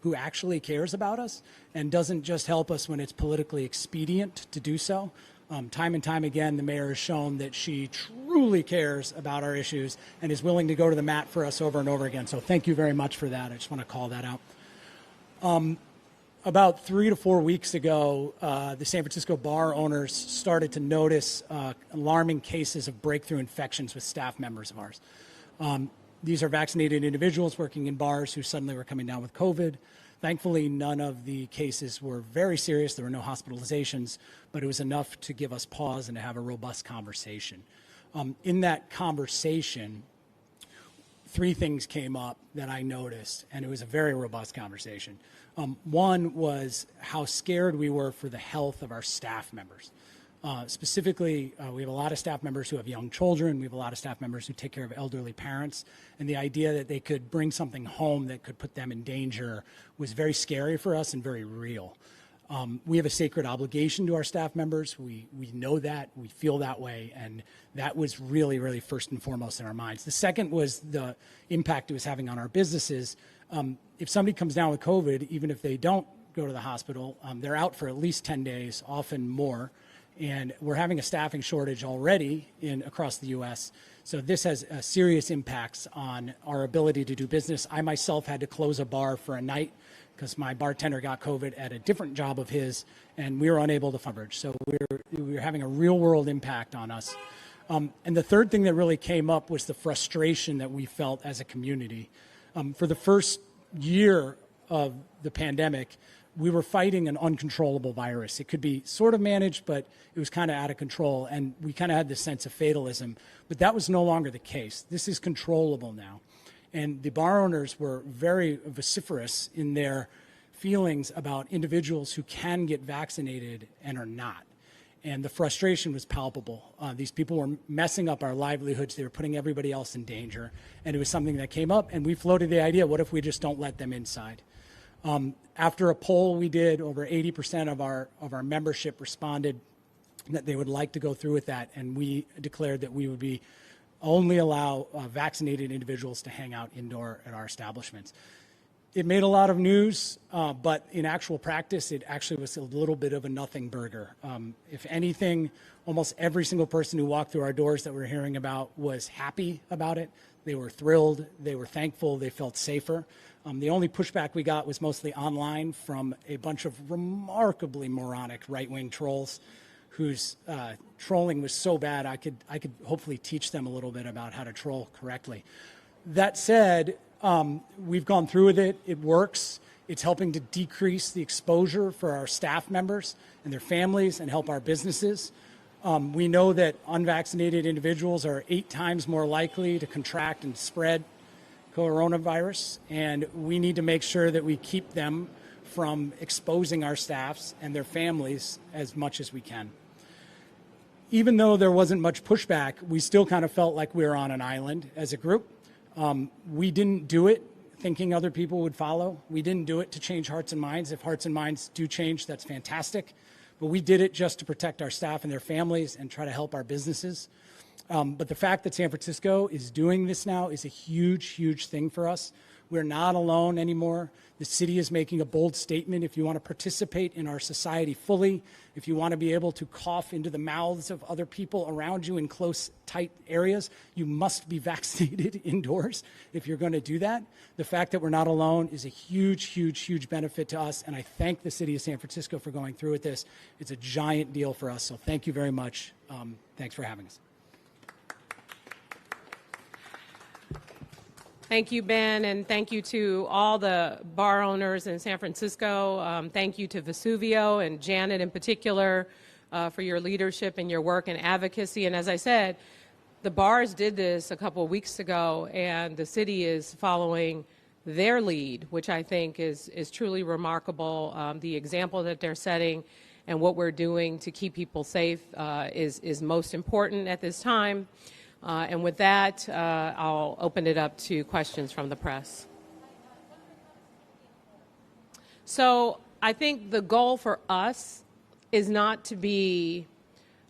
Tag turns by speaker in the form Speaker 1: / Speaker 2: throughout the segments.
Speaker 1: who actually cares about us and doesn't just help us when it's politically expedient to do so. Time and time again, the mayor has shown that she truly cares about our issues and is willing to go to the mat for us over and over again. So thank you very much for that. I just want to call that out. About 3 to 4 weeks ago, the San Francisco bar owners started to notice alarming cases of breakthrough infections with staff members of ours. These are vaccinated individuals working in bars who suddenly were coming down with COVID. Thankfully, none of the cases were very serious. There were no hospitalizations, but it was enough to give us pause and to have a robust conversation. In that conversation, 3 things came up that I noticed, and it was a very robust conversation. One was how scared we were for the health of our staff members. Specifically, we have a lot of staff members who have young children. We have a lot of staff members who take care of elderly parents. And the idea that they could bring something home that could put them in danger was very scary for us and very real. We have a sacred obligation to our staff members. We know that, we feel that way, and that was really, really first and foremost in our minds. The second was the impact it was having on our businesses. If somebody comes down with COVID, even if they don't go to the hospital, they're out for at least 10 days, often more. And we're having a staffing shortage already across the U.S. So this has serious impacts on our ability to do business. I myself had to close a bar for a night because my bartender got COVID at a different job of his, and we were unable to coverage. So we're having a real world impact on us. And the third thing that really came up was the frustration that we felt as a community. For the first year of the pandemic, we were fighting an uncontrollable virus. It could be sort of managed, but it was kind of out of control, and we kind of had this sense of fatalism. But that was no longer the case. This is controllable now. And the bar owners were very vociferous in their feelings about individuals who can get vaccinated and are not. And the frustration was palpable. These people were messing up our livelihoods. They were putting everybody else in danger. And it was something that came up, and we floated the idea, what if we just don't let them inside? After a poll we did, over 80% of our membership responded that they would like to go through with that, and we declared that we would be only allow vaccinated individuals to hang out indoor at our establishments. It made a lot of news, but in actual practice, it actually was a little bit of a nothing burger. If anything, almost every single person who walked through our doors that we're hearing about was happy about it. They were thrilled, they were thankful, they felt safer. The only pushback we got was mostly online from a bunch of remarkably moronic right-wing trolls whose trolling was so bad I could hopefully teach them a little bit about how to troll correctly. That said, we've gone through with it. It works. It's helping to decrease the exposure for our staff members and their families and help our businesses. We know that unvaccinated individuals are 8 times more likely to contract and spread coronavirus, and we need to make sure that we keep them from exposing our staffs and their families as much as we can. Even though there wasn't much pushback, we still kind of felt like we were on an island as a group. We didn't do it thinking other people would follow. We didn't do it to change hearts and minds. If hearts and minds do change, that's fantastic. But we did it just to protect our staff and their families and try to help our businesses. But the fact that San Francisco is doing this now is a huge, huge thing for us. We're not alone anymore. The city is making a bold statement. If you want to participate in our society fully, if you want to be able to cough into the mouths of other people around you in close, tight areas, you must be vaccinated indoors if you're going to do that. The fact that we're not alone is a huge, huge, huge benefit to us, and I thank the city of San Francisco for going through with this. It's a giant deal for us, so thank you very much. Thanks for having us.
Speaker 2: Thank you, Ben, and thank you to all the bar owners in San Francisco. Thank you to Vesuvio and Janet in particular for your leadership and your work and advocacy. And as I said, the bars did this a couple of weeks ago, and the city is following their lead, which I think is truly remarkable. The example that they're setting and what we're doing to keep people safe is most important at this time. And with that, I'll open it up to questions from the press. So I think the goal for us is not to be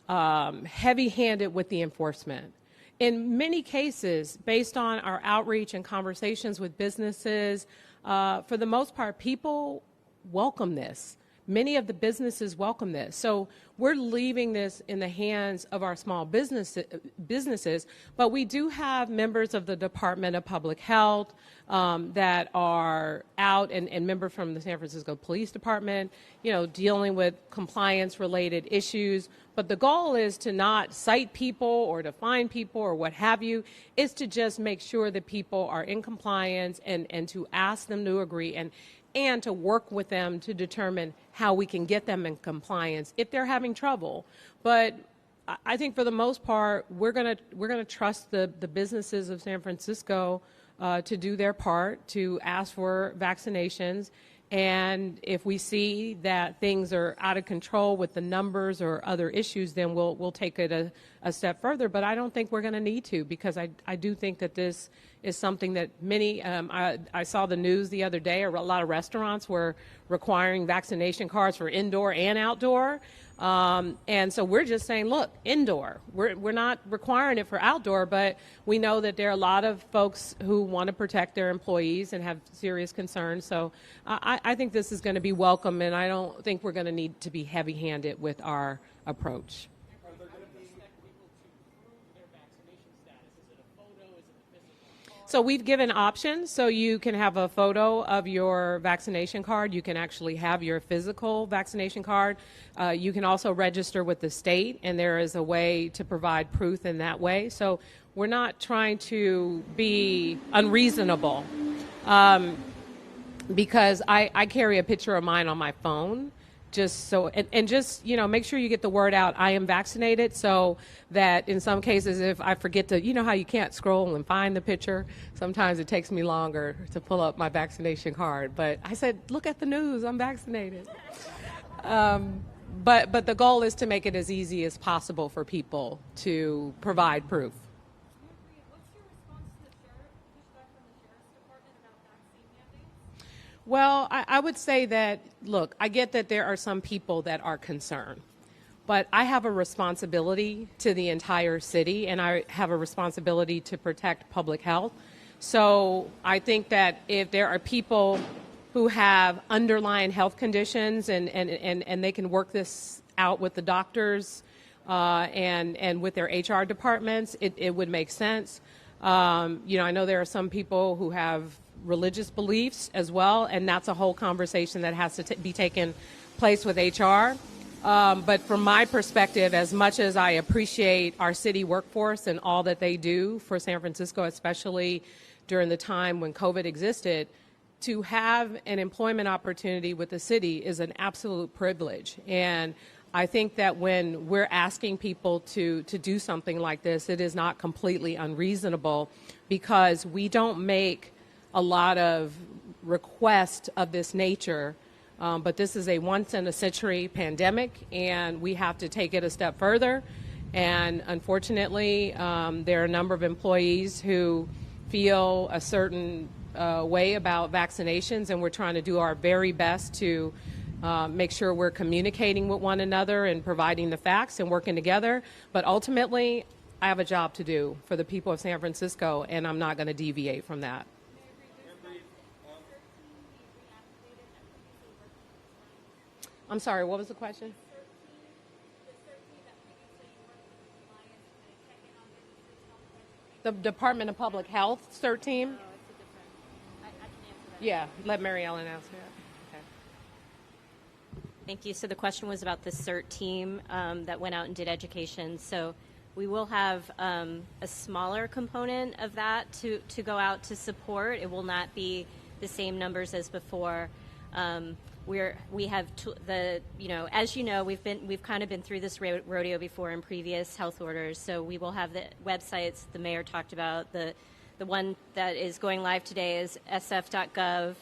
Speaker 2: heavy-handed with the enforcement. in many cases, based on our outreach and conversations with businesses, for the most part, people welcome this. Many of the businesses welcome this. So we're leaving this in the hands of our small businesses, but we do have members of the Department of Public Health that are out, and members from the San Francisco Police Department, you know, dealing with compliance-related issues. But the goal is to not cite people or to fine people or what have you. It's to just make sure that people are in compliance and to ask them to agree and to work with them to determine how we can get them in compliance if they're having trouble. But I think for the most part, we're gonna trust the businesses of San Francisco to do their part, to ask for vaccinations. And if we see that things are out of control with the numbers or other issues, then we'll take it a step further. But I don't think we're going to need to, because I do think that this is something that many, I saw the news the other day, a lot of restaurants were requiring vaccination cards for indoor and outdoor. And so we're just saying, look, indoor. We're not requiring it for outdoor, but we know that there are a lot of folks who want to protect their employees and have serious concerns. So I think this is going to be welcome, and I don't think we're going to need to be heavy-handed with our approach. So we've given options, so you can have a photo of your vaccination card. You can actually have your physical vaccination card. You can also register with the state, and there is a way to provide proof in that way. So we're not trying to be unreasonable, because I carry a picture of mine on my phone. Just so, and just, you know, make sure you get the word out, I am vaccinated, so that in some cases, if I forget to, you know how you can't scroll and find the picture? Sometimes it takes me longer to pull up my vaccination card. But I said, look at the news, I'm vaccinated. But the goal is to make it as easy as possible for people to provide proof. Well, I would say that, look, I get that there are some people that are concerned, but I have a responsibility to the entire city, and I have a responsibility to protect public health. So I think that if there are people who have underlying health conditions and they can work this out with the doctors and with their HR departments, it would make sense. You know, I know there are some people who have religious beliefs as well, and that's a whole conversation that has to be taken place with HR. But from my perspective, as much as I appreciate our city workforce and all that they do for San Francisco, especially during the time when COVID existed, to have an employment opportunity with the city is an absolute privilege. And I think that when we're asking people to do something like this, it is not completely unreasonable, because we don't make a lot of requests of this nature, but this is a once-in-a-century pandemic, and we have to take it a step further. And unfortunately, there are a number of employees who feel a certain way about vaccinations, and we're trying to do our very best to make sure we're communicating with one another and providing the facts and working together. But ultimately, I have a job to do for the people of San Francisco, and I'm not going to deviate from that. I'm sorry, what was the question? The Department of Public Health CERT team?
Speaker 3: No, it's a different. I can answer that.
Speaker 2: Yeah, let Mary Ellen answer that. Okay.
Speaker 3: Thank you. So the question was about the CERT team that went out and did education. So we will have a smaller component of that to go out to support. It will not be the same numbers as before. We have as you know, we've kind of been through this rodeo before in previous health orders. So we will have the websites the mayor talked about. The one that is going live today is sf.gov.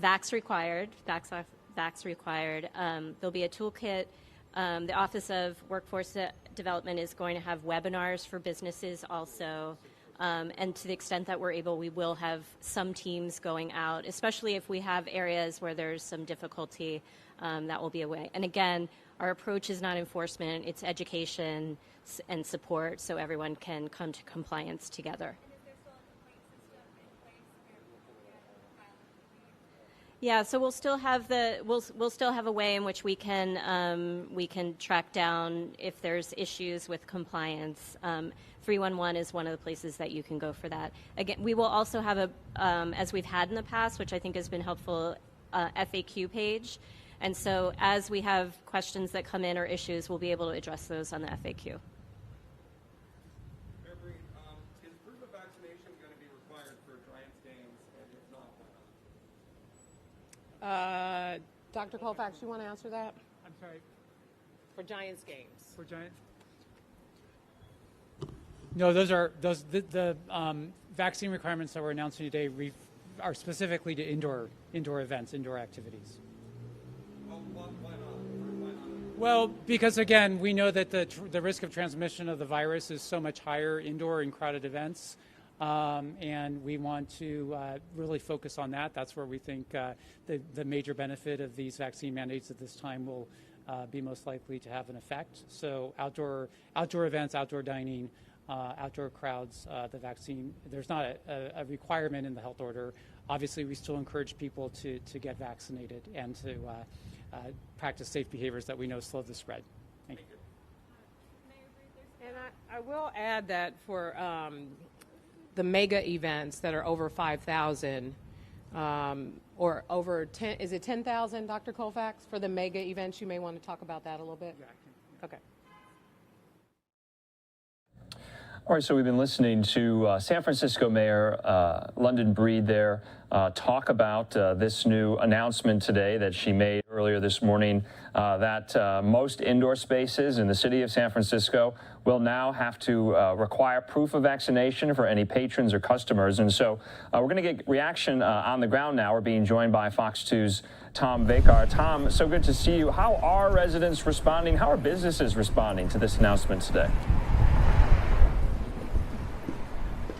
Speaker 3: Vax required. There'll be a toolkit. The Office of Workforce Development is going to have webinars for businesses also. And to the extent that we're able, we will have some teams going out, especially if we have areas where there's some difficulty, that will be a way. And again, our approach is not enforcement, it's education and support so everyone can come to compliance together. Yeah, so we'll still have we'll still have a way in which we can track down if there's issues with compliance. 311 is one of the places that you can go for that. Again, we will also have a, as we've had in the past, which I think has been helpful, FAQ page. And so as we have questions that come in or issues, we'll be able to address those on the FAQ.
Speaker 4: Is proof of vaccination going to be required for Giants games, and if not, why not?
Speaker 2: Dr. Colfax, you want to answer that?
Speaker 1: I'm sorry.
Speaker 2: For Giants games.
Speaker 1: For Giants? No, the vaccine requirements that we're announcing today are specifically to indoor events, indoor activities.
Speaker 4: Well, why not?
Speaker 1: Well, because again, we know that the risk of transmission of the virus is so much higher indoor in crowded events, and we want to really focus on that. That's where we think the major benefit of these vaccine mandates at this time will be most likely to have an effect. So outdoor events, outdoor dining, outdoor crowds, the vaccine, there's not a requirement in the health order. Obviously, we still encourage people to get vaccinated and to practice safe behaviors that we know slow the spread. Thank you.
Speaker 2: And I will add that for the mega events that are over 5,000 or over 10, is it 10,000, Dr. Colfax? For the mega events, you may want to talk about that a little bit.
Speaker 1: Yeah,
Speaker 2: okay.
Speaker 5: All right, so we've been listening to San Francisco Mayor London Breed there talk about this new announcement today that she made earlier this morning that most indoor spaces in the city of San Francisco will now have to require proof of vaccination for any patrons or customers. And so we're going to get reaction on the ground now. We're being joined by Fox 2's Tom Vakar. Tom, so good to see you. How are residents responding? How are businesses responding to this announcement today?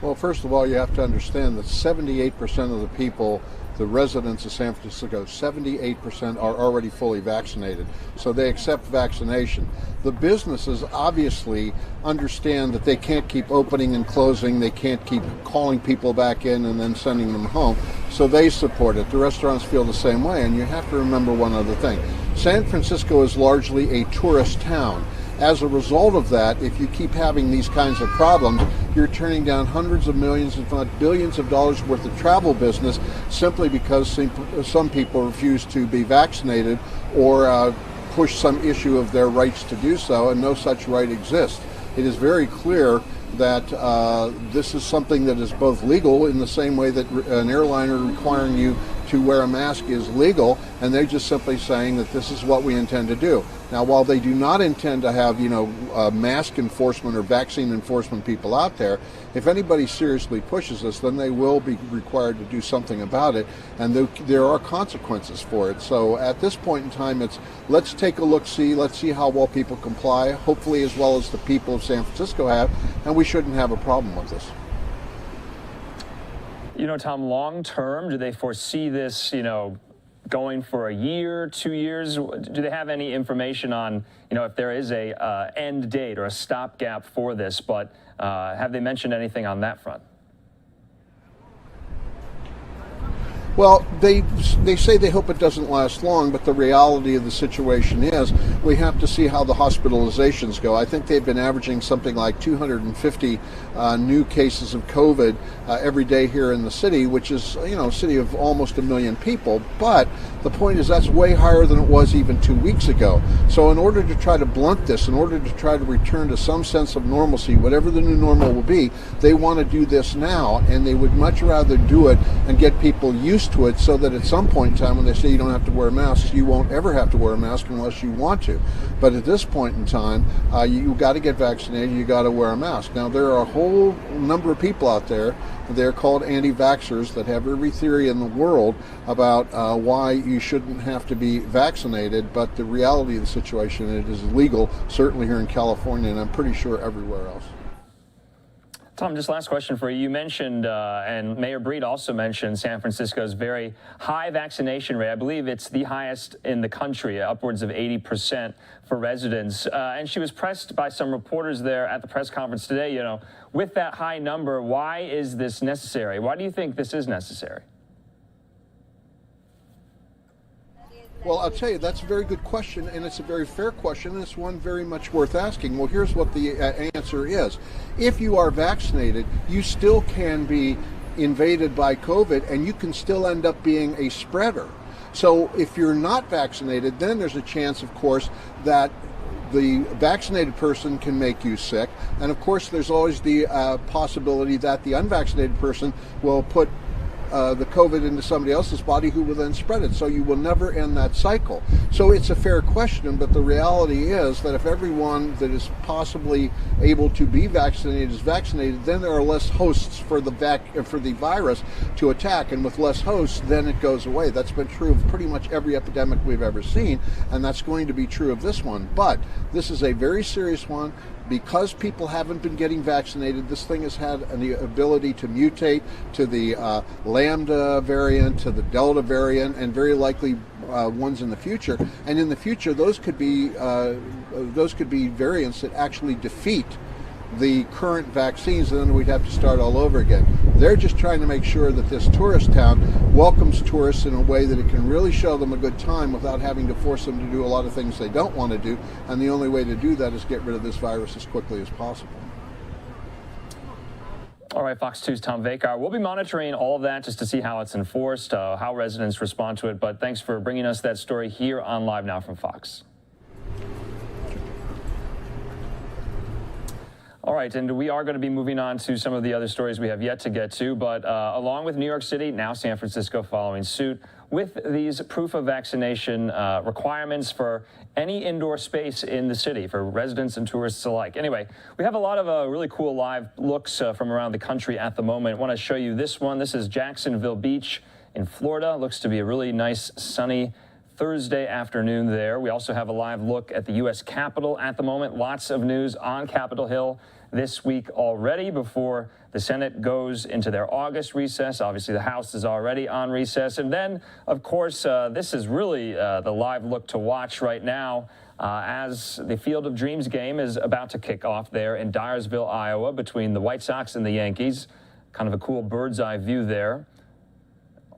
Speaker 6: Well, first of all, you have to understand that 78% of the people, the residents of San Francisco, 78% are already fully vaccinated. So they accept vaccination. The businesses obviously understand that they can't keep opening and closing. They can't keep calling people back in and then sending them home. So they support it. The restaurants feel the same way. And you have to remember one other thing. San Francisco is largely a tourist town. As a result of that, if you keep having these kinds of problems, you're turning down hundreds of millions, if not billions of dollars worth of travel business simply because some people refuse to be vaccinated or push some issue of their rights to do so, and no such right exists. It is very clear that this is something that is both legal in the same way that an airliner requiring you to wear a mask is legal, and they're just simply saying that this is what we intend to do. Now, while they do not intend to have, mask enforcement or vaccine enforcement people out there, if anybody seriously pushes this, then they will be required to do something about it, and there are consequences for it. So at this point in time, let's take a look-see, let's see how well people comply, hopefully as well as the people of San Francisco have, and we shouldn't have a problem with this.
Speaker 5: Tom, long term, do they foresee this, going for a year, 2 years? Do they have any information on, if there is a end date or a stopgap for this? But have they mentioned anything on that front?
Speaker 6: Well, they say they hope it doesn't last long, but the reality of the situation is we have to see how the hospitalizations go. I think they've been averaging something like 250 new cases of COVID every day here in the city, which is, a city of almost 1 million people. But the point is that's way higher than it was even 2 weeks ago. So in order to try to blunt this, in order to try to return to some sense of normalcy, whatever the new normal will be, they want to do this now, and they would much rather do it and get people used to it so that at some point in time when they say you don't have to wear masks, you won't ever have to wear a mask unless you want to. But at this point in time, you got to get vaccinated, you got to wear a mask. Now, there are a whole number of people out there, they're called anti-vaxxers, that have every theory in the world about why you shouldn't have to be vaccinated, but the reality of the situation, it is legal, certainly here in California, and I'm pretty sure everywhere else.
Speaker 5: Tom, just last question for you. You mentioned, and Mayor Breed also mentioned, San Francisco's very high vaccination rate. I believe it's the highest in the country, upwards of 80% for residents. And she was pressed by some reporters there at the press conference today, with that high number, why is this necessary? Why do you think this is necessary?
Speaker 6: Well, I'll tell you, that's a very good question, and it's a very fair question, and it's one very much worth asking. Well, here's what the answer is. If you are vaccinated, you still can be invaded by COVID, and you can still end up being a spreader. So if you're not vaccinated, then there's a chance, of course, that the vaccinated person can make you sick. And of course, there's always the possibility that the unvaccinated person will put the COVID into somebody else's body who will then spread it. So you will never end that cycle. So it's a fair question, but the reality is that if everyone that is possibly able to be vaccinated is vaccinated, then there are less hosts for the virus to attack, and with less hosts, then it goes away. That's been true of pretty much every epidemic we've ever seen, and that's going to be true of this one. But this is a very serious one. Because people haven't been getting vaccinated, this thing has had the ability to mutate to the Lambda variant, to the Delta variant, and very likely ones in the future. And in the future, those could be variants that actually defeat the current vaccines, and then we'd have to start all over again. They're just trying to make sure that this tourist town welcomes tourists in a way that it can really show them a good time without having to force them to do a lot of things they don't want to do. And the only way to do that is get rid of this virus as quickly as possible.
Speaker 5: All right, Fox 2's Tom Vakar. We'll be monitoring all of that just to see how it's enforced, how residents respond to it. But thanks for bringing us that story here on Live Now from Fox. All right, and we are going to be moving on to some of the other stories we have yet to get to, but along with New York City, now San Francisco following suit with these proof of vaccination requirements for any indoor space in the city for residents and tourists alike. Anyway, we have a lot of really cool live looks from around the country at the moment. I want to show you this one. This is Jacksonville Beach in Florida. Looks to be a really nice sunny Thursday afternoon there. We also have a live look at the U.S. Capitol at the moment. Lots of news on Capitol Hill this week already before the Senate goes into their August recess. Obviously, the House is already on recess. And then, of course, this is really the live look to watch right now as the Field of Dreams game is about to kick off there in Dyersville, Iowa, between the White Sox and the Yankees. Kind of a cool bird's eye view there.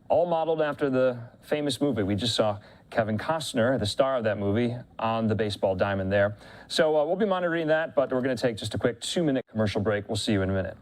Speaker 5: All modeled after the famous movie. We just saw Kevin Costner, the star of that movie, on the baseball diamond there. So we'll be monitoring that, but we're going to take just a quick 2-minute commercial break. We'll see you in a minute.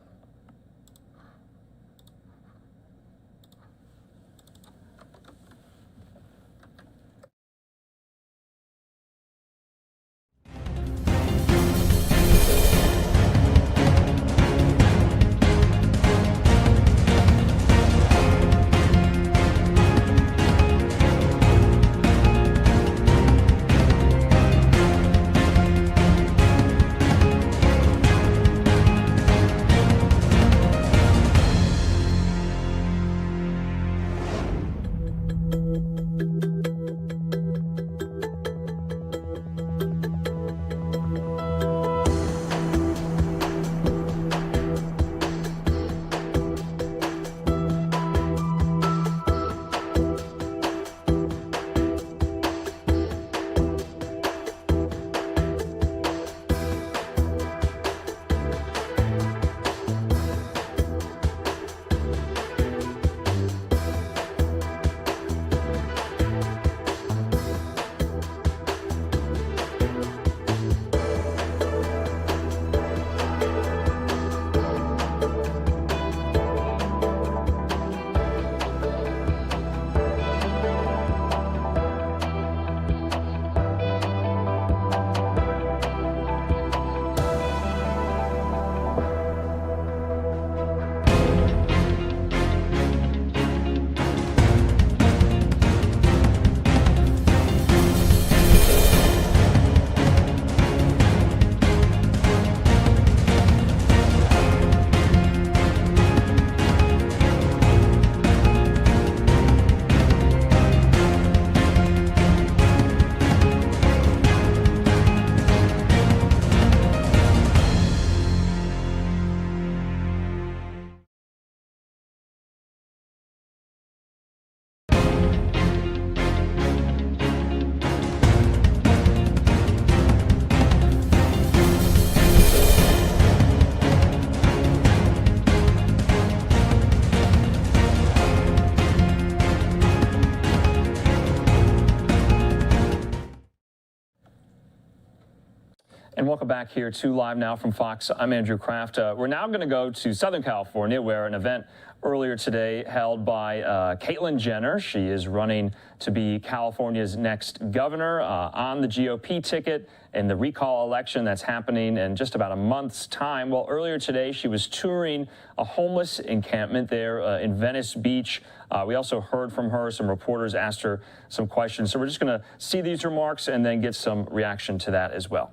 Speaker 5: And welcome back here to Live Now from Fox. I'm Andrew Kraft. We're now going to go to Southern California, where an event earlier today held by Caitlyn Jenner. She is running to be California's next governor on the GOP ticket in the recall election that's happening in just about a month's time. Well, earlier today, she was touring a homeless encampment there in Venice Beach. We also heard from her. Some reporters asked her some questions. So we're just going to see these remarks and then get some reaction to that as well.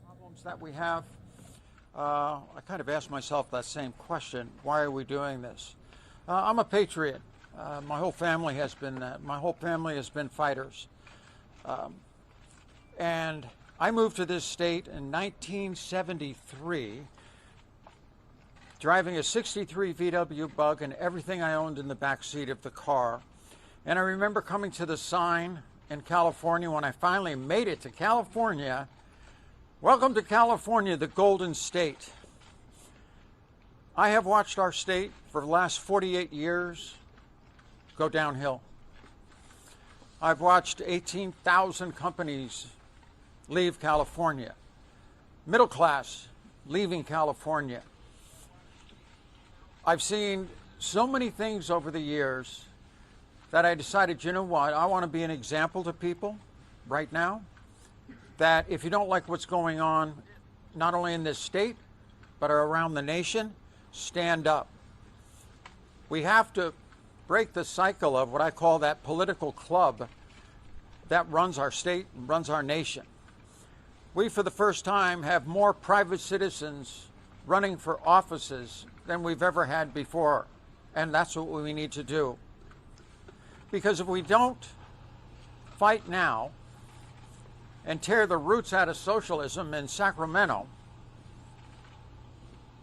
Speaker 7: Problems that we have. I kind of asked myself that same question. Why are we doing this? I'm a patriot. My whole family has been fighters. And I moved to this state in 1973, driving a 63 VW Bug and everything I owned in the back seat of the car. And I remember coming to the sign in California when I finally made it to California. Welcome to California, the Golden State. I have watched our state for the last 48 years go downhill. I've watched 18,000 companies leave California. Middle class leaving California. I've seen so many things over the years that I decided, you know what, I want to be an example to people right now. That if you don't like what's going on, not only in this state, but around the nation, stand up. We have to break the cycle of what I call that political club that runs our state and runs our nation. We, for the first time, have more private citizens running for offices than we've ever had before. And that's what we need to do. Because if we don't fight now, and tear the roots out of socialism in Sacramento,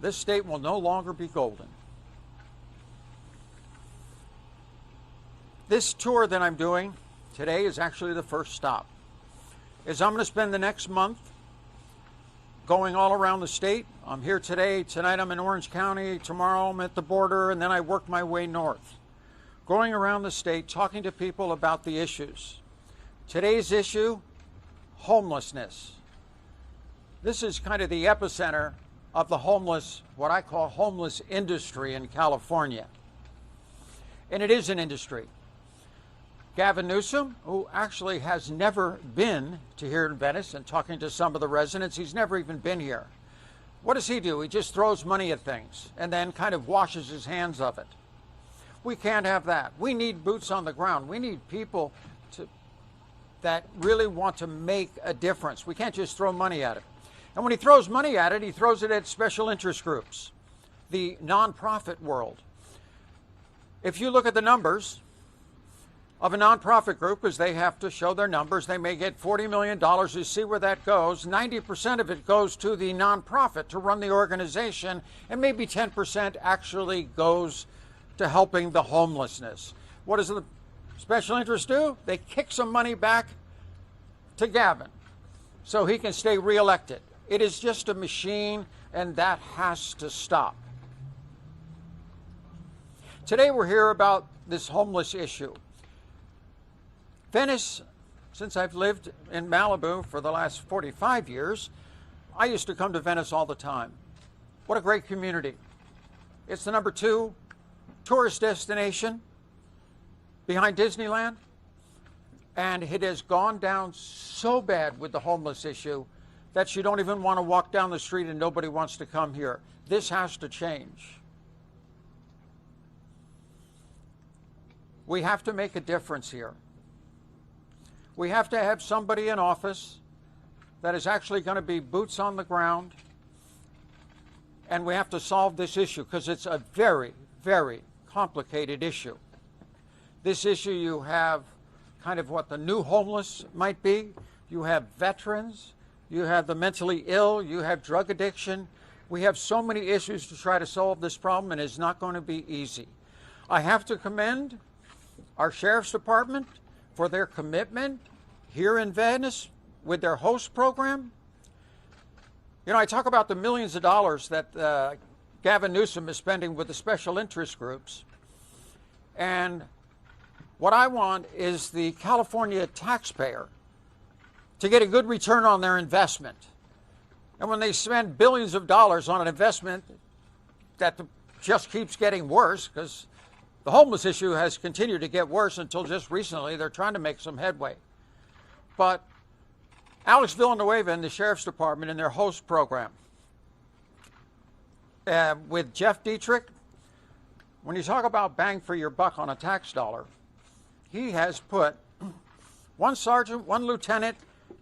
Speaker 7: this state will no longer be golden. This tour that I'm doing today is actually the first stop. I'm going to spend the next month going all around the state. I'm here today. Tonight I'm in Orange County. Tomorrow I'm at the border, and then I work my way north. Going around the state, talking to people about the issues. Today's issue, homelessness. This is kind of the epicenter of the homeless, what I call homeless industry in California. And it is an industry. Gavin Newsom, who actually has never been to here in Venice, and talking to some of the residents, he's never even been here. What does he do? He just throws money at things and then kind of washes his hands of it. We can't have that. We need boots on the ground. We need people that really want to make a difference. We can't just throw money at it. And when he throws money at it, he throws it at special interest groups, the nonprofit world. If you look at the numbers of a nonprofit group, as they have to show their numbers, they may get $40 million. You see where that goes. 90% of it goes to the nonprofit to run the organization, and maybe 10% actually goes to helping the homelessness. What does the special interests do? They kick some money back to Gavin so he can stay reelected. It is just a machine, and that has to stop. Today we're here about this homeless issue. Venice, since I've lived in Malibu for the last 45 years, I used to come to Venice all the time. What a great community. It's the #2 tourist destination behind Disneyland, and it has gone down so bad with the homeless issue that you don't even want to walk down the street and nobody wants to come here. This has to change. We have to make a difference here. We have to have somebody in office that is actually going to be boots on the ground, and we have to solve this issue because it's a very, very complicated issue. This issue, you have kind of what the new homeless might be. You have veterans, you have the mentally ill, you have drug addiction. We have so many issues to try to solve this problem, and it's not going to be easy. I have to commend our Sheriff's Department for their commitment here in Venice with their host program. You know, I talk about the millions of dollars that Gavin Newsom is spending with the special interest groups. And what I want is the California taxpayer to get a good return on their investment. And when they spend billions of dollars on an investment that just keeps getting worse, because the homeless issue has continued to get worse until just recently, they're trying to make some headway. But Alex Villanueva and the Sheriff's Department in their host program with Jeff Dietrich, when you talk about bang for your buck on a tax dollar, he has put one sergeant, one lieutenant,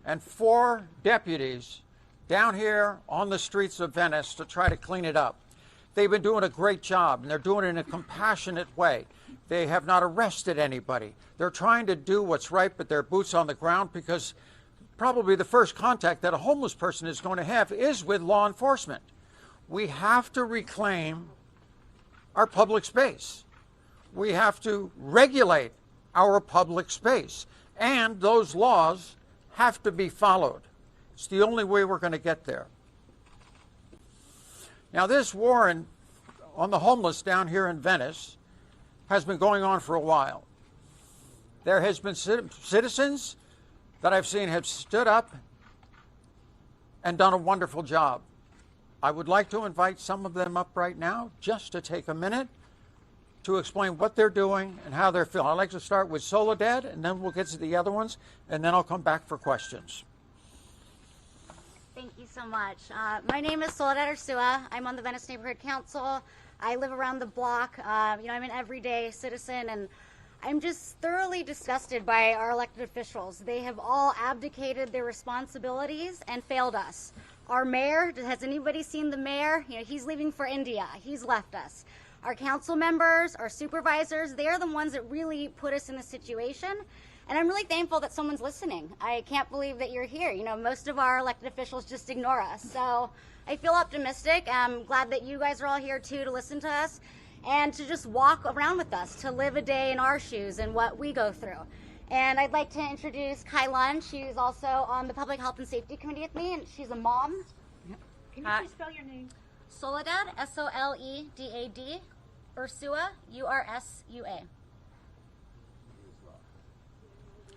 Speaker 7: and 4 deputies down here on the streets of Venice to try to clean it up. They've been doing a great job, and they're doing it in a compassionate way. They have not arrested anybody. They're trying to do what's right, but they're boots on the ground, because probably the first contact that a homeless person is going to have is with law enforcement. We have to reclaim our public space. We have to regulate our public space, and those laws have to be followed. It's the only way we're going to get there. Now, this war on the homeless down here in Venice has been going on for a while. There has been citizens that I've seen have stood up and done a wonderful job. I would like to invite some of them up right now just to take a minute to explain what they're doing and how they're feeling. I'd like to start with Soledad, and then we'll get to the other ones, and then I'll come back for questions.
Speaker 8: Thank you so much. My name is Soledad Ursua. I'm on the Venice Neighborhood Council. I live around the block. I'm an everyday citizen, and I'm just thoroughly disgusted by our elected officials. They have all abdicated their responsibilities and failed us. Our mayor, has anybody seen the mayor? He's leaving for India. He's left us. Our council members, our supervisors, they're the ones that really put us in this situation. And I'm really thankful that someone's listening. I can't believe that you're here. Most of our elected officials just ignore us. So I feel optimistic. I'm glad that you guys are all here too to listen to us and to just walk around with us, to live a day in our shoes and what we go through. And I'd like to introduce Caitlyn. She's also on the Public Health and Safety Committee with me, and she's a mom.
Speaker 9: Yep. Can you please spell your name?
Speaker 8: Soledad, Soledad, Ursua, Ursua.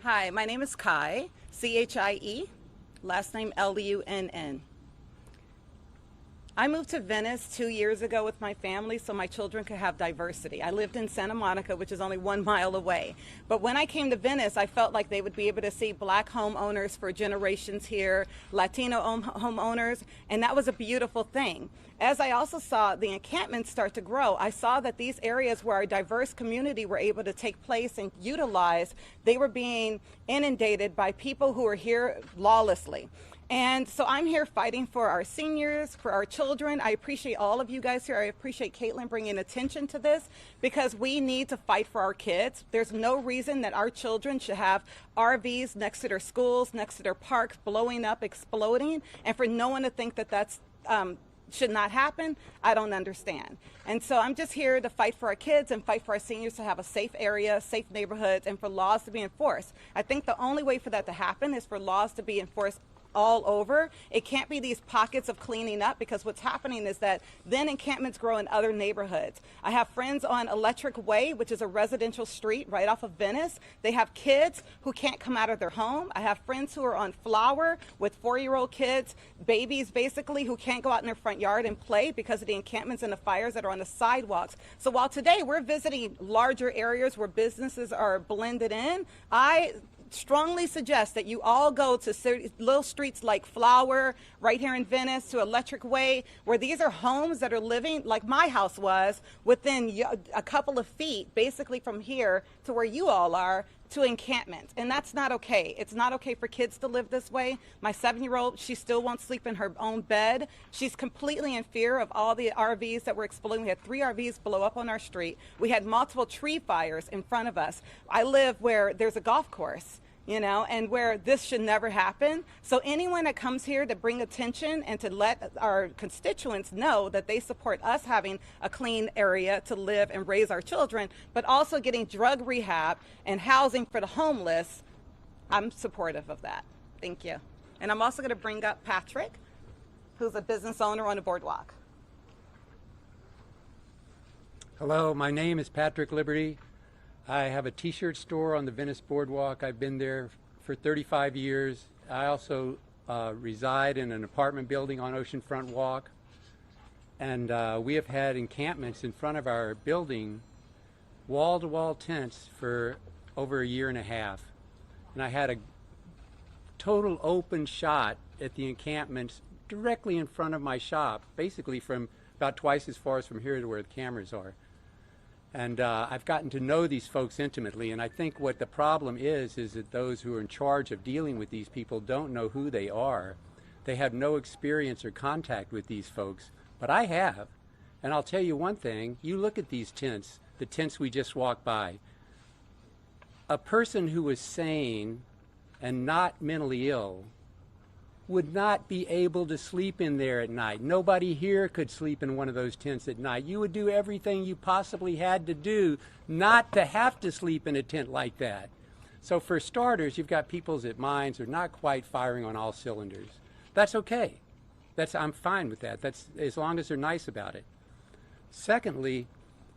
Speaker 9: Hi, my name is Kai, Chie, last name Lunn. I moved to Venice 2 years ago with my family so my children could have diversity. I lived in Santa Monica, which is only 1 mile away. But when I came to Venice, I felt like they would be able to see Black homeowners for generations here, Latino homeowners, and that was a beautiful thing. As I also saw the encampments start to grow, I saw that these areas where our diverse community were able to take place and utilize, they were being inundated by people who were here lawlessly. And so I'm here fighting for our seniors, for our children. I appreciate all of you guys here. I appreciate Caitlyn bringing attention to this, because we need to fight for our kids. There's no reason that our children should have RVs next to their schools, next to their parks, blowing up, exploding, and for no one to think that that's should not happen. I don't understand. And so I'm just here to fight for our kids and fight for our seniors to have a safe area, safe neighborhoods, and for laws to be enforced. I think the only way for that to happen is for laws to be enforced all over. It can't be these pockets of cleaning up, because what's happening is that then encampments grow in other neighborhoods. I have friends on Electric Way, which is a residential street right off of Venice. They have kids who can't come out of their home. I have friends who are on Flower with 4-year-old kids, babies basically, who can't go out in their front yard and play because of the encampments and the fires that are on the sidewalks. So while today we're visiting larger areas where businesses are blended in, I strongly suggest that you all go to little streets like Flower, right here in Venice, to Electric Way, where these are homes that are living like my house was, within a couple of feet, basically from here to where you all are, to encampments. And that's not okay. It's not okay for kids to live this way. My 7-year-old, she still won't sleep in her own bed. She's completely in fear of all the RVs that were exploding. We had 3 RVs blow up on our street. We had multiple tree fires in front of us. I live where there's a golf course, and where this should never happen. So anyone that comes here to bring attention and to let our constituents know that they support us having a clean area to live and raise our children, but also getting drug rehab and housing for the homeless, I'm supportive of that. Thank you. And I'm also going to bring up Patrick, who's a business owner on the boardwalk.
Speaker 10: Hello, my name is Patrick Liberty. I have a t-shirt store on the Venice Boardwalk. I've been there for 35 years I also reside in an apartment building on Oceanfront Walk, and we have had encampments in front of our building, wall-to-wall tents, for over a year and a half. And I had a total open shot at the encampments directly in front of my shop, basically from about twice as far as from here to where the cameras are. And I've gotten to know these folks intimately, and I think what the problem is that those who are in charge of dealing with these people don't know who they are. They have no experience or contact with these folks, but I have. And I'll tell you one thing, you look at these tents, the tents we just walked by. A person who is sane and not mentally ill would not be able to sleep in there at night. Nobody here could sleep in one of those tents at night. You would do everything you possibly had to do not to have to sleep in a tent like that. So for starters, you've got people's minds are not quite firing on all cylinders. That's okay. I'm fine with that. That's as long as they're nice about it. Secondly,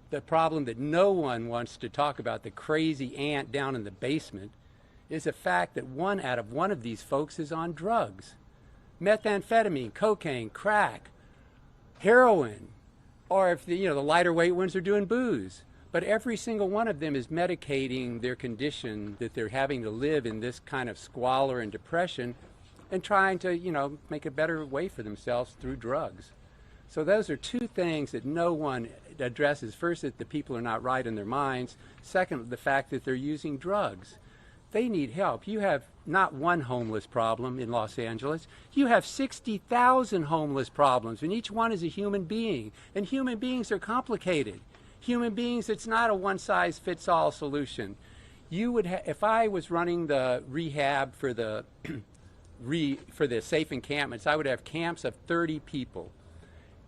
Speaker 10: the problem that no one wants to talk about, the crazy ant down in the basement, is the fact that one of these folks is on drugs. Methamphetamine, cocaine, crack, heroin, or if the lighter weight ones are doing booze. But every single one of them is medicating their condition that they're having to live in this kind of squalor and depression and trying to, make a better way for themselves through drugs. So those are two things that no one addresses. First, that the people are not right in their minds. Second, the fact that they're using drugs. They need help. You have not one homeless problem in Los Angeles. You have 60,000 homeless problems, and each one is a human being. And human beings are complicated. Human beings, it's not a one-size-fits-all solution. You would if I was running the rehab for the for the safe encampments, I would have camps of 30 people.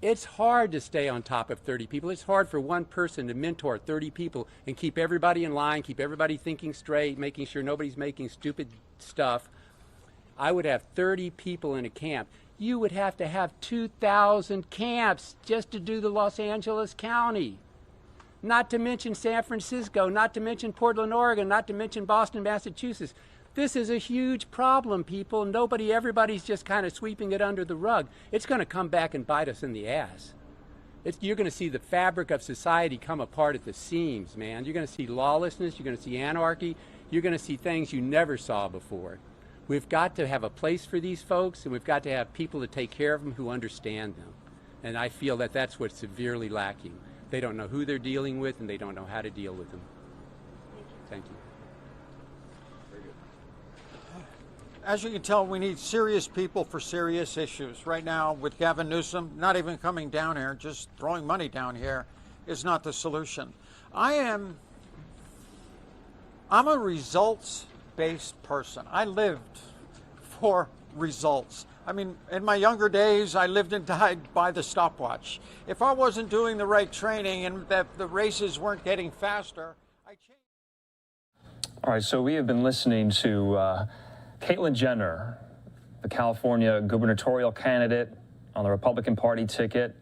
Speaker 10: It's hard to stay on top of 30 people. It's hard for one person to mentor 30 people and keep everybody in line, keep everybody thinking straight, making sure nobody's making stupid stuff. I would have 30 people in a camp. You would have to have 2,000 camps just to do the Los Angeles County. Not to mention San Francisco, not to mention Portland, Oregon, not to mention Boston, Massachusetts. This is a huge problem, people. Everybody's just kind of sweeping it under the rug. It's going to come back and bite us in the ass. You're going to see the fabric of society come apart at the seams, man. You're going to see lawlessness. You're going to see anarchy. You're going to see things you never saw before. We've got to have a place for these folks, and we've got to have people to take care of them who understand them. And I feel that that's what's severely lacking. They don't know who they're dealing with, and they don't know how to deal with them. Thank you.
Speaker 7: As you can tell, we need serious people for serious issues. Right now, with Gavin Newsom, not even coming down here, just throwing money down here is not the solution. I'm a results-based person. I lived for results. I mean, in my younger days, I lived and died by the stopwatch. If I wasn't doing the right training and that the races weren't getting faster, I changed.
Speaker 5: All right, so we have been listening to Caitlyn Jenner, the California gubernatorial candidate on the Republican Party ticket.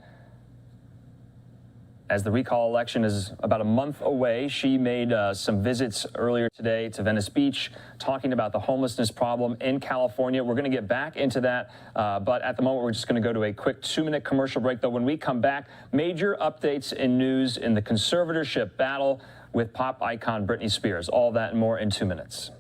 Speaker 5: As the recall election is about a month away, she made some visits earlier today to Venice Beach, talking about the homelessness problem in California. We're going to get back into that, but at the moment, we're just going to go to a quick 2-minute commercial break, though. When we come back, major updates in news in the conservatorship battle with pop icon Britney Spears. All that and more in 2 minutes.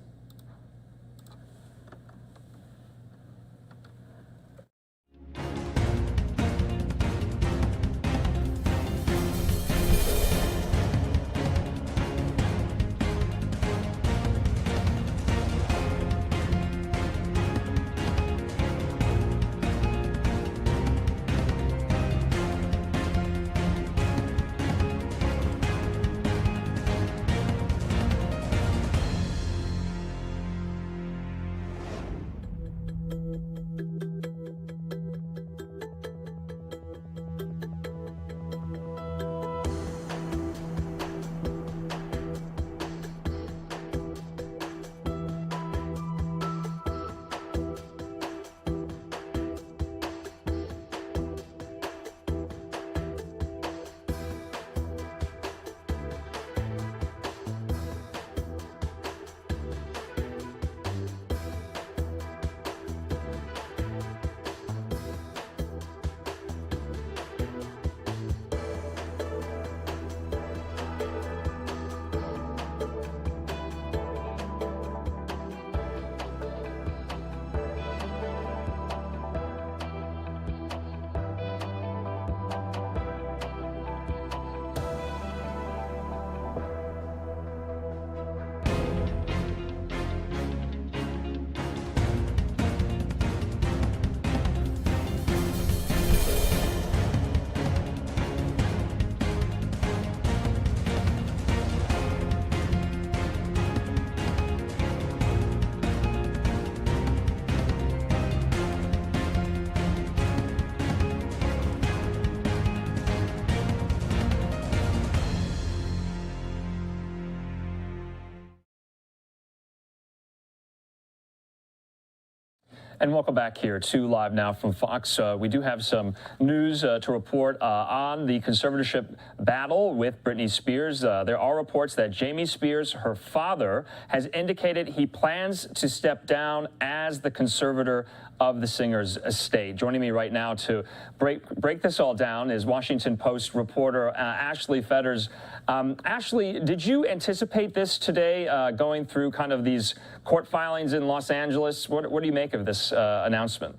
Speaker 5: And welcome back here to Live Now from Fox. We do have some news to report on the conservatorship battle with Britney Spears. There are reports that Jamie Spears, her father, has indicated he plans to step down as the conservator of the singer's estate. Joining me right now to break this all down is Washington Post reporter Ashley Fetters. Ashley, did you anticipate this today, going through kind of these court filings in Los Angeles? What do you make of this announcement?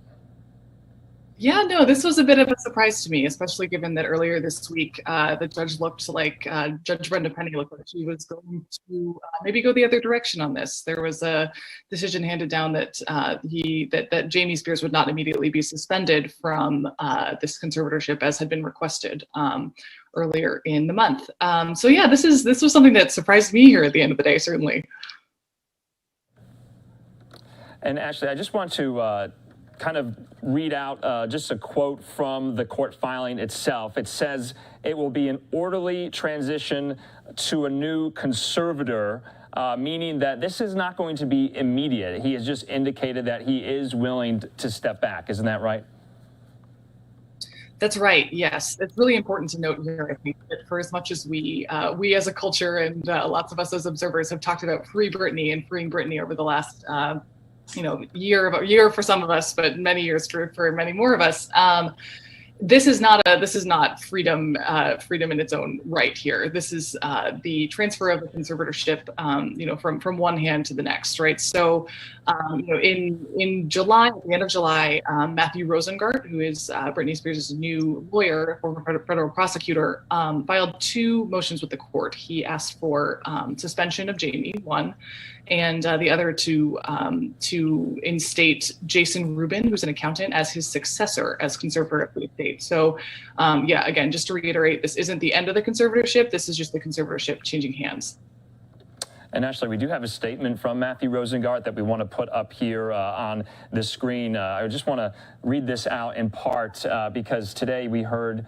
Speaker 11: Yeah, no, this was a bit of a surprise to me, especially given that earlier this week, the judge looked like, Judge Brenda Penny looked like she was going to maybe go the other direction on this. There was a decision handed down that that Jamie Spears would not immediately be suspended from this conservatorship as had been requested earlier in the month. So yeah, this was something that surprised me here at the end of the day, certainly.
Speaker 5: And Ashley, I just want to kind of read out just a quote from the court filing itself. It says it will be an orderly transition to a new conservator, meaning that this is not going to be immediate. He has just indicated that he is willing to step back. Isn't that right?
Speaker 11: That's right. Yes, it's really important to note here, I think, that for as much as we as a culture and lots of us as observers have talked about free Britney and freeing Britney over the last year for some of us, but many years for many more of us. This is not freedom in its own right here. This is the transfer of the conservatorship, from one hand to the next, right? So, in July, at the end of July, Matthew Rosengart, who is Britney Spears' new lawyer, former federal prosecutor, filed 2 motions with the court. He asked for suspension of Jamie, one, and the other to instate Jason Rubin, who's an accountant, as his successor as conservator of the estate. So, again, just to reiterate, this isn't the end of the conservatorship. This is just the conservatorship changing hands.
Speaker 5: And Ashley, we do have a statement from Matthew Rosengart that we want to put up here on the screen. I just want to read this out in part because today we heard,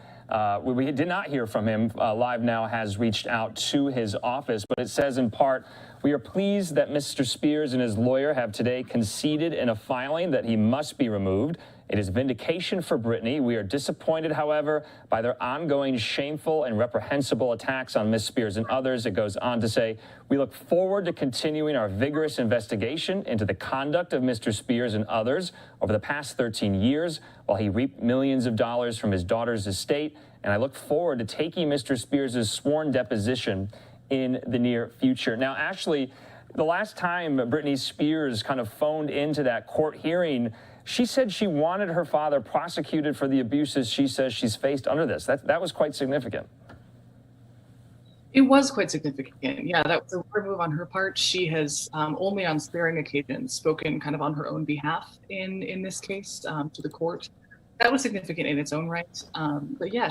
Speaker 5: we did not hear from him. LiveNOW has reached out to his office, but it says in part, "We are pleased that Mr. Spears and his lawyer have today conceded in a filing that he must be removed. It is vindication for Britney. We are disappointed, however, by their ongoing shameful and reprehensible attacks on Ms. Spears and others." It goes on to say, "We look forward to continuing our vigorous investigation into the conduct of Mr. Spears and others over the past 13 years while he reaped millions of dollars from his daughter's estate. And I look forward to taking Mr. Spears' sworn deposition in the near future." Now, Ashley, the last time Britney Spears kind of phoned into that court hearing, she said she wanted her father prosecuted for the abuses she says she's faced under this. That was quite significant.
Speaker 11: It was quite significant. Yeah, that was a rare move on her part. She has only on sparing occasions spoken kind of on her own behalf in this case to the court. That was significant in its own right. But yeah,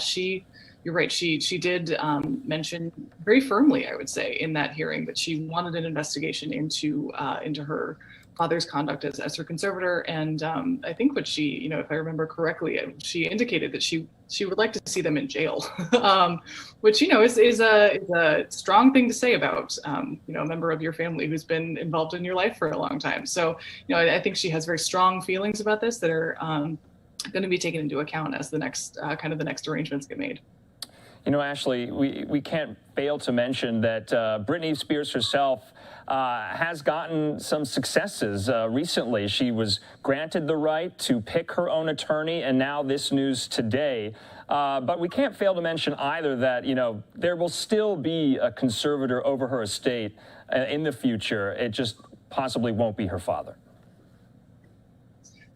Speaker 11: you're right. She did mention very firmly, I would say, in that hearing that she wanted an investigation into her father's conduct as her conservator. And I think what she, if I remember correctly, she indicated that she would like to see them in jail, which, is a strong thing to say about, a member of your family who's been involved in your life for a long time. So, I think she has very strong feelings about this that are going to be taken into account as the next the next arrangements get made.
Speaker 5: Ashley, we can't fail to mention that Britney Spears herself has gotten some successes recently. She was granted the right to pick her own attorney, and now this news today. But we can't fail to mention either that, there will still be a conservator over her estate in the future. It just possibly won't be her father.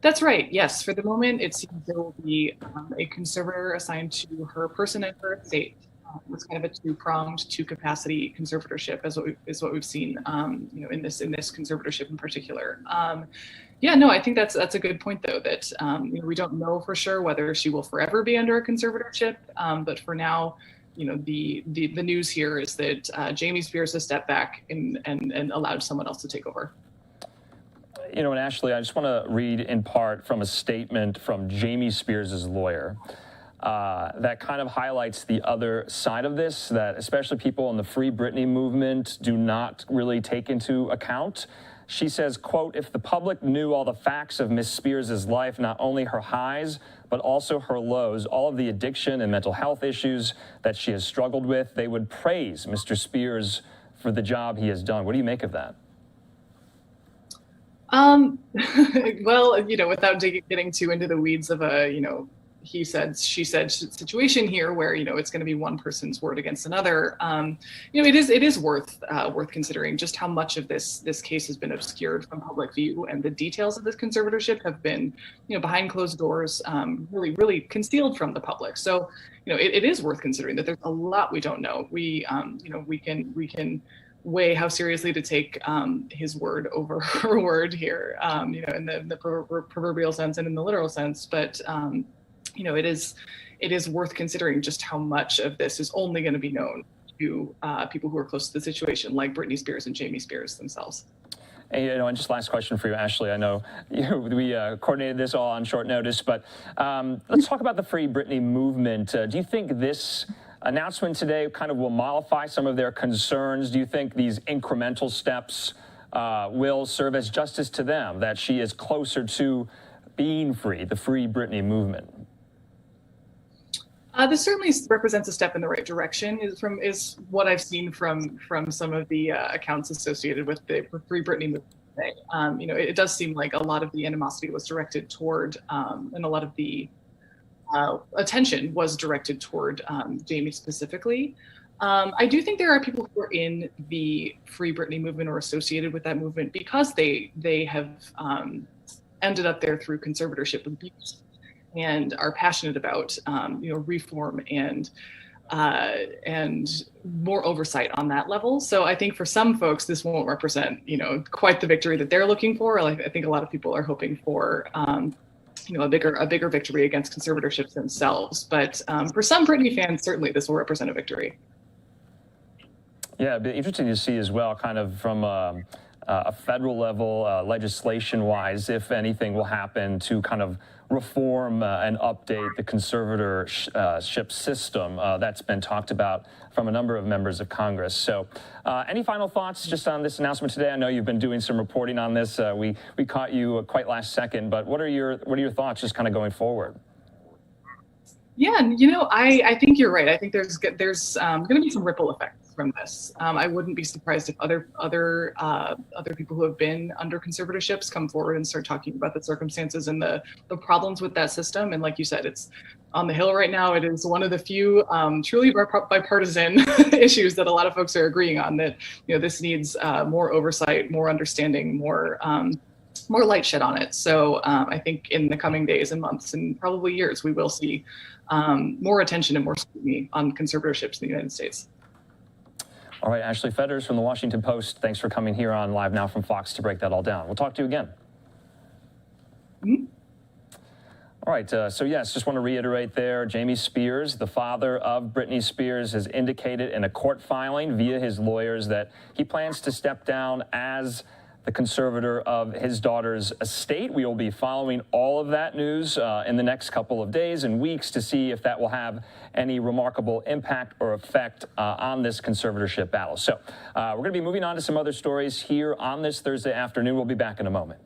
Speaker 11: That's right. Yes. For the moment, it seems there will be a conservator assigned to her person and her estate. It's kind of a 2-pronged, 2-capacity conservatorship, is what we've seen, in this conservatorship in particular. I think that's a good point, though, that we don't know for sure whether she will forever be under a conservatorship. But for now, the news here is that Jamie Spears has stepped back and allowed someone else to take over.
Speaker 5: And Ashley, I just want to read in part from a statement from Jamie Spears' lawyer. that kind of highlights the other side of this, that especially people in the Free Britney movement do not really take into account. She says, quote, if the public knew all the facts of Miss Spears' life, not only her highs, but also her lows, all of the addiction and mental health issues that she has struggled with, they would praise Mr. Spears for the job he has done. What do you make of that?
Speaker 11: Well, without getting too into the weeds of a, he said, she said situation here where, it's going to be one person's word against another. It is worth considering just how much of this case has been obscured from public view, and the details of this conservatorship have been, behind closed doors, really concealed from the public. So, it is worth considering that there's a lot we don't know. We can weigh how seriously to take his word over her word here, in the proverbial sense and in the literal sense. But it is worth considering just how much of this is only going to be known to people who are close to the situation, like Britney Spears and Jamie Spears themselves.
Speaker 5: And just last question for you, Ashley. I know we coordinated this all on short notice, but let's talk about the Free Britney movement. Do you think this announcement today kind of will mollify some of their concerns? Do you think these incremental steps will serve as justice to them, that she is closer to being free, the Free Britney movement?
Speaker 11: This certainly represents a step in the right direction, is what I've seen from some of the accounts associated with the Free Britney movement today. It does seem like a lot of the animosity was directed toward, and a lot of the attention was directed toward Jamie specifically. I do think there are people who are in the Free Britney movement or associated with that movement because they have ended up there through conservatorship abuse, and are passionate about reform and more oversight on that level. So I think for some folks, this won't represent quite the victory that they're looking for. I think a lot of people are hoping for a bigger victory against conservatorships themselves. But for some Britney fans, certainly this will represent a victory.
Speaker 5: Yeah, it'd be interesting to see as well, kind of from a federal level, legislation-wise, if anything will happen to kind of reform and update the conservatorship system that's been talked about from a number of members of Congress. So any final thoughts just on this announcement today? I know you've been doing some reporting on this. We caught you quite last second, but what are your thoughts just kind of going forward?
Speaker 11: Yeah, I think you're right. I think there's going to be some ripple effects from this. I wouldn't be surprised if other people who have been under conservatorships come forward and start talking about the circumstances and the problems with that system. And like you said, it's on the Hill right now. It is one of the few truly bipartisan issues that a lot of folks are agreeing on, that this needs more oversight, more understanding, more light shed on it. So I think in the coming days and months and probably years, we will see more attention and more scrutiny on conservatorships in the United States.
Speaker 5: All right, Ashley Fetters from the Washington Post, thanks for coming here on Live Now from Fox to break that all down. We'll talk to you again.
Speaker 11: Mm-hmm.
Speaker 5: All right, so yes, just want to reiterate there, Jamie Spears, the father of Britney Spears, has indicated in a court filing via his lawyers that he plans to step down as the conservator of his daughter's estate. We will be following all of that news in the next couple of days and weeks to see if that will have any remarkable impact or effect on this conservatorship battle. So we're going to be moving on to some other stories here on this Thursday afternoon. We'll be back in a moment.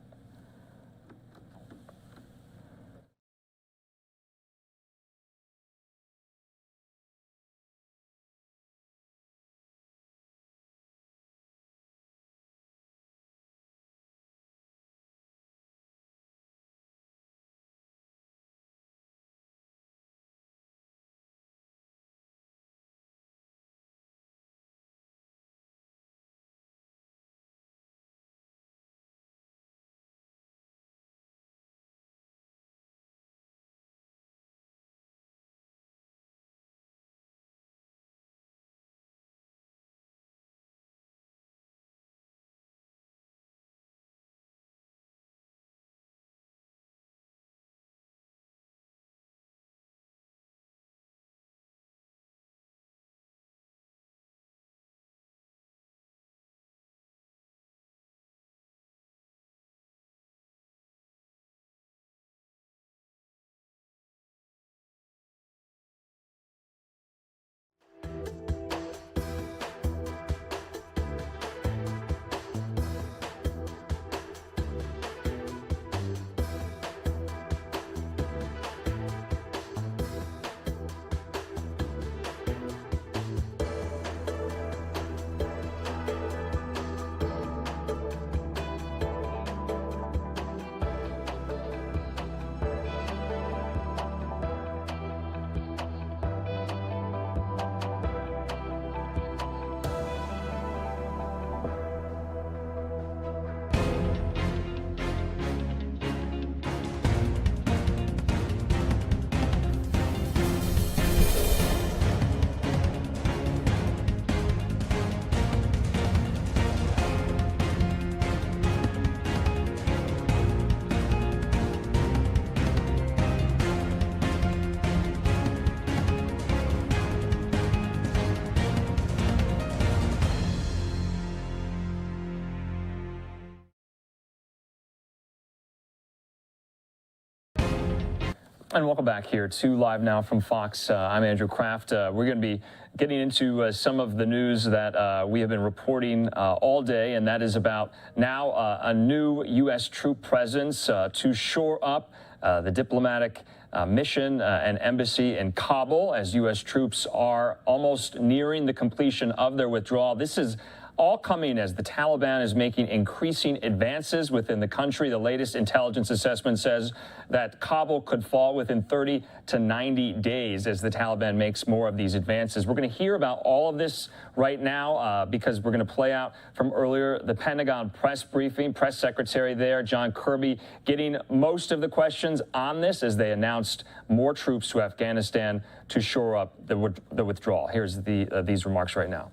Speaker 5: And welcome back here to Live Now from Fox. I'm Andrew Kraft. We're going to be getting into some of the news that we have been reporting all day, and that is about now a new U.S. troop presence to shore up the diplomatic mission and embassy in Kabul as U.S. troops are almost nearing the completion of their withdrawal. This is all coming as the Taliban is making increasing advances within the country. The latest intelligence assessment says that Kabul could fall within 30 to 90 days as the Taliban makes more of these advances. We're going to hear about all of this right now because we're going to play out from earlier the Pentagon press briefing. Press secretary there, John Kirby, getting most of the questions on this as they announced more troops to Afghanistan to shore up the withdrawal. Here's these remarks right now.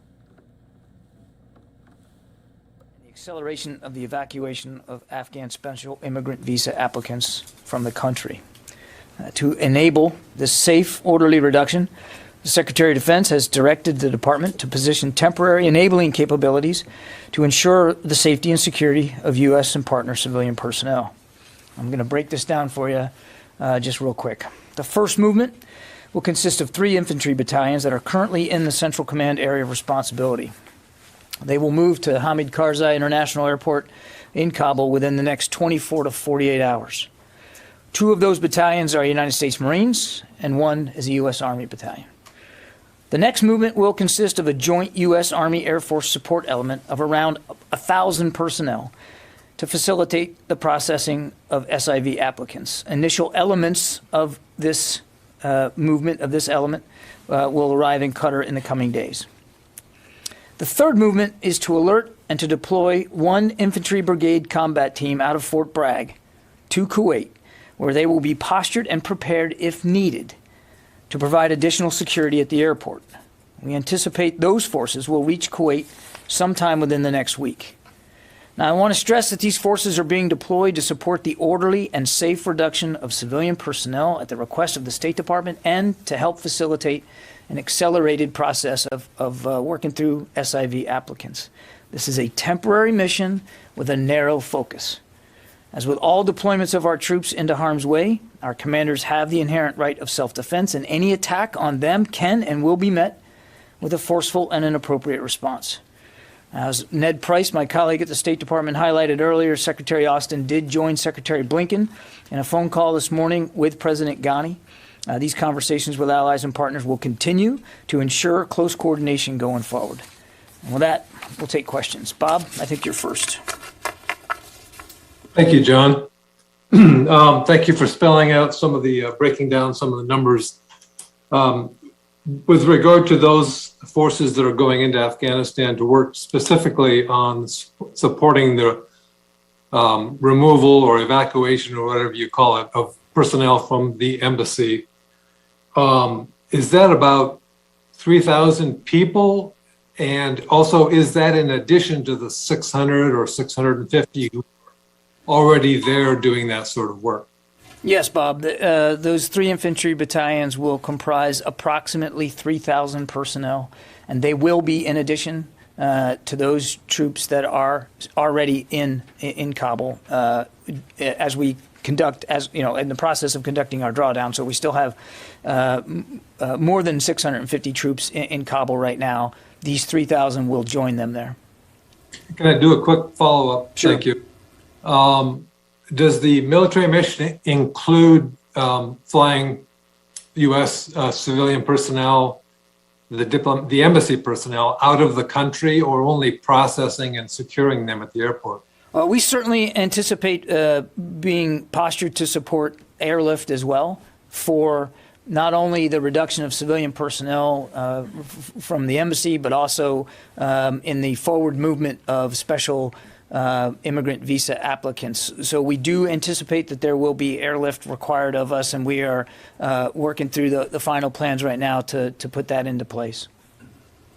Speaker 12: Acceleration of the evacuation of Afghan special immigrant visa applicants from the country. To enable this safe, orderly reduction, the Secretary of Defense has directed the department to position temporary enabling capabilities to ensure the safety and security of U.S. and partner civilian personnel. I'm going to break this down for you just real quick. The first movement will consist of 3 infantry battalions that are currently in the Central Command area of responsibility. They will move to Hamid Karzai International Airport in Kabul within the next 24 to 48 hours. 2 of those battalions are United States Marines, and 1 is a U.S. Army battalion. The next movement will consist of a joint U.S. Army Air Force support element of around 1,000 personnel to facilitate the processing of SIV applicants. Initial elements of this movement, of this element, will arrive in Qatar in the coming days. The third movement is to alert and to deploy 1 infantry brigade combat team out of Fort Bragg to Kuwait, where they will be postured and prepared if needed to provide additional security at the airport. We anticipate those forces will reach Kuwait sometime within the next week. Now, I want to stress that these forces are being deployed to support the orderly and safe reduction of civilian personnel at the request of the State Department and to help facilitate an accelerated process of working through SIV applicants. This is a temporary mission with a narrow focus. As with all deployments of our troops into harm's way, our commanders have the inherent right of self-defense, and any attack on them can and will be met with a forceful and an appropriate response. As Ned Price, my colleague at the State Department, highlighted earlier, Secretary Austin did join Secretary Blinken in a phone call this morning with President Ghani. These conversations with allies and partners will continue to ensure close coordination going forward. And with that, we'll take questions. Bob, I think you're first.
Speaker 13: Thank you, John. Thank you for spelling out some of the, breaking down some of the numbers. With regard to those forces that are going into Afghanistan to work specifically on supporting the removal or evacuation or whatever you call it of personnel from the embassy, is that about 3,000 people? And also, is that in addition to the 600 or 650 who are already there doing that sort of work?
Speaker 12: Yes, Bob. Those 3 infantry battalions will comprise approximately 3,000 personnel, and they will be in addition to those troops that are already in Kabul as we conduct, as you know, in the process of conducting our drawdown. So we still have more than 650 troops in Kabul right now. These 3,000 will join them there.
Speaker 13: Can I do a quick follow-up?
Speaker 12: Sure.
Speaker 13: Thank you. Does the military mission include flying U.S. Civilian personnel, the embassy personnel, out of the country, or only processing and securing them at the airport?
Speaker 12: We certainly anticipate being postured to support airlift as well for not only the reduction of civilian personnel from the embassy, but also in the forward movement of special immigrant visa applicants. So we do anticipate that there will be airlift required of us, and we are working through the final plans right now to put that into place.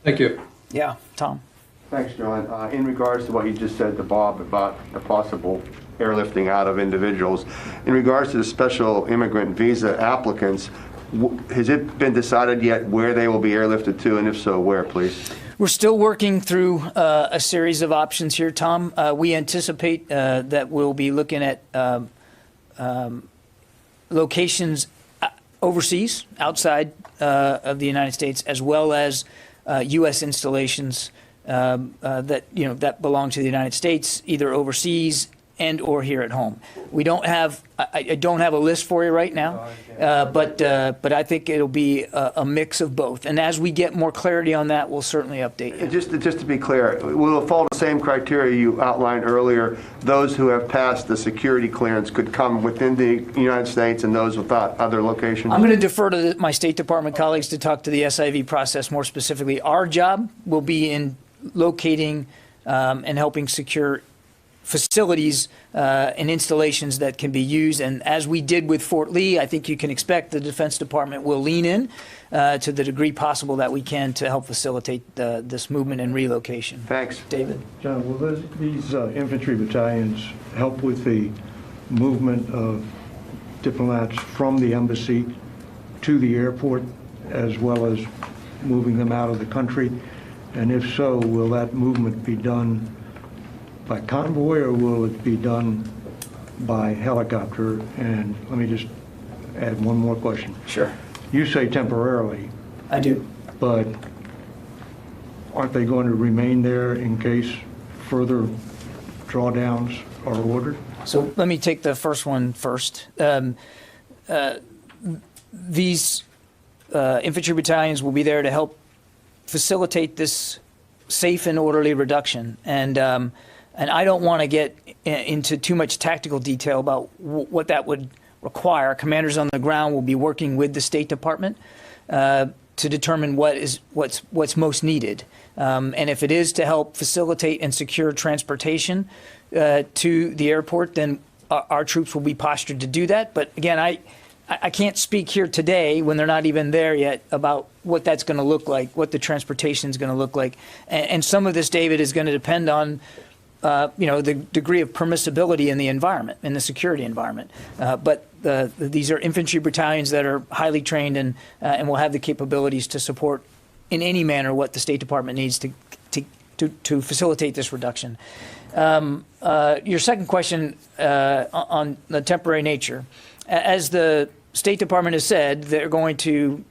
Speaker 13: Thank you.
Speaker 12: Yeah, Tom.
Speaker 14: Thanks, John. In regards to what you just said to Bob about the possible airlifting out of individuals, in regards to the special immigrant visa applicants, has it been decided yet where they will be airlifted to, and if so, where, please?
Speaker 12: We're still working through a series of options here, Tom. We anticipate that we'll be looking at locations overseas, outside of the United States, as well as U.S. installations that belong to the United States, either overseas and or here at home. We don't have, I don't have a list for you right now, but I think it'll be a mix of both. And as we get more clarity on that, we'll certainly update you.
Speaker 14: Just to be clear, will it follow the same criteria you outlined earlier? Those who have passed the security clearance could come within the United States, and those without other locations?
Speaker 12: I'm going to defer to my State Department colleagues to talk to the SIV process more specifically. Our job will be in locating and helping secure facilities and installations that can be used. And as we did with Fort Lee, I think you can expect the Defense Department will lean in to the degree possible that we can to help facilitate this movement and relocation.
Speaker 14: Thanks.
Speaker 12: David?
Speaker 15: John, will these infantry battalions help with the movement of diplomats from the embassy to the airport, as well as moving them out of the country? And if so, will that movement be done by convoy, or will it be done by helicopter? And let me just add one more question.
Speaker 12: Sure.
Speaker 15: You say temporarily.
Speaker 12: I do.
Speaker 15: But aren't they going to remain there in case further drawdowns are ordered?
Speaker 12: So let me take the first one first. These infantry battalions will be there to help facilitate this safe and orderly reduction. And I don't want to get into too much tactical detail about what that would require. Commanders on the ground will be working with the State Department to determine what's most needed. And if it is to help facilitate and secure transportation to the airport, then our troops will be postured to do that. But again, I can't speak here today when they're not even there yet about what that's going to look like, what the transportation is going to look like. And some of this, David, is going to depend on the degree of permissibility in the environment, in the security environment. But these are infantry battalions that are highly trained and will have the capabilities to support in any manner what the State Department needs to facilitate this reduction. Your second question on the temporary nature, as the State Department has said, they're going to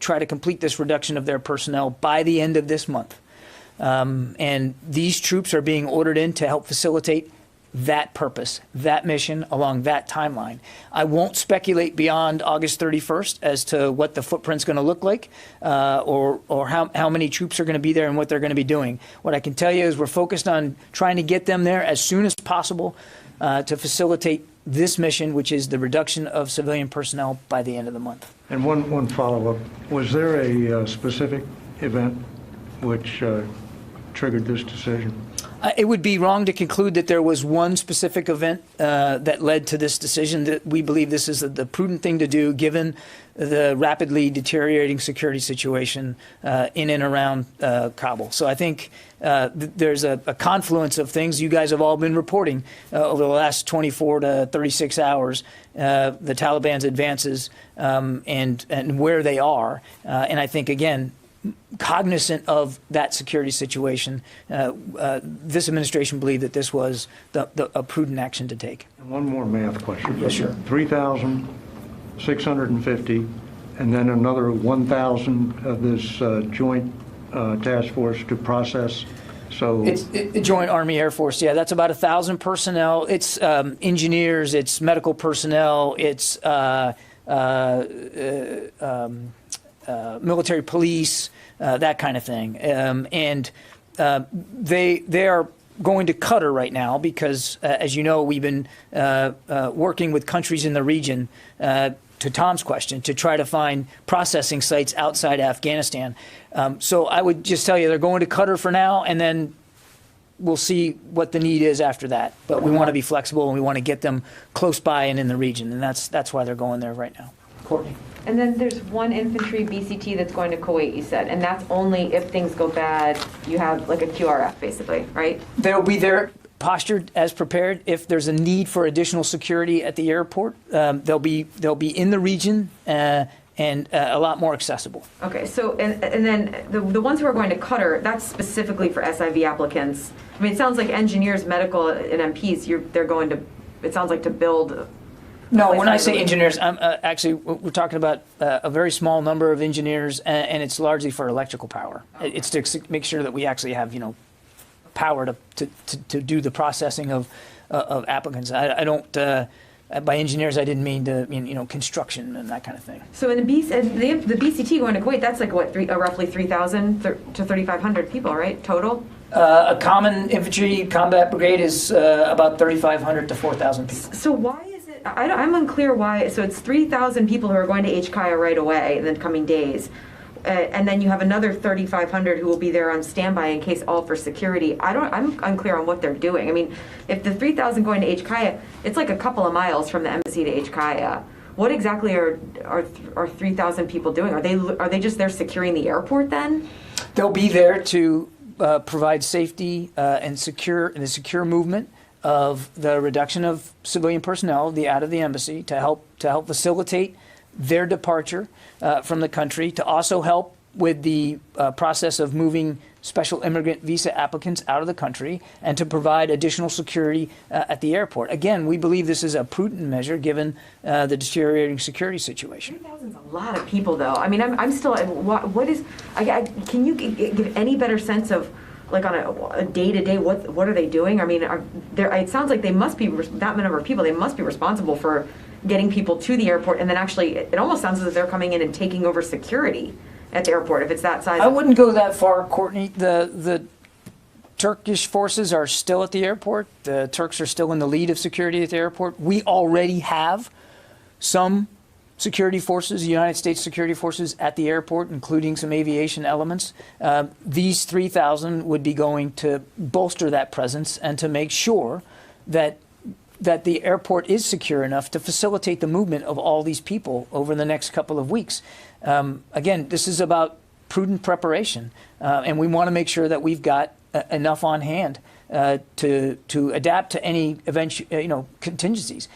Speaker 12: try to complete this reduction of their personnel by the end of this month. And these troops are being ordered in to help facilitate that purpose, that mission along that timeline. I won't speculate beyond August 31st as to what the footprint's going to look like or how many troops are going to be there and what they're going to be doing. What I can tell you is we're focused on trying to get them there as soon as possible to facilitate this mission, which is the reduction of civilian personnel by the end of the month.
Speaker 15: And one follow-up. Was there a specific event which triggered this decision?
Speaker 12: It would be wrong to conclude that there was one specific event that led to this decision. That we believe this is the prudent thing to do given the rapidly deteriorating security situation in and around Kabul. So I think there's a confluence of things you guys have all been reporting over the last 24 to 36 hours, the Taliban's advances and where they are. And I think, again, cognizant of that security situation, this administration believed that this was a prudent action to take.
Speaker 15: And one more math question.
Speaker 12: Yes, sure.
Speaker 15: 3,650, and then another 1,000 of this joint task force to process. So
Speaker 12: it's Joint Army Air Force. Yeah, that's about 1,000 personnel. It's engineers, it's medical personnel, it's military police, that kind of thing. And they are going to Qatar right now because, as you know, we've been working with countries in the region, to Tom's question, to try to find processing sites outside Afghanistan. So I would just tell you they're going to Qatar for now, and then we'll see what the need is after that. But we want to be flexible, and we want to get them close by and in the region, and that's why they're going there right now. Courtney.
Speaker 16: And then there's one infantry BCT that's going to Kuwait, you said, and that's only if things go bad, you have like a QRF basically, right?
Speaker 12: They'll be there postured as prepared. If there's a need for additional security at the airport, they'll be in the region and a lot more accessible.
Speaker 16: Okay, so and then the ones who are going to Qatar, that's specifically for SIV applicants. I mean, it sounds like engineers, medical, and MPs, they're going to, it sounds like, to build
Speaker 12: No, when I say engineers, I'm actually, we're talking about a very small number of engineers, and it's largely for electrical power. It's to make sure that we actually have, power to do the processing of applicants. I don't, by engineers, I didn't mean to mean, construction and that kind of thing.
Speaker 16: So in the BCT going to Kuwait, that's like what, roughly 3,000 to 3,500 people, right, total?
Speaker 12: A common infantry combat brigade is about 3,500 to 4,000 people.
Speaker 16: So why is it, I'm unclear why, so it's 3,000 people who are going to HKIA right away in the coming days. And then you have another 3,500 who will be there on standby in case all for security. I'm unclear on what they're doing. I mean, if the 3,000 going to HKIA, it's like a couple of miles from the embassy to HKIA. What exactly are 3,000 people doing? Are they just there securing the airport then?
Speaker 12: They'll be there to provide safety and the secure movement of the reduction of civilian personnel out of the embassy to help facilitate their departure from the country, to also help with the process of moving special immigrant visa applicants out of the country, and to provide additional security at the airport. Again, we believe this is a prudent measure given the deteriorating security situation.
Speaker 16: 3,000 is a lot of people, though. I mean, I'm still, can you give any better sense of, like on a day-to-day, what are they doing? I mean, it sounds like they must be, that number of people, they must be responsible for getting people to the airport, and then actually, it almost sounds as if they're coming in and taking over security at the airport, if it's that size.
Speaker 12: I wouldn't go that far, Courtney. The Turkish forces are still at the airport. The Turks are still in the lead of security at the airport. We already have some security forces, United States security forces at the airport, including some aviation elements. These 3,000 would be going to bolster that presence and to make sure that the airport is secure enough to facilitate the movement of all these people over the next couple of weeks. Again, this is about prudent preparation, and we want to make sure that we've got enough on hand to adapt to any contingencies.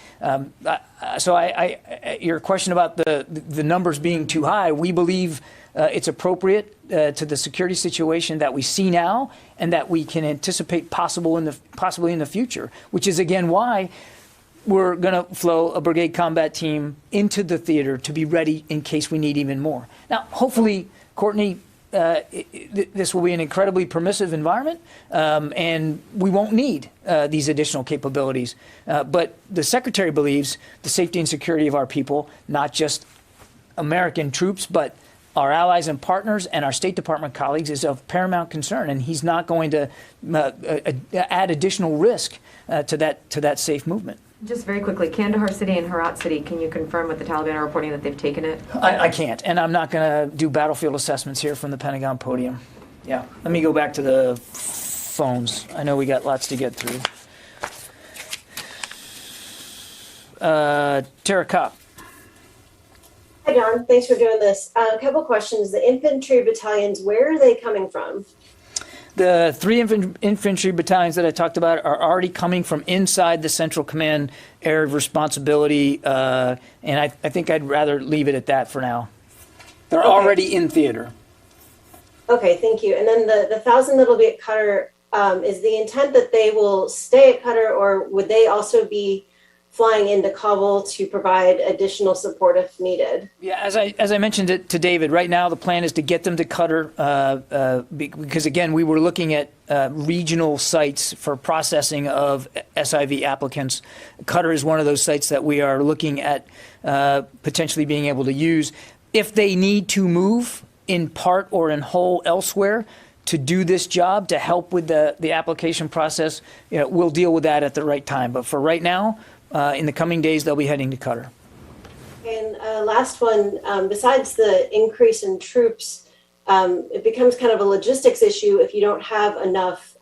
Speaker 12: So your question about the numbers being too high, we believe it's appropriate to the security situation that we see now and that we can anticipate possibly in the future, which is again why we're going to flow a brigade combat team into the theater to be ready in case we need even more. Now, hopefully, Courtney, this will be an incredibly permissive environment, and we won't need these additional capabilities. But the Secretary believes the safety and security of our people, not just American troops, but our allies and partners and our State Department colleagues, is of paramount concern, and he's not going to add additional risk to that safe movement.
Speaker 16: Just very quickly, Kandahar City and Herat City, can you confirm what the Taliban are reporting that they've taken it?
Speaker 12: I can't, and I'm not going to do battlefield assessments here from the Pentagon podium. Yeah, let me go back to the phones. I know we got lots to get through. Tara Kopp.
Speaker 17: Hi, Don. Thanks for doing this. A couple questions. The infantry battalions, where are they coming from?
Speaker 12: The 3 infantry battalions that I talked about are already coming from inside the Central Command area of responsibility, and I think I'd rather leave it at that for now. They're already in theater.
Speaker 17: Okay, thank you. And then the 1,000 that'll be at Qatar, is the intent that they will stay at Qatar, or would they also be flying into Kabul to provide additional support if needed?
Speaker 12: Yeah, as I mentioned it to David, right now the plan is to get them to Qatar because, again, we were looking at regional sites for processing of SIV applicants. Qatar is one of those sites that we are looking at potentially being able to use. If they need to move in part or in whole elsewhere to do this job, to help with the application process, we'll deal with that at the right time. But for right now, in the coming days, they'll be heading to Qatar.
Speaker 17: And last one, besides the increase in troops, it becomes kind of a logistics issue if you don't have enough,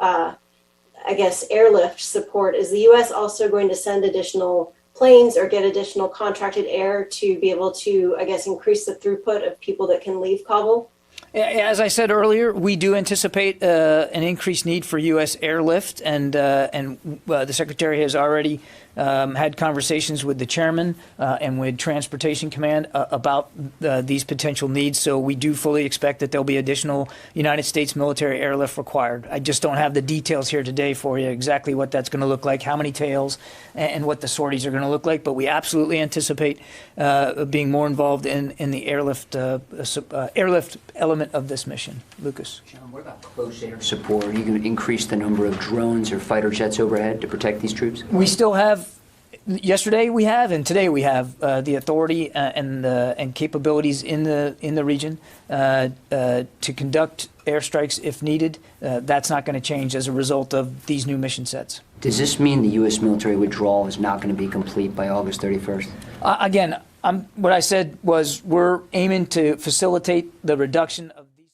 Speaker 17: airlift support. Is the U.S. also going to send additional planes or get additional contracted air to be able to, increase the throughput of people that can leave Kabul?
Speaker 12: As I said earlier, we do anticipate an increased need for U.S. airlift, and the Secretary has already had conversations with the chairman and with Transportation Command about these potential needs. So we do fully expect that there'll be additional United States military airlift required. I just don't have the details here today for you, exactly what that's going to look like, how many tails, and what the sorties are going to look like. But we absolutely anticipate being more involved in the airlift element of this mission. Lucas.
Speaker 18: John, what about close air support? Are you going to increase the number of drones or fighter jets overhead to protect these troops?
Speaker 12: We still have, yesterday we have, and today we have the authority and capabilities in the region to conduct airstrikes if needed. That's not going to change as a result of these new mission sets.
Speaker 18: Does this mean the U.S. military withdrawal is not going to be complete by August 31st?
Speaker 12: Again, what I said was we're aiming to facilitate the reduction of these.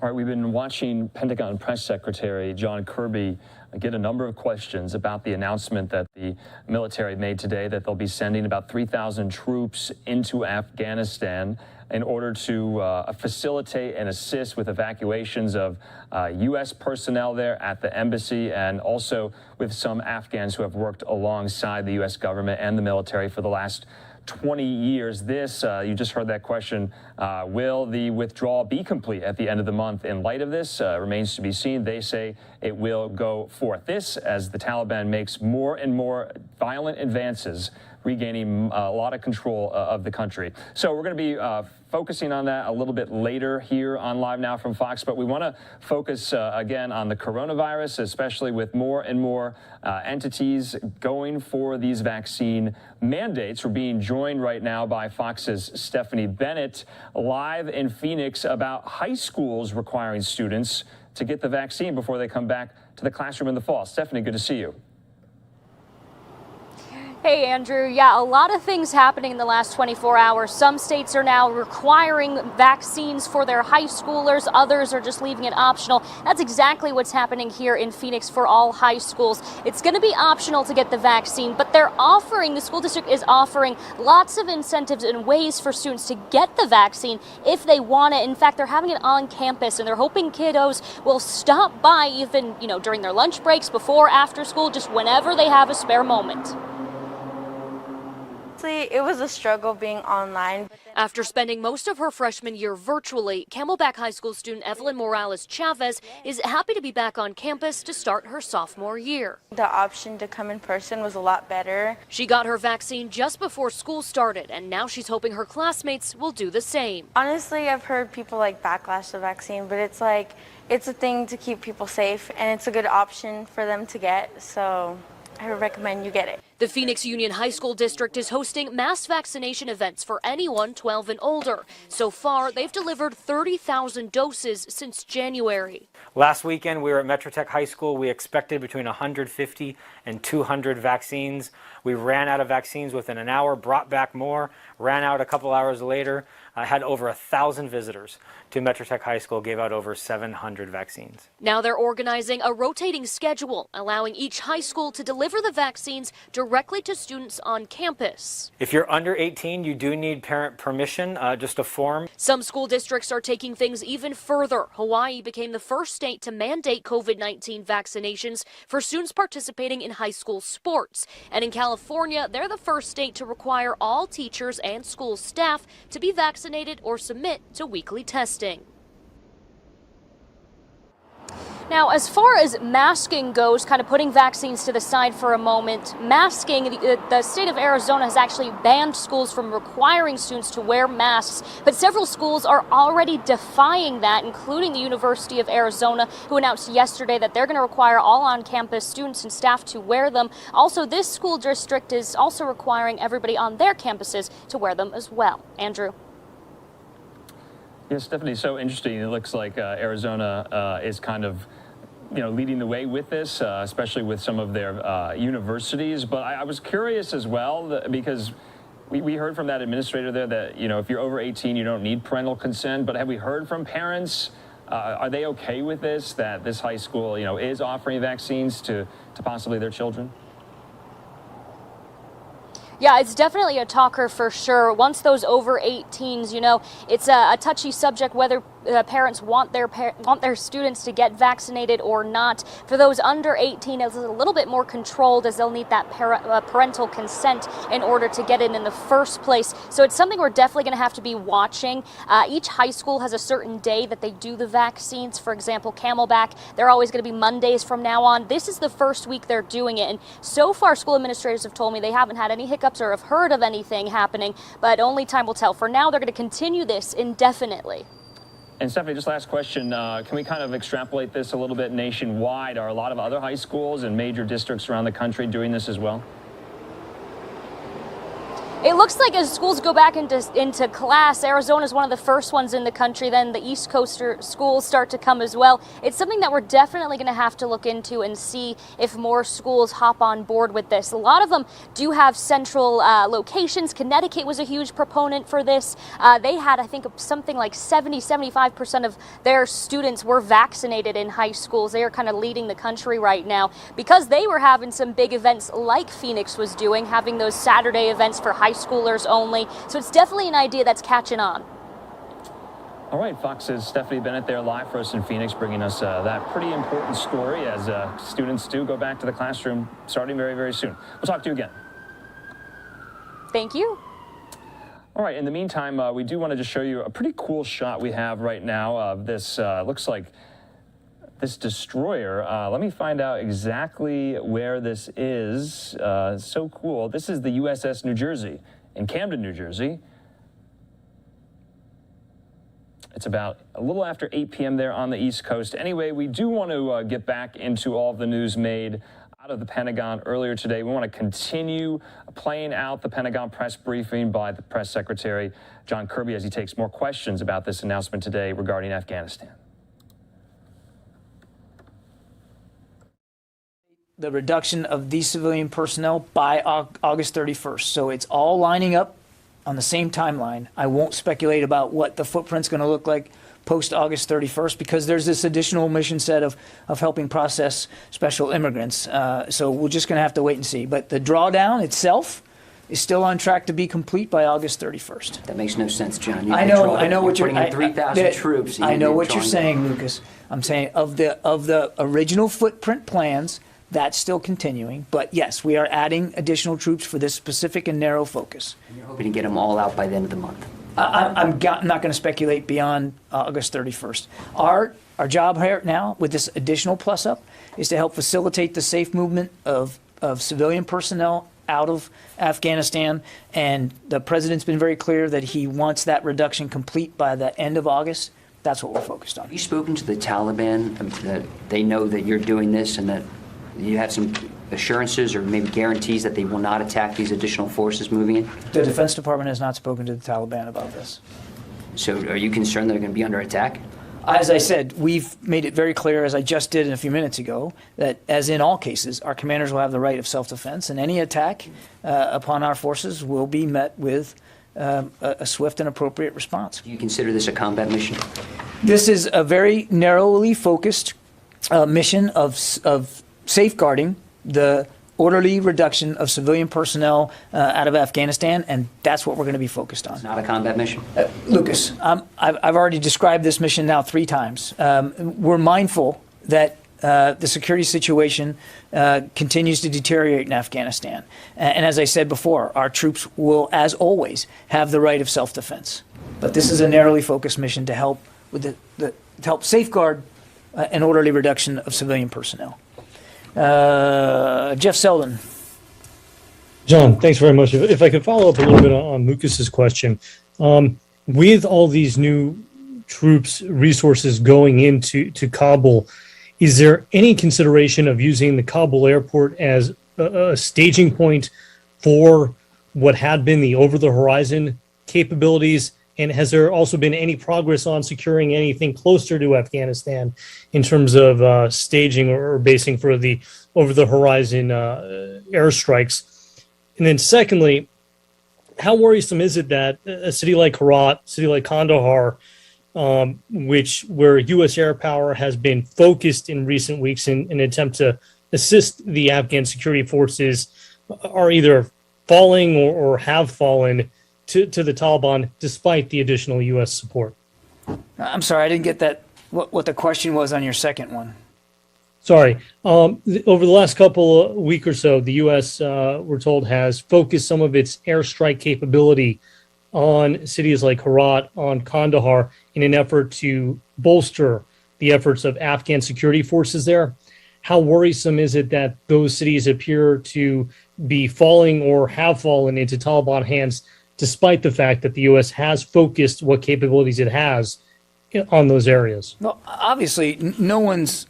Speaker 5: All right, we've been watching Pentagon Press Secretary John Kirby get a number of questions about the announcement that the military made today that they'll be sending about 3,000 troops into Afghanistan in order to facilitate and assist with evacuations of U.S. personnel there at the embassy, and also with some Afghans who have worked alongside the U.S. government and the military for the last 20 years. This, you just heard that question, will the withdrawal be complete at the end of the month? In light of this, remains to be seen. They say it will go forth. This, as the Taliban makes more and more violent advances, regaining a lot of control of the country. So we're going to be focusing on that a little bit later here on Live Now from Fox, but we want to focus again on the coronavirus, especially with more and more entities going for these vaccine mandates. We're being joined right now by Fox's Stephanie Bennett, live in Phoenix, about high schools requiring students to get the vaccine before they come back to the classroom in the fall. Stephanie, good to see you.
Speaker 19: Hey, Andrew. Yeah, a lot of things happening in the last 24 hours. Some states are now requiring vaccines for their high schoolers. Others are just leaving it optional. That's exactly what's happening here in Phoenix for all high schools. It's going to be optional to get the vaccine, but the school district is offering lots of incentives and ways for students to get the vaccine if they want it. In fact, they're having it on campus, and they're hoping kiddos will stop by even, during their lunch breaks, before, after school, just whenever they have a spare moment.
Speaker 20: It was a struggle being online.
Speaker 19: After spending most of her freshman year virtually, Camelback High School student Evelyn Morales Chavez is happy to be back on campus to start her sophomore year.
Speaker 20: The option to come in person was a lot better.
Speaker 19: She got her vaccine just before school started, and now she's hoping her classmates will do the same.
Speaker 20: Honestly, I've heard people backlash the vaccine, but it's a thing to keep people safe, and it's a good option for them to get, so I would recommend you get it.
Speaker 19: The Phoenix Union High School District is hosting mass vaccination events for anyone 12 and older. So far, they've delivered 30,000 doses since January.
Speaker 4: Last weekend, we were at Metro Tech High School. We expected between 150 and 200 vaccines. We ran out of vaccines within an hour, brought back more, ran out a couple hours later. Had over 1,000 visitors to Metro Tech High School, gave out over 700 vaccines.
Speaker 19: Now they're organizing a rotating schedule, allowing each high school to deliver the vaccines directly to students on campus.
Speaker 4: If you're under 18, you do need parent permission, just a form.
Speaker 19: Some school districts are taking things even further. Hawaii became the first state to mandate COVID-19 vaccinations for students participating in high school sports. And in California, they're the first state to require all teachers and school staff to be vaccinated or submit to weekly testing. Now, as far as masking goes, kind of putting vaccines to the side for a moment, masking, the state of Arizona has actually banned schools from requiring students to wear masks, but several schools are already defying that, including the University of Arizona, who announced yesterday that they're going to require all on-campus students and staff to wear them. Also, this school district is also requiring everybody on their campuses to wear them as well. Andrew.
Speaker 5: Yes, Stephanie, so interesting. It looks like Arizona is kind of, leading the way with this, especially with some of their universities. But I was curious as well, because we heard from that administrator there that, if you're over 18, you don't need parental consent. But have we heard from parents? Are they okay with this, that this high school, is offering vaccines to possibly their children?
Speaker 19: Yeah, it's definitely a talker for sure. Once those over 18s, it's a touchy subject whether parents want their students to get vaccinated or not. For those under 18, it's a little bit more controlled, as they'll need that parental consent in order to get in the first place. So it's something we're definitely going to have to be watching. Each high school has a certain day that they do the vaccines. For example, Camelback, they're always going to be Mondays from now on. This is the first week they're doing it, and so far school administrators have told me they haven't had any hiccups or have heard of anything happening, but only time will tell. For now, they're going to continue this indefinitely.
Speaker 5: And Stephanie, just last question, can we kind of extrapolate this a little bit nationwide? Are a lot of other high schools and major districts around the country doing this as well?
Speaker 19: It looks like as schools go back into class, Arizona is one of the first ones in the country, then the East Coast schools start to come as well. It's something that we're definitely going to have to look into and see if more schools hop on board with this. A lot of them do have central locations. Connecticut was a huge proponent for this. They had, I think, something like 75% of their students were vaccinated in high schools. They are kind of leading the country right now because they were having some big events like Phoenix was doing, having those Saturday events for high schoolers only. So it's definitely an idea that's catching on.
Speaker 5: All right, Fox's Stephanie Bennett there live for us in Phoenix, bringing us that pretty important story as students do go back to the classroom starting very, very soon. We'll talk to you again.
Speaker 19: Thank you.
Speaker 5: All right, in the meantime, we do want to just show you a pretty cool shot we have right now of this, looks like this destroyer. Let me find out exactly where this is. So cool. This is the USS New Jersey in Camden, New Jersey. It's about a little after 8 p.m. there on the East Coast. Anyway, we do want to get back into all of the news made out of the Pentagon earlier today. We want to continue playing out the Pentagon press briefing by the press secretary, John Kirby, as he takes more questions about this announcement today regarding Afghanistan.
Speaker 12: The reduction of these civilian personnel by August 31st. So it's all lining up on the same timeline. I won't speculate about what the footprint's going to look like post August 31st because there's this additional mission set of helping process special immigrants. So we're just going to have to wait and see. But the drawdown itself is still on track to be complete by August 31st.
Speaker 18: That makes no sense, John.
Speaker 12: I know what you're
Speaker 18: putting in 3,000 troops.
Speaker 12: I know what you're saying, Lucas. I'm saying of the original footprint plans, that's still continuing. But yes, we are adding additional troops for this specific and narrow focus.
Speaker 18: And you're hoping to get them all out by the end of the month.
Speaker 12: I'm not going to speculate beyond August 31st. Our job here now with this additional plus up is to help facilitate the safe movement of civilian personnel out of Afghanistan. And the president's been very clear that he wants that reduction complete by the end of August. That's what we're focused on.
Speaker 18: Have you spoken to the Taliban that they know that you're doing this and that you have some assurances or maybe guarantees that they will not attack these additional forces moving in?
Speaker 12: The Defense Department has not spoken to the Taliban about this.
Speaker 18: So are you concerned they're going to be under attack?
Speaker 12: As I said, we've made it very clear, as I just did a few minutes ago, that as in all cases, our commanders will have the right of self-defense, and any attack upon our forces will be met with a swift and appropriate response.
Speaker 18: Do you consider this a combat mission?
Speaker 12: This is a very narrowly focused mission of safeguarding the orderly reduction of civilian personnel out of Afghanistan, and that's what we're going to be focused on.
Speaker 18: It's not a combat mission?
Speaker 12: Lucas, I've already described this mission now 3 times. We're mindful that the security situation continues to deteriorate in Afghanistan. And as I said before, our troops will, as always, have the right of self-defense. But this is a narrowly focused mission to help with to help safeguard an orderly reduction of civilian personnel. Jeff Selden.
Speaker 3: John, thanks very much. If I could follow up a little bit on Lucas's question, with all these new troops, resources going into Kabul, is there any consideration of using the Kabul airport as a staging point for what had been the over-the-horizon capabilities? And has there also been any progress on securing anything closer to Afghanistan in terms of staging or basing for the over-the-horizon airstrikes? And then secondly, how worrisome is it that a city like Herat, a city like Kandahar, where U.S. air power has been focused in recent weeks in an attempt to assist the Afghan security forces, are either falling or have fallen to the Taliban despite the additional U.S. support?
Speaker 12: I'm sorry, I didn't get that. What the question was on your second one.
Speaker 3: Sorry. Over the last couple of week or so, the U.S., we're told, has focused some of its airstrike capability on cities like Herat, on Kandahar, in an effort to bolster the efforts of Afghan security forces there. How worrisome is it that those cities appear to be falling or have fallen into Taliban hands, despite the fact that the U.S. has focused what capabilities it has on those areas?
Speaker 12: Well, obviously, no one's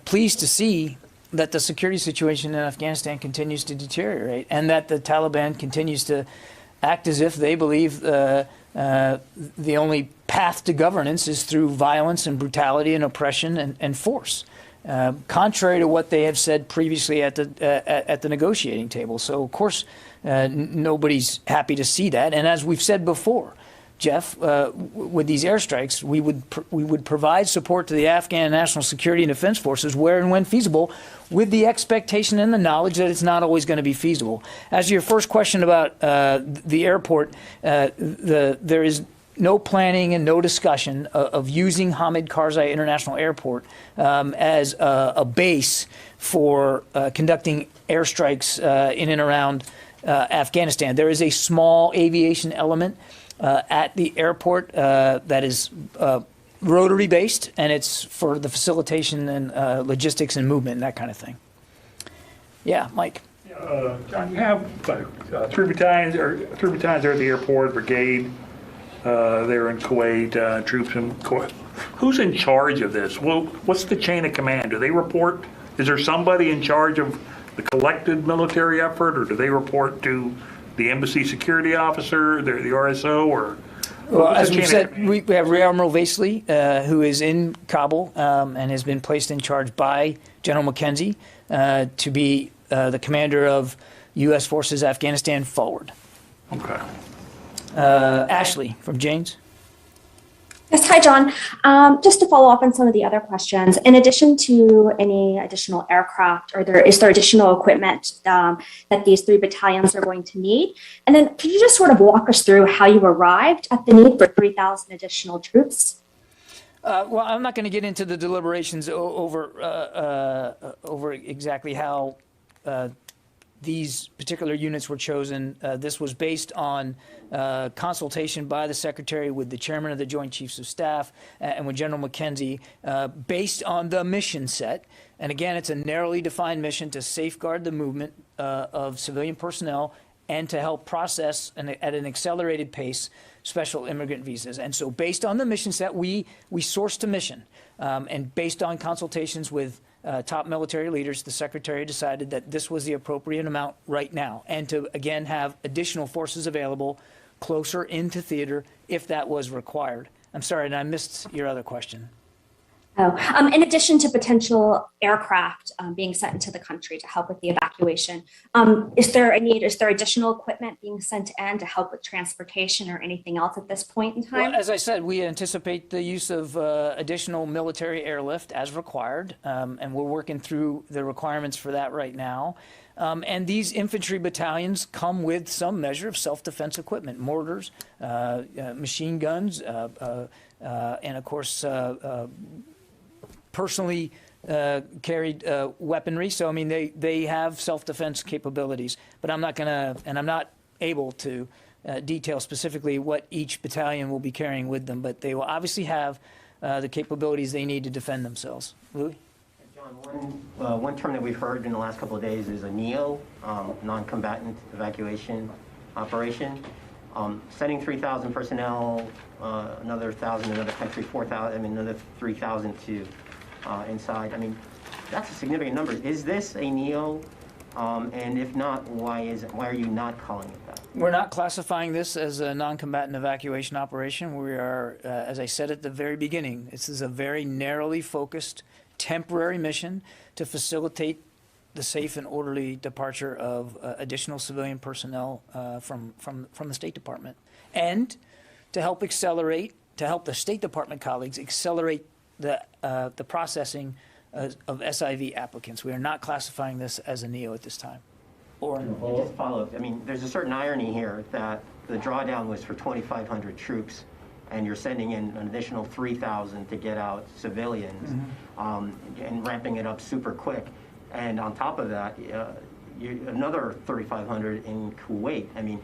Speaker 12: pleased to see that the security situation in Afghanistan continues to deteriorate and that the Taliban continues to act as if they believe the only path to governance is through violence and brutality and oppression and force, contrary to what they have said previously at the negotiating table. So, of course, nobody's happy to see that. And as we've said before, Jeff, with these airstrikes, we would provide support to the Afghan National Security and Defense Forces where and when feasible, with the expectation and the knowledge that it's not always going to be feasible. As to your first question about the airport, there is no planning and no discussion of using Hamid Karzai International Airport as a base for conducting airstrikes in and around Afghanistan. There is a small aviation element at the airport that is rotary based, and it's for the facilitation and logistics and movement and that kind of thing. Yeah, Mike.
Speaker 4: John, you have three battalions there at the airport, brigade there in Kuwait, troops in Kuwait. Who's in charge of this? Well, what's the chain of command? Do they report? Is there somebody in charge of the collected military effort, or do they report to the embassy security officer, the RSO, or?
Speaker 12: Well, as we said, we have Rear Admiral Vasely, who is in Kabul and has been placed in charge by General McKenzie to be the commander of U.S. Forces Afghanistan forward.
Speaker 4: Okay.
Speaker 12: Ashley from Janes.
Speaker 2: Yes, hi, John. Just to follow up on some of the other questions, in addition to any additional aircraft, is there additional equipment that these three battalions are going to need? And then could you just sort of walk us through how you arrived at the need for 3,000 additional troops?
Speaker 12: Well, I'm not going to get into the deliberations over exactly how these particular units were chosen. This was based on consultation by the Secretary with the Chairman of the Joint Chiefs of Staff and with General McKenzie, based on the mission set. And again, it's a narrowly defined mission to safeguard the movement of civilian personnel and to help process at an accelerated pace special immigrant visas. And so based on the mission set, we sourced a mission. And based on consultations with top military leaders, the Secretary decided that this was the appropriate amount right now, and to, again, have additional forces available closer into theater if that was required. I'm sorry, and I missed your other question.
Speaker 2: In addition to potential aircraft being sent into the country to help with the evacuation, is there additional equipment being sent in to help with transportation or anything else at this point in time?
Speaker 12: Well, as I said, we anticipate the use of additional military airlift as required, and we're working through the requirements for that right now. And these infantry battalions come with some measure of self-defense equipment, mortars, machine guns, and of course, personally carried weaponry. So, I mean, they have self-defense capabilities, but I'm not able to detail specifically what each battalion will be carrying with them, but they will obviously have the capabilities they need to defend themselves. Louis?
Speaker 1: John, one term that we've heard in the last couple of days is a NEO, non-combatant evacuation operation. Sending 3,000 personnel, another 1,000 in another country, 4,000, I mean, another 3,000 to inside. I mean, that's a significant number. Is this a NEO? And if not, why are you not calling it that?
Speaker 12: We're not classifying this as a non-combatant evacuation operation. We are, as I said at the very beginning, this is a very narrowly focused temporary mission to facilitate the safe and orderly departure of additional civilian personnel from the State Department, and to help the State Department colleagues accelerate the processing of SIV applicants. We are not classifying this as a NEO at this time. Or
Speaker 1: just follow up. I mean, there's a certain irony here that the drawdown was for 2,500 troops,
Speaker 3: and you're sending in an additional 3,000 to get out civilians, and ramping it up super quick. And on top of that, another 3,500 in Kuwait. I mean,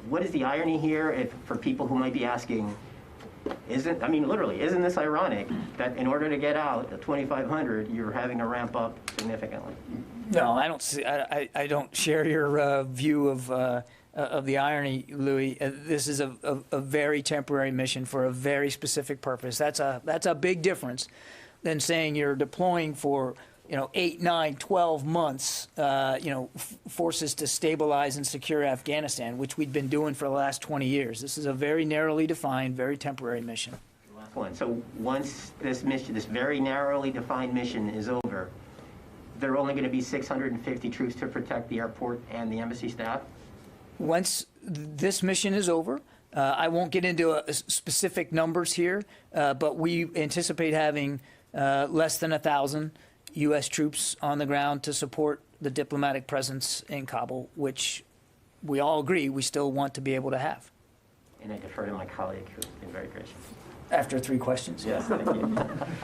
Speaker 3: what is the irony here for people who might be asking, literally, isn't this ironic that in order to get out the 2,500, you're having to ramp up significantly?
Speaker 12: No, I don't see. I don't share your view of the irony, Louis. This is a very temporary mission for a very specific purpose. That's a big difference than saying you're deploying for 8, 9, 12 months, forces to stabilize and secure Afghanistan, which we've been doing for the last 20 years. This is a very narrowly defined, very temporary mission.
Speaker 3: Last one. So once this mission, this very narrowly defined mission is over, there are only going to be 650 troops to protect the airport and the embassy staff?
Speaker 12: Once this mission is over, I won't get into specific numbers here, but we anticipate having less than 1,000 U.S. troops on the ground to support the diplomatic presence in Kabul, which we all agree we still want to be able to have.
Speaker 3: And I defer to my colleague, who's been very gracious.
Speaker 12: After 3 questions?
Speaker 3: Yes, thank you.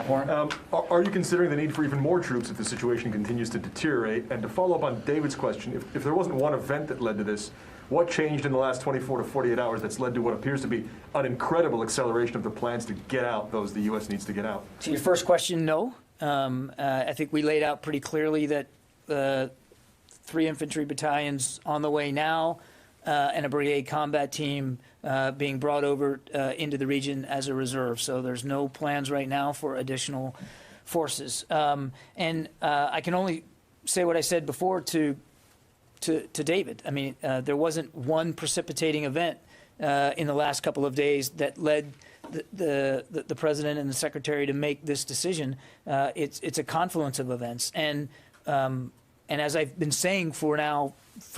Speaker 12: Warren?
Speaker 2: Are you considering the need for even more troops if the situation continues to deteriorate? And to follow up on David's question, if there wasn't one event that led to this, what changed in the last 24 to 48 hours that's led to what appears to be an incredible acceleration of the plans to get out those the U.S. needs to get out?
Speaker 12: To your first question, no. I think we laid out pretty clearly that 3 infantry battalions on the way now, and a brigade combat team being brought over into the region as a reserve. So there's no plans right now for additional forces. And I can only say what I said before to David. I mean, there wasn't one precipitating event in the last couple of days that led the president and the secretary to make this decision. It's a confluence of events, and as I've been saying for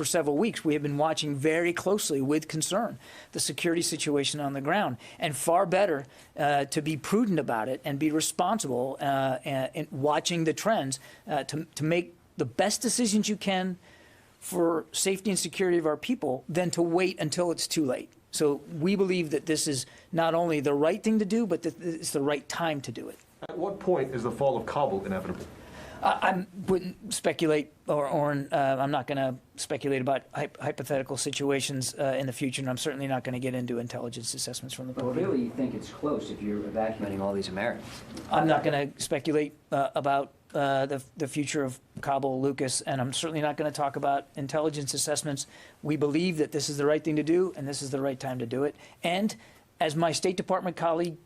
Speaker 12: several weeks, we have been watching very closely with concern the security situation on the ground, and far better to be prudent about it and be responsible in watching the trends to make the best decisions you can for safety and security of our people than to wait until it's too late. So we believe that this is not only the right thing to do, but that it's the right time to do it.
Speaker 2: At what point is the fall of Kabul inevitable?
Speaker 12: I wouldn't speculate, or I'm not going to speculate about hypothetical situations in the future, and I'm certainly not going to get into intelligence assessments from the podium.
Speaker 18: But clearly you think it's close if you're evacuating all these Americans.
Speaker 12: I'm not going to speculate about the future of Kabul, Lucas, and I'm certainly not going to talk about intelligence assessments. We believe that this is the right thing to do, and this is the right time to do it. And as my State Department colleague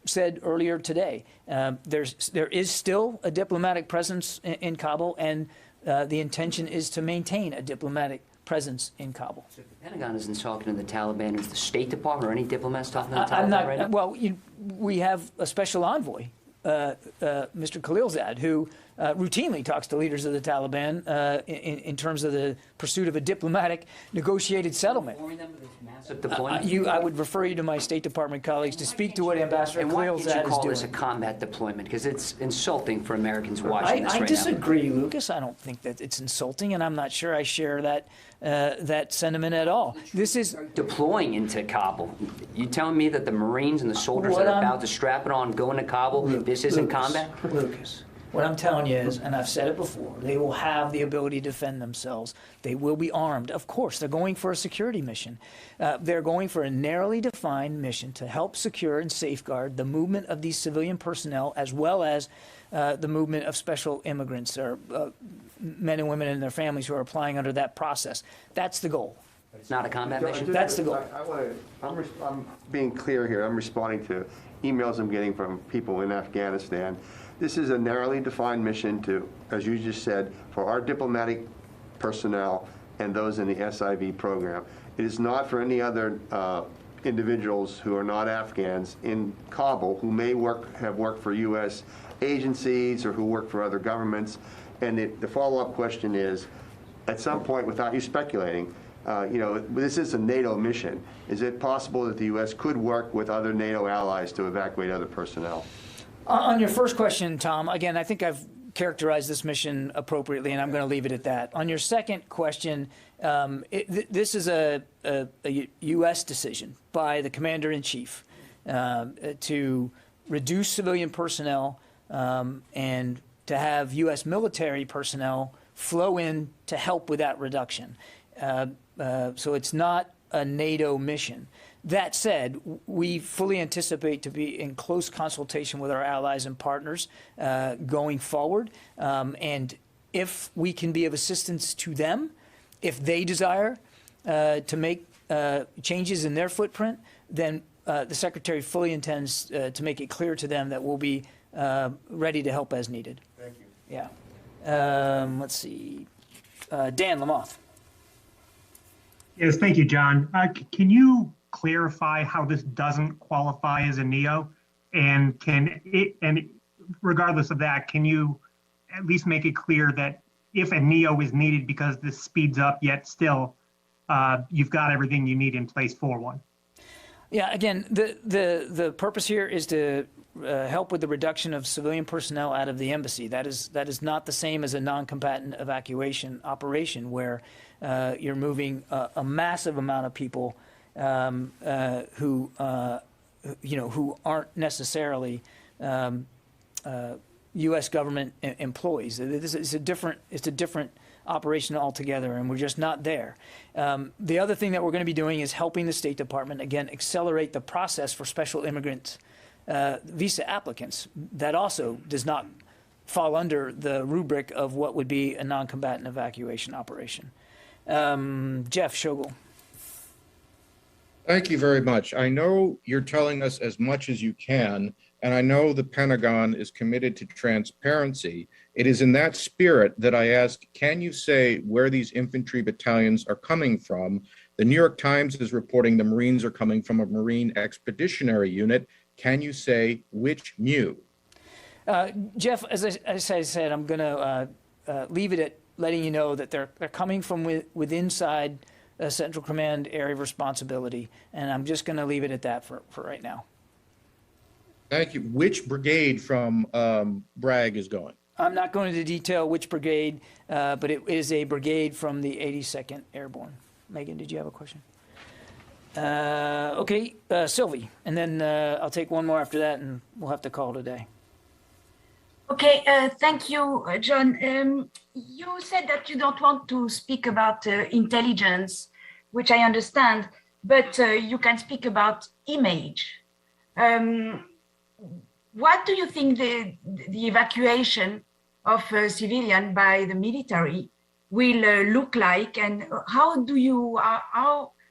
Speaker 12: said earlier today, there is still a diplomatic presence in Kabul, and the intention is to maintain a diplomatic presence in Kabul.
Speaker 18: So if the Pentagon isn't talking to the Taliban, is the State Department or any diplomats talking to the Taliban right now?
Speaker 12: Well, we have a special envoy, Mr. Khalilzad, who routinely talks to leaders of the Taliban in terms of the pursuit of a diplomatic negotiated settlement. I would refer you to my State Department colleagues to speak to what Ambassador Khalilzad is doing.
Speaker 18: And why can't you call this a combat deployment? Because it's insulting for Americans watching this right now.
Speaker 12: I disagree, Lucas. I don't think that it's insulting, and I'm not sure I share that sentiment at all. This is
Speaker 18: deploying into Kabul. You telling me that the Marines and the soldiers that are about to strap it on go into Kabul, this isn't combat?
Speaker 12: Lucas, what I'm telling you is, and I've said it before, they will have the ability to defend themselves. They will be armed. Of course, they're going for a security mission. They're going for a narrowly defined mission to help secure and safeguard the movement of these civilian personnel, as well as the movement of special immigrants, or men and women and their families who are applying under that process. That's the goal.
Speaker 18: But it's not a combat mission?
Speaker 12: That's the goal.
Speaker 14: I'm being clear here. I'm responding to emails I'm getting from people in Afghanistan. This is a narrowly defined mission to, as you just said, for our diplomatic personnel and those in the SIV program. It is not for any other individuals who are not Afghans in Kabul who may have worked for U.S. agencies or who work for other governments. And the follow-up question is, at some point, without you speculating, this is a NATO mission. Is it possible that the U.S. could work with other NATO allies to evacuate other personnel?
Speaker 12: On your first question, Tom, again, I think I've characterized this mission appropriately, and I'm going to leave it at that. On your second question, this is a U.S. decision by the Commander-in-Chief to reduce civilian personnel and to have U.S. military personnel flow in to help with that reduction. So it's not a NATO mission. That said, we fully anticipate to be in close consultation with our allies and partners going forward. And if we can be of assistance to them, if they desire to make changes in their footprint, then the Secretary fully intends to make it clear to them that we'll be ready to help as needed.
Speaker 14: Thank you.
Speaker 12: Yeah. Let's see. Dan Lamothe.
Speaker 3: Yes, thank you, John. Can you clarify how this doesn't qualify as a NEO? And regardless of that, can you at least make it clear that if a NEO is needed because this speeds up, yet still you've got everything you need in place for one?
Speaker 12: Yeah, again, the purpose here is to help with the reduction of civilian personnel out of the embassy. That is not the same as a non-combatant evacuation operation where you're moving a massive amount of people who aren't necessarily U.S. government employees. It's a different operation altogether, and we're just not there. The other thing that we're going to be doing is helping the State Department, again, accelerate the process for special immigrant visa applicants. That also does not fall under the rubric of what would be a non-combatant evacuation operation. Jeff Schogel.
Speaker 4: Thank you very much. I know you're telling us as much as you can, and I know the Pentagon is committed to transparency. It is in that spirit that I ask, can you say where these infantry battalions are coming from? The New York Times is reporting the Marines are coming from a Marine Expeditionary Unit. Can you say which MU?
Speaker 12: Jeff, as I said, I'm going to leave it at letting you know that they're coming from inside a Central Command area of responsibility, and I'm just going to leave it at that for right now.
Speaker 4: Thank you. Which brigade from Bragg is going?
Speaker 12: I'm not going into detail which brigade, but it is a brigade from the 82nd Airborne. Megan, did you have a question? Okay, Sylvie, and then I'll take one more after that, and we'll have to call it a day.
Speaker 2: Okay, thank you, John. You said that you don't want to speak about intelligence, which I understand, but you can speak about image. What do you think the evacuation of civilian by the military will look like, and how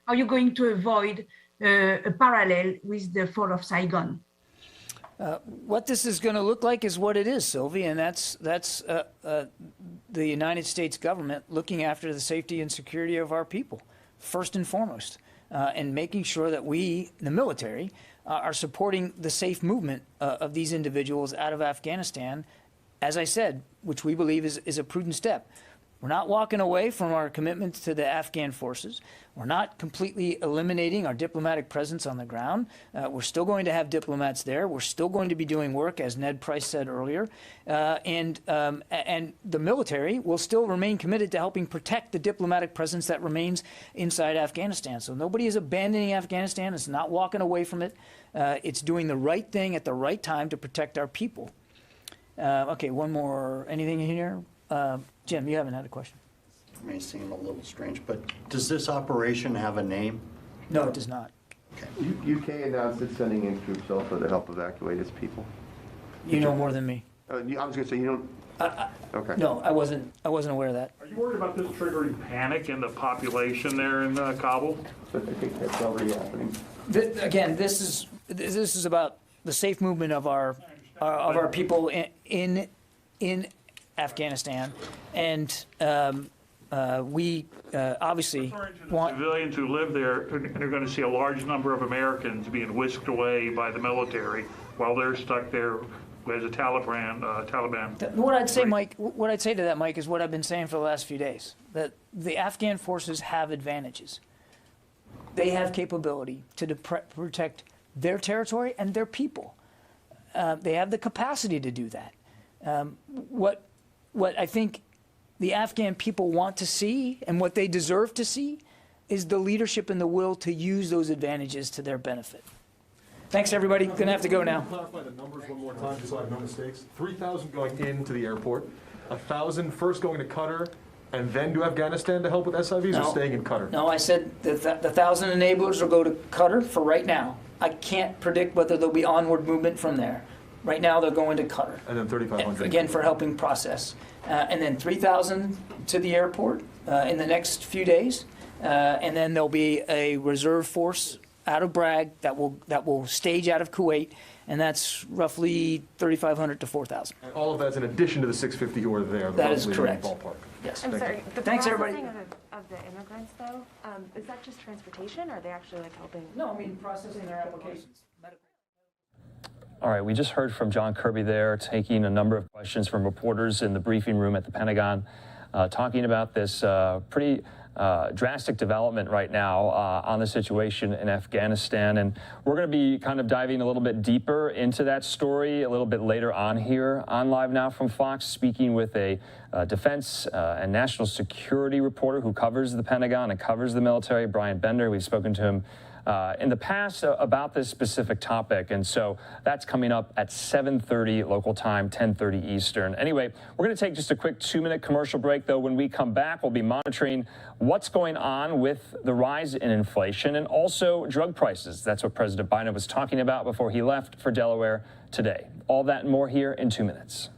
Speaker 2: are you going to avoid a parallel with the fall of Saigon?
Speaker 12: What this is going to look like is what it is, Sylvie, and that's the United States government looking after the safety and security of our people, first and foremost, and making sure that we, the military, are supporting the safe movement of these individuals out of Afghanistan, as I said, which we believe is a prudent step. We're not walking away from our commitments to the Afghan forces. We're not completely eliminating our diplomatic presence on the ground. We're still going to have diplomats there. We're still going to be doing work, as Ned Price said earlier. And the military will still remain committed to helping protect the diplomatic presence that remains inside Afghanistan. So nobody is abandoning Afghanistan. It's not walking away from it. It's doing the right thing at the right time to protect our people. Okay, one more. Anything in here? Jim, you haven't had a question.
Speaker 1: It may seem a little strange, but does this operation have a name?
Speaker 12: No, it does not.
Speaker 14: Okay. UK announced it's sending in troops also to help evacuate its people.
Speaker 12: You know more than me.
Speaker 14: I was going to say, you don't... Okay.
Speaker 12: No, I wasn't aware of that.
Speaker 11: Are you worried about this triggering panic in the population there in Kabul?
Speaker 14: I think that's already happening.
Speaker 12: Again, this is about the safe movement of our people in Afghanistan, and we obviously want
Speaker 11: civilians who live there, and are going to see a large number of Americans being whisked away by the military while they're stuck there as a Taliban.
Speaker 12: What I'd say, Mike, what I'd say to that, Mike, is what I've been saying for the last few days, that the Afghan forces have advantages. They have capability to protect their territory and their people. They have the capacity to do that. What I think the Afghan people want to see and what they deserve to see is the leadership and the will to use those advantages to their benefit. Thanks, everybody. Gonna have to go now.
Speaker 3: Clarify the numbers one more time, just so I have no mistakes. 3,000 going into the airport, 1,000 first going to Qatar, and then to Afghanistan to help with SIVs, or staying in Qatar?
Speaker 12: No, I said the 1,000 enablers will go to Qatar for right now. I can't predict whether there'll be onward movement from there. Right now, they're going to Qatar.
Speaker 3: And then 3,500.
Speaker 12: Again, for helping process. And then 3,000 to the airport in the next few days. And then there'll be a reserve force out of Bragg that will stage out of Kuwait, and that's roughly 3,500 to 4,000.
Speaker 3: And all of that's in addition to the 650 who are there.
Speaker 12: That is correct.
Speaker 3: Ballpark.
Speaker 12: Yes.
Speaker 2: I'm sorry. The
Speaker 12: Thanks, everybody.
Speaker 2: processing of the immigrants, though, is that just transportation, or are they actually like helping?
Speaker 12: No, I mean processing their applications.
Speaker 5: All right, we just heard from John Kirby there, taking a number of questions from reporters in the briefing room at the Pentagon, talking about this pretty drastic development right now on the situation in Afghanistan. And we're going to be kind of diving a little bit deeper into that story a little bit later on here on Live Now from Fox, speaking with a defense and national security reporter who covers the Pentagon and covers the military, Brian Bender. We've spoken to him in the past about this specific topic, and so that's coming up at 7:30 local time, 10:30 Eastern. Anyway, we're going to take just a quick 2-minute commercial break, though. When we come back, we'll be monitoring what's going on with the rise in inflation and also drug prices. That's what President Biden was talking about before he left for Delaware today. All that and more here in 2 minutes.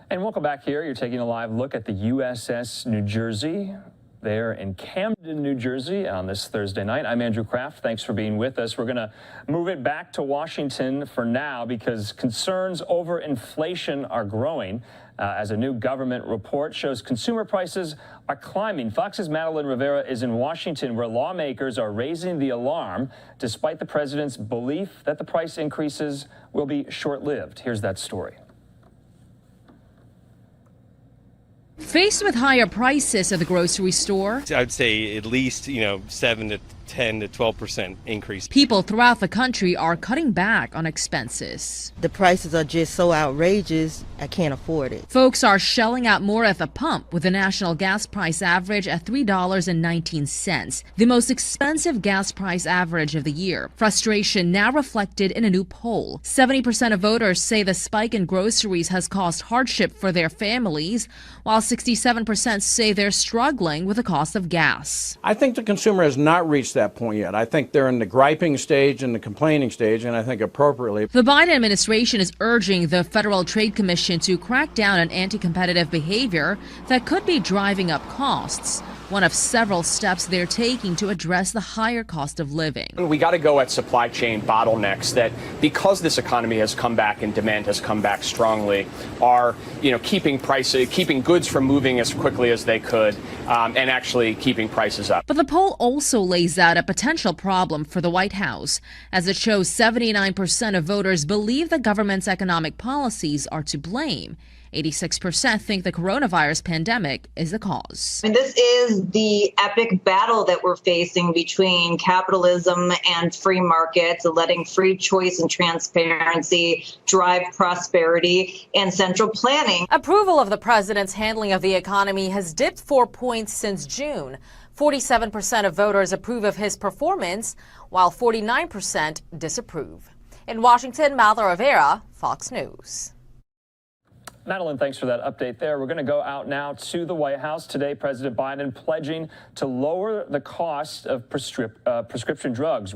Speaker 5: And welcome back here. You're taking a live look at the USS New Jersey there in Camden, New Jersey on this Thursday night. I'm Andrew Kraft. Thanks for being with us. We're going to move it back to Washington for now because concerns over inflation are growing as a new government report shows consumer prices are climbing. Fox's Madeline Rivera is in Washington where lawmakers are raising the alarm despite the president's belief that the price increases will be short-lived. Here's that story.
Speaker 4: Faced with higher prices at the grocery store,
Speaker 21: I'd say at least, 7 to 10 to 12% increase.
Speaker 4: People throughout the country are cutting back on expenses.
Speaker 22: The prices are just so outrageous, I can't afford it.
Speaker 4: Folks are shelling out more at the pump with the national gas price average at $3.19, the most expensive gas price average of the year. Frustration now reflected in a new poll. 70% of voters say the spike in groceries has caused hardship for their families, while 67% say they're struggling with the cost of gas.
Speaker 7: I think the consumer has not reached that point yet. I think they're in the griping stage and the complaining stage, and I think appropriately.
Speaker 4: The Biden administration is urging the Federal Trade Commission to crack down on anti-competitive behavior that could be driving up costs, one of several steps they're taking to address the higher cost of living.
Speaker 23: We got to go at supply chain bottlenecks that, because this economy has come back and demand has come back strongly, are keeping goods from moving as quickly as they could, and actually keeping prices up.
Speaker 4: But the poll also lays out a potential problem for the White House, as it shows 79% of voters believe the government's economic policies are to blame,
Speaker 6: 86% think the coronavirus pandemic is the cause.
Speaker 8: I mean, this is the epic battle that we're facing between capitalism and free markets, letting free choice and transparency drive prosperity and central planning.
Speaker 9: Approval of the president's handling of the economy has dipped 4 points since June. 47% of voters approve of his performance, while 49% disapprove. In Washington, Malta Rivera, Fox News.
Speaker 5: Madeline, thanks for that update there. We're going to go out now to the White House. Today, President Biden pledging to lower the cost of prescription drugs,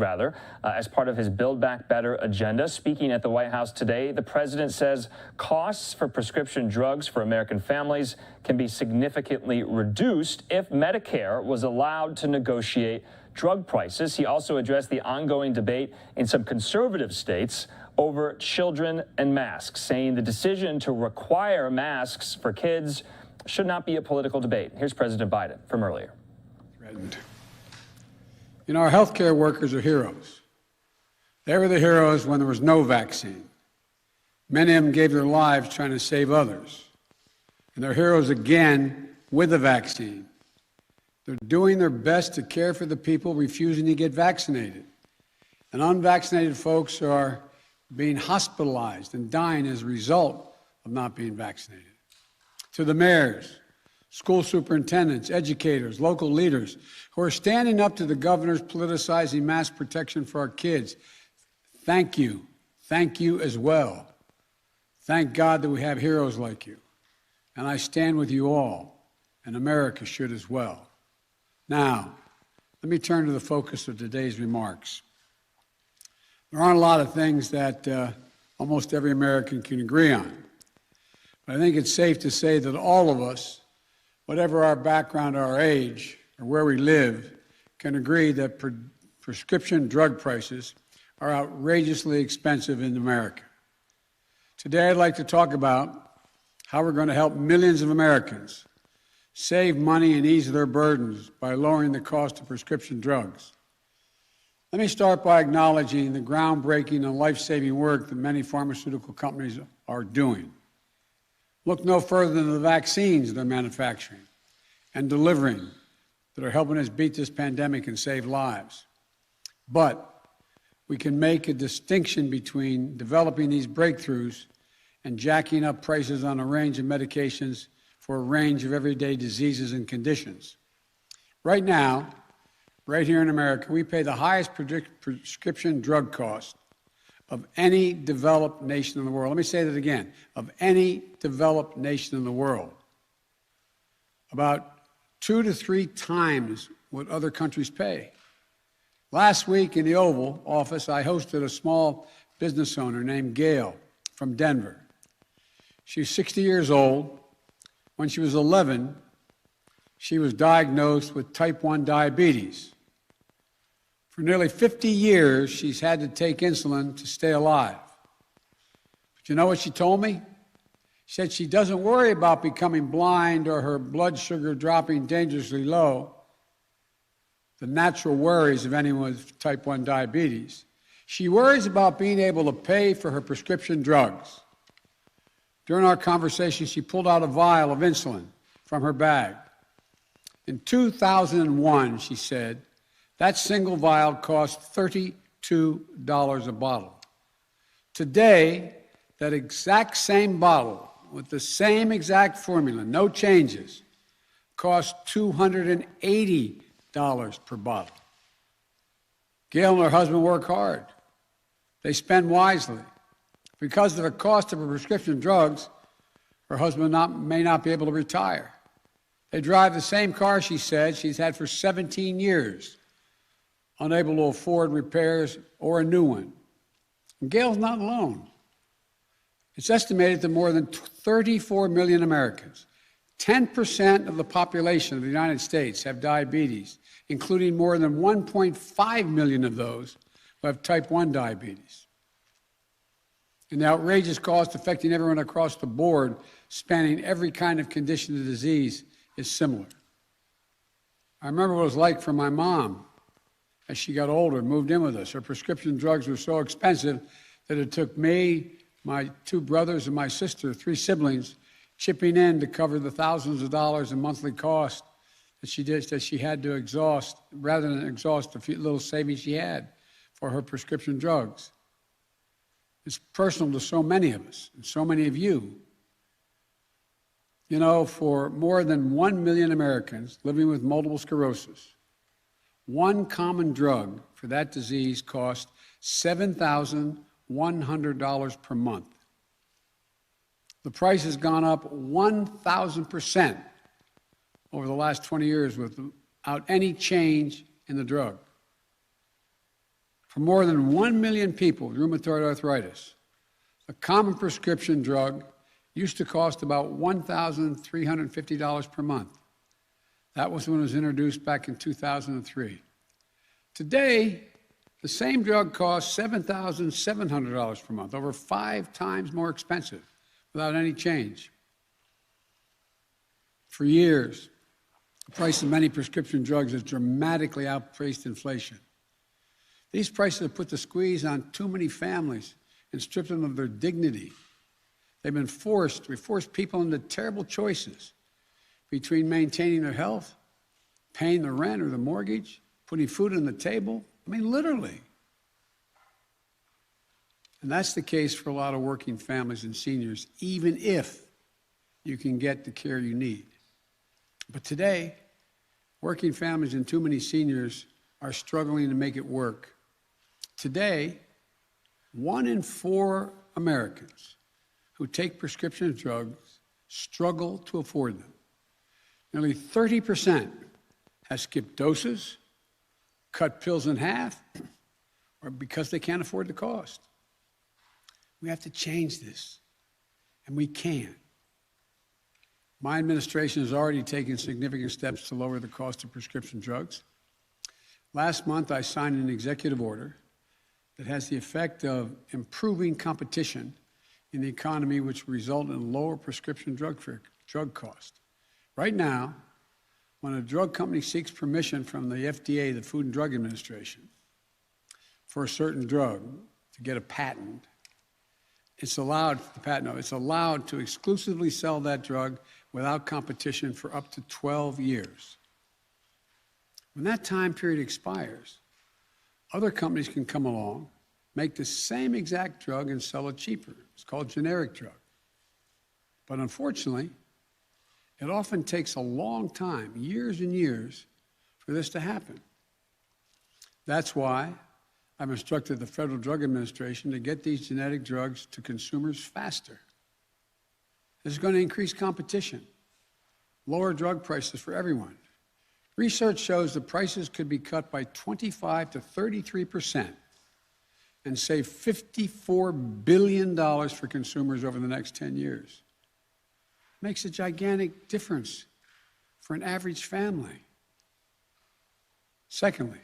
Speaker 5: as part of his Build Back Better agenda. Speaking at the White House today, the president says costs for prescription drugs for American families can be significantly reduced if Medicare was allowed to negotiate drug prices. He also addressed the ongoing debate in some conservative states over children and masks, saying the decision to require masks for kids should not be a political debate. Here's President Biden from earlier.
Speaker 24: You know, our healthcare workers are heroes. They were the heroes when there was no vaccine. Many of them gave their lives trying to save others. And they're heroes again with the vaccine. They're doing their best to care for the people refusing to get vaccinated. And unvaccinated folks are being hospitalized and dying as a result of not being vaccinated. To the mayors, school superintendents, educators, local leaders who are standing up to the governors politicizing mask protection for our kids, thank you. Thank you as well. Thank God that we have heroes like you. And I stand with you all, and America should as well. Now, let me turn to the focus of today's remarks. There aren't a lot of things that almost every American can agree on. But I think it's safe to say that all of us, whatever our background or our age or where we live, can agree that prescription drug prices are outrageously expensive in America. Today, I'd like to talk about how we're going to help millions of Americans save money and ease their burdens by lowering the cost of prescription drugs. Let me start by acknowledging the groundbreaking and life-saving work that many pharmaceutical companies are doing. Look no further than the vaccines they're manufacturing and delivering that are helping us beat this pandemic and save lives. But we can make a distinction between developing these breakthroughs and jacking up prices on a range of medications for a range of everyday diseases and conditions. Right now, right here in America, we pay the highest prescription drug cost of any developed nation in the world. Let me say that again, of any developed nation in the world. About 2 to 3 times what other countries pay. Last week in the Oval Office, I hosted a small business owner named Gail from Denver. She's 60 years old. When she was 11, she was diagnosed with type 1 diabetes. For nearly 50 years, she's had to take insulin to stay alive. But you know what she told me? She said she doesn't worry about becoming blind or her blood sugar dropping dangerously low, the natural worries of anyone with type 1 diabetes. She worries about being able to pay for her prescription drugs. During our conversation, she pulled out a vial of insulin from her bag. In 2001, she said, that single vial cost $32 a bottle. Today, that exact same bottle with the same exact formula, no changes, costs $280 per bottle. Gail and her husband work hard. They spend wisely. Because of the cost of her prescription drugs, her husband may not be able to retire. They drive the same car, she said, she's had for 17 years, unable to afford repairs or a new one. And Gail's not alone. It's estimated that more than 34 million Americans, 10% of the population of the United States, have diabetes, including more than 1.5 million of those who have type 1 diabetes. And the outrageous cost affecting everyone across the board, spanning every kind of condition of disease, is similar. I remember what it was like for my mom as she got older and moved in with us. Her prescription drugs were so expensive that it took me, my 2 brothers, and my sister, 3 siblings, chipping in to cover the thousands of dollars in monthly cost that she had to exhaust, rather than exhaust the few little savings she had for her prescription drugs. It's personal to so many of us and so many of you. You know, for more than 1 million Americans living with multiple sclerosis, one common drug for that disease costs $7,100 per month. The price has gone up 1,000% over the last 20 years without any change in the drug. For more than 1 million people with rheumatoid arthritis, a common prescription drug used to cost about $1,350 per month. That was when it was introduced back in 2003. Today, the same drug costs $7,700 per month, over 5 times more expensive, without any change. For years, the price of many prescription drugs has dramatically outpaced inflation. These prices have put the squeeze on too many families and stripped them of their dignity. We forced people into terrible choices between maintaining their health, paying the rent or the mortgage, putting food on the table. I mean, literally. And that's the case for a lot of working families and seniors, even if you can get the care you need. But today, working families and too many seniors are struggling to make it work. Today, 1 in 4 Americans who take prescription drugs struggle to afford them. Nearly 30% have skipped doses, cut pills in half, or because they can't afford the cost. We have to change this, and we can. My administration has already taken significant steps to lower the cost of prescription drugs. Last month, I signed an executive order that has the effect of improving competition in the economy, which will result in lower prescription drug cost. Right now, when a drug company seeks permission from the FDA, the Food and Drug Administration, for a certain drug to get a patent, it's allowed to exclusively sell that drug without competition for up to 12 years. When that time period expires, other companies can come along, make the same exact drug and sell it cheaper. It's called generic drug. But unfortunately, it often takes a long time, years and years, for this to happen. That's why I've instructed the Federal Drug Administration to get these genetic drugs to consumers faster. This is going to increase competition, lower drug prices for everyone. Research shows the prices could be cut by 25 to 33% and save $54 billion for consumers over the next 10 years. Makes a gigantic difference for an average family. Secondly,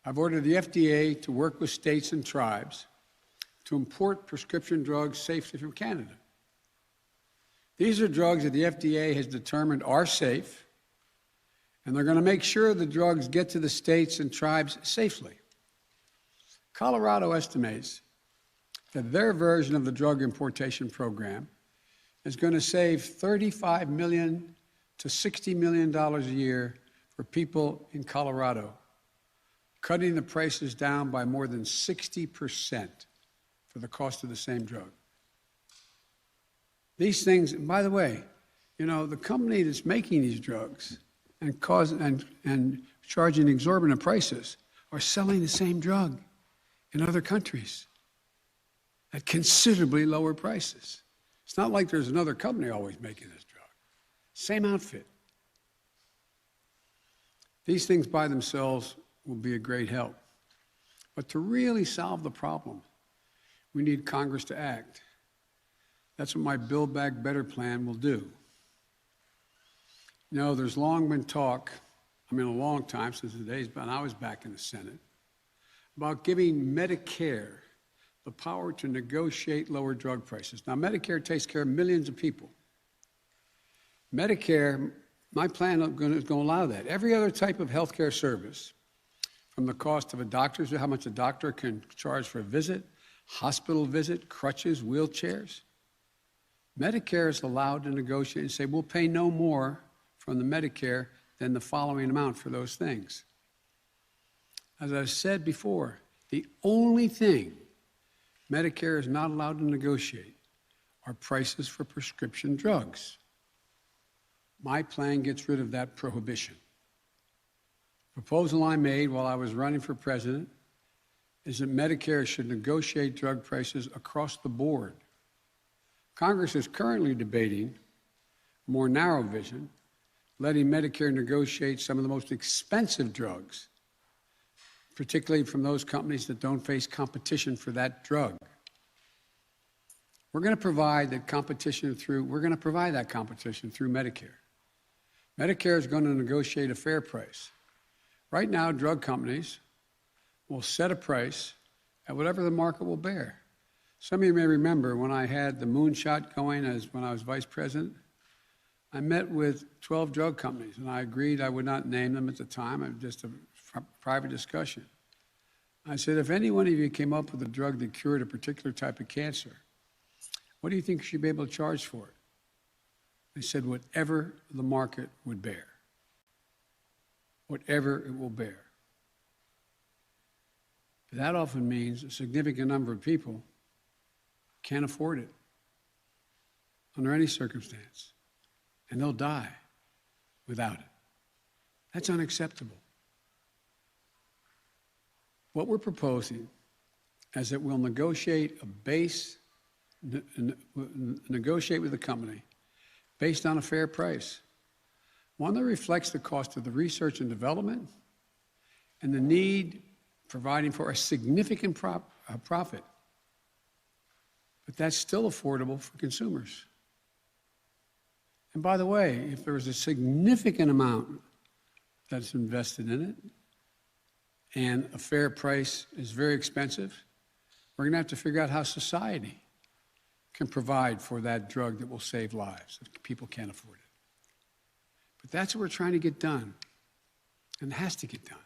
Speaker 24: I've ordered the FDA to work with states and tribes to import prescription drugs safely from Canada. These are drugs that the FDA has determined are safe, and they're going to make sure the drugs get to the states and tribes safely. Colorado estimates that their version of the drug importation program is going to save $35 million to $60 million a year for people in Colorado, cutting the prices down by more than 60% for the cost of the same drug. These things, and by the way, you know, the company that's making these drugs and charging exorbitant prices are selling the same drug in other countries at considerably lower prices. It's not like there's another company always making this drug. Same outfit. These things by themselves will be a great help. But to really solve the problem, we need Congress to act. That's what my Build Back Better plan will do. You know, there's long been talk, a long time, since the days when I was back in the Senate, about giving Medicare the power to negotiate lower drug prices. Now, Medicare takes care of millions of people. Medicare, my plan is going to allow that. Every other type of health care service, from the cost of a doctor's, how much a doctor can charge for a visit, hospital visit, crutches, wheelchairs, Medicare is allowed to negotiate and say, we'll pay no more from the Medicare than the following amount for those things. As I've said before, the only thing Medicare is not allowed to negotiate are prices for prescription drugs. My plan gets rid of that prohibition. The proposal I made while I was running for president is that Medicare should negotiate drug prices across the board. Congress is currently debating a more narrow vision, letting Medicare negotiate some of the most expensive drugs, particularly from those companies that don't face competition for that drug. We're going to provide that competition through Medicare. Medicare is going to negotiate a fair price. Right now, drug companies will set a price at whatever the market will bear. Some of you may remember when I had the moonshot going when I was vice president, I met with 12 drug companies, and I agreed I would not name them at the time. It was just a private discussion. I said, if any one of you came up with a drug that cured a particular type of cancer, what do you think you should be able to charge for it? They said, whatever the market would bear. Whatever it will bear. But that often means a significant number of people can't afford it under any circumstance, and they'll die without it. That's unacceptable. What we're proposing is that we'll negotiate negotiate with the company based on a fair price, one that reflects the cost of the research and development and the need providing for a significant profit. But that's still affordable for consumers. And by the way, if there is a significant amount that's invested in it and a fair price is very expensive, we're going to have to figure out how society can provide for that drug that will save lives if people can't afford it. But that's what we're trying to get done, and it has to get done.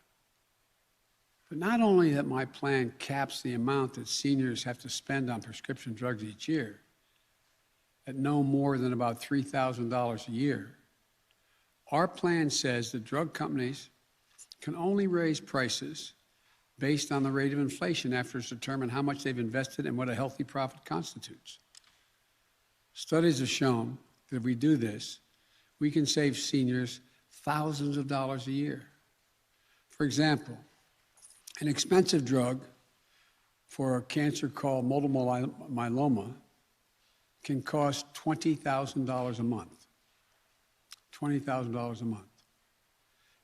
Speaker 24: But not only that my plan caps the amount that seniors have to spend on prescription drugs each year at no more than about $3,000 a year, our plan says that drug companies can only raise prices based on the rate of inflation after it's determined how much they've invested and what a healthy profit constitutes. Studies have shown that if we do this, we can save seniors thousands of dollars a year. For example, an expensive drug for a cancer called multiple myeloma can cost $20,000 a month. $20,000 a month.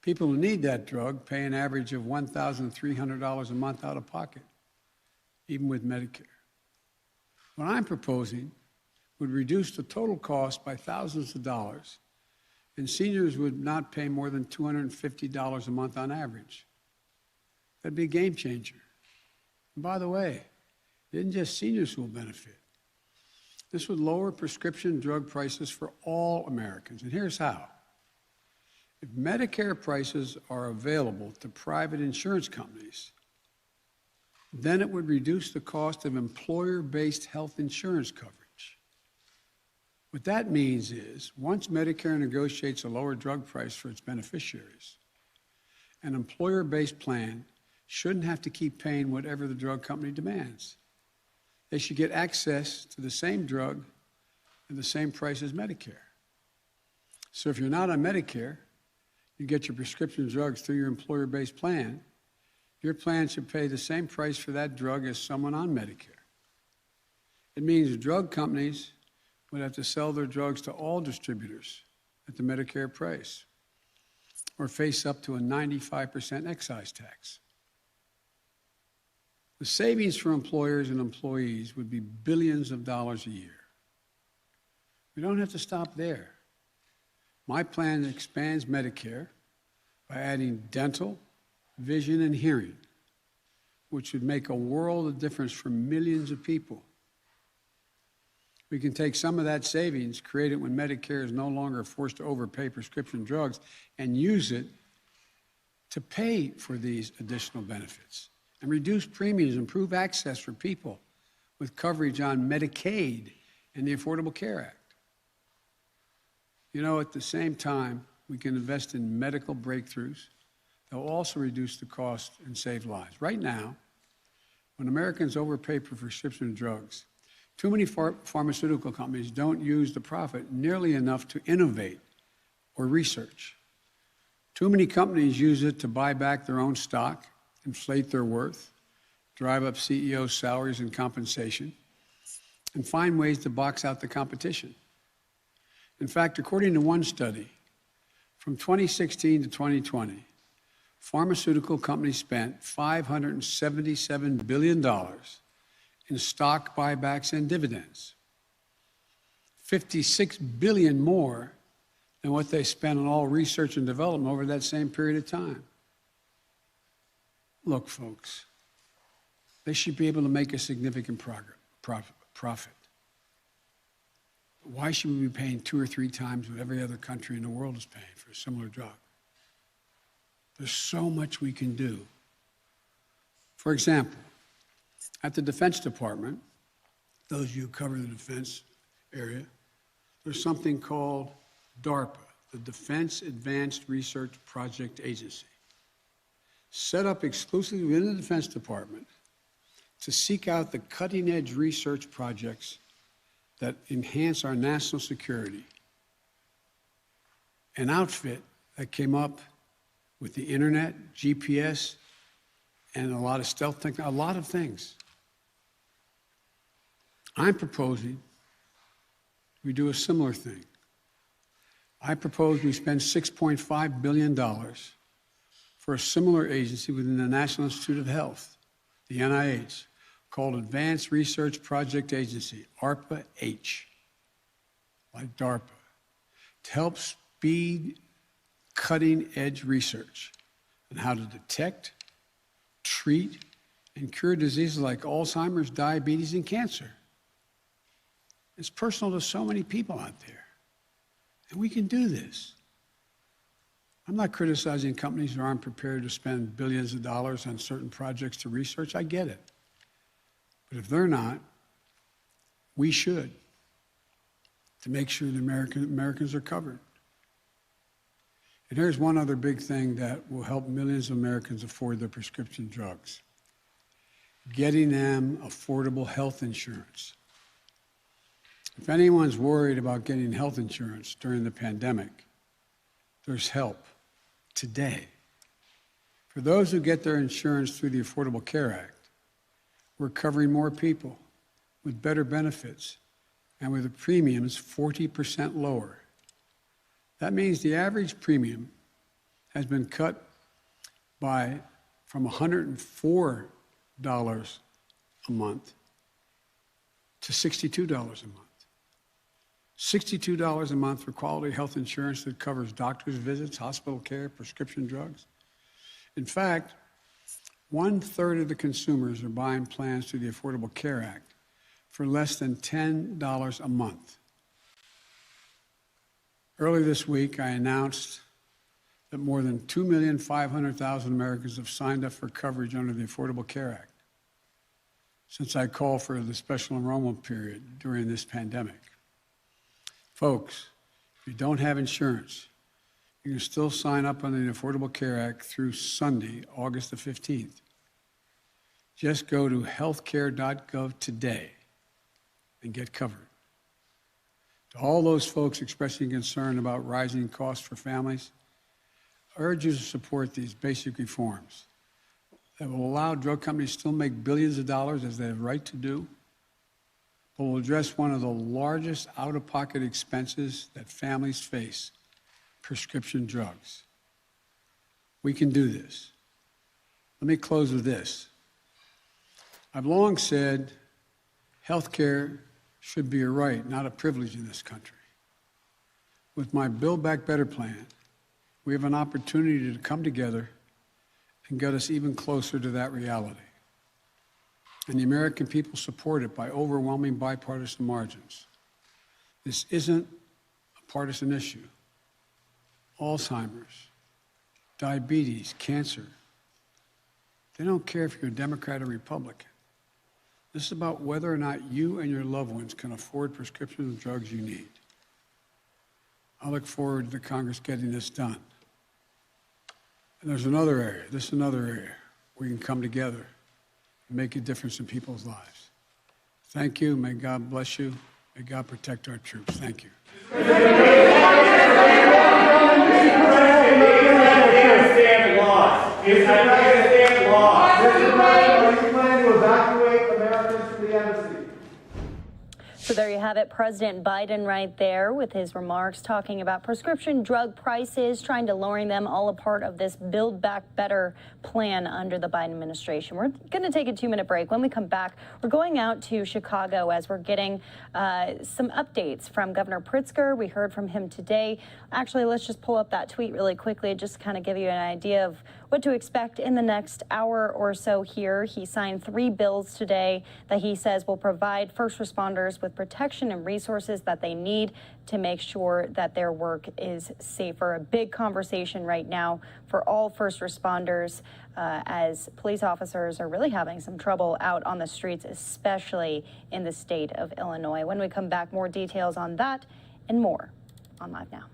Speaker 24: People who need that drug pay an average of $1,300 a month out of pocket, even with Medicare. What I'm proposing would reduce the total cost by thousands of dollars, and seniors would not pay more than $250 a month on average. That'd be a game changer. And by the way, it isn't just seniors who will benefit. This would lower prescription drug prices for all Americans, and here's how. If Medicare prices are available to private insurance companies, then it would reduce the cost of employer-based health insurance coverage. What that means is, once Medicare negotiates a lower drug price for its beneficiaries, an employer-based plan shouldn't have to keep paying whatever the drug company demands. They should get access to the same drug at the same price as Medicare. So if you're not on Medicare, you get your prescription drugs through your employer-based plan, your plan should pay the same price for that drug as someone on Medicare. It means drug companies would have to sell their drugs to all distributors at the Medicare price or face up to a 95% excise tax. The savings for employers and employees would be billions of dollars a year. We don't have to stop there. My plan expands Medicare by adding dental, vision, and hearing, which would make a world of difference for millions of people. We can take some of that savings, create it when Medicare is no longer forced to overpay prescription drugs, and use it to pay for these additional benefits and reduce premiums, improve access for people with coverage on Medicaid and the Affordable Care Act. You know, at the same time, we can invest in medical breakthroughs that will also reduce the cost and save lives. Right now, when Americans overpay for prescription drugs, too many pharmaceutical companies don't use the profit nearly enough to innovate or research. Too many companies use it to buy back their own stock, inflate their worth, drive up CEO salaries and compensation, and find ways to box out the competition. In fact, according to one study, from 2016 to 2020, pharmaceutical companies spent $577 billion in stock buybacks and dividends, $56 billion more than what they spent on all research and development over that same period of time. Look, folks, they should be able to make a significant profit. Why should we be paying 2 or 3 times what every other country in the world is paying for a similar drug? There's so much we can do. For example, at the Defense Department, those of you who cover the defense area, there's something called DARPA, the Defense Advanced Research Project Agency, set up exclusively within the Defense Department to seek out the cutting-edge research projects that enhance our national security. An outfit that came up with the internet, GPS, and a lot of stealth technology, a lot of things. I'm proposing we do a similar thing. I propose we spend $6.5 billion for a similar agency within the National Institute of Health, the NIH, called Advanced Research Project Agency, ARPA-H, like DARPA, to help speed cutting-edge research on how to detect, treat, and cure diseases like Alzheimer's, diabetes, and cancer. It's personal to so many people out there, and we can do this. I'm not criticizing companies who aren't prepared to spend billions of dollars on certain projects to research. I get it. But if they're not, we should, to make sure the Americans are covered. And here's one other big thing that will help millions of Americans afford their prescription drugs: getting them affordable health insurance. If anyone's worried about getting health insurance during the pandemic, there's help today. For those who get their insurance through the Affordable Care Act, we're covering more people with better benefits and with the premiums 40% lower. That means the average premium has been cut from $104 a month to $62 a month. $62 a month for quality health insurance that covers doctor's visits, hospital care, prescription drugs. In fact, 1/3 of the consumers are buying plans through the Affordable Care Act for less than $10 a month. Earlier this week, I announced that more than 2,500,000 Americans have signed up for coverage under the Affordable Care Act since I called for the special enrollment period during this pandemic. Folks, if you don't have insurance, you can still sign up under the Affordable Care Act through Sunday, August the 15th. Just go to healthcare.gov today and get covered. To all those folks expressing concern about rising costs for families, I urge you to support these basic reforms that will allow drug companies to still make billions of dollars, as they have a right to do, but will address one of the largest out-of-pocket expenses that families face: prescription drugs. We can do this. Let me close with this. I've long said health care should be a right, not a privilege in this country. With my Build Back Better plan, we have an opportunity to come together and get us even closer to that reality. And the American people support it by overwhelming bipartisan margins. This isn't a partisan issue. Alzheimer's, diabetes, cancer, they don't care if you're a Democrat or Republican. This is about whether or not you and your loved ones can afford prescription drugs you need. I look forward to Congress getting this done. And there's another area, this is another area we can come together and make a difference in people's lives. Thank you. May God bless you. May God protect our troops. Thank you.
Speaker 10: Afghanistan lost. Is Afghanistan lost? Are you planning to evacuate Americans from the embassy?
Speaker 13: So there you have it, President Biden right there with his remarks talking about prescription drug prices, trying to lowering them, all a part of this Build Back Better plan under the Biden administration. We're going to take a 2-minute break. When we come back, we're going out to Chicago as we're getting some updates from Governor Pritzker. We heard from him today. Actually, let's just pull up that tweet really quickly, just to kind of give you an idea of what to expect in the next hour or so here. He signed 3 bills today that he says will provide first responders with protection and resources that they need to make sure that their work is safer. A big conversation right now for all first responders as police officers are really having some trouble out on the streets, especially in the state of Illinois. When we come back, more details on that and more on Live Now.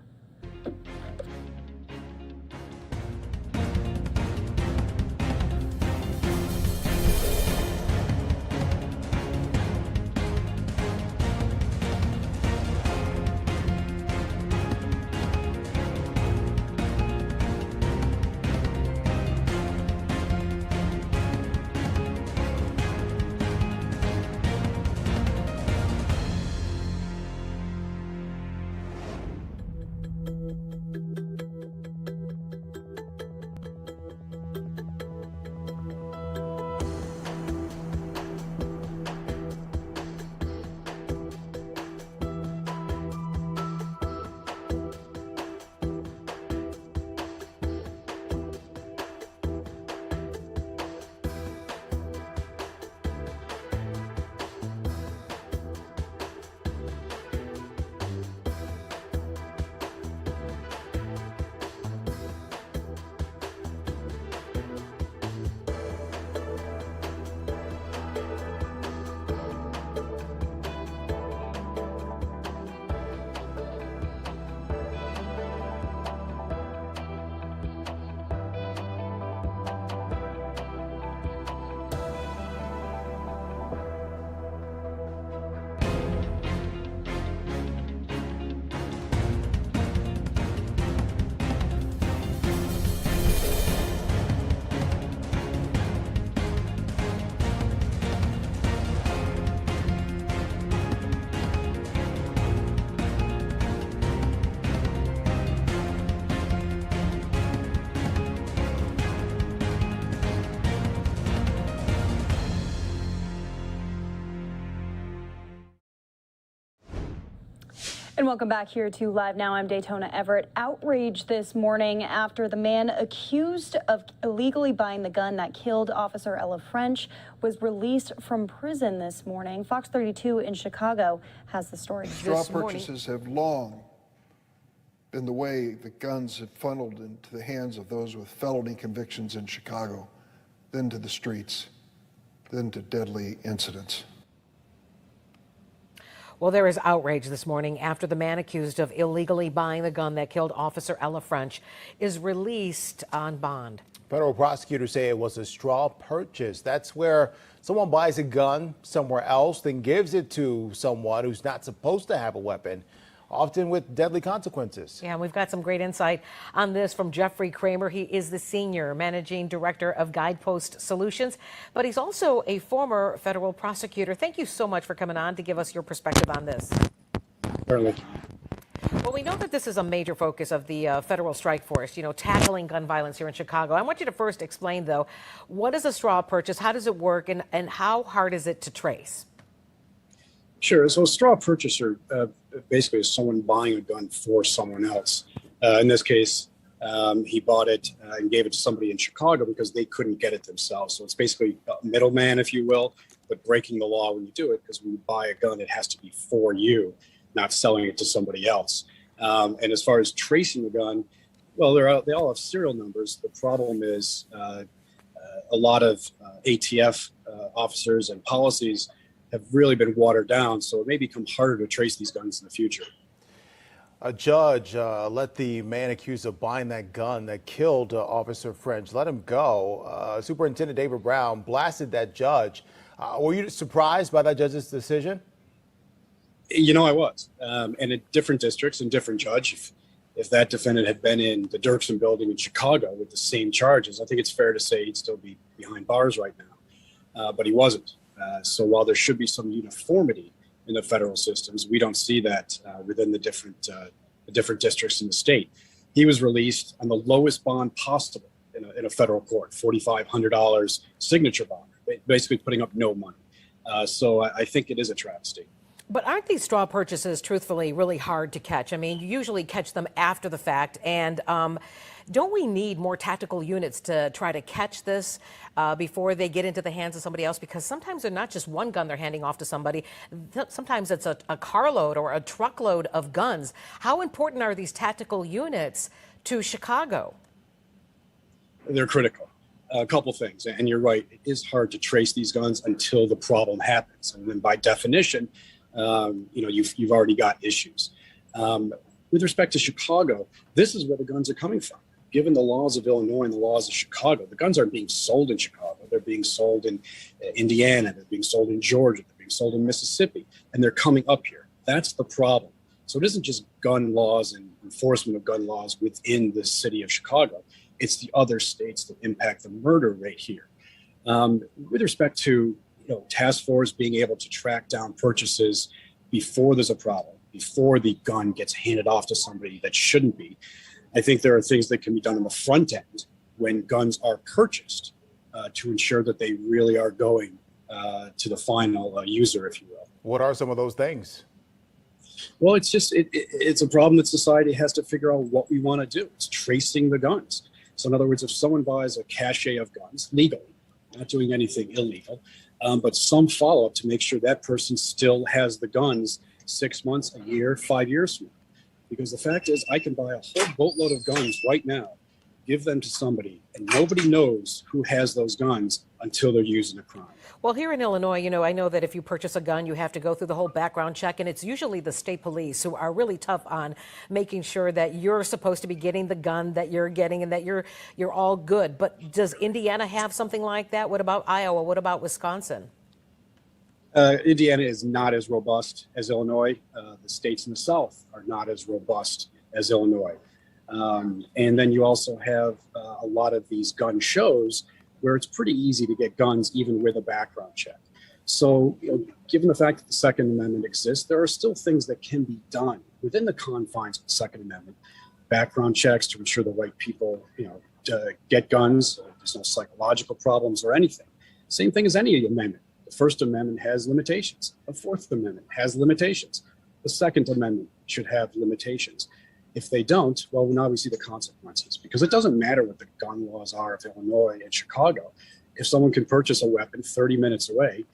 Speaker 13: And welcome back here to Live Now. I'm Daytona Everett. Outrage this morning after the man accused of illegally buying the gun that killed Officer Ella French was released from prison this morning. Fox 32 in Chicago has the story.
Speaker 15: Straw purchases have long been the way that guns have funneled into the hands of those with felony convictions in Chicago, then to the streets, then to deadly incidents.
Speaker 16: Well, there is outrage this morning after the man accused of illegally buying the gun that killed Officer Ella French is released on bond.
Speaker 25: Federal prosecutors say it was a straw purchase. That's where someone buys a gun somewhere else, then gives it to someone who's not supposed to have a weapon, often with deadly consequences.
Speaker 16: Yeah, and we've got some great insight on this from Jeffrey Kramer. He is the senior managing director of Guidepost Solutions, but he's also a former federal prosecutor. Thank you so much for coming on to give us your perspective on this.
Speaker 26: Certainly.
Speaker 16: Well, we know that this is a major focus of the federal strike force, tackling gun violence here in Chicago. I want you to first explain, though, what is a straw purchase? How does it work? And how hard is it to trace?
Speaker 26: Sure. So a straw purchaser basically is someone buying a gun for someone else. In this case, he bought it and gave it to somebody in Chicago because they couldn't get it themselves. So it's basically a middleman, if you will, but breaking the law when you do it, because when you buy a gun, it has to be for you, not selling it to somebody else. And as far as tracing the gun, well, they all have serial numbers. The problem is a lot of ATF officers and policies have really been watered down, so it may become harder to trace these guns in the future.
Speaker 25: A judge let the man accused of buying that gun that killed Officer French, let him go. Superintendent David Brown blasted that judge. Were you surprised by that judge's decision?
Speaker 26: You know, I was. And in different districts and different judge, if that defendant had been in the Dirksen building in Chicago with the same charges, I think it's fair to say he'd still be behind bars right now. But he wasn't. So while there should be some uniformity in the federal systems, we don't see that within the different districts in the state. He was released on the lowest bond possible in a federal court, $4,500 signature bond, basically putting up no money. So I think it is a travesty.
Speaker 16: But aren't these straw purchases, truthfully, really hard to catch? I mean, you usually catch them after the fact. And don't we need more tactical units to try to catch this before they get into the hands of somebody else? Because sometimes they're not just one gun they're handing off to somebody. Sometimes it's a carload or a truckload of guns. How important are these tactical units to Chicago?
Speaker 26: They're critical. A couple things. And you're right, it is hard to trace these guns until the problem happens. And then by definition, you've already got issues. With respect to Chicago, this is where the guns are coming from. Given the laws of Illinois and the laws of Chicago, the guns aren't being sold in Chicago. They're being sold in Indiana. They're being sold in Georgia. They're being sold in Mississippi. And they're coming up here. That's the problem. So it isn't just gun laws and enforcement of gun laws within the city of Chicago. It's the other states that impact the murder rate here. With respect to task force being able to track down purchases before there's a problem, before the gun gets handed off to somebody that shouldn't be. I think there are things that can be done on the front end when guns are purchased to ensure that they really are going to the final user, if you will.
Speaker 25: What are some of those things?
Speaker 26: Well, it's a problem that society has to figure out what we want to do. It's tracing the guns. So in other words, if someone buys a cache of guns legally, not doing anything illegal, but some follow-up to make sure that person still has the guns 6 months, a year, 5 years from now. Because the fact is, I can buy a whole boatload of guns right now, give them to somebody, and nobody knows who has those guns until they're used in a crime.
Speaker 16: Well, here in Illinois, I know that if you purchase a gun, you have to go through the whole background check, and it's usually the state police who are really tough on making sure that you're supposed to be getting the gun that you're getting and that you're all good. But does Indiana have something like that? What about Iowa? What about Wisconsin?
Speaker 26: Indiana is not as robust as Illinois. The states in the South are not as robust as Illinois. And then you also have a lot of these gun shows where it's pretty easy to get guns even with a background check. So, given the fact that the Second Amendment exists, there are still things that can be done within the confines of the Second Amendment. Background checks to ensure the right people, to get guns. There's no psychological problems or anything. Same thing as any amendment. The First Amendment has limitations. The Fourth Amendment has limitations. The Second Amendment should have limitations. If they don't, well, now we see the consequences, because it doesn't matter what the gun laws are of Illinois and Chicago. If someone can purchase a weapon 30 minutes away,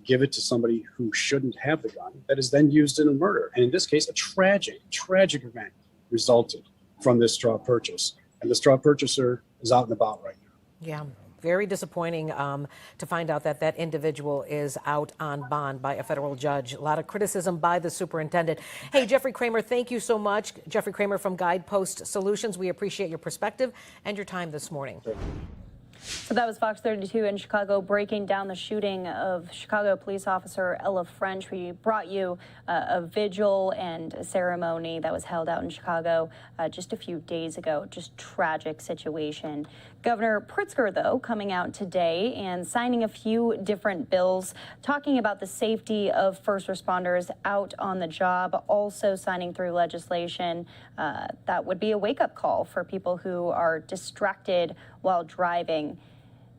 Speaker 26: give it to somebody who shouldn't have the gun, that is then used in a murder. And in this case, a tragic event resulted from this straw purchase. And the straw purchaser is out and about right now.
Speaker 16: Yeah. Very disappointing to find out that that individual is out on bond by a federal judge. A lot of criticism by the superintendent. Hey, Jeffrey Kramer, thank you so much. Jeffrey Kramer from Guidepost Solutions. We appreciate your perspective and your time this morning.
Speaker 13: So that was Fox 32 in Chicago breaking down the shooting of Chicago police officer Ella French. We brought you a vigil and a ceremony that was held out in Chicago just a few days ago. Just tragic situation. Governor Pritzker, though, coming out today and signing a few different bills talking about the safety of first responders out on the job, also signing through legislation that would be a wake-up call for people who are distracted while driving,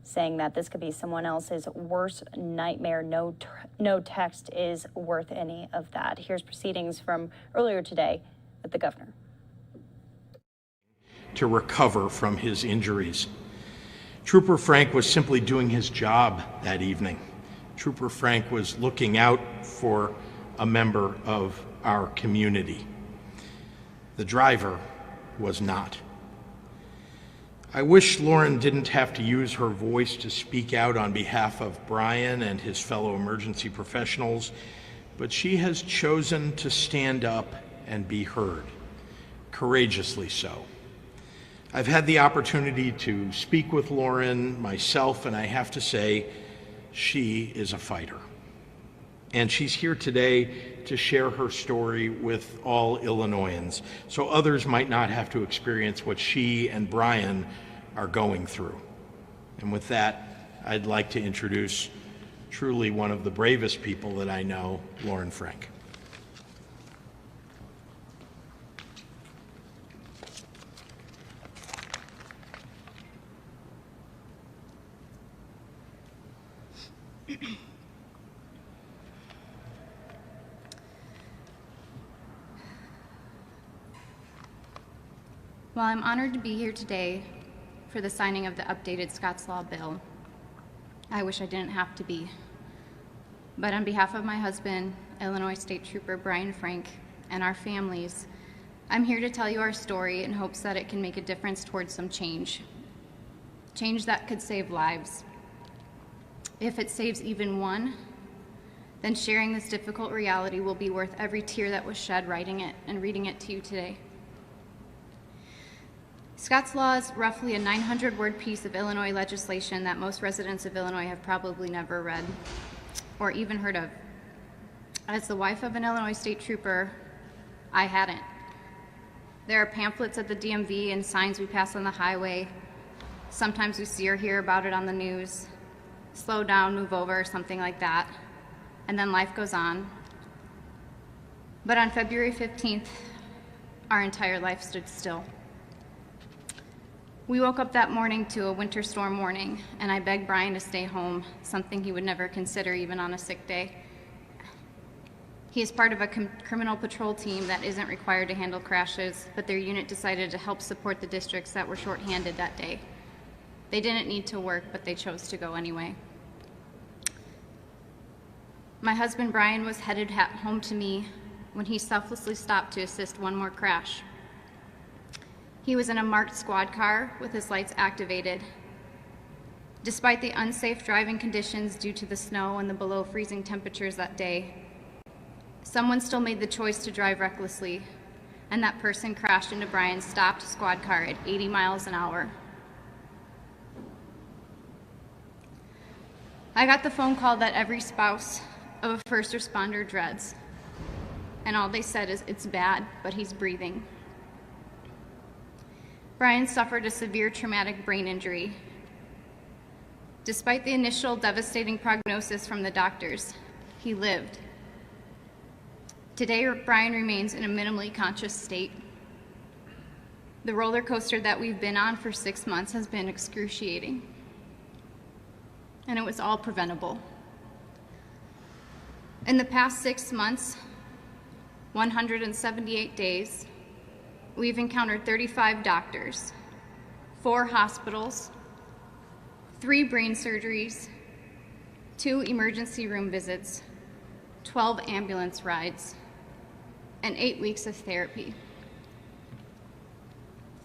Speaker 13: saying that this could be someone else's worst nightmare. No text is worth any of that. Here's proceedings from earlier today with the governor.
Speaker 1: To recover from his injuries. Trooper Frank was simply doing his job that evening. Trooper Frank was looking out for a member of our community. The driver was not. I wish Lauren didn't have to use her voice to speak out on behalf of Brian and his fellow emergency professionals, but she has chosen to stand up and be heard, courageously so. I've had the opportunity to speak with Lauren myself, and I have to say, she is a fighter. And she's here today to share her story with all Illinoisans, so others might not have to experience what she and Brian are going through. And with that, I'd like to introduce truly one of the bravest people that I know, Lauren Frank.
Speaker 11: Well, I'm honored to be here today for the signing of the updated Scott's Law bill. I wish I didn't have to be. But on behalf of my husband, Illinois State Trooper Brian Frank, and our families, I'm here to tell you our story in hopes that it can make a difference towards some change. Change that could save lives. If it saves even one, then sharing this difficult reality will be worth every tear that was shed writing it and reading it to you today. Scott's Law is roughly a 900-word piece of Illinois legislation that most residents of Illinois have probably never read or even heard of. As the wife of an Illinois State Trooper, I hadn't. There are pamphlets at the DMV and signs we pass on the highway. Sometimes we see or hear about it on the news. Slow down, move over, something like that. And then life goes on. But on February 15th, our entire life stood still. We woke up that morning to a winter storm warning, and I begged Brian to stay home, something he would never consider even on a sick day. He is part of a criminal patrol team that isn't required to handle crashes, but their unit decided to help support the districts that were shorthanded that day. They didn't need to work, but they chose to go anyway. My husband Brian was headed home to me when he selflessly stopped to assist one more crash. He was in a marked squad car with his lights activated. Despite the unsafe driving conditions due to the snow and the below freezing temperatures that day, someone still made the choice to drive recklessly, and that person crashed into Brian's stopped squad car at 80 miles an hour. I got the phone call that every spouse of a first responder dreads, and all they said is, "It's bad, but he's breathing." Brian suffered a severe traumatic brain injury. Despite the initial devastating prognosis from the doctors, he lived. Today, Brian remains in a minimally conscious state. The roller coaster that we've been on for 6 months has been excruciating, and it was all preventable. In the past 6 months, 178 days, we've encountered 35 doctors, 4 hospitals, 3 brain surgeries, 2 emergency room visits, 12 ambulance rides, and 8 weeks of therapy.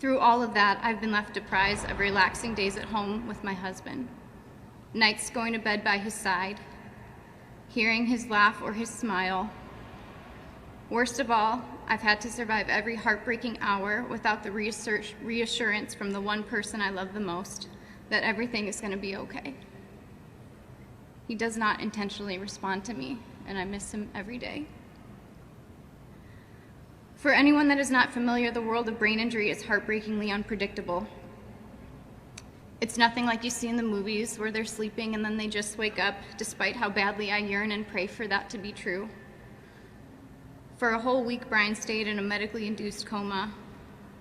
Speaker 11: Through all of that, I've been left deprived of relaxing days at home with my husband, nights going to bed by his side, hearing his laugh or his smile. Worst of all, I've had to survive every heartbreaking hour without the reassurance from the one person I love the most that everything is going to be okay. He does not intentionally respond to me, and I miss him every day. For anyone that is not familiar, the world of brain injury is heartbreakingly unpredictable. It's nothing like you see in the movies where they're sleeping and then they just wake up, despite how badly I yearn and pray for that to be true. For a whole week, Brian stayed in a medically induced coma,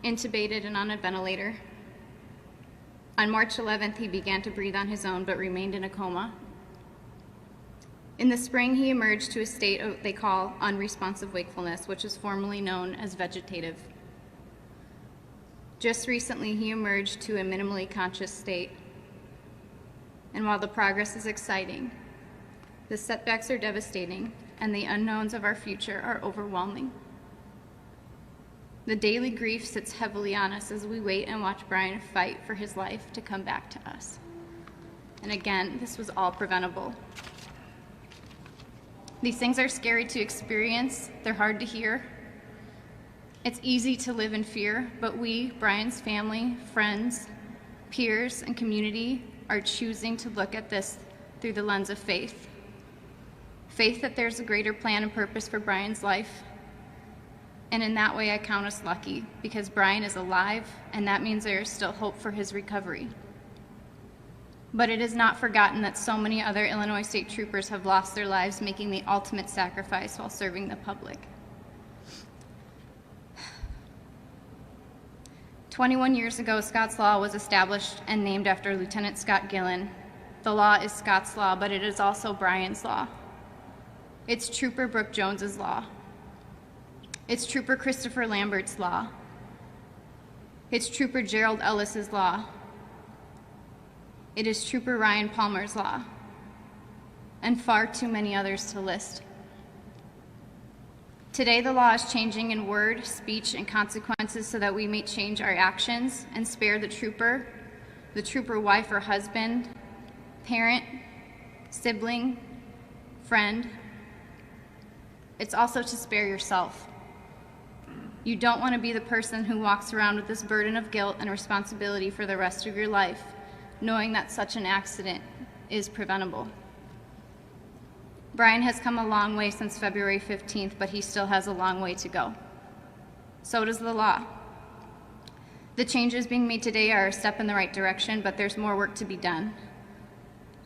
Speaker 11: intubated and on a ventilator. On March 11th, he began to breathe on his own, but remained in a coma. In the spring, he emerged to a state they call unresponsive wakefulness, which is formerly known as vegetative. Just recently, he emerged to a minimally conscious state. And while the progress is exciting, the setbacks are devastating, and the unknowns of our future are overwhelming. The daily grief sits heavily on us as we wait and watch Brian fight for his life to come back to us. And again, this was all preventable. These things are scary to experience, they're hard to hear. It's easy to live in fear, but we, Brian's family, friends, peers, and community are choosing to look at this through the lens of faith. Faith that there's a greater plan and purpose for Brian's life. And in that way, I count us lucky because Brian is alive, and that means there is still hope for his recovery. But it is not forgotten that so many other Illinois state troopers have lost their lives making the ultimate sacrifice while serving the public. 21 years ago, Scott's Law was established and named after Lieutenant Scott Gillen. The law is Scott's Law, but it is also Brian's Law. It's Trooper Brooke Jones's law. It's Trooper Christopher Lambert's law. It's Trooper Gerald Ellis's law. It is Trooper Ryan Palmer's law, and far too many others to list. Today, the law is changing in word, speech, and consequences so that we may change our actions and spare the trooper wife or husband, parent, sibling, friend. It's also to spare yourself. You don't want to be the person who walks around with this burden of guilt and responsibility for the rest of your life, knowing that such an accident is preventable. Brian has come a long way since February 15th, but he still has a long way to go. So does the law. The changes being made today are a step in the right direction, but there's more work to be done.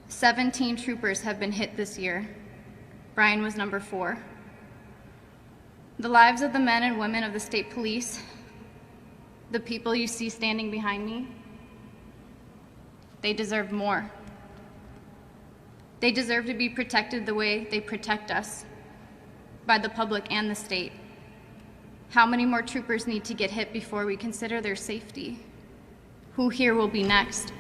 Speaker 11: 17 troopers have been hit this year. Brian was number 4. The lives of the men and women of the state police, the people you see standing behind me, they deserve more. They deserve to be protected the way they protect us, by the public and the state. How many more troopers need to get hit before we consider their safety? Who here will be next?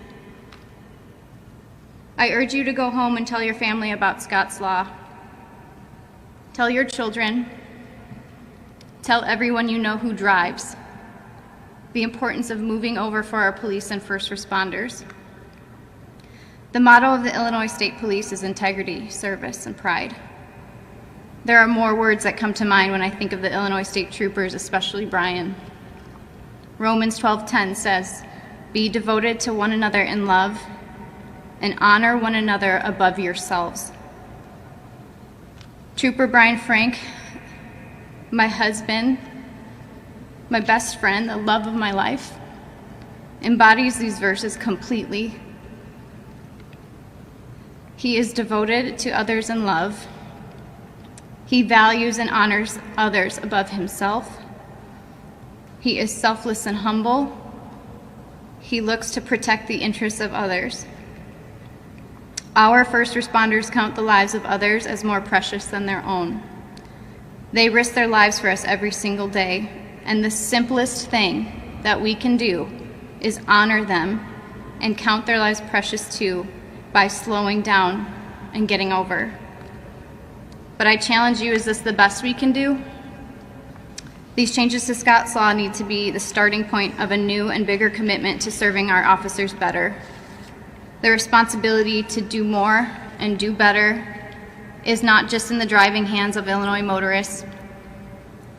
Speaker 11: I urge you to go home and tell your family about Scott's Law. Tell your children, tell everyone you know who drives, the importance of moving over for our police and first responders. The motto of the Illinois State Police is integrity, service, and pride. There are more words that come to mind when I think of the Illinois State Troopers, especially Brian. Romans 12:10 says, "Be devoted to one another in love and honor one another above yourselves." Trooper Brian Frank, my husband, my best friend, the love of my life, embodies these verses completely. He is devoted to others in love. He values and honors others above himself. He is selfless and humble. He looks to protect the interests of others. Our first responders count the lives of others as more precious than their own. They risk their lives for us every single day, and the simplest thing that we can do is honor them and count their lives precious too by slowing down and getting over. But I challenge you, is this the best we can do? These changes to Scott's Law need to be the starting point of a new and bigger commitment to serving our officers better. The responsibility to do more and do better is not just in the driving hands of Illinois motorists.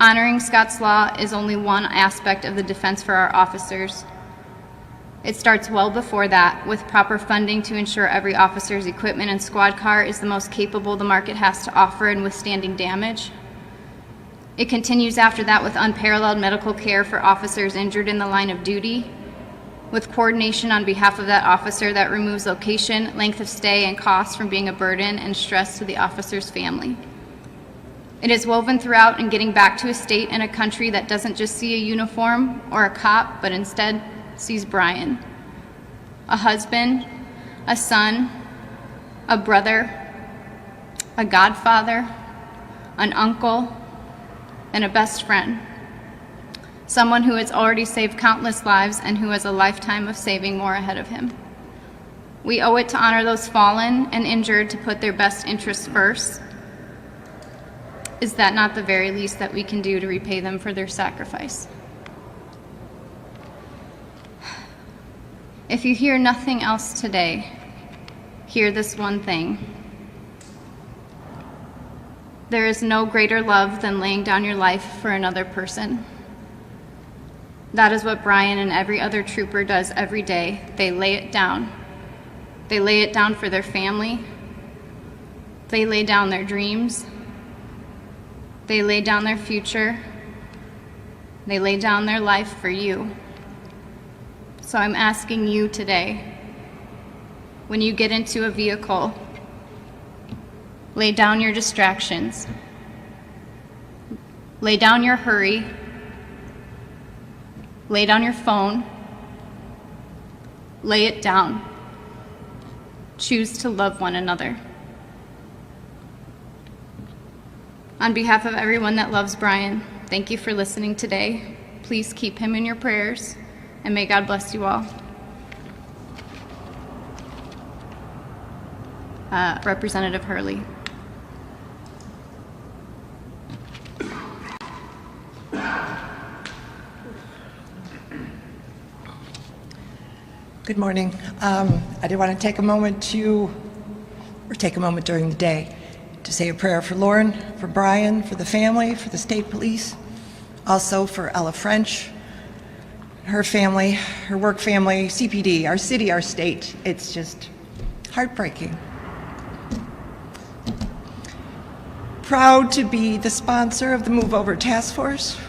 Speaker 11: Honoring Scott's Law is only one aspect of the defense for our officers. It starts well before that, with proper funding to ensure every officer's equipment and squad car is the most capable the market has to offer in withstanding damage. It continues after that with unparalleled medical care for officers injured in the line of duty, with coordination on behalf of that officer that removes location, length of stay, and cost from being a burden and stress to the officer's family. It is woven throughout in getting back to a state and a country that doesn't just see a uniform or a cop, but instead sees Brian, a husband, a son, a brother, a godfather, an uncle, and a best friend. Someone who has already saved countless lives and who has a lifetime of saving more ahead of him. We owe it to honor those fallen and injured, to put their best interests first. Is that not the very least that we can do to repay them for their sacrifice? If you hear nothing else today, hear this one thing. There is no greater love than laying down your life for another person. That is what Brian and every other trooper does every day. They lay it down. They lay it down for their family. They lay down their dreams. They lay down their future. They lay down their life for you. So I'm asking you today, when you get into a vehicle, lay down your distractions. Lay down your hurry. Lay down your phone. Lay it down. Choose to love one another. On behalf of everyone that loves Brian, thank you for listening today. Please keep him in your prayers, and may God bless you all. Representative Hurley.
Speaker 3: Good morning. I did want to take a moment during the day to say a prayer for Lauren, for Brian, for the family, for the state police, also for Ella French, her family, her work family, CPD, our city, our state. It's just heartbreaking. Proud to be the sponsor of the Move Over Task Force.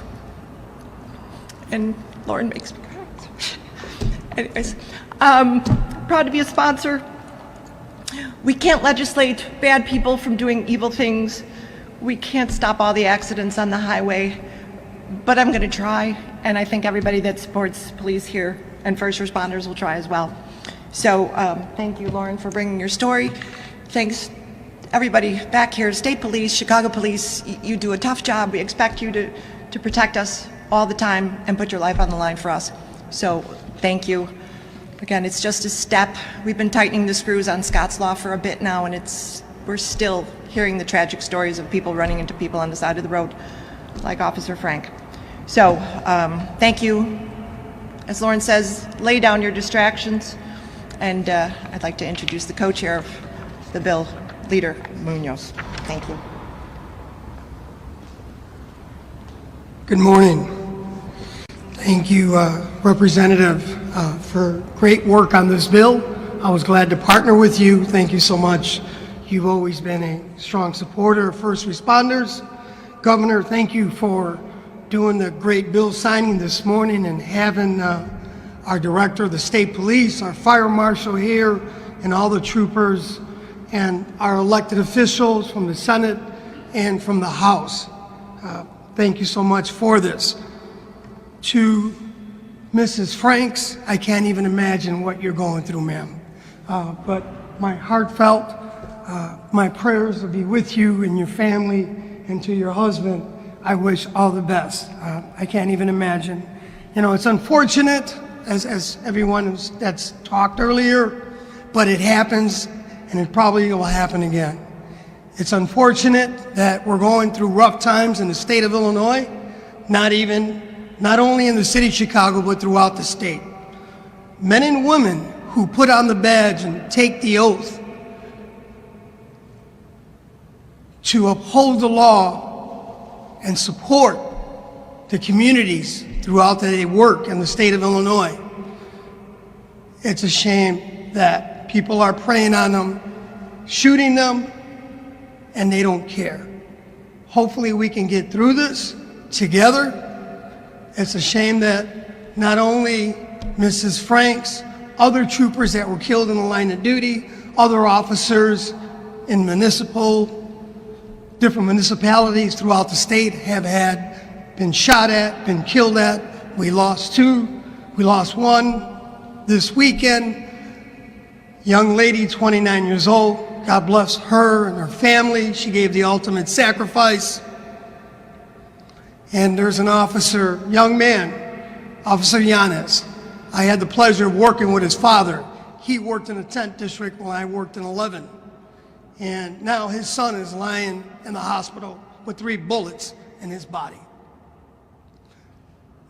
Speaker 3: And Lauren makes me cry. Anyways, proud to be a sponsor. We can't legislate bad people from doing evil things. We can't stop all the accidents on the highway, but I'm going to try, and I think everybody that supports police here and first responders will try as well. So thank you, Lauren, for bringing your story. Thanks, everybody back here, state police, Chicago police. You do a tough job. We expect you to protect us all the time and put your life on the line for us. So thank you. Again, it's just a step. We've been tightening the screws on Scott's Law for a bit now, and we're still hearing the tragic stories of people running into people on the side of the road, like Officer Frank. So thank you. As Lauren says, lay down your distractions. And I'd like to introduce the co-chair of the bill, Leader Munoz. Thank you.
Speaker 14: Good morning. Thank you, Representative, for great work on this bill. I was glad to partner with you. Thank you so much. You've always been a strong supporter of first responders. Governor, thank you for doing the great bill signing this morning and having our director of the state police, our fire marshal here, and all the troopers and our elected officials from the Senate and from the House. Thank you so much for this. To Mrs. Franks, I can't even imagine what you're going through, ma'am. But my heartfelt, my prayers will be with you and your family, and to your husband, I wish all the best. I can't even imagine. You know, it's unfortunate, as everyone that's talked earlier, but it happens, and it probably will happen again. It's unfortunate that we're going through rough times in the state of Illinois, not only in the city of Chicago, but throughout the state. Men and women who put on the badge and take the oath to uphold the law and support the communities throughout that they work in the state of Illinois. It's a shame that people are preying on them, shooting them, and they don't care. Hopefully we can get through this together. It's a shame that not only Mrs. Franks, other troopers that were killed in the line of duty, other officers in different municipalities throughout the state have been shot at, been killed at. We lost 2, we lost 1 this weekend. Young lady, 29 years old, God bless her and her family. She gave the ultimate sacrifice. And there's an officer, young man, Officer Yanez. I had the pleasure of working with his father. He worked in the 10th district while I worked in 11. And now his son is lying in the hospital with 3 bullets in his body.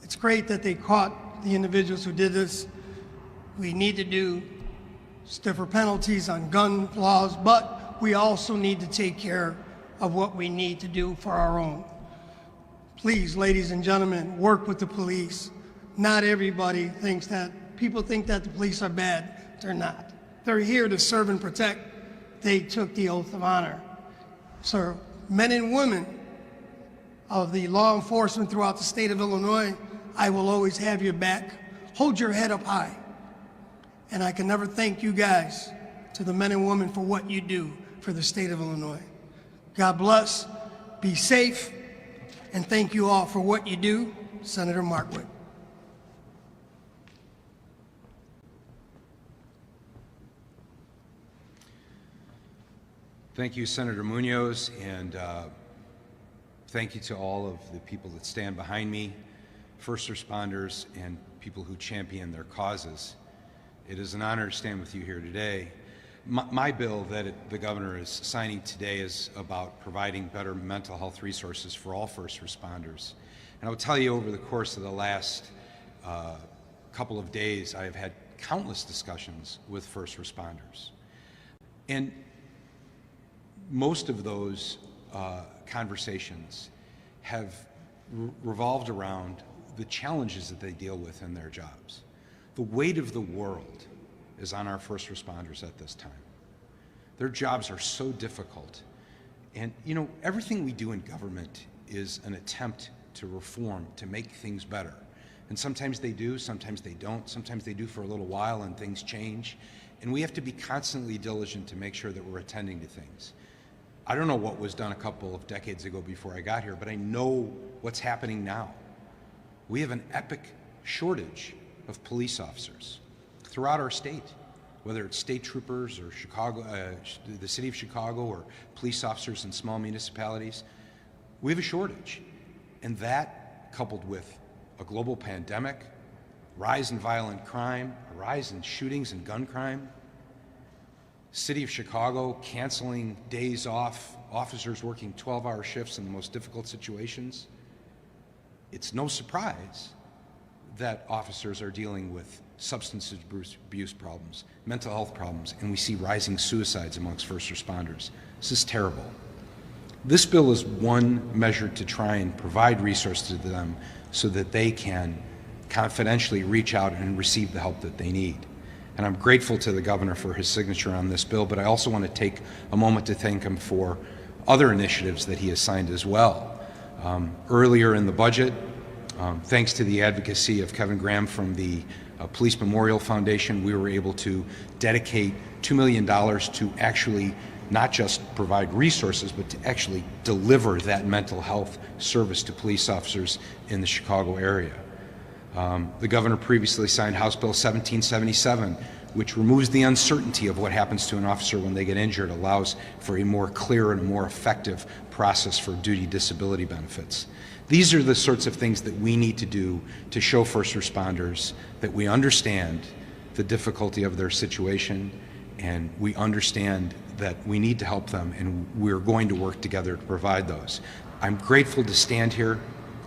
Speaker 14: It's great that they caught the individuals who did this. We need to do stiffer penalties on gun laws, but we also need to take care of what we need to do for our own. Please, ladies and gentlemen, work with the police. Not everybody thinks that. People think that the police are bad. They're not. They're here to serve and protect. They took the oath of honor. So, men and women of the law enforcement throughout the state of Illinois, I will always have your back. Hold your head up high. And I can never thank you guys, to the men and women, for what you do for the state of Illinois. God bless, be safe, and thank you all for what you do. Senator Markwood.
Speaker 2: Thank you, Senator Munoz, and thank you to all of the people that stand behind me, first responders, and people who champion their causes. It is an honor to stand with you here today. My bill that the governor is signing today is about providing better mental health resources for all first responders. And I will tell you, over the course of the last couple of days, I have had countless discussions with first responders. And most of those conversations have revolved around the challenges that they deal with in their jobs. The weight of the world is on our first responders at this time. Their jobs are so difficult. And you know, everything we do in government is an attempt to reform, to make things better. And sometimes they do, sometimes they don't, sometimes they do for a little while and things change. And we have to be constantly diligent to make sure that we're attending to things. I don't know what was done a couple of decades ago before I got here, but I know what's happening now. We have an epic shortage of police officers throughout our state, whether it's state troopers or Chicago, the city of Chicago, or police officers in small municipalities. We have a shortage. And that, coupled with a global pandemic, rise in violent crime, a rise in shootings and gun crime, city of Chicago canceling days off, officers working 12-hour shifts in the most difficult situations, it's no surprise that officers are dealing with substance abuse problems, mental health problems, and we see rising suicides amongst first responders. This is terrible. This bill is one measure to try and provide resources to them so that they can confidentially reach out and receive the help that they need. And I'm grateful to the governor for his signature on this bill, but I also want to take a moment to thank him for other initiatives that he has signed as well. Earlier in the budget, thanks to the advocacy of Kevin Graham from the Police Memorial Foundation, we were able to dedicate $2 million to actually not just provide resources, but to actually deliver that mental health service to police officers in the Chicago area. The governor previously signed House Bill 1777, which removes the uncertainty of what happens to an officer when they get injured, allows for a more clear and a more effective process for duty disability benefits. These are the sorts of things that we need to do to show first responders that we understand the difficulty of their situation, and we understand that we need to help them, and we're going to work together to provide those. I'm grateful to stand here,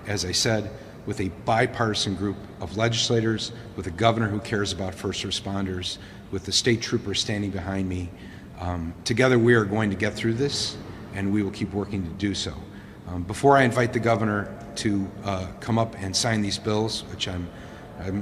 Speaker 2: as I said, with a bipartisan group of legislators, with a governor who cares about first responders, with the state troopers standing behind me. Together we are going to get through this, and we will keep working to do so. Before I invite the governor to come up and sign these bills, which I'm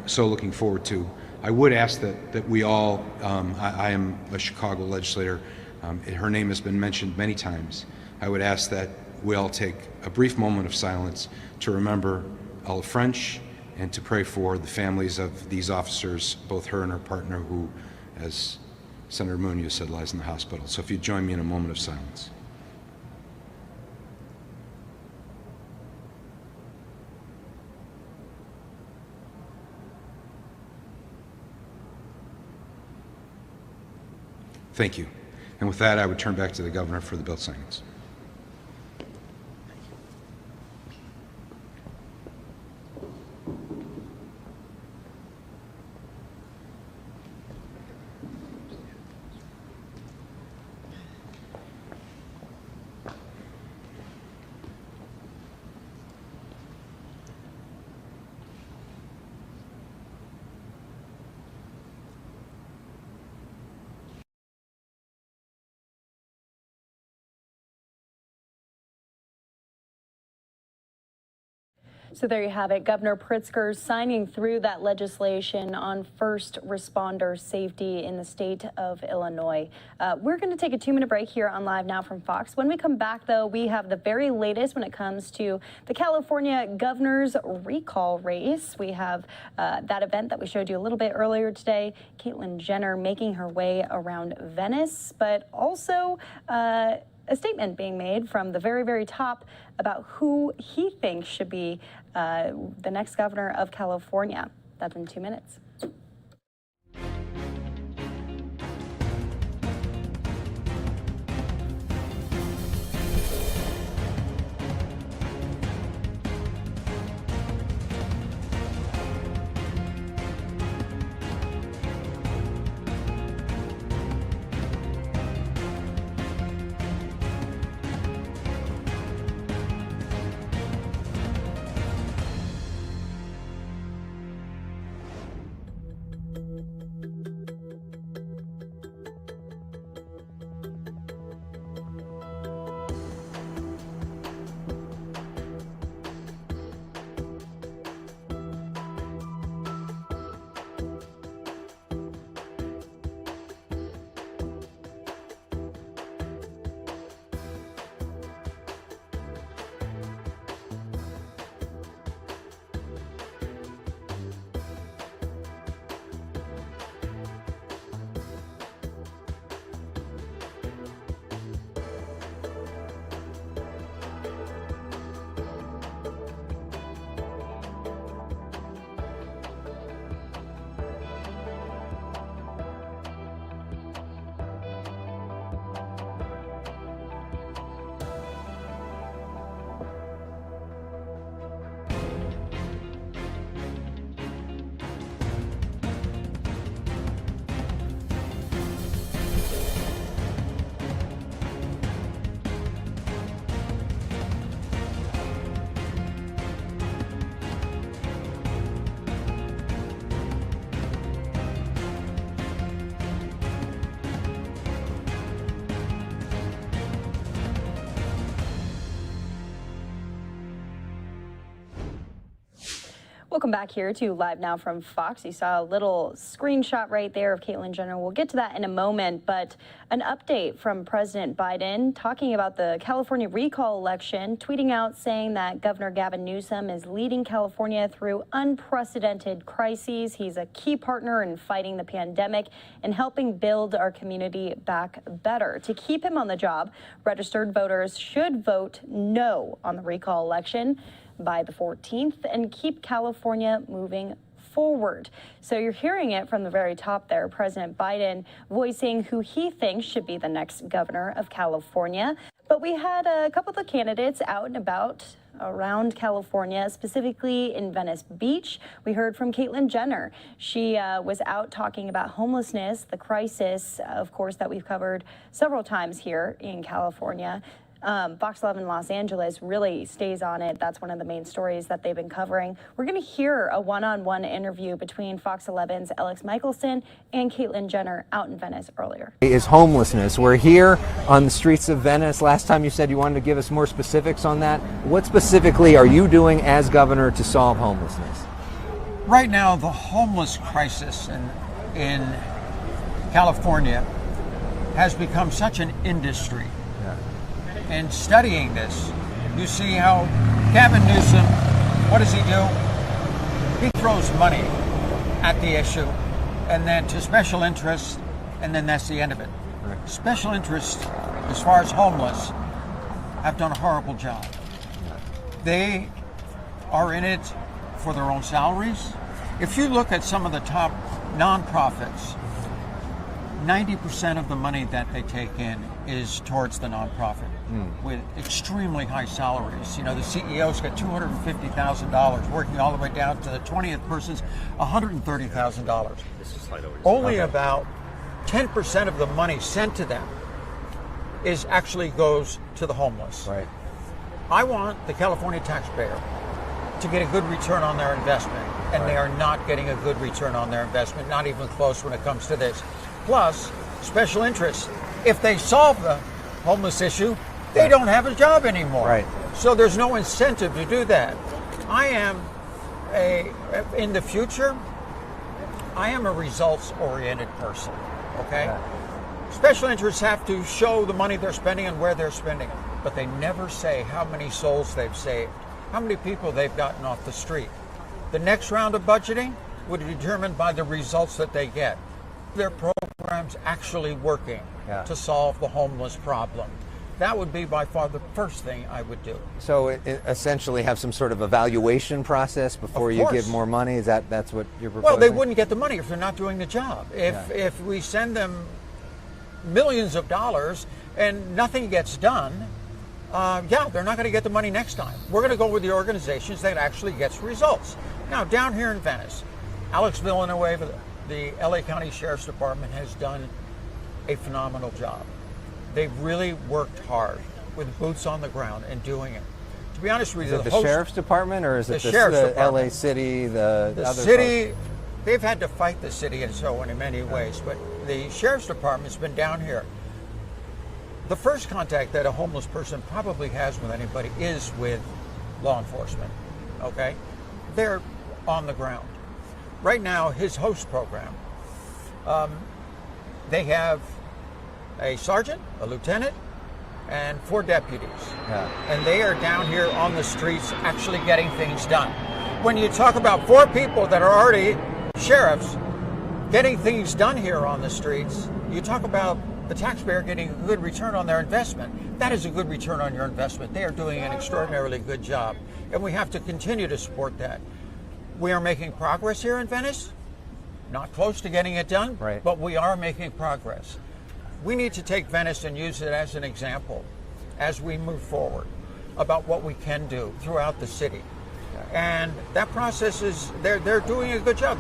Speaker 2: so looking forward to, I would ask that we all, I am a Chicago legislator, her name has been mentioned many times. I would ask that we all take a brief moment of silence to remember Ella French and to pray for the families of these officers, both her and her partner, who, as Senator Munoz said, lies in the hospital. So if you'd join me in a moment of silence. Thank you. And with that, I would turn back to the governor for the bill signings.
Speaker 13: So there you have it. Governor Pritzker signing through that legislation on first responder safety in the state of Illinois. We're going to take a 2-minute break here on Live Now from Fox. When we come back, though, we have the very latest when it comes to the California governor's recall race. We have that event that we showed you a little bit earlier today. Caitlyn Jenner making her way around Venice, but also a statement being made from the very, very top about who he thinks should be the next governor of California. That's in 2 minutes. Welcome back here to Live Now from Fox. You saw a little screenshot right there of Caitlyn Jenner. We'll get to that in a moment, but an update from President Biden talking about the California recall election, tweeting out saying that Governor Gavin Newsom is leading California through unprecedented crises. He's a key partner in fighting the pandemic and helping build our community back better. To keep him on the job, registered voters should vote no on the recall election by the 14th and keep California moving forward. So you're hearing it from the very top there, President Biden voicing who he thinks should be the next governor of California. But we had a couple of the candidates out and about around California, specifically in Venice Beach. We heard from Caitlyn Jenner. She was out talking about homelessness, the crisis, of course, that we've covered several times here in California. Fox 11 Los Angeles really stays on it. That's one of the main stories that they've been covering. We're going to hear a one-on-one interview between Fox 11's Alex Michelson and Caitlyn Jenner out in Venice earlier.
Speaker 12: Is homelessness. We're here on the streets of Venice. Last time you said you wanted to give us more specifics on that. What specifically are you doing as governor to solve homelessness?
Speaker 7: Right now, the homeless crisis in California has become such an industry. And studying this, you see how Gavin Newsom, what does he do? He throws money at the issue and then to special interests, and then that's the end of it. Right. Special interests, as far as homeless, have done a horrible job. They are in it for their own salaries. If you look at some of the top nonprofits, 90% of the money that they take in is towards the nonprofit with extremely high salaries. You know, the CEOs get $250,000, working all the way down to the 20th person's $130,000. Only about 10% of the money sent to them actually goes to the homeless.
Speaker 12: Right.
Speaker 7: I want the California taxpayer to get a good return on their investment, and they are not getting a good return on their investment, not even close when it comes to this. Plus, special interests. If they solve the homeless issue, they don't have a job anymore.
Speaker 12: Right.
Speaker 7: So there's no incentive to do that. I am in the future, I am a results-oriented person, okay? Yeah. Special interests have to show the money they're spending and where they're spending it, but they never say how many souls they've saved, how many people they've gotten off the street. The next round of budgeting would be determined by the results that they get. Their programs actually working to solve the homeless problem. That would be by far the first thing I would do.
Speaker 12: So essentially have some sort of evaluation process before you give more money? Is that's what you're proposing?
Speaker 7: Well, they wouldn't get the money if they're not doing the job. If we send them millions of dollars and nothing gets done, they're not going to get the money next time. We're going to go with the organizations that actually gets results. Now, down here in Venice, Alex Villanueva, the LA County Sheriff's Department, has done a phenomenal job. They've really worked hard with boots on the ground and doing it. To be honest with you,
Speaker 12: is it the Sheriff's Department or is it the LA City, the other
Speaker 7: city?
Speaker 12: Folks?
Speaker 7: They've had to fight the city and so on in many ways, but the Sheriff's Department's been down here. The first contact that a homeless person probably has with anybody is with law enforcement, okay? They're on the ground. Right now, his host program, they have a sergeant, a lieutenant, and 4 deputies. And they are down here on the streets actually getting things done. When you talk about 4 people that are already sheriffs getting things done here on the streets, you talk about the taxpayer getting a good return on their investment. That is a good return on your investment. They are doing an extraordinarily good job, and we have to continue to support that. We are making progress here in Venice. Not close to getting it done, but we are making progress. We need to take Venice and use it as an example as we move forward about what we can do throughout the city. And that process is, they're doing a good job.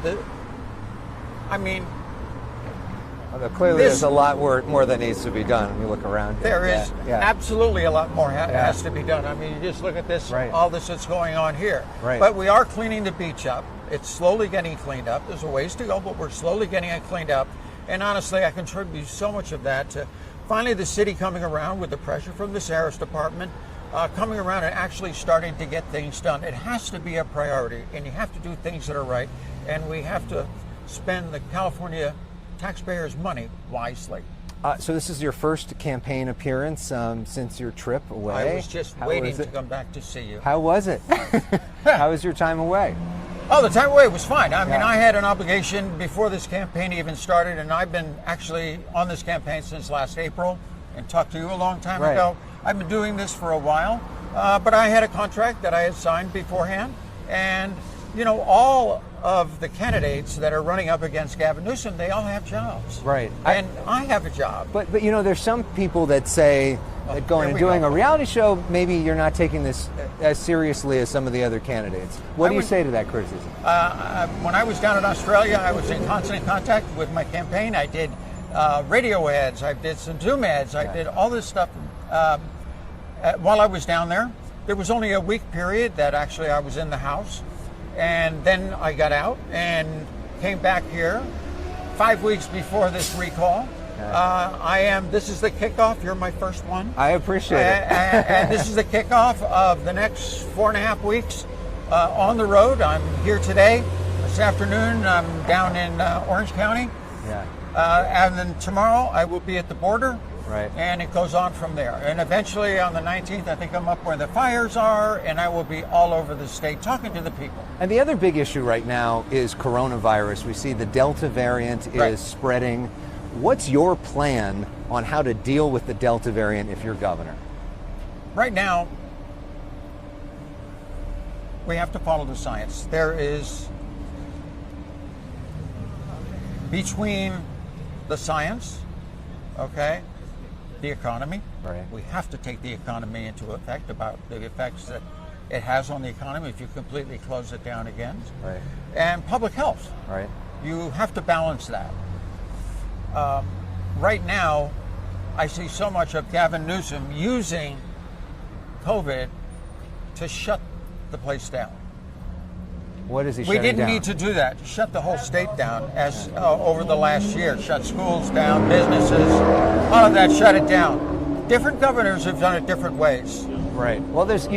Speaker 12: Clearly there's a lot more that needs to be done when you look around.
Speaker 7: There is absolutely a lot more has to be done. I mean, you just look at this, all this that's going on here. But we are cleaning the beach up. It's slowly getting cleaned up. There's a ways to go, but we're slowly getting it cleaned up. And honestly, I contribute so much of that to finally the city coming around with the pressure from the Sheriff's Department, coming around and actually starting to get things done. It has to be a priority, and you have to do things that are right, and we have to spend the California taxpayers' money wisely.
Speaker 12: So this is your first campaign appearance since your trip away?
Speaker 7: I was just waiting to come back to see you.
Speaker 12: How was it? How was your time away?
Speaker 7: Oh, the time away was fine. I mean, I had an obligation before this campaign even started, and I've been actually on this campaign since last April and talked to you a long time ago. I've been doing this for a while, but I had a contract that I had signed beforehand, and you know, all of the candidates that are running up against Gavin Newsom, they all have jobs. And I have a job.
Speaker 12: But you know, there's some people that say that going and doing a reality show, maybe you're not taking this as seriously as some of the other candidates. What do you say to that criticism?
Speaker 7: When I was down in Australia, I was in constant contact with my campaign. I did radio ads, I did some Zoom ads, I did all this stuff while I was down there. There was only a week period that actually I was in the house. And then I got out and came back here 5 weeks before this recall. This is the kickoff. You're my first one.
Speaker 12: I appreciate it.
Speaker 7: And this is the kickoff of the next 4.5 weeks on the road. I'm here today. This afternoon, I'm down in Orange County. And then tomorrow, I will be at the border. And it goes on from there. And eventually on the 19th, I think I'm up where the fires are, and I will be all over the state talking to the people.
Speaker 12: And the other big issue right now is coronavirus. We see the Delta variant is spreading. What's your plan on how to deal with the Delta variant if you're governor?
Speaker 7: Right now, we have to follow the science. There is, between the science, the economy. We have to take the economy into effect, about the effects that it has on the economy if you completely close it down again. And public health. You have to balance that. Right now, I see so much of Gavin Newsom using COVID to shut the place down.
Speaker 12: What is he shutting down?
Speaker 7: We didn't need to do that. Shut the whole state down as over the last year. Shut schools down, businesses, all of that, shut it down. Different governors have done it different ways.
Speaker 12: Well, there's...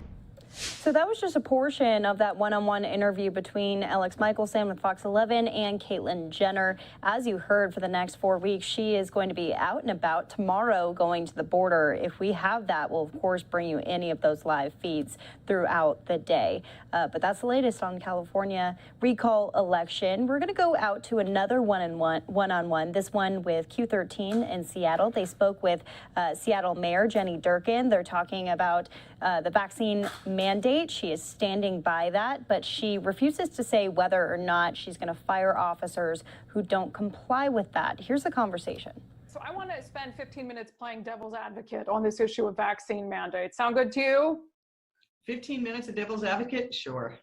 Speaker 13: So So that was just a portion of that one-on-one interview between Alex Michelson with Fox 11 and Caitlyn Jenner. As you heard, for the next 4 weeks, she is going to be out and about tomorrow going to the border. If we have that, we'll of course bring you any of those live feeds throughout the day. But that's the latest on California recall election. We're going to go out to another one-on-one, this one with Q13 in Seattle. They spoke with Seattle Mayor Jenny Durkan. They're talking about the vaccine mandate. She is standing by that, but she refuses to say whether or not she's going to fire officers who don't comply with that. Here's the conversation.
Speaker 17: So I want to spend 15 minutes playing devil's advocate on this issue of vaccine mandates. Sound good to you?
Speaker 18: 15 minutes of devil's advocate? Sure.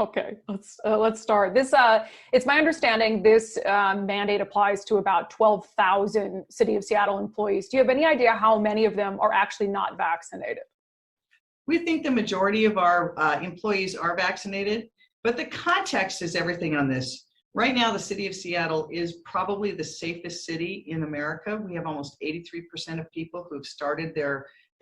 Speaker 17: Okay, let's start. This it's my understanding this mandate applies to about 12,000 City of Seattle employees. Do you have any idea how many of them are actually not vaccinated?
Speaker 18: We think the majority of our employees are vaccinated, but the context is everything on this. Right now, the City of Seattle is probably the safest city in America. We have almost 83% of people who've started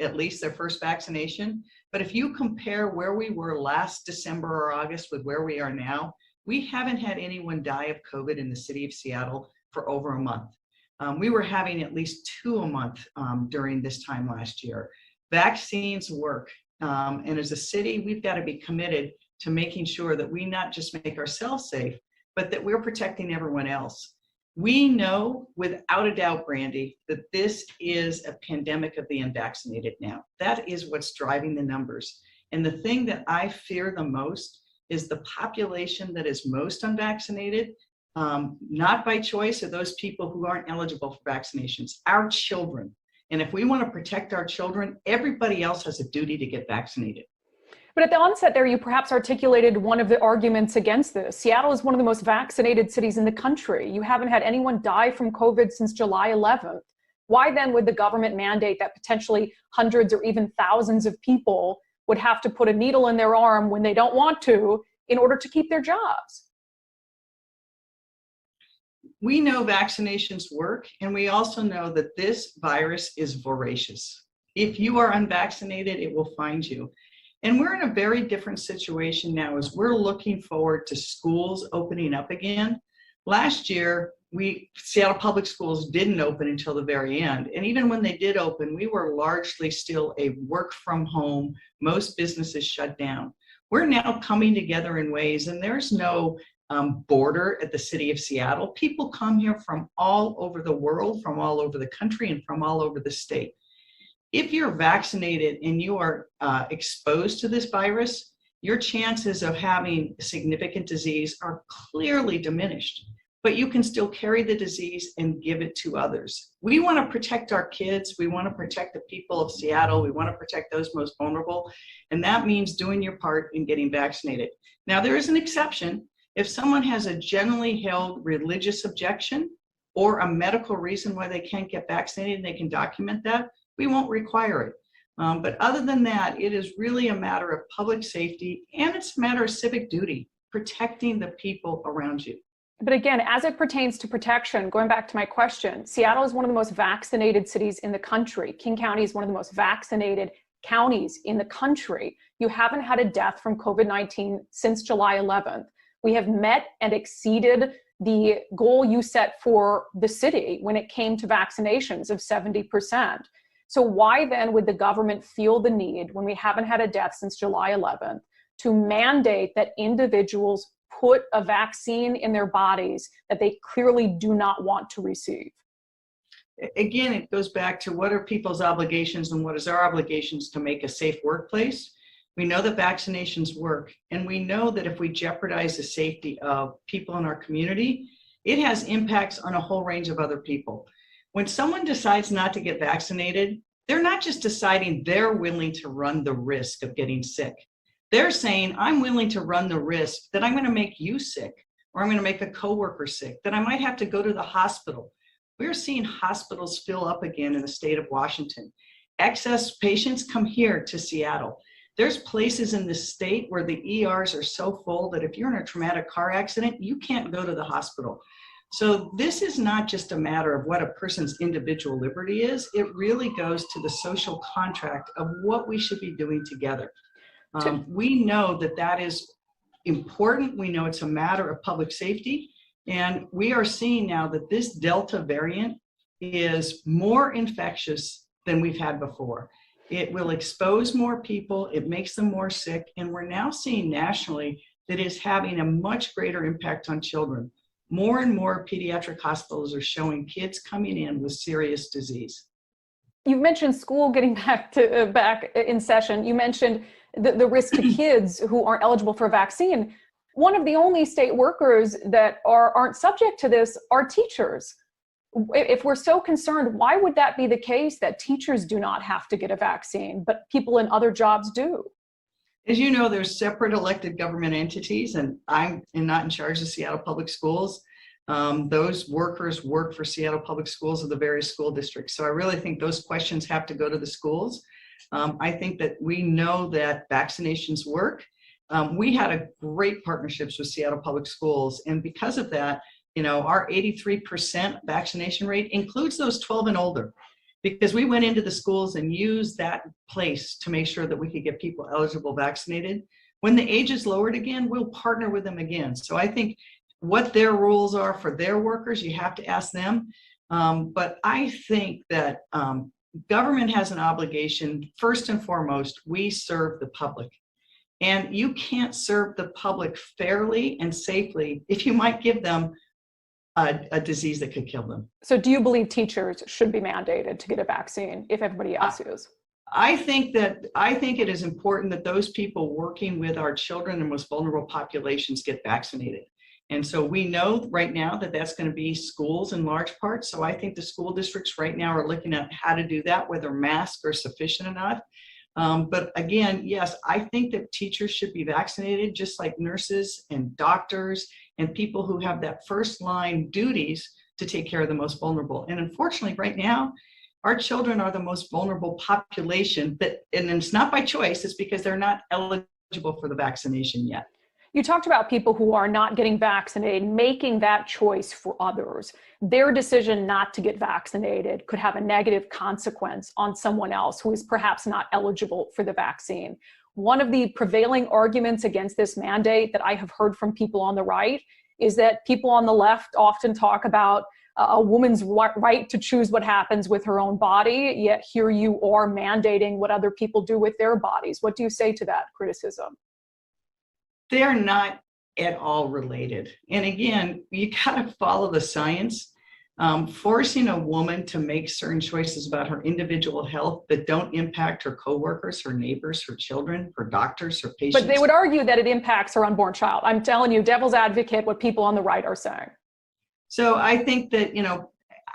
Speaker 18: at least their first vaccination. But if you compare where we were last December or August with where we are now, we haven't had anyone die of COVID in the City of Seattle for over a month. We were having at least 2 a month during this time last year. Vaccines work. And as a city, we've got to be committed to making sure that we not just make ourselves safe, but that we're protecting everyone else. We know without a doubt, Brandy, that this is a pandemic of the unvaccinated now. That is what's driving the numbers. And the thing that I fear the most is the population that is most unvaccinated, not by choice, are those people who aren't eligible for vaccinations, our children. And if we want to protect our children, everybody else has a duty to get vaccinated.
Speaker 17: But at the onset there, you perhaps articulated one of the arguments against this. Seattle is one of the most vaccinated cities in the country. You haven't had anyone die from COVID since July 11th. Why then would the government mandate that potentially hundreds or even thousands of people would have to put a needle in their arm when they don't want to in order to keep their jobs?
Speaker 18: We know vaccinations work, and we also know that this virus is voracious. If you are unvaccinated, it will find you. And we're in a very different situation now as we're looking forward to schools opening up again. Last year, Seattle Public Schools didn't open until the very end. And even when they did open, we were largely still a work from home. Most businesses shut down. We're now coming together in ways, and there's no border at the City of Seattle. People come here from all over the world, from all over the country, and from all over the state. If you're vaccinated and you are exposed to this virus, your chances of having significant disease are clearly diminished, but you can still carry the disease and give it to others. We want to protect our kids. We want to protect the people of Seattle. We want to protect those most vulnerable. And that means doing your part in getting vaccinated. Now, there is an exception. If someone has a generally held religious objection or a medical reason why they can't get vaccinated and they can document that, we won't require it. But other than that, it is really a matter of public safety, and it's a matter of civic duty, protecting the people around you.
Speaker 17: But again, as it pertains to protection, going back to my question, Seattle is one of the most vaccinated cities in the country. King County is one of the most vaccinated counties in the country. You haven't had a death from COVID-19 since July 11th. We have met and exceeded the goal you set for the city when it came to vaccinations of 70%. So why then would the government feel the need, when we haven't had a death since July 11th, to mandate that individuals put a vaccine in their bodies that they clearly do not want to receive?
Speaker 18: Again, it goes back to what are people's obligations and what is our obligations to make a safe workplace. We know that vaccinations work, and we know that if we jeopardize the safety of people in our community, it has impacts on a whole range of other people. When someone decides not to get vaccinated, they're not just deciding they're willing to run the risk of getting sick. They're saying, I'm willing to run the risk that I'm going to make you sick, or I'm going to make a coworker sick, that I might have to go to the hospital. We're seeing hospitals fill up again in the state of Washington. Excess patients come here to Seattle. There's places in the state where the ERs are so full that if you're in a traumatic car accident, you can't go to the hospital. So this is not just a matter of what a person's individual liberty is. It really goes to the social contract of what we should be doing together. We know that that is important. We know it's a matter of public safety. And we are seeing now that this Delta variant is more infectious than we've had before. It will expose more people, it makes them more sick, and we're now seeing nationally that it's having a much greater impact on children. More and more pediatric hospitals are showing kids coming in with serious disease.
Speaker 17: You've mentioned school getting back in session. You mentioned the risk to kids who aren't eligible for a vaccine. One of the only state workers that aren't subject to this are teachers. If we're so concerned, why would that be the case that teachers do not have to get a vaccine, but people in other jobs do?
Speaker 18: As you know, there's separate elected government entities, and I am not in charge of Seattle Public Schools. Those workers work for Seattle Public Schools of the various school districts. So I really think those questions have to go to the schools. I think that we know that vaccinations work. We had a great partnerships with Seattle Public Schools, and because of that, you know, our 83% vaccination rate includes those 12 and older, because we went into the schools and used that place to make sure that we could get people eligible vaccinated. When the age is lowered again, we'll partner with them again. So I think what their rules are for their workers, you have to ask them. But I think that government has an obligation. First and foremost, we serve the public. And you can't serve the public fairly and safely if you might give them a disease that could kill them.
Speaker 17: So do you believe teachers should be mandated to get a vaccine if everybody else is?
Speaker 18: I think it is important that those people working with our children and most vulnerable populations get vaccinated. And so we know right now that that's going to be schools in large part. So I think the school districts right now are looking at how to do that, whether masks are sufficient or not. But again, yes, I think that teachers should be vaccinated, just like nurses and doctors and people who have that first line duties to take care of the most vulnerable. And unfortunately, right now, our children are the most vulnerable population, and it's not by choice, it's because they're not eligible for the vaccination yet.
Speaker 17: You talked about people who are not getting vaccinated, making that choice for others. Their decision not to get vaccinated could have a negative consequence on someone else who is perhaps not eligible for the vaccine. One of the prevailing arguments against this mandate that I have heard from people on the right is that people on the left often talk about a woman's right to choose what happens with her own body, yet here you are mandating what other people do with their bodies. What do you say to that criticism?
Speaker 18: They're not at all related. And again, you gotta follow the science. Forcing a woman to make certain choices about her individual health that don't impact her coworkers, her neighbors, her children, her doctors, her patients.
Speaker 17: But they would argue that it impacts her unborn child. I'm telling you, devil's advocate, what people on the right are saying.
Speaker 18: So I think that,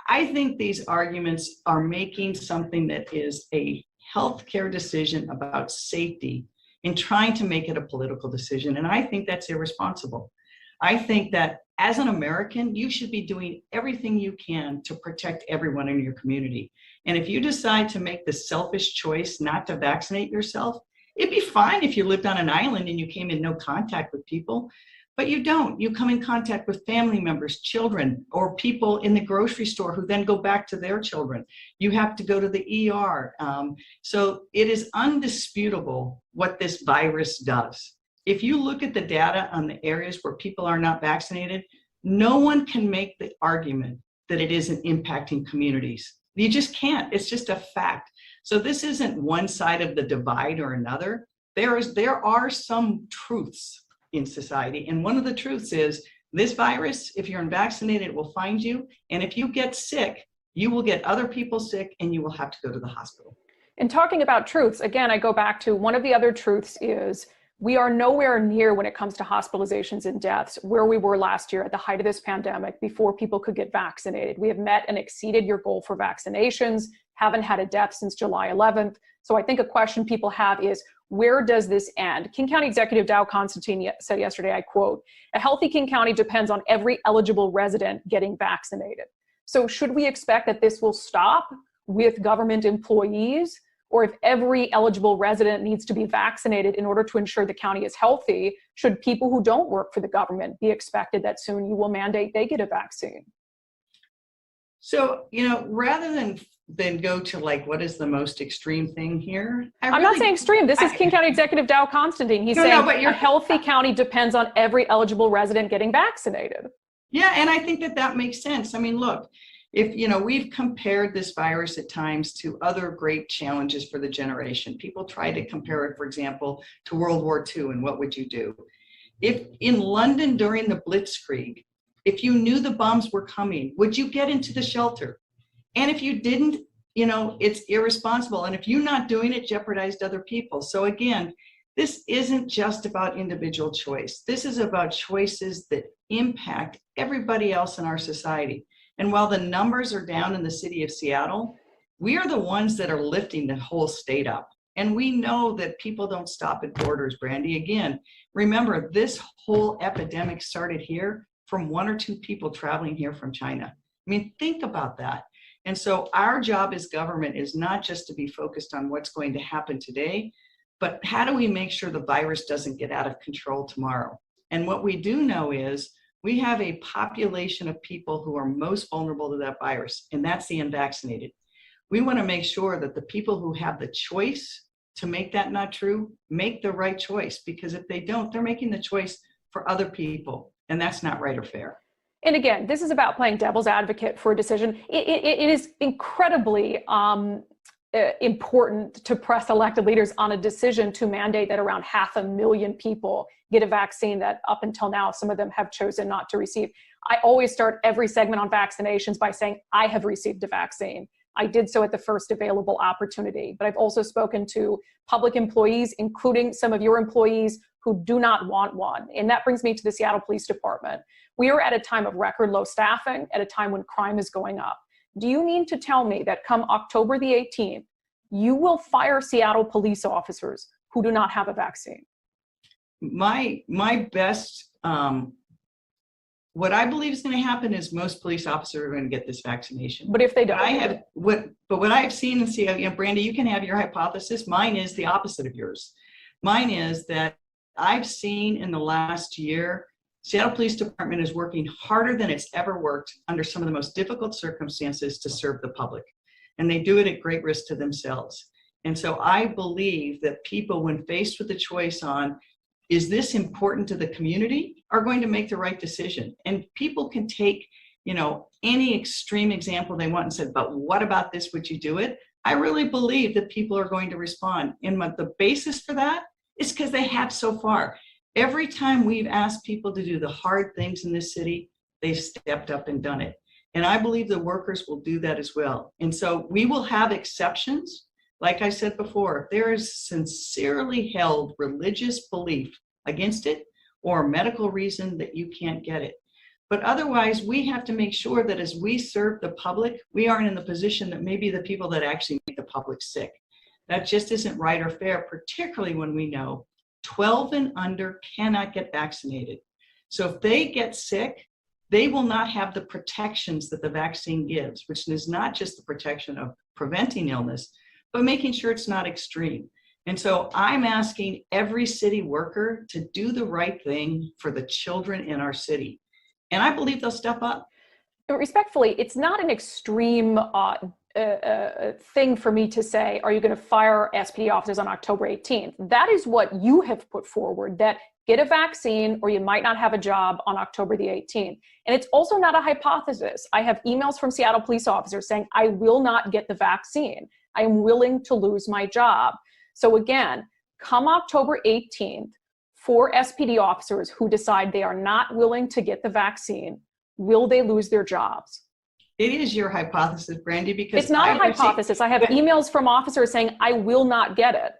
Speaker 18: I think these arguments are making something that is a healthcare decision about safety and trying to make it a political decision. And I think that's irresponsible. I think that as an American, you should be doing everything you can to protect everyone in your community. And if you decide to make the selfish choice not to vaccinate yourself, it'd be fine if you lived on an island and you came in no contact with people, but you don't. You come in contact with family members, children, or people in the grocery store who then go back to their children. You have to go to the ER. So it is undisputable what this virus does. If you look at the data on the areas where people are not vaccinated, no one can make the argument that it isn't impacting communities. You just can't. It's just a fact. So this isn't one side of the divide or another. There are some truths in society. And one of the truths is this virus, if you're unvaccinated, it will find you. And if you get sick, you will get other people sick and you will have to go to the hospital.
Speaker 17: In talking about truths, again, I go back to one of the other truths is we are nowhere near when it comes to hospitalizations and deaths where we were last year at the height of this pandemic before people could get vaccinated. We have met and exceeded your goal for vaccinations, haven't had a death since July 11th. So I think a question people have is, where does this end? King County Executive Dow Constantine said yesterday, I quote, "A healthy King County depends on every eligible resident getting vaccinated." So should we expect that this will stop with government employees? Or if every eligible resident needs to be vaccinated in order to ensure the county is healthy, should people who don't work for the government be expected that soon you will mandate they get a vaccine?
Speaker 18: So, rather than go to like, what is the most extreme thing here?
Speaker 17: I'm not saying extreme. This is King County Executive Dow Constantine. He's saying but a healthy county depends on every eligible resident getting vaccinated.
Speaker 18: Yeah, and I think that makes sense. I mean, look, if, we've compared this virus at times to other great challenges for the generation. People try to compare it, for example, to World War II and what would you do? If in London during the Blitzkrieg, if you knew the bombs were coming, would you get into the shelter? And if you didn't, it's irresponsible. And if you're not doing it, jeopardized other people. So again, this isn't just about individual choice. This is about choices that impact everybody else in our society. And while the numbers are down in the city of Seattle, we are the ones that are lifting the whole state up. And we know that people don't stop at borders, Brandy. Again, remember, this whole epidemic started here from 1 or 2 people traveling here from China. I mean, think about that. And so our job as government is not just to be focused on what's going to happen today, but how do we make sure the virus doesn't get out of control tomorrow? And what we do know is we have a population of people who are most vulnerable to that virus, and that's the unvaccinated. We want to make sure that the people who have the choice to make that not true, make the right choice, because if they don't, they're making the choice for other people, and that's not right or fair.
Speaker 17: And again, this is about playing devil's advocate for a decision. It is incredibly important to press elected leaders on a decision to mandate that around 500,000 people get a vaccine that up until now, some of them have chosen not to receive. I always start every segment on vaccinations by saying, I have received a vaccine. I did so at the first available opportunity, but I've also spoken to public employees, including some of your employees who do not want one. And that brings me to the Seattle Police Department. We are at a time of record low staffing, at a time when crime is going up. Do you mean to tell me that come October the 18th, you will fire Seattle police officers who do not have a vaccine?
Speaker 18: My best, what I believe is going to happen is most police officers are going to get this vaccination.
Speaker 17: But if they don't,
Speaker 18: what I've seen and see, Brandy, you can have your hypothesis. Mine is the opposite of yours. Mine is that I've seen in the last year, Seattle Police Department is working harder than it's ever worked under some of the most difficult circumstances to serve the public. And they do it at great risk to themselves. And so I believe that people, when faced with the choice on, is this important to the community, are going to make the right decision. And people can take, any extreme example they want and say, but what about this? Would you do it? I really believe that people are going to respond. And the basis for that is because they have so far. Every time we've asked people to do the hard things in this city, they've stepped up and done it. And I believe the workers will do that as well. And so we will have exceptions. Like I said before, if there is sincerely held religious belief against it or a medical reason that you can't get it. But otherwise, we have to make sure that as we serve the public, we aren't in the position that maybe the people that actually make the public sick. That just isn't right or fair, particularly when we know 12 and under cannot get vaccinated. So if they get sick, they will not have the protections that the vaccine gives, which is not just the protection of preventing illness, but making sure it's not extreme. And so I'm asking every city worker to do the right thing for the children in our city. And I believe they'll step up.
Speaker 17: Respectfully, it's not an extreme thing for me to say, are you going to fire SPD officers on October 18th? That is what you have put forward, that get a vaccine or you might not have a job on October the 18th. And it's also not a hypothesis. I have emails from Seattle police officers saying, I will not get the vaccine. I am willing to lose my job. So again, come October 18th, for SPD officers who decide they are not willing to get the vaccine, will they lose their jobs?
Speaker 18: It is your hypothesis, Brandy, because
Speaker 17: it's not a hypothesis. I have emails from officers saying, I will not get it.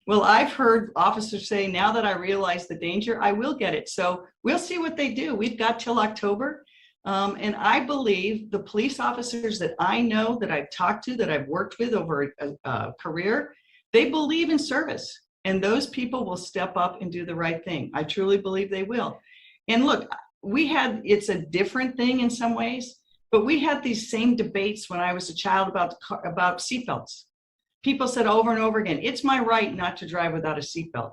Speaker 18: Well, I've heard officers say, now that I realize the danger, I will get it. So we'll see what they do. We've got till October. And I believe the police officers that I know, that I've talked to, that I've worked with over a career, they believe in service. And those people will step up and do the right thing. I truly believe they will. And look, it's a different thing in some ways, but we had these same debates when I was a child about seatbelts. People said over and over again, it's my right not to drive without a seatbelt.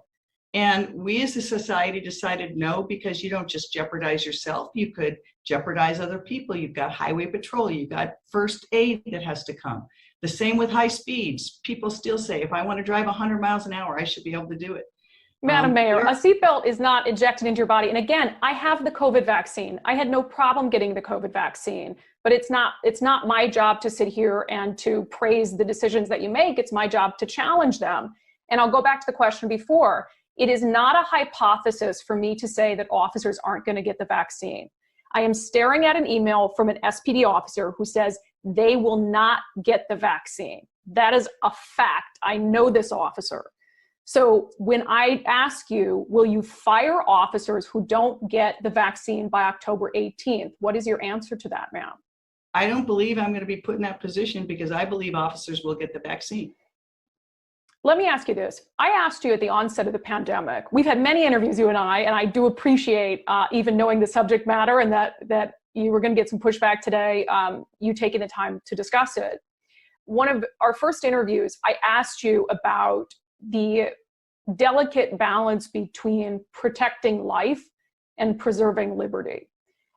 Speaker 18: And we as a society decided no, because you don't just jeopardize yourself, you could jeopardize other people. You've got highway patrol, you've got first aid that has to come. The same with high speeds. People still say, if I want to drive 100 miles an hour, I should be able to do it.
Speaker 17: Madam Mayor, a seatbelt is not injected into your body. And again, I have the COVID vaccine. I had no problem getting the COVID vaccine, but it's not my job to sit here and to praise the decisions that you make. It's my job to challenge them. And I'll go back to the question before. It is not a hypothesis for me to say that officers aren't going to get the vaccine. I am staring at an email from an SPD officer who says they will not get the vaccine. That is a fact. I know this officer. So when I ask you, will you fire officers who don't get the vaccine by October 18th? What is your answer to that, ma'am?
Speaker 18: I don't believe I'm going to be put in that position, because I believe officers will get the vaccine.
Speaker 17: Let me ask you this. I asked you at the onset of the pandemic. We've had many interviews, you and I do appreciate even knowing the subject matter, and that you were going to get some pushback today, you taking the time to discuss it. One of our first interviews, I asked you about the delicate balance between protecting life and preserving liberty.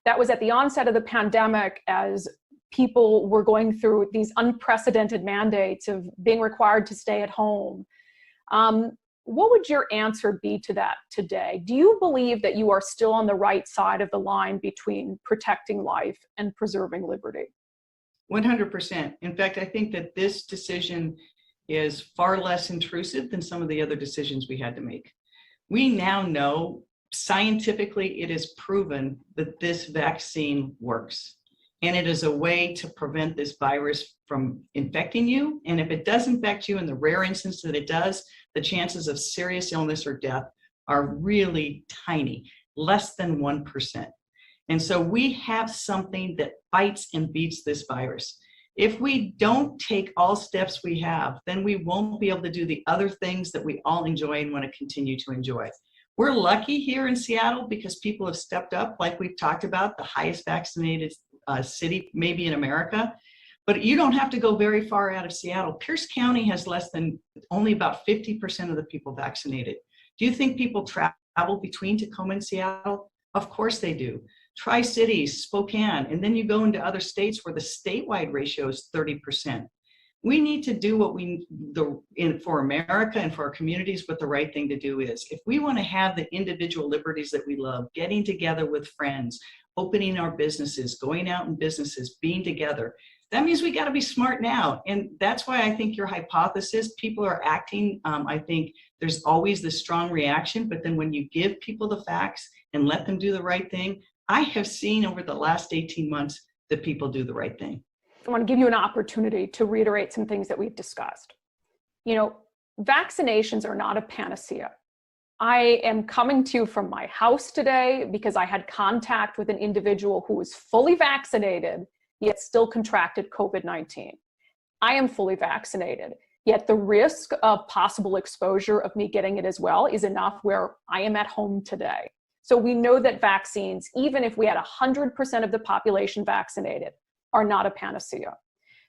Speaker 17: That was at the onset of the pandemic, as people were going through these unprecedented mandates of being required to stay at home. What would your answer be to that today? Do you believe that you are still on the right side of the line between protecting life and preserving liberty?
Speaker 18: 100%. In fact, I think that this decision is far less intrusive than some of the other decisions we had to make. We now know scientifically it is proven that this vaccine works. And it is a way to prevent this virus from infecting you. And if it does infect you, in the rare instance that it does, the chances of serious illness or death are really tiny, less than 1%. And so we have something that fights and beats this virus. If we don't take all steps we have, then we won't be able to do the other things that we all enjoy and want to continue to enjoy. We're lucky here in Seattle because people have stepped up, like we've talked about, the highest vaccinated city maybe in America. But you don't have to go very far out of Seattle. Pierce County has only about 50% of the people vaccinated. Do you think people travel between Tacoma and Seattle? Of course they do. Tri-Cities, Spokane, and then you go into other states where the statewide ratio is 30%. We need to do what for America and for our communities, what the right thing to do is. If we want to have the individual liberties that we love, getting together with friends, opening our businesses, going out in businesses, being together, that means we got to be smart now. And that's why I think your hypothesis, people are acting, I think there's always this strong reaction, but then when you give people the facts and let them do the right thing, I have seen over the last 18 months that people do the right thing.
Speaker 17: I want to give you an opportunity to reiterate some things that we've discussed. You know, vaccinations are not a panacea. I am coming to you from my house today because I had contact with an individual who was fully vaccinated, yet still contracted COVID-19. I am fully vaccinated, yet the risk of possible exposure of me getting it as well is enough where I am at home today. So we know that vaccines, even if we had 100% of the population vaccinated, are not a panacea.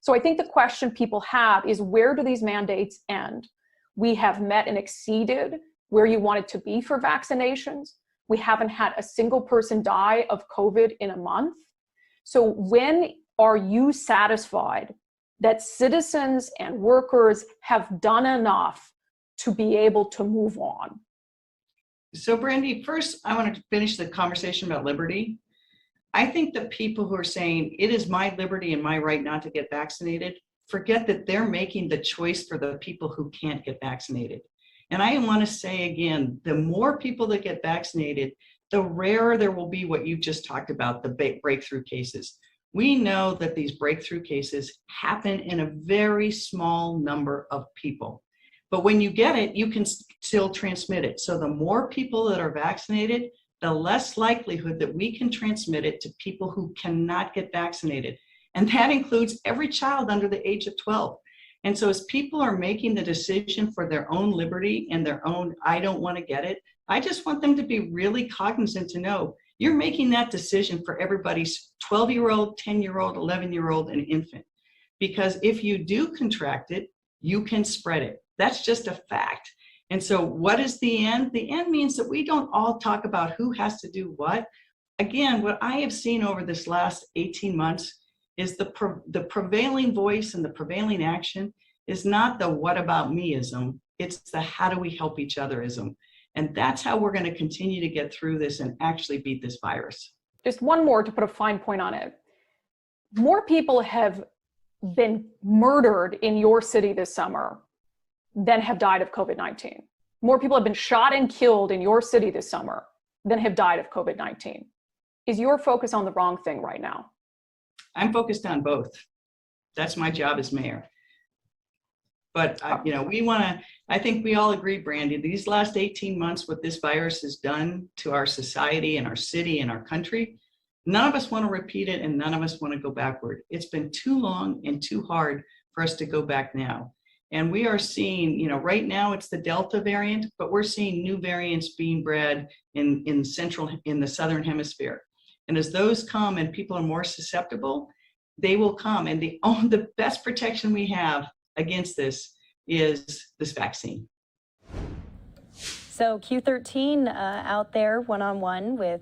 Speaker 17: So I think the question people have is, where do these mandates end? We have met and exceeded where you want it to be for vaccinations. We haven't had a single person die of COVID in a month. So when are you satisfied that citizens and workers have done enough to be able to move on?
Speaker 18: So Brandy, first I want to finish the conversation about liberty. I think that people who are saying it is my liberty and my right not to get vaccinated, forget that they're making the choice for the people who can't get vaccinated. And I want to say again, the more people that get vaccinated, the rarer there will be what you've just talked about, the breakthrough cases. We know that these breakthrough cases happen in a very small number of people. But when you get it, you can still transmit it. So the more people that are vaccinated, the less likelihood that we can transmit it to people who cannot get vaccinated. And that includes every child under the age of 12. And so as people are making the decision for their own liberty and their own, I don't want to get it, I just want them to be really cognizant to know you're making that decision for everybody's 12-year-old, 10-year-old, 11-year-old, and infant. Because if you do contract it, you can spread it. That's just a fact. And so what is the end? The end means that we don't all talk about who has to do what. Again, what I have seen over this last 18 months is the prevailing voice and the prevailing action is not the what about me-ism, it's the how do we help each other-ism. And that's how we're going to continue to get through this and actually beat this virus.
Speaker 17: Just one more to put a fine point on it. More people have been murdered in your city this summer than have died of COVID-19. More people have been shot and killed in your city this summer than have died of COVID-19. Is your focus on the wrong thing right now?
Speaker 18: I'm focused on both. That's my job as mayor. But you know, I think we all agree, Brandy, these last 18 months, what this virus has done to our society and our city and our country, none of us want to repeat it and none of us want to go backward. It's been too long and too hard for us to go back now. And we are seeing, you know, right now it's the Delta variant, but we're seeing new variants being bred in the Southern Hemisphere. And as those come and people are more susceptible, they will come. And the best protection we have against this is this vaccine.
Speaker 13: So Q13 out there one-on-one with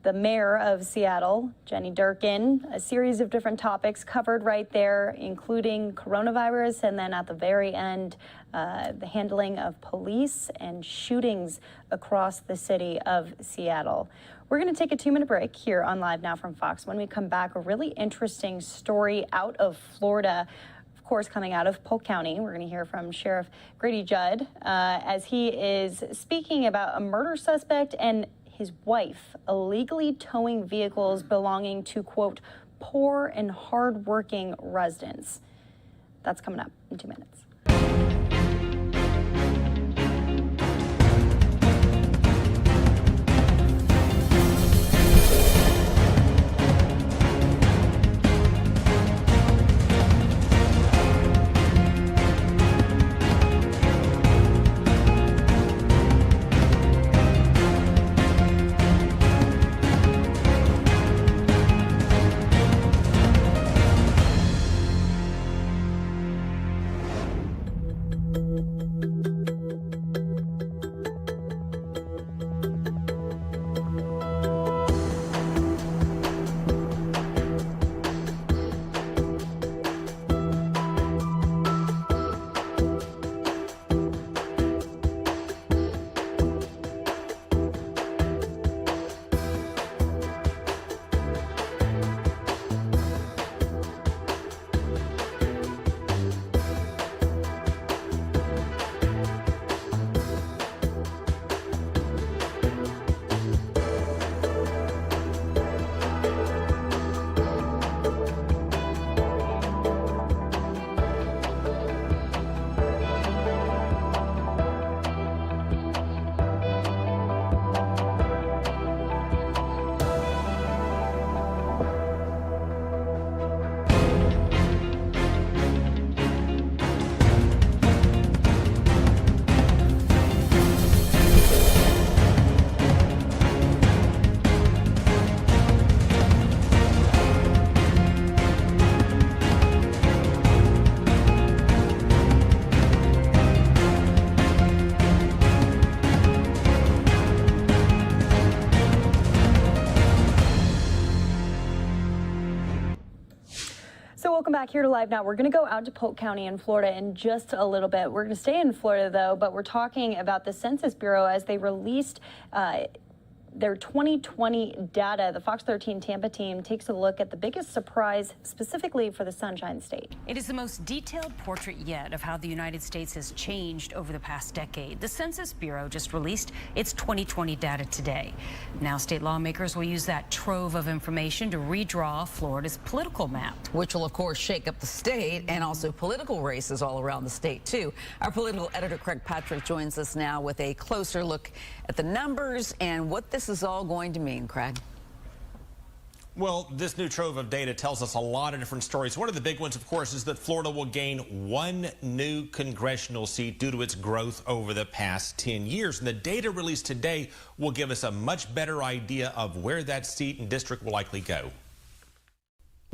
Speaker 13: the mayor of Seattle, Jenny Durkin, a series of different topics covered right there, including coronavirus, and then at the very end, the handling of police and shootings across the city of Seattle. We're going to take a 2-minute break here on Live Now from Fox. When we come back, a really interesting story out of Florida, of course, coming out of Polk County. We're going to hear from Sheriff Grady Judd as he is speaking about a murder suspect and his wife illegally towing vehicles belonging to, quote, poor and hardworking residents. That's coming up in 2 minutes. Welcome back here to Live Now. We're going to go out to Polk County in Florida in just a little bit. We're going to stay in Florida, though, but we're talking about the Census Bureau as they released their 2020 data. The Fox 13 Tampa team takes a look at the biggest surprise specifically for the Sunshine State.
Speaker 4: It is the most detailed portrait yet of how the United States has changed over the past decade. The Census Bureau just released its 2020 data today. Now state lawmakers will use that trove of information to redraw Florida's political map.
Speaker 19: Which will, of course, shake up the state and also political races all around the state, too. Our political editor, Craig Patrick, joins us now with a closer look at the numbers and what this is all going to mean, Craig.
Speaker 20: Well, this new trove of data tells us a lot of different stories. One of the big ones, of course, is that Florida will gain one new congressional seat due to its growth over the past 10 years. And the data released today will give us a much better idea of where that seat and district will likely go.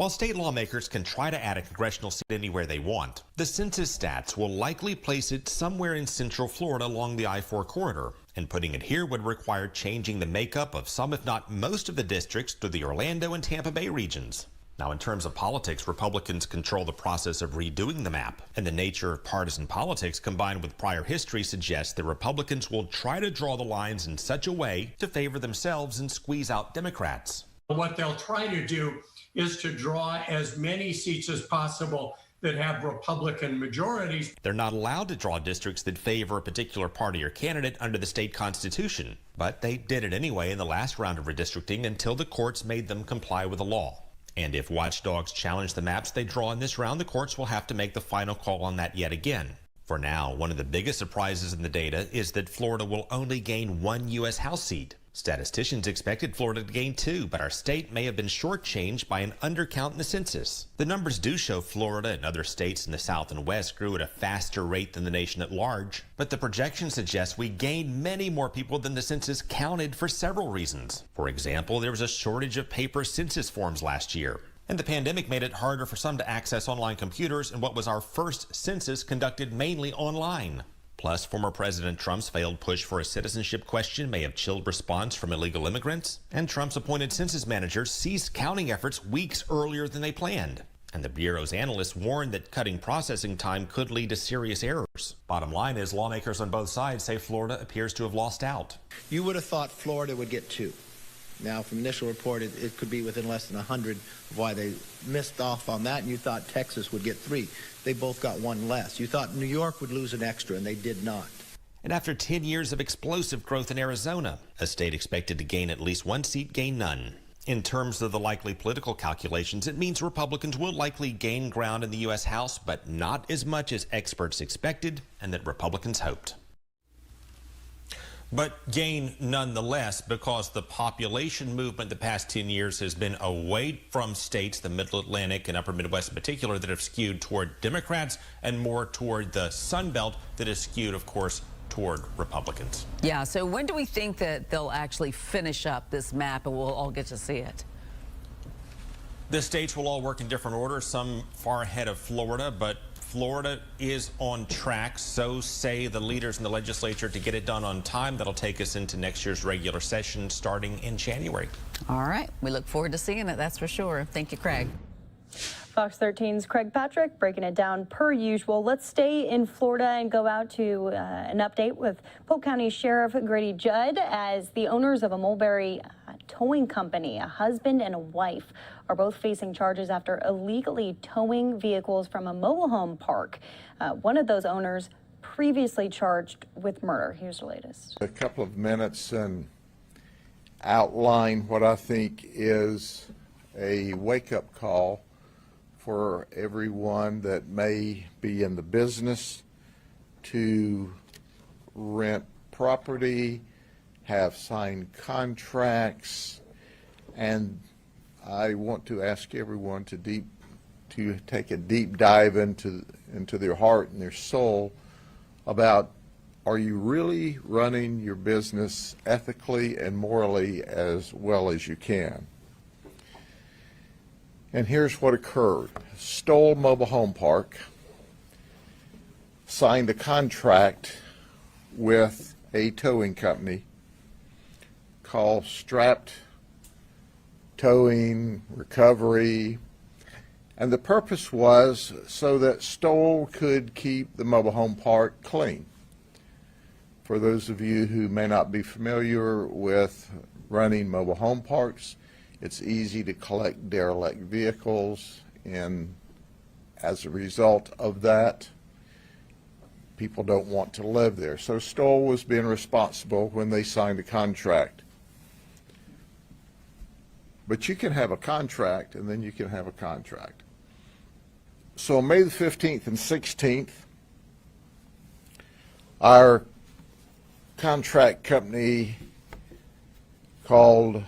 Speaker 20: While state lawmakers can try to add a congressional seat anywhere they want, the census stats will likely place it somewhere in central Florida along the I-4 corridor, and putting it here would require changing the makeup of some, if not most, of the districts to the Orlando and Tampa Bay regions. Now, in terms of politics, Republicans control the process of redoing the map, and the nature of partisan politics combined with prior history suggests that Republicans will try to draw the lines in such a way to favor themselves and squeeze out Democrats.
Speaker 6: What they'll try to do is to draw as many seats as possible that have Republican majorities.
Speaker 20: They're not allowed to draw districts that favor a particular party or candidate under the state constitution, but they did it anyway in the last round of redistricting until the courts made them comply with the law. And if watchdogs challenge the maps they draw in this round, the courts will have to make the final call on that yet again. For now, one of the biggest surprises in the data is that Florida will only gain one U.S. House seat. Statisticians expected Florida to gain 2, but our state may have been shortchanged by an undercount in the census. The numbers do show Florida and other states in the South and West grew at a faster rate than the nation at large, but the projections suggest we gained many more people than the census counted for several reasons. For example, there was a shortage of paper census forms last year, and the pandemic made it harder for some to access online computers in what was our first census conducted mainly online. Plus, former President Trump's failed push for a citizenship question may have chilled response from illegal immigrants, and Trump's appointed census managers ceased counting efforts weeks earlier than they planned. And the Bureau's analysts warned that cutting processing time could lead to serious errors. Bottom line is lawmakers on both sides say Florida appears to have lost out.
Speaker 8: You would have thought Florida would get 2. Now, from initial report, it could be within less than 100 of why they missed off on that, and you thought Texas would get 3. They both got 1 less. You thought New York would lose an extra, and they did not.
Speaker 20: And after 10 years of explosive growth in Arizona, a state expected to gain at least 1 seat gained none. In terms of the likely political calculations, it means Republicans will likely gain ground in the U.S. House, but not as much as experts expected and that Republicans hoped. But gain nonetheless, because the population movement the past 10 years has been away from states, the Middle Atlantic and Upper Midwest in particular, that have skewed toward Democrats and more toward the Sun Belt that is skewed, of course, toward Republicans.
Speaker 19: Yeah, so when do we think that they'll actually finish up this map and we'll all get to see it?
Speaker 20: The states will all work in different order, some far ahead of Florida, but Florida is on track, so say the leaders in the legislature, to get it done on time. That'll take us into next year's regular session starting in January.
Speaker 19: All right. We look forward to seeing it, that's for sure. Thank you, Craig.
Speaker 13: Fox 13's Craig Patrick breaking it down per usual. Let's stay in Florida and go out to an update with Polk County Sheriff Grady Judd, as the owners of a Mulberry towing company, a husband and a wife, are both facing charges after illegally towing vehicles from a mobile home park. One of those owners previously charged with murder. Here's the latest.
Speaker 9: A couple of minutes and outline what I think is a wake-up call for everyone that may be in the business to rent property, have signed contracts, and I want to ask everyone to take a deep dive into their heart and their soul about, are you really running your business ethically and morally as well as you can? And here's what occurred. Stoll Mobile Home Park signed a contract with a towing company called Strapped Towing Recovery, and the purpose was so that Stoll could keep the mobile home park clean. For those of you who may not be familiar with running mobile home parks, it's easy to collect derelict vehicles, and as a result of that, people don't want to live there. So Stoll was being responsible when they signed a contract. But you can have a contract, and then you can have a contract. So on May the 15th and 16th, our contract company called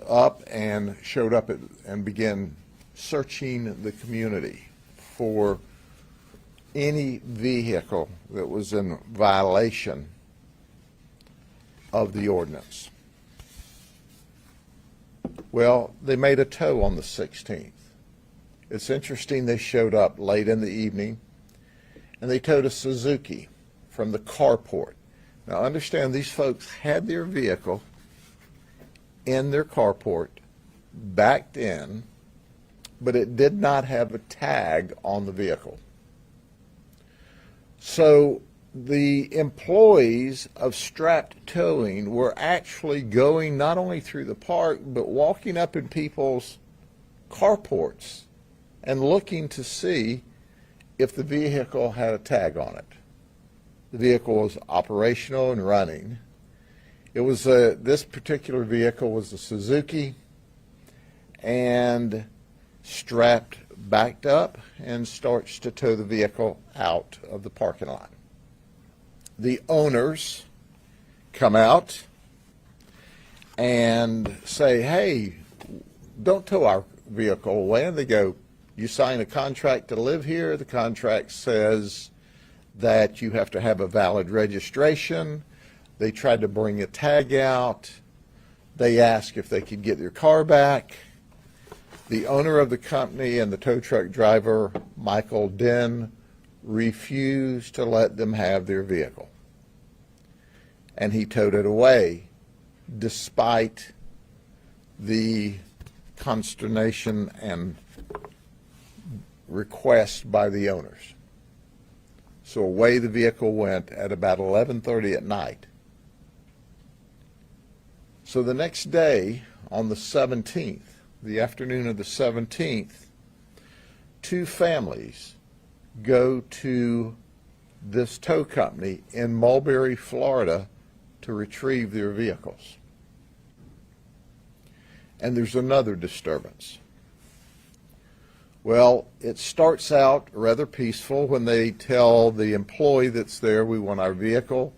Speaker 9: up and showed up and began searching the community for any vehicle that was in violation of the ordinance. Well, they made a tow on the 16th. It's interesting, they showed up late in the evening, and they towed a Suzuki from the carport. Now understand, these folks had their vehicle in their carport, backed in, but it did not have a tag on the vehicle. So the employees of strapped towing were actually going not only through the park, but walking up in people's carports and looking to see if the vehicle had a tag on it. The vehicle was operational and running. It was this particular vehicle was a Suzuki, and strapped backed up and starts to tow the vehicle out of the parking lot. The owners come out and say, hey, don't tow our vehicle away. And they go, you sign a contract to live here. The contract says that you have to have a valid registration. They tried to bring a tag out. They asked if they could get their car back. The owner of the company and the tow truck driver, Michael Den, refused to let them have their vehicle. And he towed it away despite the consternation and request by the owners. So away the vehicle went at about 11:30 at night. So the next day, on the 17th, the afternoon of the 17th, two families go to this tow company in Mulberry, Florida, to retrieve their vehicles. And there's another disturbance. Well, it starts out rather peaceful when they tell the employee that's there, we want our vehicle.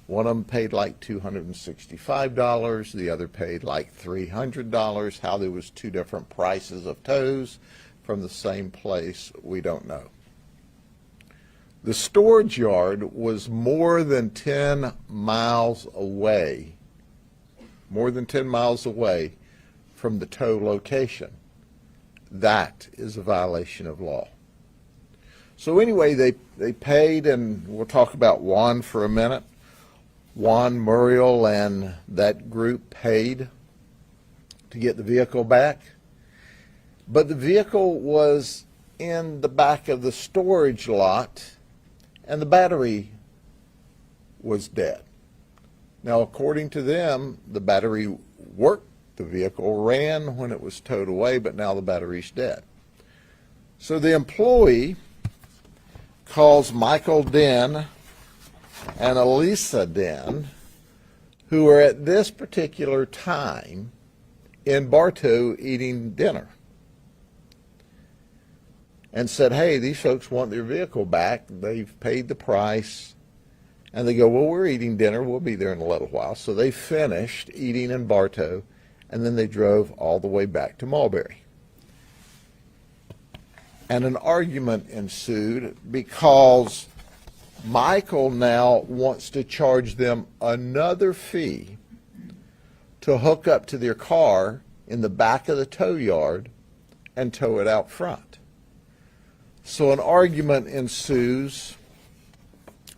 Speaker 9: One of them paid like $265, the other paid like $300. How there was two different prices of tows from the same place, we don't know. The storage yard was more than 10 miles away, from the tow location. That is a violation of law. So anyway, they paid, and we'll talk about Juan for a minute. Juan, Muriel, and that group paid to get the vehicle back. But the vehicle was in the back of the storage lot, and the battery was dead. Now, according to them, the battery worked, the vehicle ran when it was towed away, but now the battery's dead. So the employee calls Michael Den and Elisa Den, who are at this particular time in Bartow eating dinner, and said, hey, these folks want their vehicle back. They've paid the price. And they go, well, we're eating dinner. We'll be there in a little while. So they finished eating in Bartow, and then they drove all the way back to Mulberry. And an argument ensued because Michael now wants to charge them another fee to hook up to their car in the back of the tow yard and tow it out front. So an argument ensues.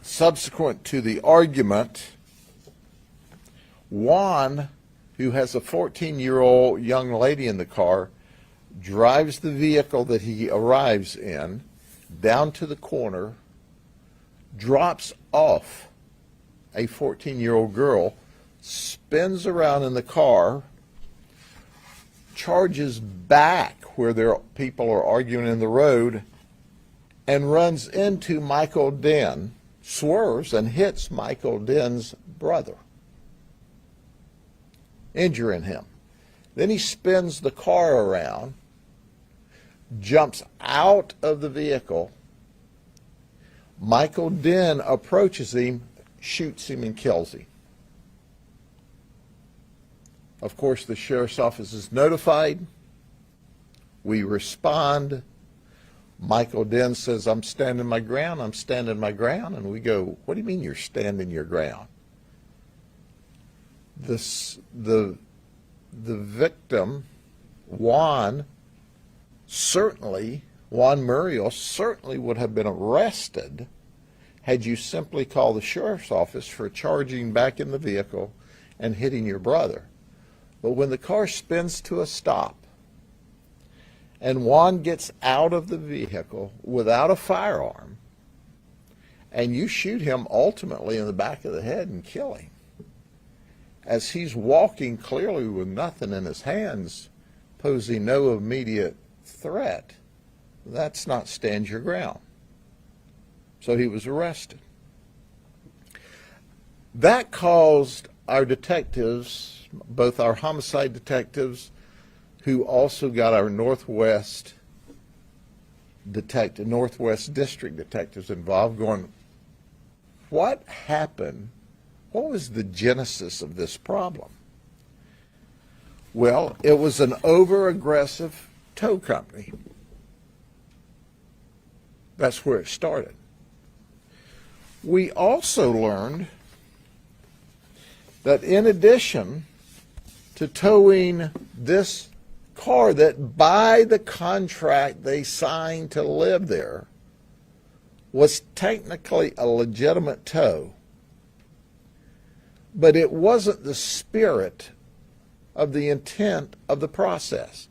Speaker 9: Subsequent to the argument, Juan, who has a 14-year-old young lady in the car, drives the vehicle that he arrives in down to the corner, drops off a 14-year-old girl, spins around in the car, charges back where people are arguing in the road, and runs into Michael Den, swerves and hits Michael Den's brother, injuring him. Then he spins the car around, jumps out of the vehicle. Michael Den approaches him, shoots him, and kills him. Of course, the sheriff's office is notified. We respond. Michael Den says, I'm standing my ground, I'm standing my ground. And we go, what do you mean you're standing your ground? The victim Juan Muriel certainly would have been arrested had you simply called the sheriff's office for charging back in the vehicle and hitting your brother. But when the car spins to a stop and Juan gets out of the vehicle without a firearm, and you shoot him ultimately in the back of the head and kill him, as he's walking clearly with nothing in his hands, posing no immediate threat, that's not stand your ground. So he was arrested. That caused our detectives, both our homicide detectives, who also got our Northwest District detectives involved, going, what happened? What was the genesis of this problem? Well, it was an over-aggressive tow company. That's where it started. We also learned that in addition to towing this car that by the contract they signed to live there was technically a legitimate tow, but it wasn't the spirit of the intent of the process.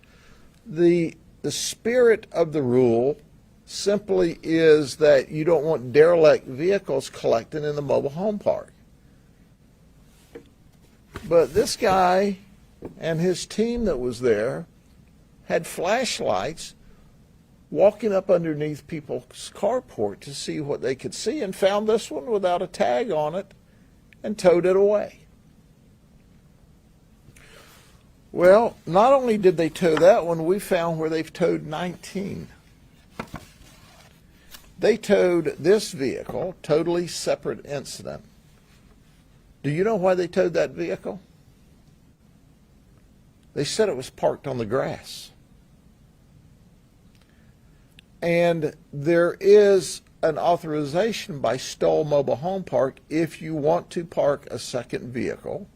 Speaker 9: The spirit of the rule simply is that you don't want derelict vehicles collecting in the mobile home park. But this guy and his team that was there had flashlights walking up underneath people's carport to see what they could see, and found this one without a tag on it and towed it away. Well, not only did they tow that one, we found where they've towed 19. They towed this vehicle, totally separate incident. Do you know why they towed that vehicle? They said it was parked on the grass. And there is an authorization by Stoll Mobile Home Park if you want to park a second vehicle.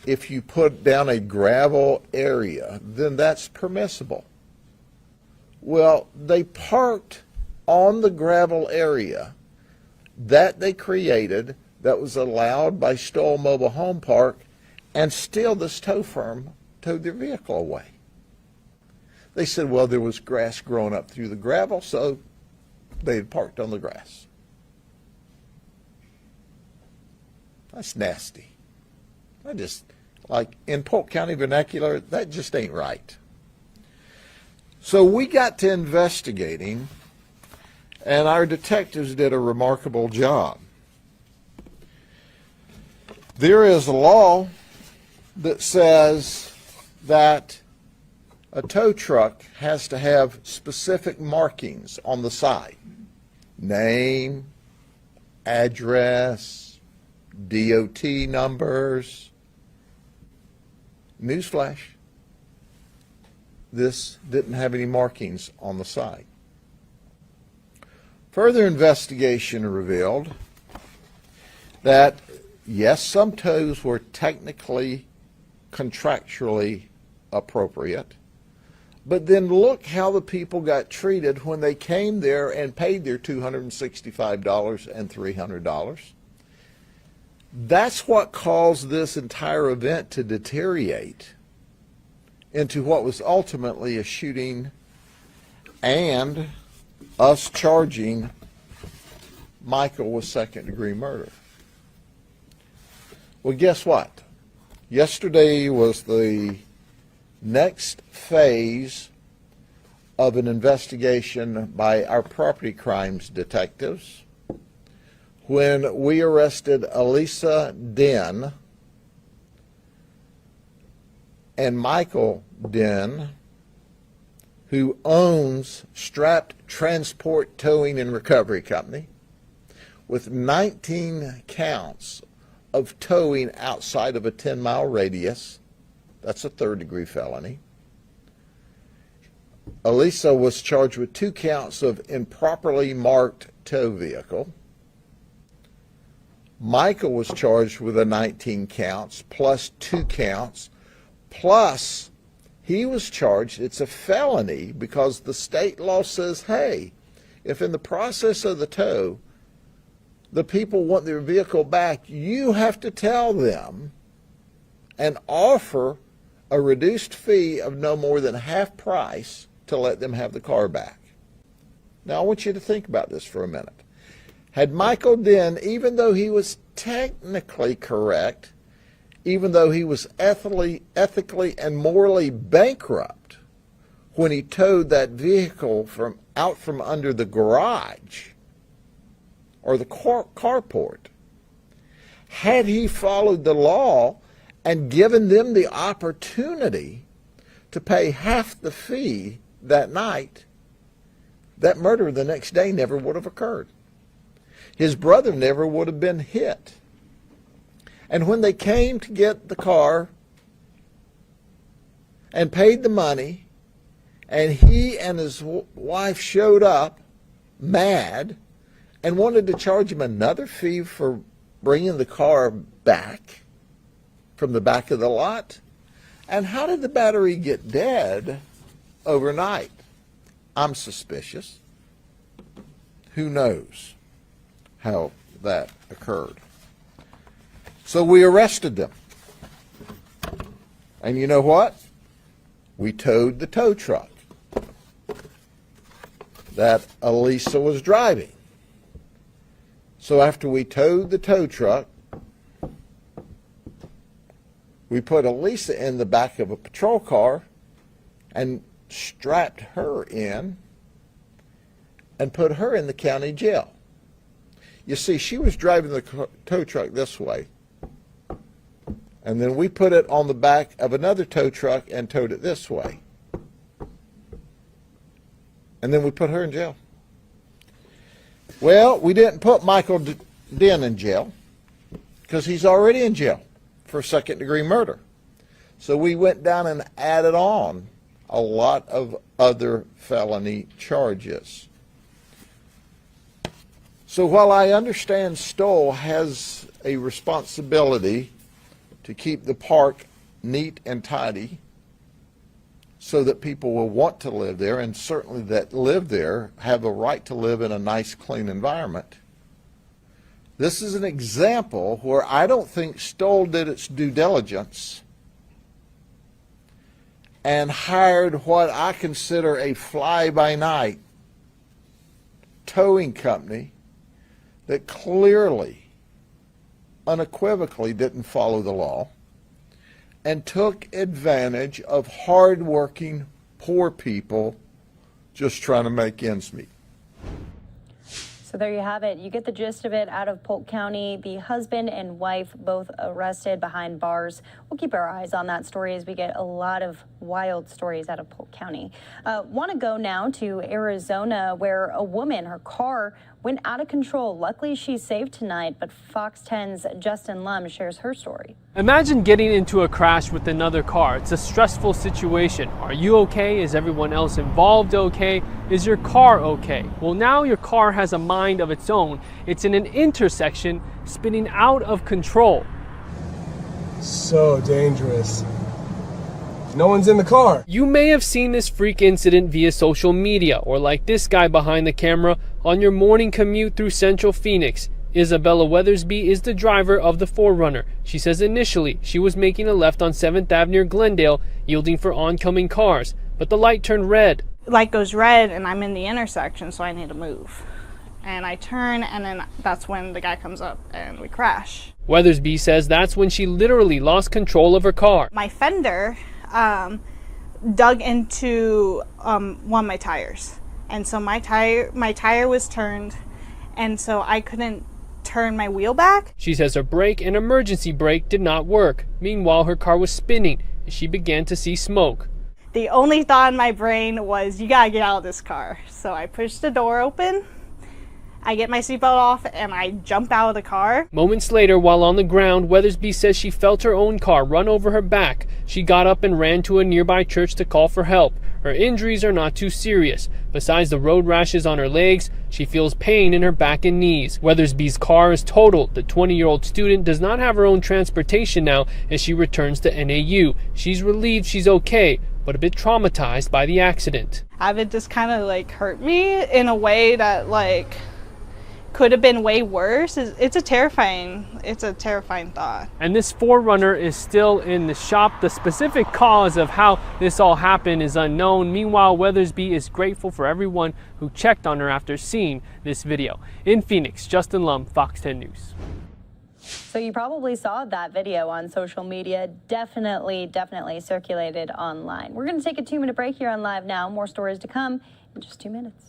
Speaker 9: If you put down a gravel area, then that's permissible. Well, they parked on the gravel area that they created that was allowed by Stoll Mobile Home Park, and still this tow firm towed their vehicle away. They said, well, there was grass growing up through the gravel, so they had parked on the grass. That's nasty. I just, like in Polk County vernacular, that just ain't right. So we got to investigating, and our detectives did a remarkable job. There is a law that says that a tow truck has to have specific markings on the side. Name, address, DOT numbers. Newsflash, this didn't have any markings on the side. Further investigation revealed that, yes, some tows were technically, contractually appropriate, but then look how the people got treated when they came there and paid their $265 and $300. That's what caused this entire event to deteriorate into what was ultimately a shooting and us charging Michael with second-degree murder. Well, guess what? Yesterday was the next phase of an investigation by our property crimes detectives when we arrested Elisa Den and Michael Den, who owns Strapped Transport Towing and Recovery Company, with 19 counts of towing outside of a 10-mile radius. That's a third-degree felony. Elisa was charged with 2 counts of improperly marked tow vehicle. Michael was charged with 19 counts plus 2 counts, plus He was charged, it's a felony, because the state law says, hey, if in the process of the tow, the people want their vehicle back, you have to tell them and offer a reduced fee of no more than half price to let them have the car back. Now, I want you to think about this for a minute. Had Michael Dinn, even though he was technically correct, even though he was ethically and morally bankrupt when he towed that vehicle out from under the garage or the carport, had he followed the law and given them the opportunity to pay half the fee that night, that murder the next day never would have occurred. His brother never would have been hit. And when they came to get the car and paid the money, and he and his wife showed up mad and wanted to charge him another fee for bringing the car back from the back of the lot. And how did the battery get dead overnight? I'm suspicious. Who knows how that occurred? So we arrested them. And you know what? We towed the tow truck that Elisa was driving. So after we towed the tow truck, we put Elisa in the back of a patrol car and strapped her in and put her in the county jail. You see, she was driving the tow truck this way, and then we put it on the back of another tow truck and towed it this way. And then we put her in jail. Well, we didn't put Michael Dinn in jail because he's already in jail for second-degree murder. So we went down and added on a lot of other felony charges. So while I understand Stoll has a responsibility to keep the park neat and tidy so that people will want to live there, and certainly that live there have a right to live in a nice, clean environment, this is an example where I don't think Stoll did its due diligence and hired what I consider a fly-by-night towing company that clearly, unequivocally didn't follow the law and took advantage of hard-working, poor people just trying to make ends meet.
Speaker 13: So there you have it. You get the gist of it out of Polk County. The husband and wife both arrested behind bars. We'll keep our eyes on that story as we get a lot of wild stories out of Polk County. Want to go now to Arizona, where a woman, her car went out of control. Luckily, she's safe tonight, but Fox 10's Justin Lum shares her story.
Speaker 5: Imagine getting into a crash with another car. It's a stressful situation. Are you okay? Is everyone else involved okay? Is your car okay? Well, now your car has a mind of its own. It's in an intersection, spinning out of control.
Speaker 10: So dangerous. No one's in the car.
Speaker 5: You may have seen this freak incident via social media, or like this guy behind the camera on your morning commute through Central Phoenix. Isabella Weathersby is the driver of the 4Runner. She says initially she was making a left on 7th Ave near Glendale, yielding for oncoming cars, but the light turned red.
Speaker 19: Light goes red and I'm in the intersection, so I need to move. And I turn, and then that's when the guy comes up and we crash.
Speaker 5: Weathersby says that's when she literally lost control of her car.
Speaker 19: My fender dug into one of my tires, and so my tire was turned, and so I couldn't turn my wheel back.
Speaker 5: She says her brake and emergency brake did not work. Meanwhile, her car was spinning and she began to see smoke.
Speaker 19: The only thought in my brain was, you gotta get out of this car. So I pushed the door open, I get my seatbelt off, and I jump out of the car.
Speaker 5: Moments later, while on the ground, Weathersby says she felt her own car run over her back. She got up and ran to a nearby church to call for help. Her injuries are not too serious. Besides the road rashes on her legs, she feels pain in her back and knees. Weathersby's car is totaled. The 20-year-old student does not have her own transportation now as she returns to NAU. She's relieved she's okay, but a bit traumatized by the accident.
Speaker 15: It just kind of like hurt me in a way that like could have been way worse. It's a terrifying thought.
Speaker 5: And this 4Runner is still in the shop. The specific cause of how this all happened is unknown. Meanwhile, Weathersby is grateful for everyone who checked on her after seeing this video. In Phoenix, Justin Lum, Fox 10 News.
Speaker 13: So you probably saw that video on social media. Definitely circulated online. We're going to take a 2-minute break here on Live Now. More stories to come in just 2 minutes.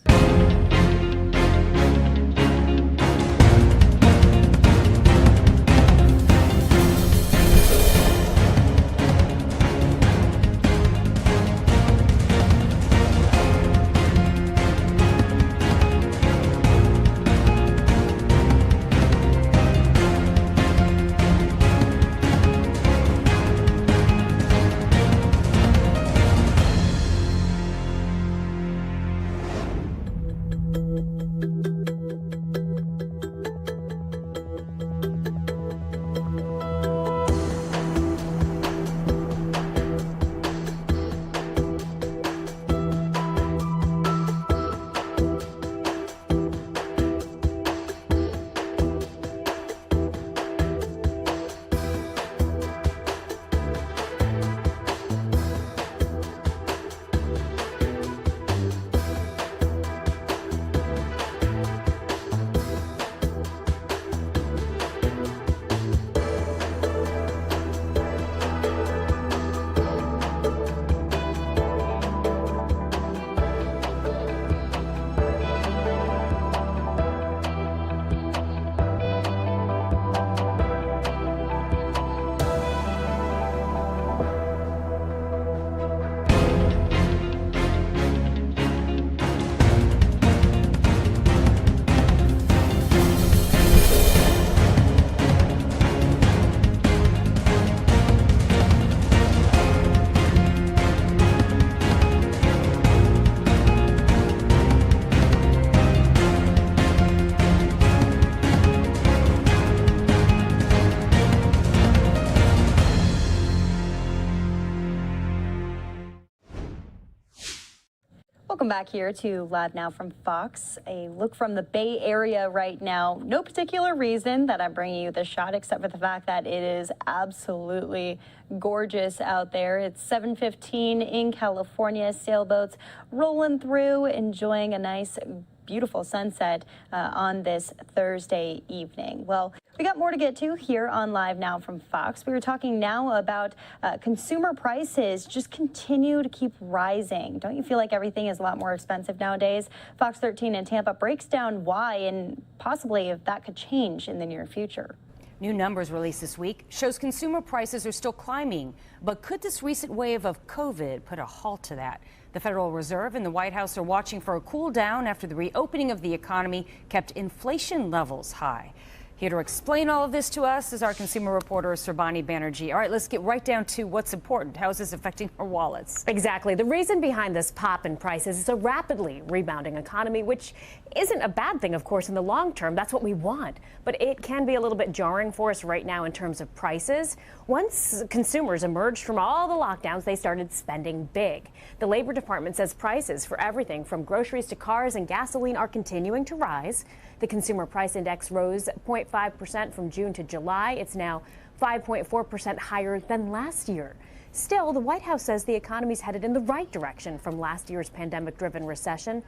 Speaker 13: Welcome back here to Live Now from Fox. A look from the Bay Area right now. No particular reason that I'm bringing you this shot except for the fact that it is absolutely gorgeous out there. It's 7:15 in California. Sailboats rolling through, enjoying a nice, beautiful sunset on this Thursday evening. Well, we got more to get to here on Live Now from Fox. We were talking now about consumer prices just continue to keep rising. Don't you feel like everything is a lot more expensive nowadays? Fox 13 in Tampa breaks down why and possibly if that could change in the near future.
Speaker 4: New numbers released this week shows consumer prices are still climbing. But could this recent wave of COVID put a halt to that? The Federal Reserve and the White House are watching for a cool down after the reopening of the economy kept inflation levels high. Here to explain all of this to us is our consumer reporter, Surbani Banerjee. All right, let's get right down to what's important. How is this affecting our wallets?
Speaker 21: Exactly. The reason behind this pop in prices is a rapidly rebounding economy, which isn't a bad thing, of course, in the long term. That's what we want. But it can be a little bit jarring for us right now in terms of prices. Once consumers emerged from all the lockdowns, they started spending big. The Labor Department says prices for everything from groceries to cars and gasoline are continuing to rise. The Consumer Price Index rose 0.5% from June to July. It's now 5.4% higher than last year. Still, the White House says the economy's headed in the right direction from last year's pandemic-driven recession.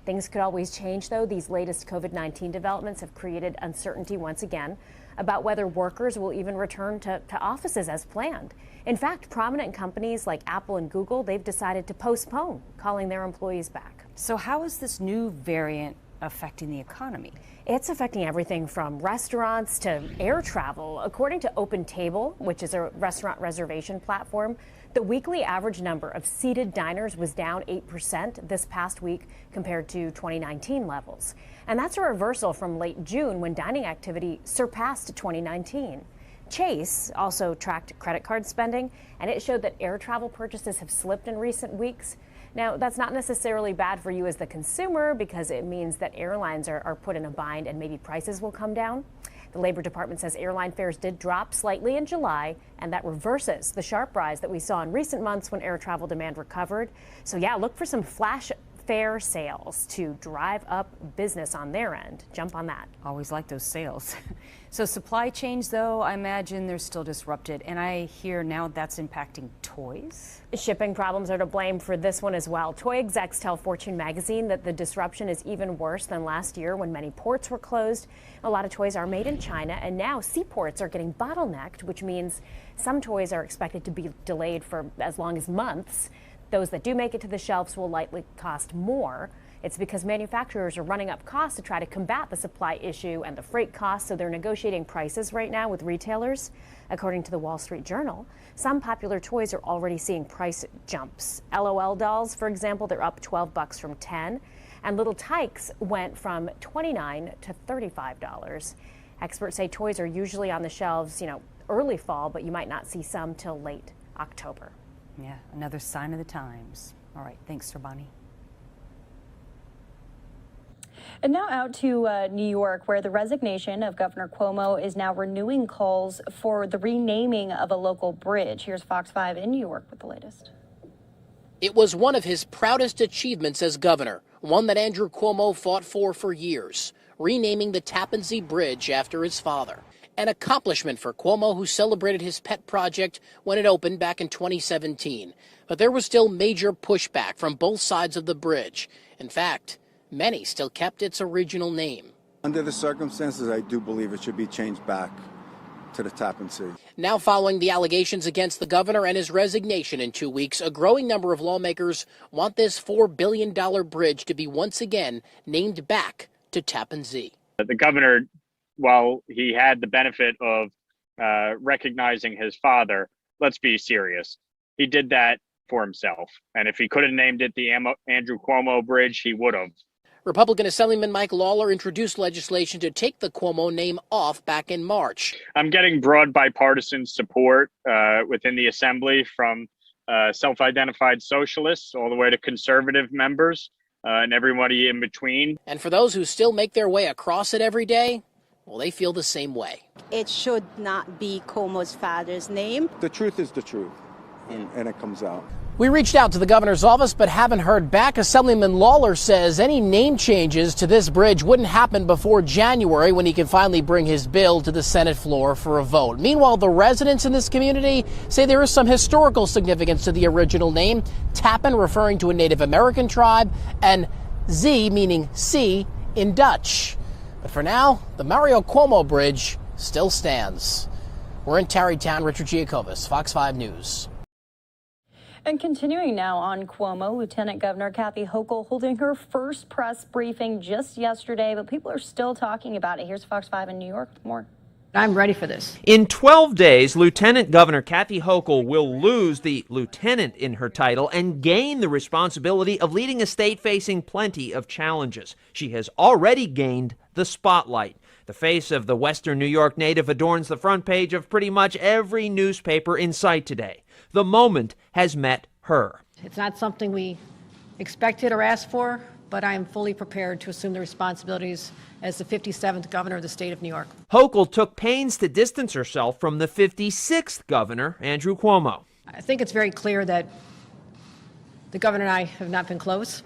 Speaker 21: Things could always change, though. These latest COVID-19 developments have created uncertainty once again about whether workers will even return to offices as planned. In fact, prominent companies like Apple and Google, they've decided to postpone calling their employees back.
Speaker 4: So how is this new variant affecting the economy?
Speaker 21: It's affecting everything from restaurants to air travel. According to OpenTable, which is a restaurant reservation platform, the weekly average number of seated diners was down 8% this past week compared to 2019 levels. And that's a reversal from late June when dining activity surpassed 2019. Chase also tracked credit card spending, and it showed that air travel purchases have slipped in recent weeks. Now, that's not necessarily bad for you as the consumer because it means that airlines are put in a bind and maybe prices will come down. The Labor Department says airline fares did drop slightly in July, and that reverses the sharp rise that we saw in recent months when air travel demand recovered. So yeah, look for some flash fare sales to drive up business on their end. Jump on that.
Speaker 4: Always like those sales. So supply chains, though, I imagine they're still disrupted. And I hear now that's impacting toys.
Speaker 21: Shipping problems are to blame for this one as well. Toy execs tell Fortune magazine that the disruption is even worse than last year when many ports were closed. A lot of toys are made in China, and now seaports are getting bottlenecked, which means some toys are expected to be delayed for as long as months. Those that do make it to the shelves will likely cost more. It's because manufacturers are running up costs to try to combat the supply issue and the freight costs, so they're negotiating prices right now with retailers. According to the Wall Street Journal, some popular toys are already seeing price jumps. LOL dolls, for example, they're up $12 from $10, and little tykes went from $29 to $35. Experts say toys are usually on the shelves, early fall, but you might not see some till late October.
Speaker 4: Yeah, another sign of the times. All right, thanks, Bonnie.
Speaker 13: And now out to New York, where the resignation of Governor Cuomo is now renewing calls for the renaming of a local bridge. Here's Fox 5 in New York with the latest.
Speaker 16: It was one of his proudest achievements as governor, one that Andrew Cuomo fought for years, renaming the Tappan Zee Bridge after his father. An accomplishment for Cuomo, who celebrated his pet project when it opened back in 2017. But there was still major pushback from both sides of the bridge. In fact, many still kept its original name.
Speaker 22: Under the circumstances, I do believe it should be changed back to the Tappan Zee.
Speaker 16: Now, following the allegations against the governor and his resignation in 2 weeks, a growing number of lawmakers want this $4 billion bridge to be once again named back to Tappan Zee.
Speaker 23: The governor, while he had the benefit of recognizing his father, let's be serious, he did that for himself. And if he could have named it the Andrew Cuomo Bridge, he would have.
Speaker 16: Republican Assemblyman Mike Lawler introduced legislation to take the Cuomo name off back in March.
Speaker 23: I'm getting broad bipartisan support within the Assembly, from self-identified socialists all the way to conservative members and everybody in between.
Speaker 16: And for those who still make their way across it every day, well, they feel the same way.
Speaker 24: It should not be Cuomo's father's name.
Speaker 22: The truth is the truth, and it comes out.
Speaker 16: We reached out to the governor's office but haven't heard back. Assemblyman Lawler says any name changes to this bridge wouldn't happen before January, when he can finally bring his bill to the Senate floor for a vote. Meanwhile, the residents in this community say there is some historical significance to the original name, Tappan referring to a Native American tribe, and Zee meaning sea in Dutch. But for now, the Mario Cuomo Bridge still stands. We're in Tarrytown. Richard Giacobas, Fox 5 News.
Speaker 13: And continuing now on Cuomo, Lieutenant Governor Kathy Hochul holding her first press briefing just yesterday, but people are still talking about it. Here's Fox 5 in New York with more.
Speaker 25: I'm ready for this. In 12 days, Lieutenant Governor Kathy Hochul will lose the lieutenant in her title and gain the responsibility of leading a state facing plenty of challenges. She has already gained the spotlight. The face of the Western New York native adorns the front page of pretty much every newspaper in sight today. The moment has met her.
Speaker 26: It's not something we expected or asked for, but I am fully prepared to assume the responsibilities as the 57th governor of the state of New York.
Speaker 25: Hochul took pains to distance herself from the 56th governor, Andrew Cuomo.
Speaker 26: I think it's very clear that the governor and I have not been close,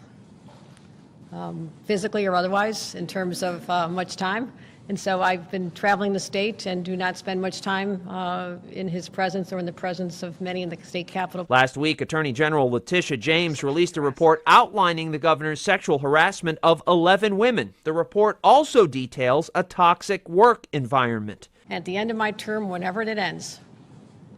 Speaker 26: physically or otherwise, in terms of much time. And so I've been traveling the state and do not spend much time in his presence or in the presence of many in the state capitol.
Speaker 25: Last week, Attorney General Letitia James released a report outlining the governor's sexual harassment of 11 women. The report also details a toxic work environment.
Speaker 26: At the end of my term, whenever it ends,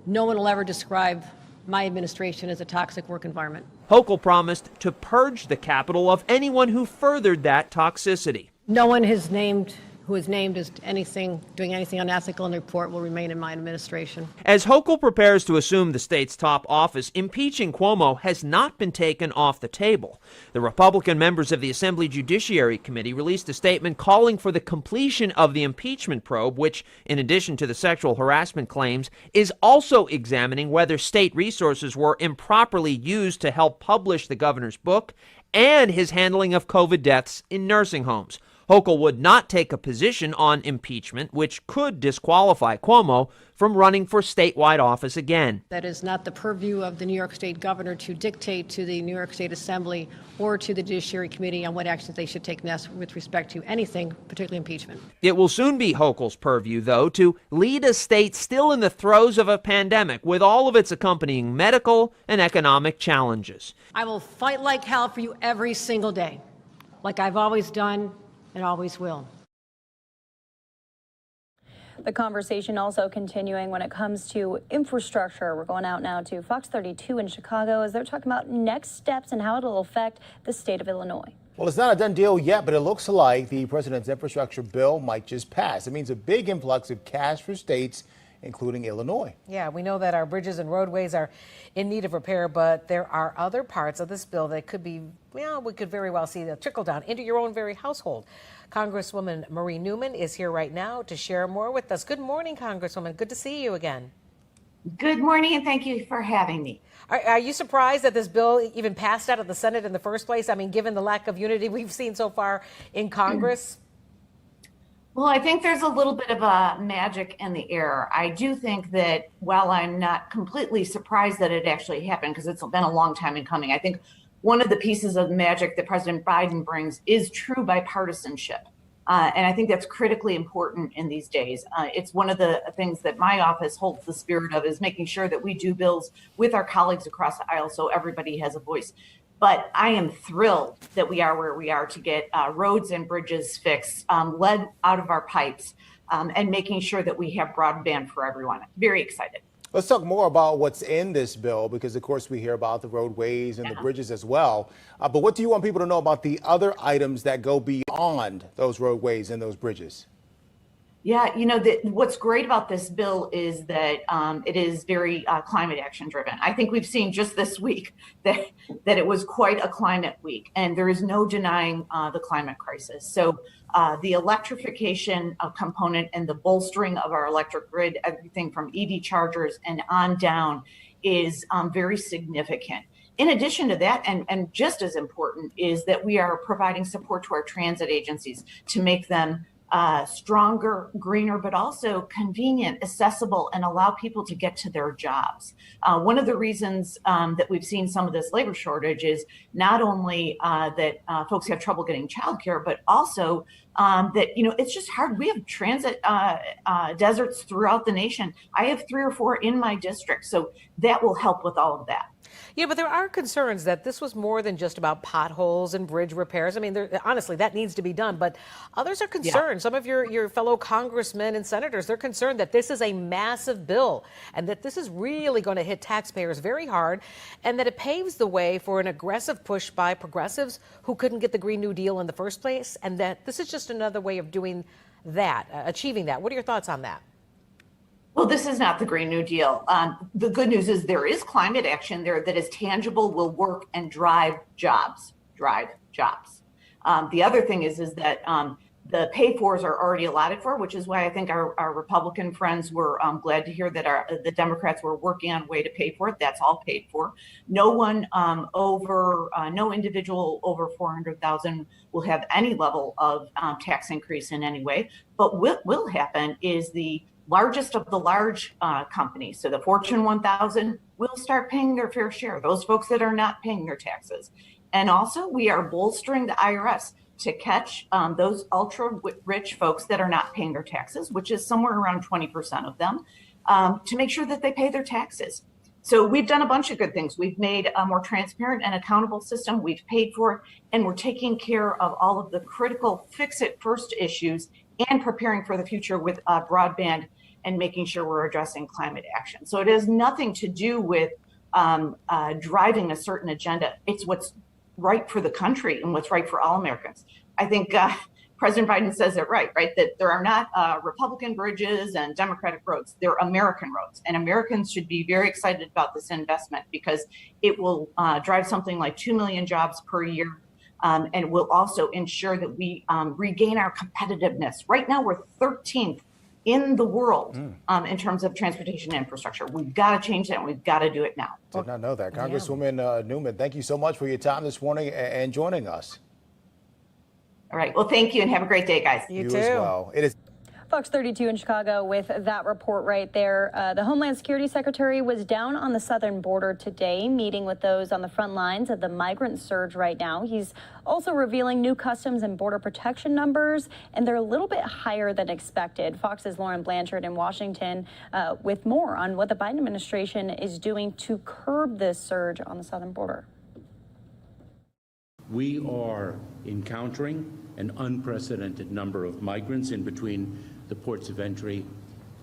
Speaker 26: no one will ever describe my administration as a toxic work environment.
Speaker 25: Hochul promised to purge the Capitol of anyone who furthered that toxicity.
Speaker 26: No one who is named as doing anything unethical in the report will remain in my administration.
Speaker 25: As Hochul prepares to assume the state's top office, impeaching Cuomo has not been taken off the table. The Republican members of the Assembly Judiciary Committee released a statement calling for the completion of the impeachment probe, which, in addition to the sexual harassment claims, is also examining whether state resources were improperly used to help publish the governor's book and his handling of COVID deaths in nursing homes. Hochul would not take a position on impeachment, which could disqualify Cuomo from running for statewide office again.
Speaker 26: That is not the purview of the New York State governor to dictate to the New York State Assembly or to the Judiciary Committee on what actions they should take next with respect to anything, particularly impeachment.
Speaker 25: It will soon be Hochul's purview, though, to lead a state still in the throes of a pandemic with all of its accompanying medical and economic challenges.
Speaker 26: I will fight like hell for you every single day, like I've always done and always will.
Speaker 13: The conversation also continuing when it comes to infrastructure. We're going out now to Fox 32 in Chicago as they're talking about next steps and how it'll affect the state of Illinois.
Speaker 1: Well, it's not a done deal yet, but it looks like the president's infrastructure bill might just pass. It means a big influx of cash for states, including Illinois.
Speaker 2: Yeah, we know that our bridges and roadways are in need of repair, but there are other parts of this bill that could be, well, we could very well see the trickle down into your own very household. Congresswoman Marie Newman is here right now to share more with us. Good morning, Congresswoman. Good to see you again.
Speaker 3: Good morning, and thank you for having me.
Speaker 2: Are you surprised that this bill even passed out of the Senate in the first place? I mean, given the lack of unity we've seen so far in Congress?
Speaker 3: Well, I think there's a little bit of a magic in the air. I do think that while I'm not completely surprised that it actually happened, because it's been a long time in coming, I think one of the pieces of magic that President Biden brings is true bipartisanship. And I think that's critically important in these days. It's one of the things that my office holds the spirit of, is making sure that we do bills with our colleagues across the aisle so everybody has a voice. But I am thrilled that we are where we are to get roads and bridges fixed, lead out of our pipes, and making sure that we have broadband for everyone. Very excited.
Speaker 1: Let's talk more about what's in this bill, because, of course, we hear about the roadways and the bridges as well. But what do you want people to know about the other items that go beyond those roadways and those bridges?
Speaker 3: Yeah, you know, what's great about this bill is that it is very climate action driven. I think we've seen just this week that it was quite a climate week, and there is no denying the climate crisis. So the electrification component and the bolstering of our electric grid, everything from EV chargers and on down, is very significant. In addition to that, and just as important, is that we are providing support to our transit agencies to make them stronger, greener, but also convenient, accessible, and allow people to get to their jobs. One of the reasons that we've seen some of this labor shortage is not only that folks have trouble getting childcare, but also that, you know, it's just hard. We have transit deserts throughout the nation. I have 3 or 4 in my district, so that will help with all of that.
Speaker 2: Yeah, but there are concerns that this was more than just about potholes and bridge repairs. I mean, honestly, that needs to be done. But others are concerned. Yeah. Some of your fellow congressmen and senators, they're concerned that this is a massive bill and that this is really going to hit taxpayers very hard, and that it paves the way for an aggressive push by progressives who couldn't get the Green New Deal in the first place, and that this is just another way of doing that, achieving that. What are your thoughts on that?
Speaker 3: Well, this is not the Green New Deal. The good news is there is climate action there that is tangible, will work, and drive jobs. The other thing is that the pay-fors are already allotted for, which is why I think our Republican friends were glad to hear that the Democrats were working on a way to pay for it. That's all paid for. No one no individual over $400,000 will have any level of tax increase in any way. But what will happen is the largest of the large companies, so the Fortune 1000, will start paying their fair share, those folks that are not paying their taxes. And also, we are bolstering the IRS to catch those ultra-rich folks that are not paying their taxes, which is somewhere around 20% of them, to make sure that they pay their taxes. So we've done a bunch of good things. We've made a more transparent and accountable system. We've paid for it, and we're taking care of all of the critical fix-it-first issues and preparing for the future with broadband and making sure we're addressing climate action. So it has nothing to do with driving a certain agenda. It's what's right for the country and what's right for all Americans. I think President Biden says it right? That there are not Republican bridges and Democratic roads. They're American roads. And Americans should be very excited about this investment because it will drive something like 2 million jobs per year. And will also ensure that we regain our competitiveness. Right now, we're 13th in the world in terms of transportation infrastructure. We've got to change that, and we've got to do it now.
Speaker 1: Did not know that. Congresswoman Newman, thank you so much for your time this morning and joining us.
Speaker 3: All right. Well, thank you and have a great day, guys.
Speaker 2: You too.
Speaker 1: as well. It is.
Speaker 13: Fox 32 in Chicago with that report right there. The Homeland Security Secretary was down on the southern border today, meeting with those on the front lines of the migrant surge right now. He's also revealing new Customs and Border Protection numbers, and they're a little bit higher than expected. Fox's Lauren Blanchard in Washington with more on what the Biden administration is doing to curb this surge on the southern border.
Speaker 7: We are encountering an unprecedented number of migrants in between the ports of entry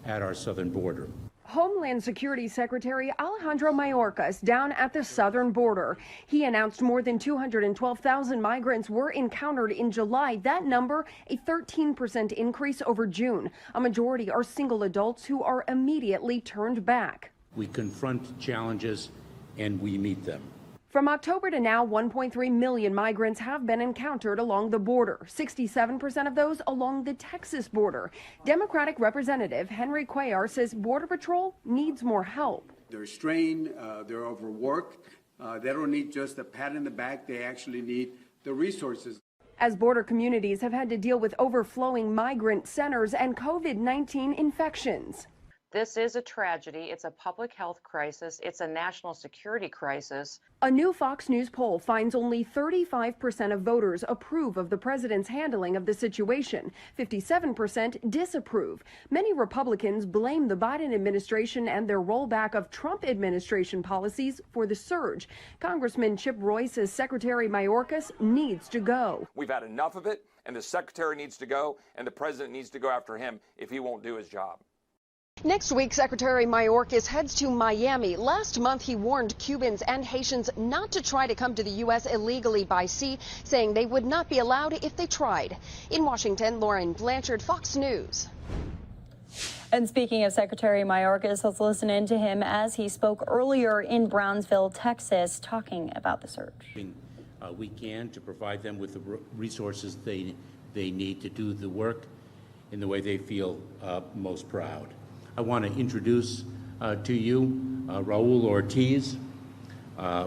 Speaker 7: at our southern border.
Speaker 11: Homeland Security Secretary Alejandro Mayorkas down at the southern border. He announced more than 212,000 migrants were encountered in July. That number, a 13% increase over June. A majority are single adults who are immediately turned back.
Speaker 7: We confront challenges and we meet them.
Speaker 11: From October to now, 1.3 million migrants have been encountered along the border, 67% of those along the Texas border. Democratic Representative Henry Cuellar says Border Patrol needs more help.
Speaker 12: They're strained, they're overworked, they don't need just a pat in the back, they actually need the resources.
Speaker 11: As border communities have had to deal with overflowing migrant centers and COVID-19 infections.
Speaker 14: This is a tragedy. It's a public health crisis. It's a national security crisis.
Speaker 11: A new Fox News poll finds only 35% of voters approve of the president's handling of the situation. 57% disapprove. Many Republicans blame the Biden administration and their rollback of Trump administration policies for the surge. Congressman Chip Roy says Secretary Mayorkas needs to go.
Speaker 17: We've had enough of it, and the secretary needs to go, and the president needs to go after him if he won't do his job.
Speaker 11: Next week, Secretary Mayorkas heads to Miami. Last month, he warned Cubans and Haitians not to try to come to the U.S. illegally by sea, saying they would not be allowed if they tried. In Washington, Lauren Blanchard, Fox News.
Speaker 13: And speaking of Secretary Mayorkas, let's listen in to him as he spoke earlier in Brownsville, Texas, talking about the surge.
Speaker 7: We can to provide them with the resources they need to do the work in the way they feel most proud. I want to introduce to you Raul Ortiz.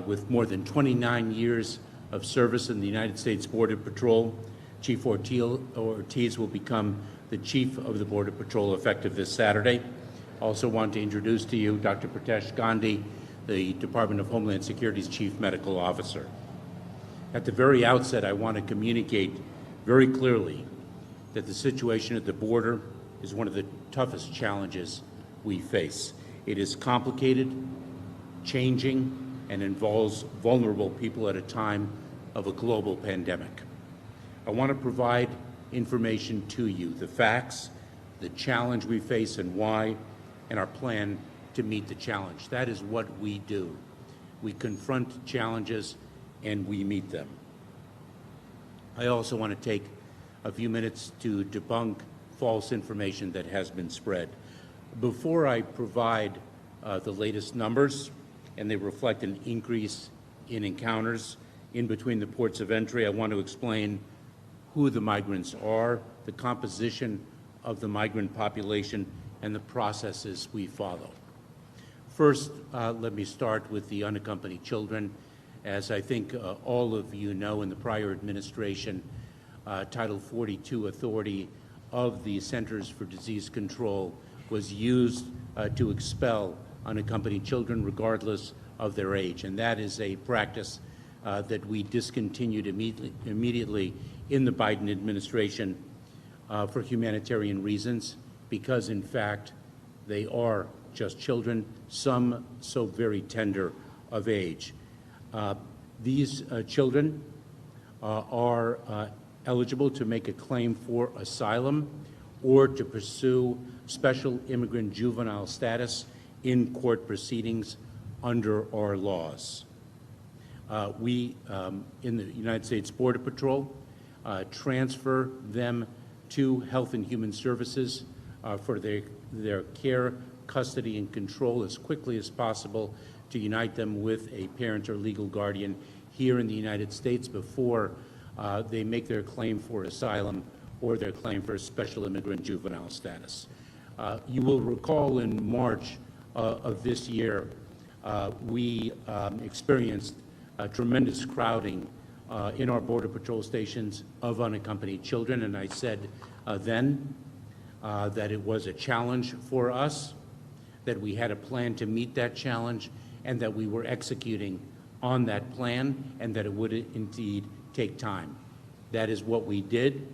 Speaker 7: With more than 29 years of service in the United States Border Patrol, Chief Ortiz will become the Chief of the Border Patrol effective this Saturday. Also want to introduce to you Dr. Pritesh Gandhi, the Department of Homeland Security's Chief Medical Officer. At the very outset, I want to communicate very clearly that the situation at the border is one of the toughest challenges we face. It is complicated, changing, and involves vulnerable people at a time of a global pandemic. I want to provide information to you, the facts, the challenge we face and why, and our plan to meet the challenge. That is what we do. We confront challenges and we meet them. I also want to take a few minutes to debunk false information that has been spread. Before I provide the latest numbers, and they reflect an increase in encounters in between the ports of entry, I want to explain who the migrants are, the composition of the migrant population, and the processes we follow. First, let me start with the unaccompanied children. As I think all of you know, in the prior administration, Title 42 authority of the Centers for Disease Control was used to expel unaccompanied children regardless of their age. And that is a practice that we discontinued immediately in the Biden administration for humanitarian reasons, because in fact they are just children, some so very tender of age. These children are eligible to make a claim for asylum or to pursue special immigrant juvenile status in court proceedings under our laws. We, in the United States Border Patrol, transfer them to Health and Human Services for their care, custody, and control as quickly as possible to unite them with a parent or legal guardian here in the United States before they make their claim for asylum or their claim for special immigrant juvenile status. You will recall in March of this year, we experienced a tremendous crowding in our Border Patrol stations of unaccompanied children, and I said then that it was a challenge for us, that we had a plan to meet that challenge, and that we were executing on that plan, and that it would indeed take time. That is what we did,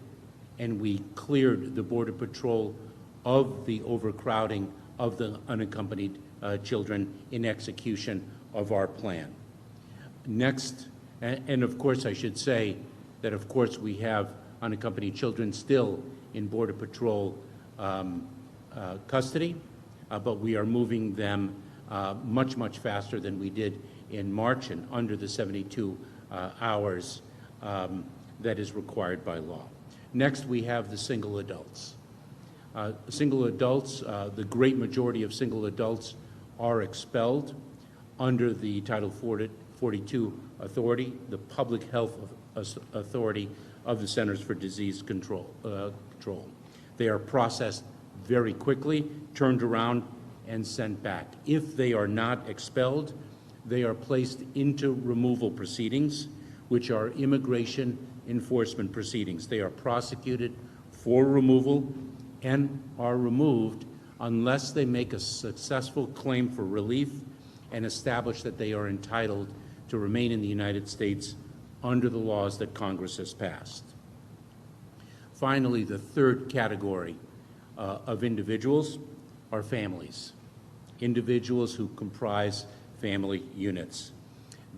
Speaker 7: and we cleared the Border Patrol of the overcrowding of the unaccompanied children in execution of our plan. Next, and of course I should say that of course we have unaccompanied children still in Border Patrol custody, but we are moving them much, much faster than we did in March and under the 72 hours that is required by law. Next, we have the single adults. Single adults, the great majority of single adults are expelled under the Title 42 authority, the public health authority of the Centers for Disease Control. They are processed very quickly, turned around, and sent back. If they are not expelled, they are placed into removal proceedings, which are immigration enforcement proceedings. They are prosecuted for removal and are removed unless they make a successful claim for relief and establish that they are entitled to remain in the United States under the laws that Congress has passed. Finally, the third category of individuals are families, individuals who comprise family units.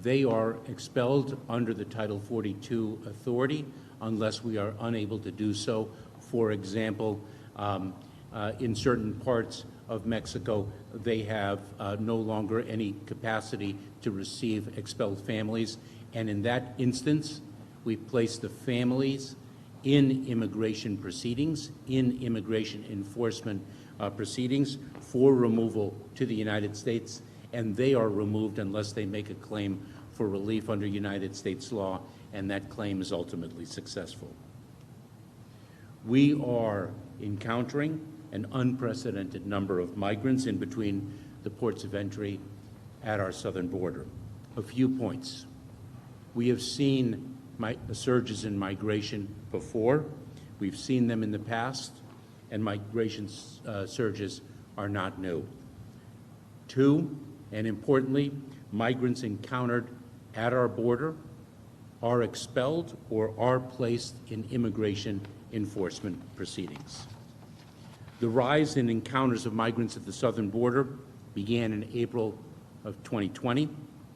Speaker 7: They are expelled under the Title 42 authority unless we are unable to do so. For example, in certain parts of Mexico, they have no longer any capacity to receive expelled families. And in that instance, we place the families in immigration proceedings, in immigration enforcement proceedings for removal to the United States, and they are removed unless they make a claim for relief under United States law, and that claim is ultimately successful. We are encountering an unprecedented number of migrants in between the ports of entry at our southern border. A few points. We have seen surges in migration before. We've seen them in the past, and migration surges are not new. Two, and importantly, migrants encountered at our border are expelled or are placed in immigration enforcement proceedings. The rise in encounters of migrants at the southern border began in April of 2020,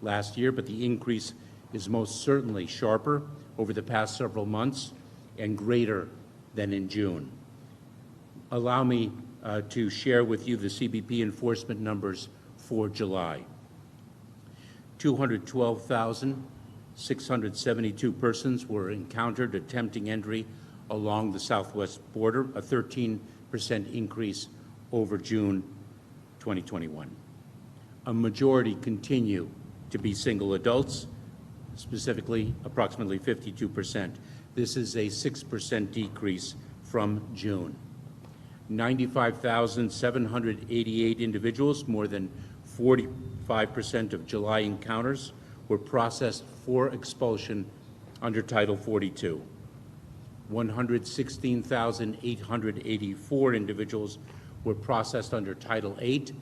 Speaker 7: last year, but the increase is most certainly sharper over the past several months and greater than in June. Allow me to share with you the CBP enforcement numbers for July. 212,672 persons were encountered attempting entry along the southwest border, a 13% increase over June 2021. A majority continue to be single adults, specifically approximately 52%. This is a 6% decrease from June. 95,788 individuals, more than 45% of July encounters, were processed for expulsion under Title 42. 116,884 individuals were processed under Title 8.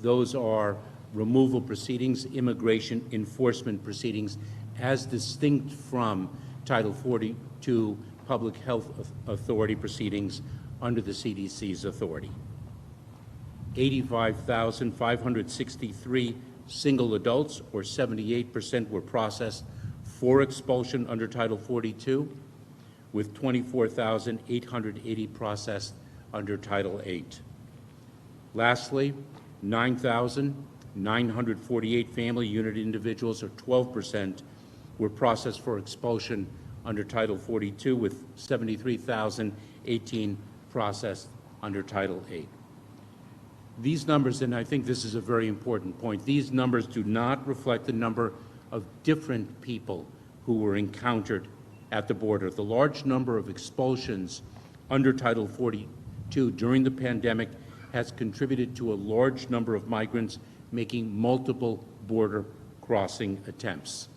Speaker 7: Those are removal proceedings, immigration enforcement proceedings, as distinct from Title 42 Public Health Authority proceedings under the CDC's authority. 85,563 single adults, or 78%, were processed for expulsion under Title 42, with 24,880 processed under Title 8. Lastly, 9,948 family unit individuals, or 12%, were processed for expulsion under Title 42, with 73,018 processed under Title 8. These numbers, and I think this is a very important point, these numbers do not reflect the number of different people who were encountered at the border. The large number of expulsions under Title 42 during the pandemic has contributed to a large number of migrants making multiple border crossing attempts.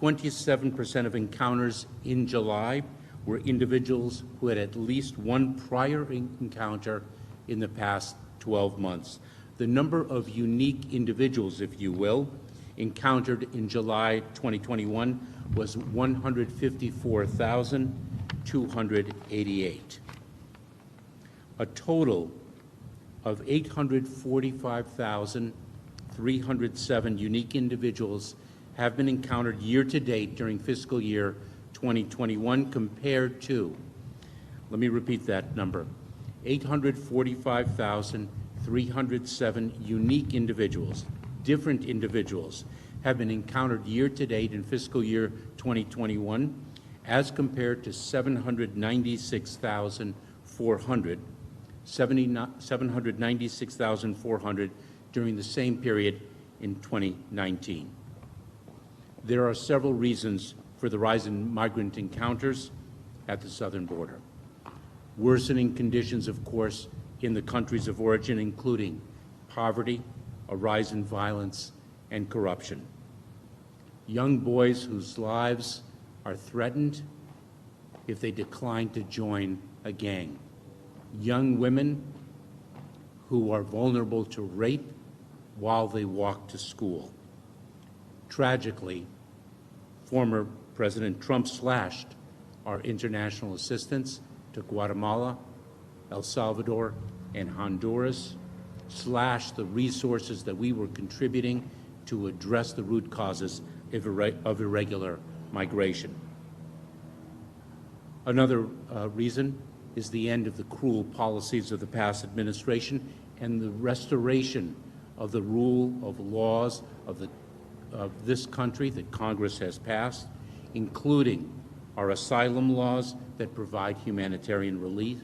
Speaker 7: 27% of encounters in July were individuals who had at least one prior encounter in the past 12 months. The number of unique individuals, if you will, encountered in July 2021 was 154,288. A total of 845,307 unique individuals have been encountered year-to-date during fiscal year 2021 compared to, let me repeat that number, 845,307 unique individuals, different individuals, have been encountered year-to-date in fiscal year 2021 as compared to 796,400 during the same period in 2019. There are several reasons for the rise in migrant encounters at the southern border. Worsening conditions, of course, in the countries of origin, including poverty, a rise in violence, and corruption. Young boys whose lives are threatened if they decline to join a gang. Young women who are vulnerable to rape while they walk to school. Tragically, former President Trump slashed our international assistance to Guatemala, El Salvador, and Honduras, slashed the resources that we were contributing to address the root causes of irregular migration. Another reason is the end of the cruel policies of the past administration and the restoration of the rule of laws of this country that Congress has passed, including our asylum laws that provide humanitarian relief.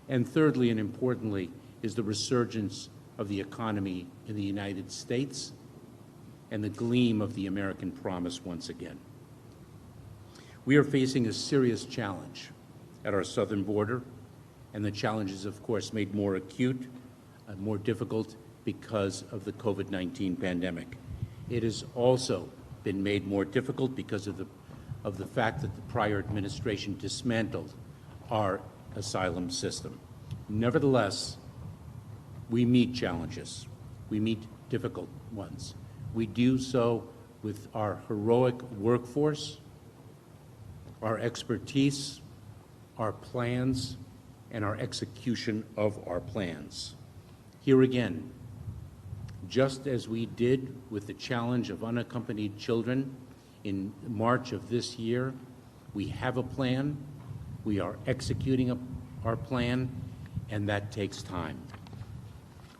Speaker 7: And thirdly, and importantly, is the resurgence of the economy in the United States and the gleam of the American promise once again. We are facing a serious challenge at our southern border, and the challenge is, of course, made more acute and more difficult because of the COVID-19 pandemic. It has also been made more difficult because of the fact that the prior administration dismantled our asylum system. Nevertheless, we meet challenges. We meet difficult ones. We do so with our heroic workforce, our expertise, our plans, and our execution of our plans. Here again, just as we did with the challenge of unaccompanied children in March of this year, we have a plan, we are executing our plan, and that takes time.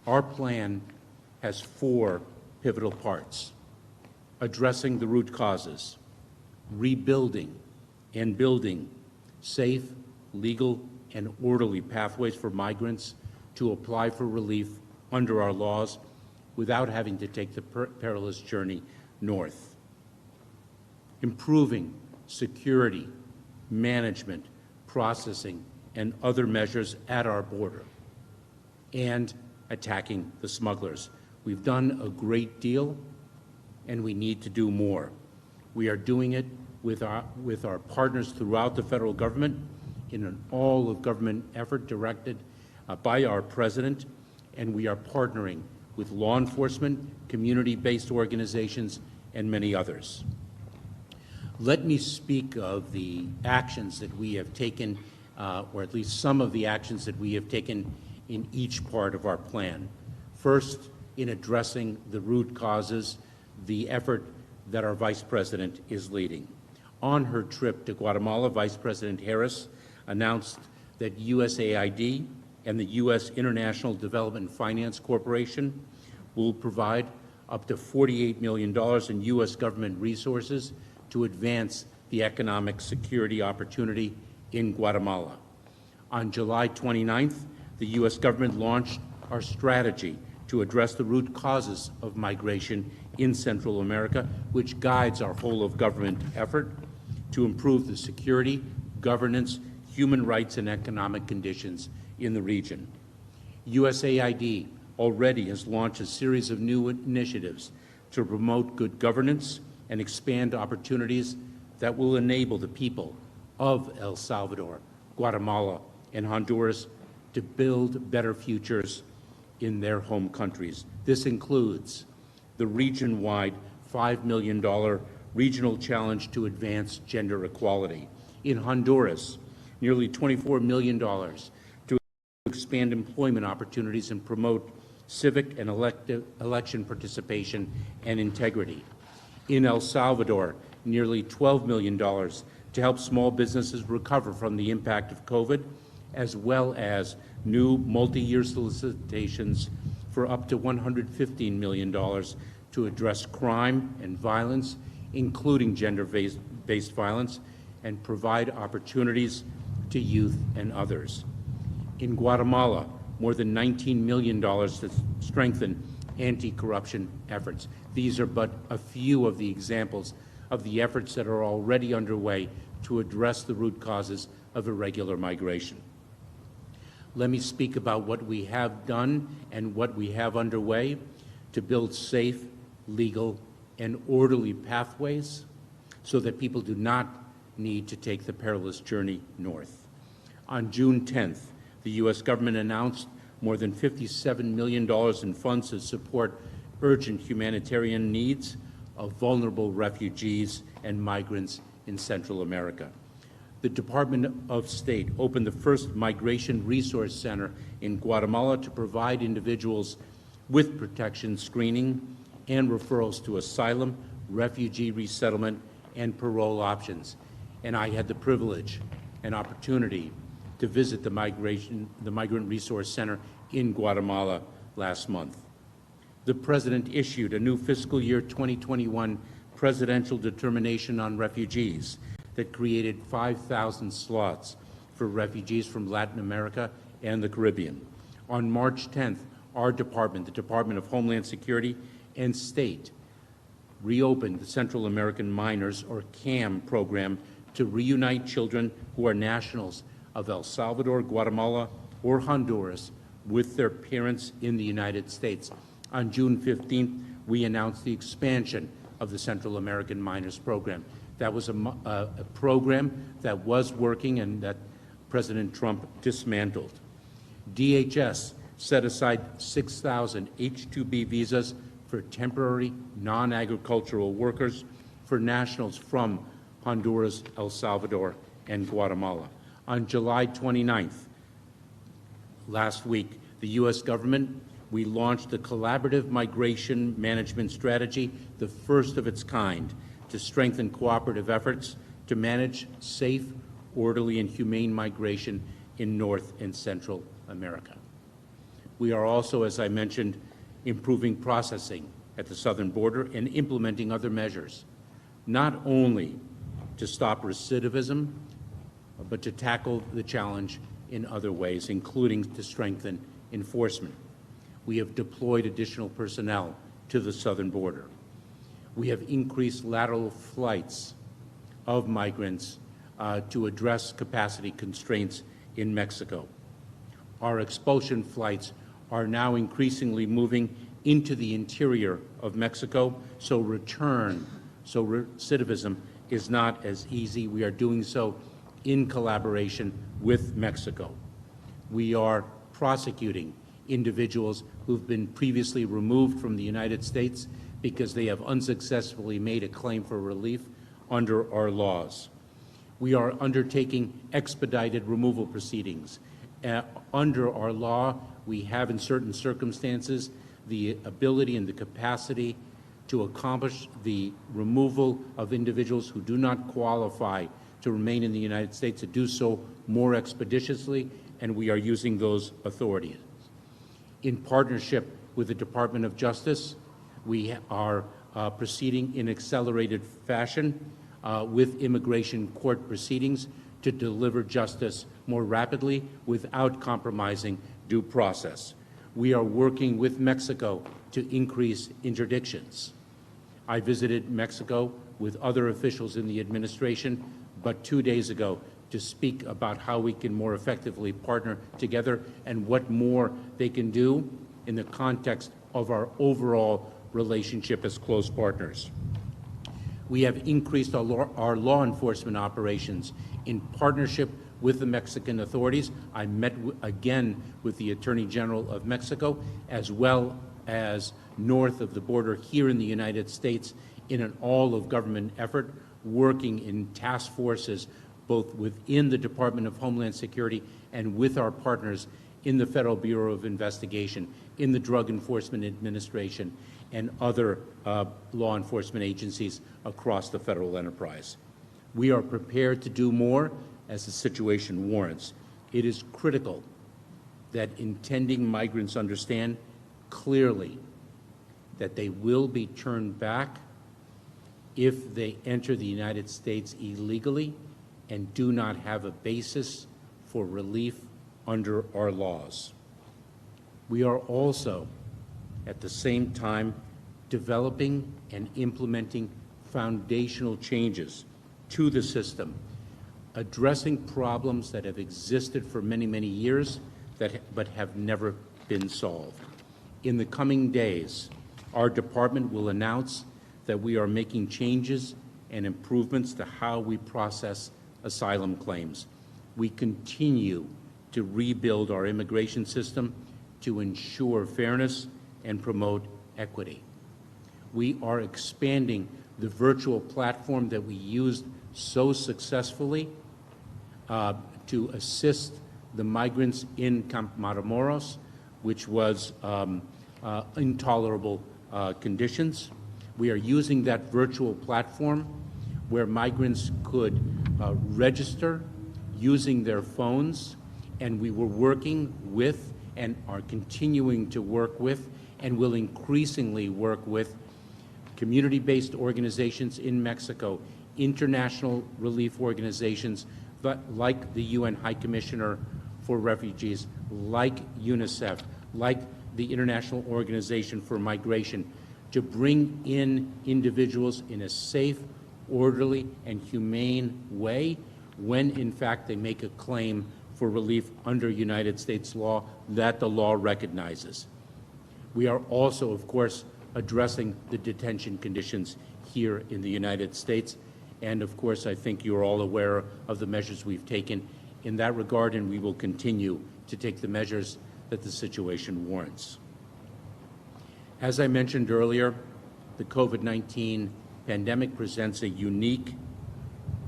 Speaker 7: Our plan has 4 pivotal parts: addressing the root causes, rebuilding and building safe, legal, and orderly pathways for migrants to apply for relief under our laws without having to take the perilous journey north. Improving security, management, processing, and other measures at our border, and attacking the smugglers. We've done a great deal, and we need to do more. We are doing it with our partners throughout the federal government in an all-of-government effort directed by our president, and we are partnering with law enforcement, community-based organizations, and many others. Let me speak of the actions that we have taken, or at least some of the actions that we have taken in each part of our plan. First, in addressing the root causes, the effort that our Vice President is leading. On her trip to Guatemala, Vice President Harris announced that USAID and the U.S. International Development Finance Corporation will provide up to $48 million in U.S. government resources to advance the economic security opportunity in Guatemala. On July 29th, the U.S. government launched our strategy to address the root causes of migration in Central America, which guides our whole-of-government effort to improve the security, governance, human rights, and economic conditions in the region. USAID already has launched a series of new initiatives to promote good governance, and expand opportunities that will enable the people of El Salvador, Guatemala, and Honduras to build better futures in their home countries. This includes the region-wide $5 million regional challenge to advance gender equality. In Honduras, nearly $24 million to expand employment opportunities and promote civic and election participation and integrity. In El Salvador, nearly $12 million to help small businesses recover from the impact of COVID, as well as new multi-year solicitations for up to $115 million to address crime and violence, including gender-based violence, and provide opportunities to youth and others. In Guatemala, more than $19 million to strengthen anti-corruption efforts. These are but a few of the examples of the efforts that are already underway to address the root causes of irregular migration. Let me speak about what we have done and what we have underway to build safe, legal, and orderly pathways so that people do not need to take the perilous journey north. On June 10th, the U.S. government announced more than $57 million in funds to support urgent humanitarian needs of vulnerable refugees and migrants in Central America. The Department of State opened the first Migration Resource Center in Guatemala to provide individuals with protection screening and referrals to asylum, refugee resettlement, and parole options. And I had the privilege and opportunity to visit the Migrant Resource Center in Guatemala last month. The President issued a new fiscal year 2021 presidential determination on refugees that created 5,000 slots for refugees from Latin America and the Caribbean. On March 10th, our department, the Department of Homeland Security and State, reopened the Central American Minors, or CAM, program to reunite children who are nationals of El Salvador, Guatemala, or Honduras with their parents in the United States. On June 15th, we announced the expansion of the Central American Minors program. That was a program that was working and that President Trump dismantled. DHS set aside 6,000 H-2B visas for temporary non-agricultural workers for nationals from Honduras, El Salvador, and Guatemala. On July 29th, last week, the U.S. government, we launched the Collaborative Migration Management Strategy, the first of its kind, to strengthen cooperative efforts to manage safe, orderly, and humane migration in North and Central America. We are also, as I mentioned, improving processing at the southern border and implementing other measures, not only to stop recidivism, but to tackle the challenge in other ways, including to strengthen enforcement. We have deployed additional personnel to the southern border. We have increased lateral flights of migrants to address capacity constraints in Mexico. Our expulsion flights are now increasingly moving into the interior of Mexico, so recidivism is not as easy. We are doing so in collaboration with Mexico. We are prosecuting individuals who've been previously removed from the United States because they have unsuccessfully made a claim for relief under our laws. We are undertaking expedited removal proceedings. Under our law, we have in certain circumstances the ability and the capacity to accomplish the removal of individuals who do not qualify to remain in the United States, to do so more expeditiously, and we are using those authorities. In partnership with the Department of Justice, we are proceeding in accelerated fashion with immigration court proceedings to deliver justice more rapidly without compromising due process. We are working with Mexico to increase interdictions. I visited Mexico with other officials in the administration, but 2 days ago, to speak about how we can more effectively partner together and what more they can do in the context of our overall relationship as close partners. We have increased our law enforcement operations in partnership with the Mexican authorities. I met again with the Attorney General of Mexico, as well as north of the border here in the United States, in an all-of-government effort, working in task forces both within the Department of Homeland Security and with our partners in the Federal Bureau of Investigation, in the Drug Enforcement Administration, and other law enforcement agencies across the federal enterprise. We are prepared to do more as the situation warrants. It is critical that intending migrants understand clearly that they will be turned back if they enter the United States illegally and do not have a basis for relief under our laws. We are also, at the same time, developing and implementing foundational changes to the system, addressing problems that have existed for many, many years but have never been solved. In the coming days, our department will announce that we are making changes and improvements to how we process asylum claims. We continue to rebuild our immigration system to ensure fairness and promote equity. We are expanding the virtual platform that we used so successfully to assist the migrants in Camp Matamoros, which was intolerable conditions. We are using that virtual platform where migrants could register using their phones, and we were working with and are continuing to work with and will increasingly work with community-based organizations in Mexico, international relief organizations like the UN High Commissioner for Refugees, like UNICEF, like the International Organization for Migration, to bring in individuals in a safe, orderly, and humane way when, in fact, they make a claim for relief under United States law that the law recognizes. We are also, of course, addressing the detention conditions here in the United States. And of course, I think you're all aware of the measures we've taken in that regard, and we will continue to take the measures that the situation warrants. As I mentioned earlier, the COVID-19 pandemic presents a unique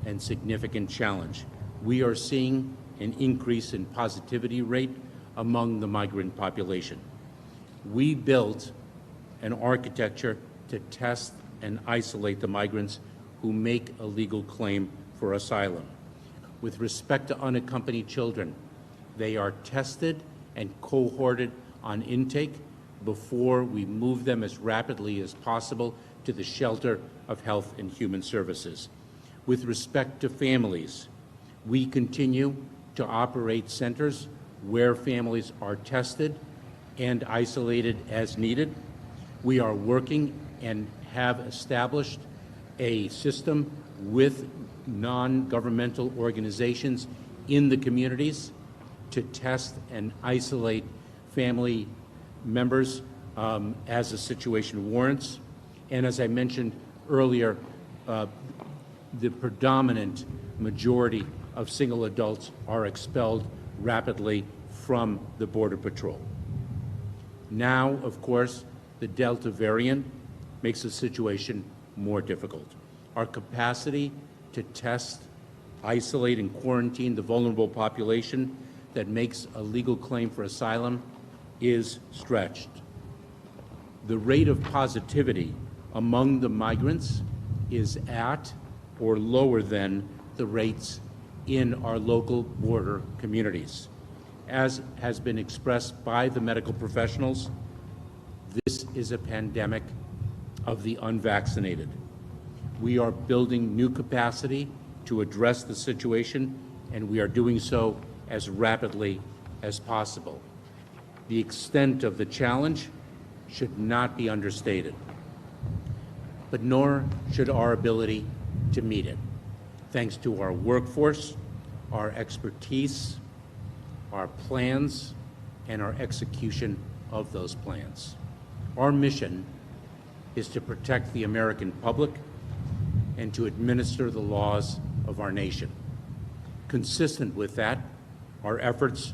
Speaker 7: and significant challenge. We are seeing an increase in positivity rate among the migrant population. We built an architecture to test and isolate the migrants who make a legal claim for asylum. With respect to unaccompanied children, they are tested and cohorted on intake before we move them as rapidly as possible to the shelter of Health and Human Services. With respect to families, we continue to operate centers where families are tested and isolated as needed. We are working and have established a system with non-governmental organizations in the communities to test and isolate family members as the situation warrants. And as I mentioned earlier, the predominant majority of single adults are expelled rapidly from the Border Patrol. Now, of course, the Delta variant makes the situation more difficult. Our capacity to test, isolate, and quarantine the vulnerable population that makes a legal claim for asylum is stretched. The rate of positivity among the migrants is at or lower than the rates in our local border communities. As has been expressed by the medical professionals, this is a pandemic of the unvaccinated. We are building new capacity to address the situation, and we are doing so as rapidly as possible. The extent of the challenge should not be understated, but nor should our ability to meet it, thanks to our workforce, our expertise, our plans, and our execution of those plans. Our mission is to protect the American public and to administer the laws of our nation. Consistent with that, our efforts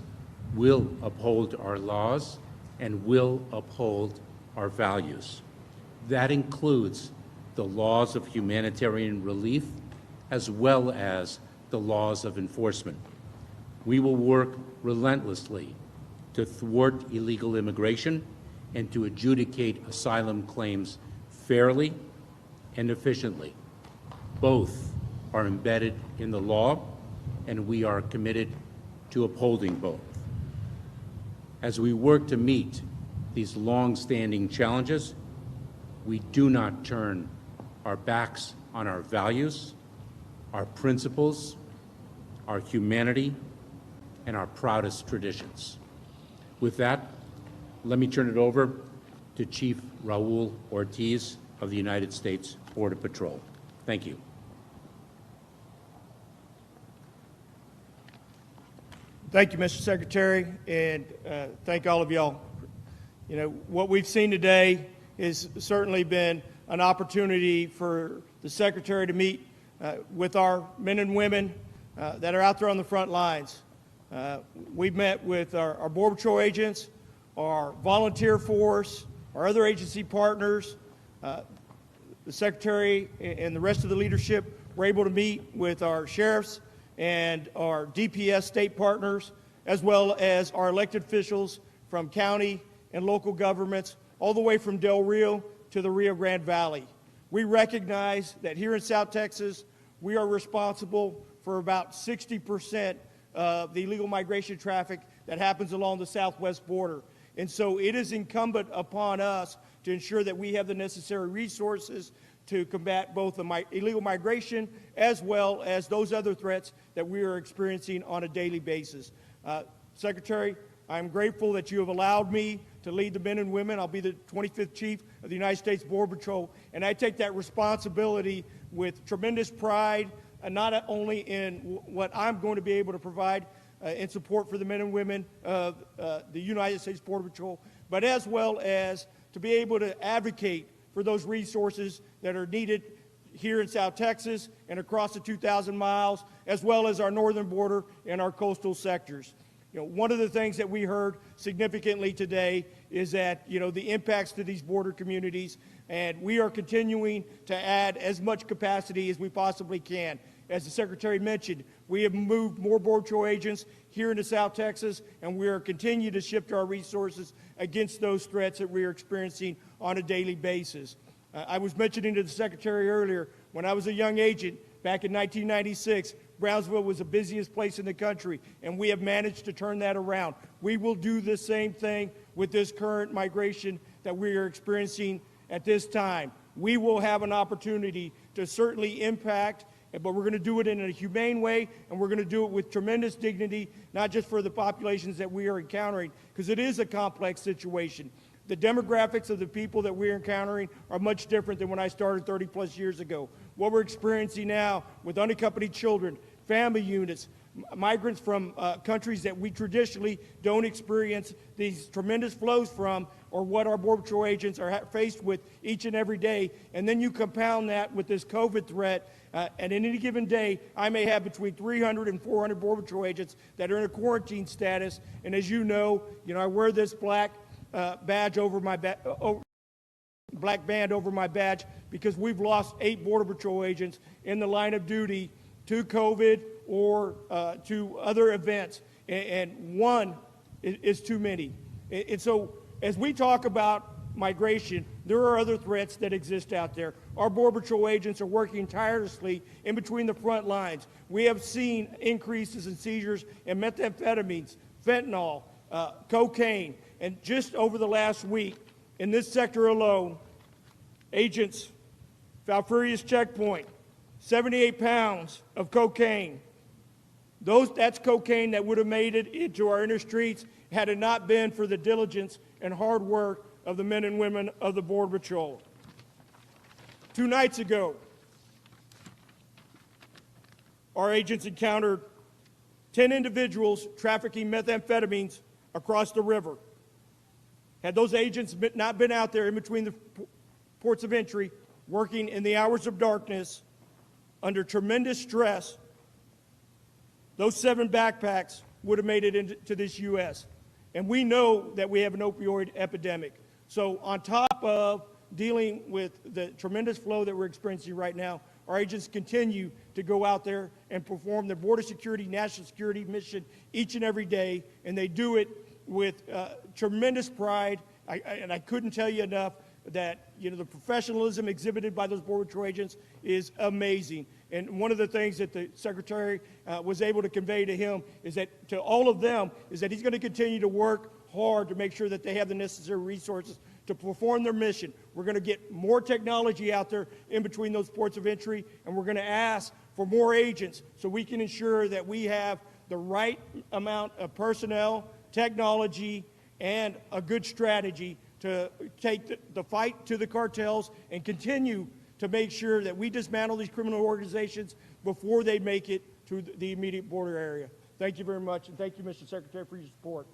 Speaker 7: will uphold our laws and will uphold our values. That includes the laws of humanitarian relief as well as the laws of enforcement. We will work relentlessly to thwart illegal immigration and to adjudicate asylum claims fairly and efficiently. Both are embedded in the law, and we are committed to upholding both. As we work to meet these long-standing challenges, we do not turn our backs on our values, our principles, our humanity, and our proudest traditions. With that, let me turn it over to Chief Raul Ortiz of the United States Border Patrol. Thank you.
Speaker 6: Thank you, Mr. Secretary, and thank all of y'all. You know, what we've seen today has certainly been an opportunity for the Secretary to meet with our men and women that are out there on the front lines. We've met with our Border Patrol agents, our volunteer force, our other agency partners. The Secretary and the rest of the leadership were able to meet with our sheriffs and our DPS state partners, as well as our elected officials from county and local governments, all the way from Del Rio to the Rio Grande Valley. We recognize that here in South Texas, we are responsible for about 60% of the illegal migration traffic that happens along the southwest border. And so it is incumbent upon us to ensure that we have the necessary resources to combat both the illegal migration as well as those other threats that we are experiencing on a daily basis. Secretary, I'm grateful that you have allowed me to lead the men and women. I'll be the 25th Chief of the United States Border Patrol, and I take that responsibility with tremendous pride, not only in what I'm going to be able to provide in support for the men and women of the United States Border Patrol, but as well as to be able to advocate for those resources that are needed here in South Texas and across the 2,000 miles, as well as our northern border and our coastal sectors. You know, one of the things that we heard significantly today is that, you know, the impacts to these border communities, and we are continuing to add as much capacity as we possibly can. As the Secretary mentioned, we have moved more Border Patrol agents here into South Texas, and we are continuing to shift our resources against those threats that we are experiencing on a daily basis. I was mentioning to the Secretary earlier, when I was a young agent back in 1996, Brownsville was the busiest place in the country, and we have managed to turn that around. We will do the same thing with this current migration that we are experiencing at this time. We will have an opportunity to certainly impact, but we're going to do it in a humane way, and we're going to do it with tremendous dignity, not just for the populations that we are encountering, because it is a complex situation. The demographics of the people that we're encountering are much different than when I started 30-plus years ago. What we're experiencing now with unaccompanied children, family units, migrants from countries that we traditionally don't experience these tremendous flows from, or what our Border Patrol agents are faced with each and every day. And then you compound that with this COVID threat, and in any given day, I may have between 300 and 400 Border Patrol agents that are in a quarantine status. And as you know, I wear this black badge over my black band over my badge because we've lost 8 Border Patrol agents in the line of duty to COVID or to other events, and one is too many. And so as we talk about migration, there are other threats that exist out there. Our Border Patrol agents are working tirelessly in between the front lines. We have seen increases in seizures in methamphetamines, fentanyl, cocaine, and just over the last week, in this sector alone, agents, Falfurrias Checkpoint, 78 pounds of cocaine. That's cocaine that would have made it into our inner streets had it not been for the diligence and hard work of the men and women of the Border Patrol. 2 nights ago, our agents encountered 10 individuals trafficking methamphetamines across the river. Had those agents not been out there in between the ports of entry, working in the hours of darkness, under tremendous stress, those 7 backpacks would have made it into this U.S. And we know that we have an opioid epidemic. So on top of dealing with the tremendous flow that we're experiencing right now, our agents continue to go out there and perform their border security, national security mission each and every day, and they do it with tremendous pride. And I couldn't tell you enough that, you know, the professionalism exhibited by those Border Patrol agents is amazing. And one of the things that the Secretary was able to convey to him is that, to all of them, is that he's going to continue to work hard to make sure that they have the necessary resources to perform their mission. We're going to get more technology out there in between those ports of entry, and we're going to ask for more agents so we can ensure that we have the right amount of personnel, technology, and a good strategy to take the fight to the cartels and continue to make sure that we dismantle these criminal organizations before they make it to the immediate border area. Thank you very much, and thank you, Mr. Secretary, for your support.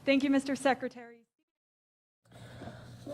Speaker 8: Thank you, Mr. Secretary.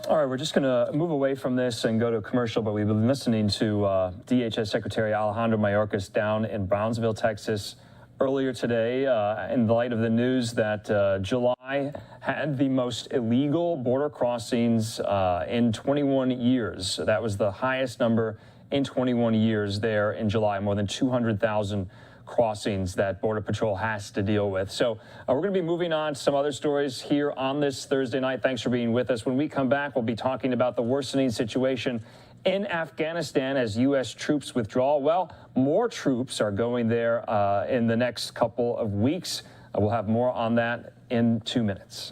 Speaker 9: All right, we're just going to move away from this and go to commercial, but we've been listening to DHS Secretary Alejandro Mayorkas down in Brownsville, Texas, earlier today in the light of the news that July had the most illegal border crossings in 21 years. That was the highest number in 21 years there in July, more than 200,000 crossings that Border Patrol has to deal with. So we're going to be moving on to some other stories here on this Thursday night. Thanks for being with us. When we come back, we'll be talking about the worsening situation in Afghanistan as U.S. troops withdraw. Well, more troops are going there in the next couple of weeks. We'll have more on that in 2 minutes.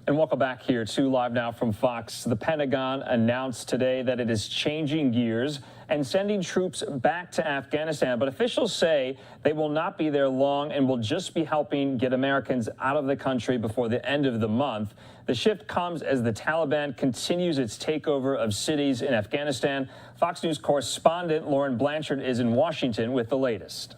Speaker 9: And welcome back here to Live Now from Fox. The Pentagon announced today that it is changing gears and sending troops back to Afghanistan. But officials say they will not be there long and will just be helping get Americans out of the country before the end of the month. The shift comes as the Taliban continues its takeover of cities in Afghanistan. Fox News correspondent Lauren Blanchard is in Washington with the latest.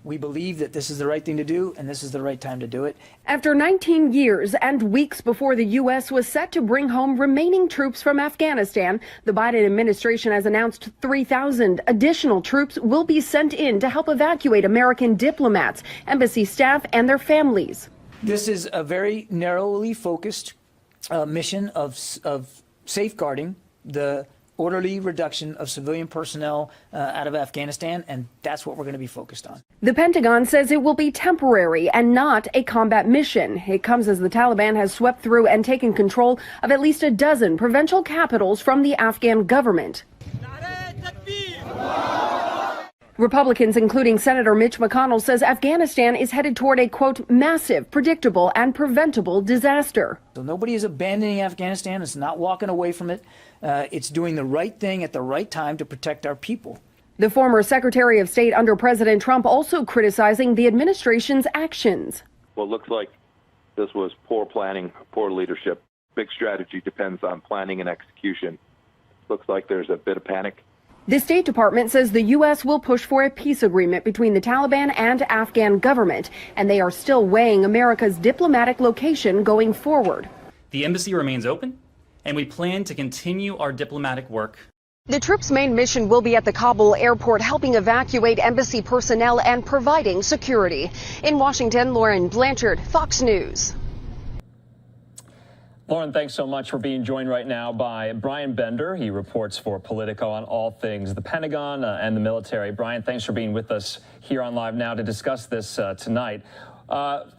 Speaker 5: We believe that this is the right thing to do, and this is the right time to do it.
Speaker 11: After 19 years and weeks before the U.S. was set to bring home remaining troops from Afghanistan, the Biden administration has announced 3,000 additional troops will be sent in to help evacuate American diplomats, embassy staff, and their families.
Speaker 5: This is a very narrowly focused mission of safeguarding the orderly reduction of civilian personnel out of Afghanistan, and that's what we're going to be focused on.
Speaker 11: The Pentagon says it will be temporary and not a combat mission. It comes as the Taliban has swept through and taken control of at least a dozen provincial capitals from the Afghan government. Republicans, including Senator Mitch McConnell, says Afghanistan is headed toward a, quote, massive, predictable, and preventable disaster.
Speaker 5: So nobody is abandoning Afghanistan. It's not walking away from it. It's doing the right thing at the right time to protect our people.
Speaker 11: The former Secretary of State under President Trump also criticizing the administration's actions.
Speaker 10: Well, it looks like this was poor planning, poor leadership. Big strategy depends on planning and execution. Looks like there's a bit of panic.
Speaker 11: The State Department says the U.S. will push for a peace agreement between the Taliban and Afghan government, and they are still weighing America's diplomatic location going forward.
Speaker 15: The embassy remains open, and we plan to continue our diplomatic work.
Speaker 11: The troops' main mission will be at the Kabul airport, helping evacuate embassy personnel and providing security. In Washington, Lauren Blanchard, Fox News.
Speaker 9: Lauren, thanks so much for being joined right now by Brian Bender. He reports for Politico on all things the Pentagon and the military. Brian, thanks for being with us here on Live Now to discuss this tonight.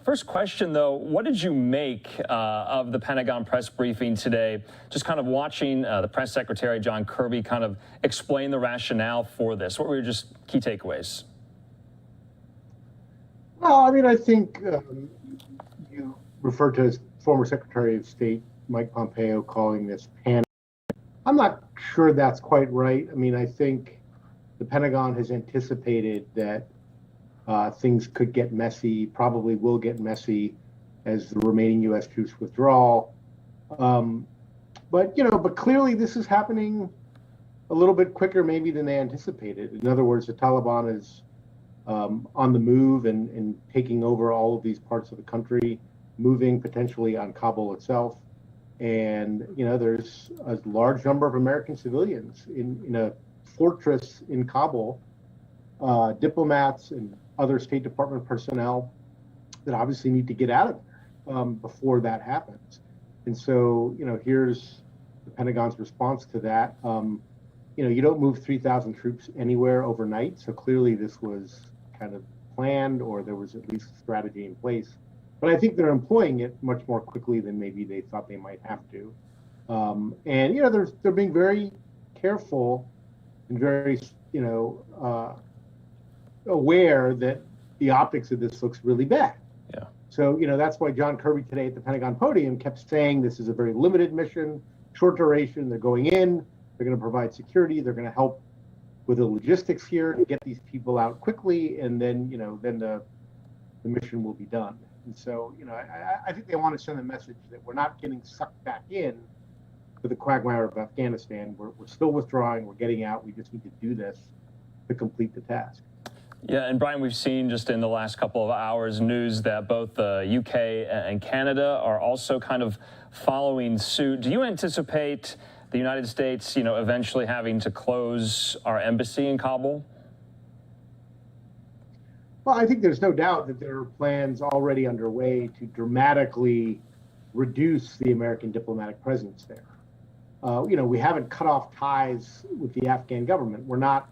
Speaker 9: First question, though, what did you make of the Pentagon press briefing today? Just kind of watching the press secretary, John Kirby, kind of explain the rationale for this. What were your just key takeaways?
Speaker 18: Well, I mean, I think you referred to as former Secretary of State Mike Pompeo calling this panic. I'm not sure that's quite right. I mean, I think the Pentagon has anticipated that things could get messy, probably will get messy as the remaining U.S. troops withdraw. But clearly this is happening a little bit quicker maybe than they anticipated. In other words, the Taliban is on the move and taking over all of these parts of the country, moving potentially on Kabul itself. And, there's a large number of American civilians in a fortress in Kabul, diplomats and other State Department personnel that obviously need to get out of there before that happens. And so, here's the Pentagon's response to that. You don't move 3,000 troops anywhere overnight. So clearly this was kind of planned, or there was at least a strategy in place. But I think they're employing it much more quickly than maybe they thought they might have to. They're being very careful and very, aware that the optics of this looks really bad.
Speaker 9: Yeah.
Speaker 18: So, that's why John Kirby today at the Pentagon podium kept saying this is a very limited mission, short duration. They're going in, they're going to provide security, they're going to help with the logistics here to get these people out quickly, and then, then the mission will be done. And so, I think they want to send a message that we're not getting sucked back in to the quagmire of Afghanistan. We're still withdrawing, we're getting out, we just need to do this to complete the task.
Speaker 9: Yeah, and Brian, we've seen just in the last couple of hours news that both the UK and Canada are also kind of following suit. Do you anticipate the United States, eventually having to close our embassy in Kabul?
Speaker 18: Well, I think there's no doubt that there are plans already underway to dramatically reduce the American diplomatic presence there. We haven't cut off ties with the Afghan government. We're not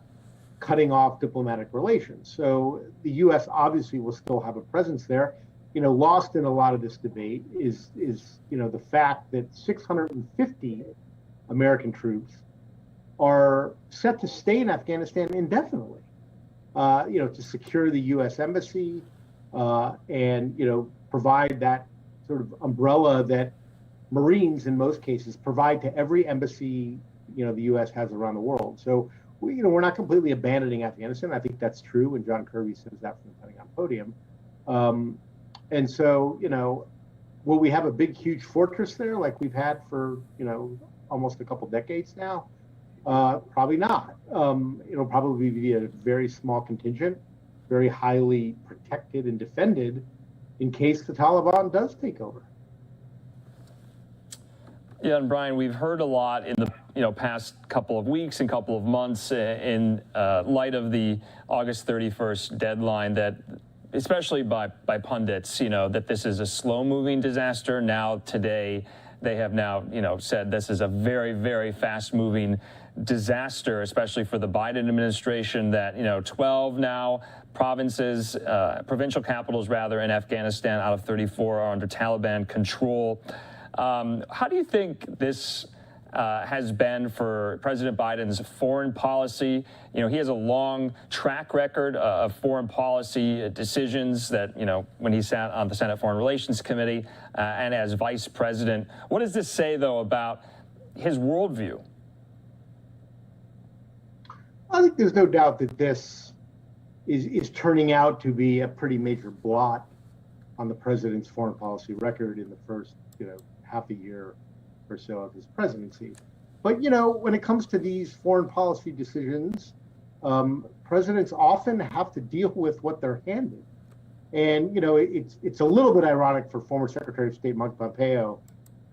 Speaker 18: cutting off diplomatic relations. So the U.S. obviously will still have a presence there. Lost in a lot of this debate is the fact that 650 American troops are set to stay in Afghanistan indefinitely. To secure the U.S. embassy and, provide that sort of umbrella that Marines, in most cases, provide to every embassy, the U.S. has around the world. So, we're not completely abandoning Afghanistan. I think that's true, and John Kirby says that from the Pentagon podium. And so, will we have a big, huge fortress there like we've had for, almost a couple decades now? Probably not. It'll probably be a very small contingent, very highly protected and defended in case the Taliban does take over.
Speaker 9: Yeah, and Brian, we've heard a lot in the past couple of weeks and couple of months in light of the August 31st deadline that, especially by pundits, that this is a slow-moving disaster. Now today, they have now said this is a very, very fast-moving disaster, especially for the Biden administration. That 12 now provinces, provincial capitals rather, in Afghanistan out of 34 are under Taliban control. How do you think this has been for President Biden's foreign policy? He has a long track record of foreign policy decisions that, when he sat on the Senate Foreign Relations Committee and as vice president. What does this say, though, about his worldview?
Speaker 18: I think there's no doubt that this is turning out to be a pretty major blot on the president's foreign policy record in the first, half a year or so of his presidency. But, when it comes to these foreign policy decisions, presidents often have to deal with what they're handed. And, it's a little bit ironic for former Secretary of State Mike Pompeo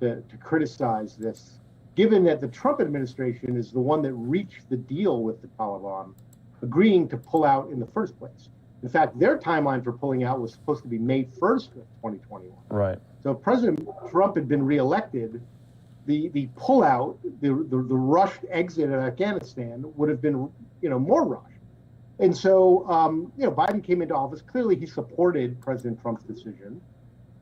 Speaker 18: to criticize this, given that the Trump administration is the one that reached the deal with the Taliban, agreeing to pull out in the first place. In fact, their timeline for pulling out was supposed to be May 1st of 2021.
Speaker 9: Right.
Speaker 18: So if President Trump had been reelected, the pullout, the rushed exit of Afghanistan would have been, more rushed. And so, Biden came into office. Clearly, he supported President Trump's decision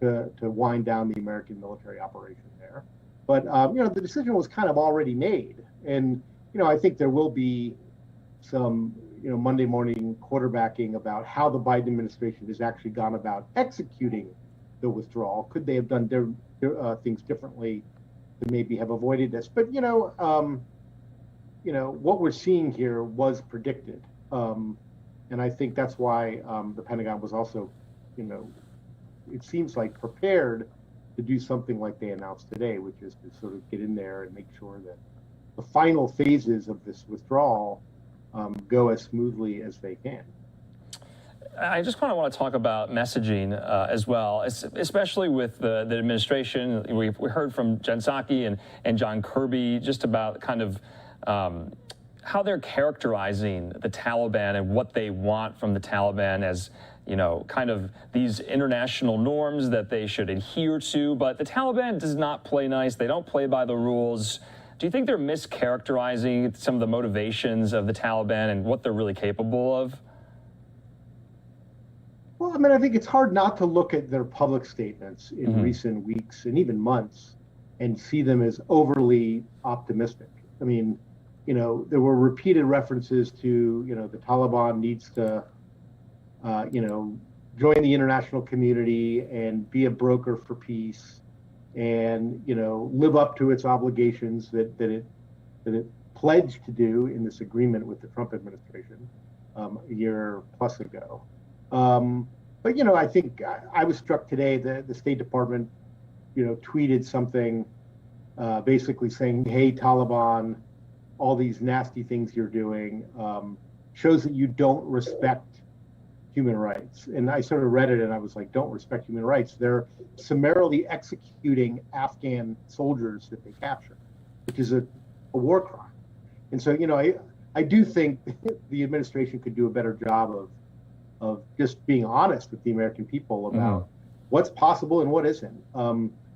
Speaker 18: to wind down the American military operation there. But, the decision was kind of already made. And, I think there will be some, Monday morning quarterbacking about how the Biden administration has actually gone about executing the withdrawal. Could they have done things differently to maybe have avoided this? But, what we're seeing here was predicted. And I think that's why the Pentagon was also, it seems like prepared to do something like they announced today, which is to sort of get in there and make sure that the final phases of this withdrawal go as smoothly as they can.
Speaker 9: I just kind of want to talk about messaging as well, especially with the administration. We heard from Jen Psaki and John Kirby just about kind of how they're characterizing the Taliban and what they want from the Taliban as, kind of these international norms that they should adhere to. But the Taliban does not play nice. They don't play by the rules. Do you think they're mischaracterizing some of the motivations of the Taliban and what they're really capable of?
Speaker 18: Well, I think it's hard not to look at their public statements in recent weeks and even months and see them as overly optimistic. There were repeated references to, the Taliban needs to, join the international community and be a broker for peace and, live up to its obligations that it pledged to do in this agreement with the Trump administration a year plus ago. But, I think I was struck today that the State Department, tweeted something basically saying, hey, Taliban, all these nasty things you're doing shows that you don't respect human rights. And I sort of read it and I was like, don't respect human rights. They're summarily executing Afghan soldiers that they capture, which is a war crime. And so, I do think the administration could do a better job of just being honest with the American people about what's possible and what isn't.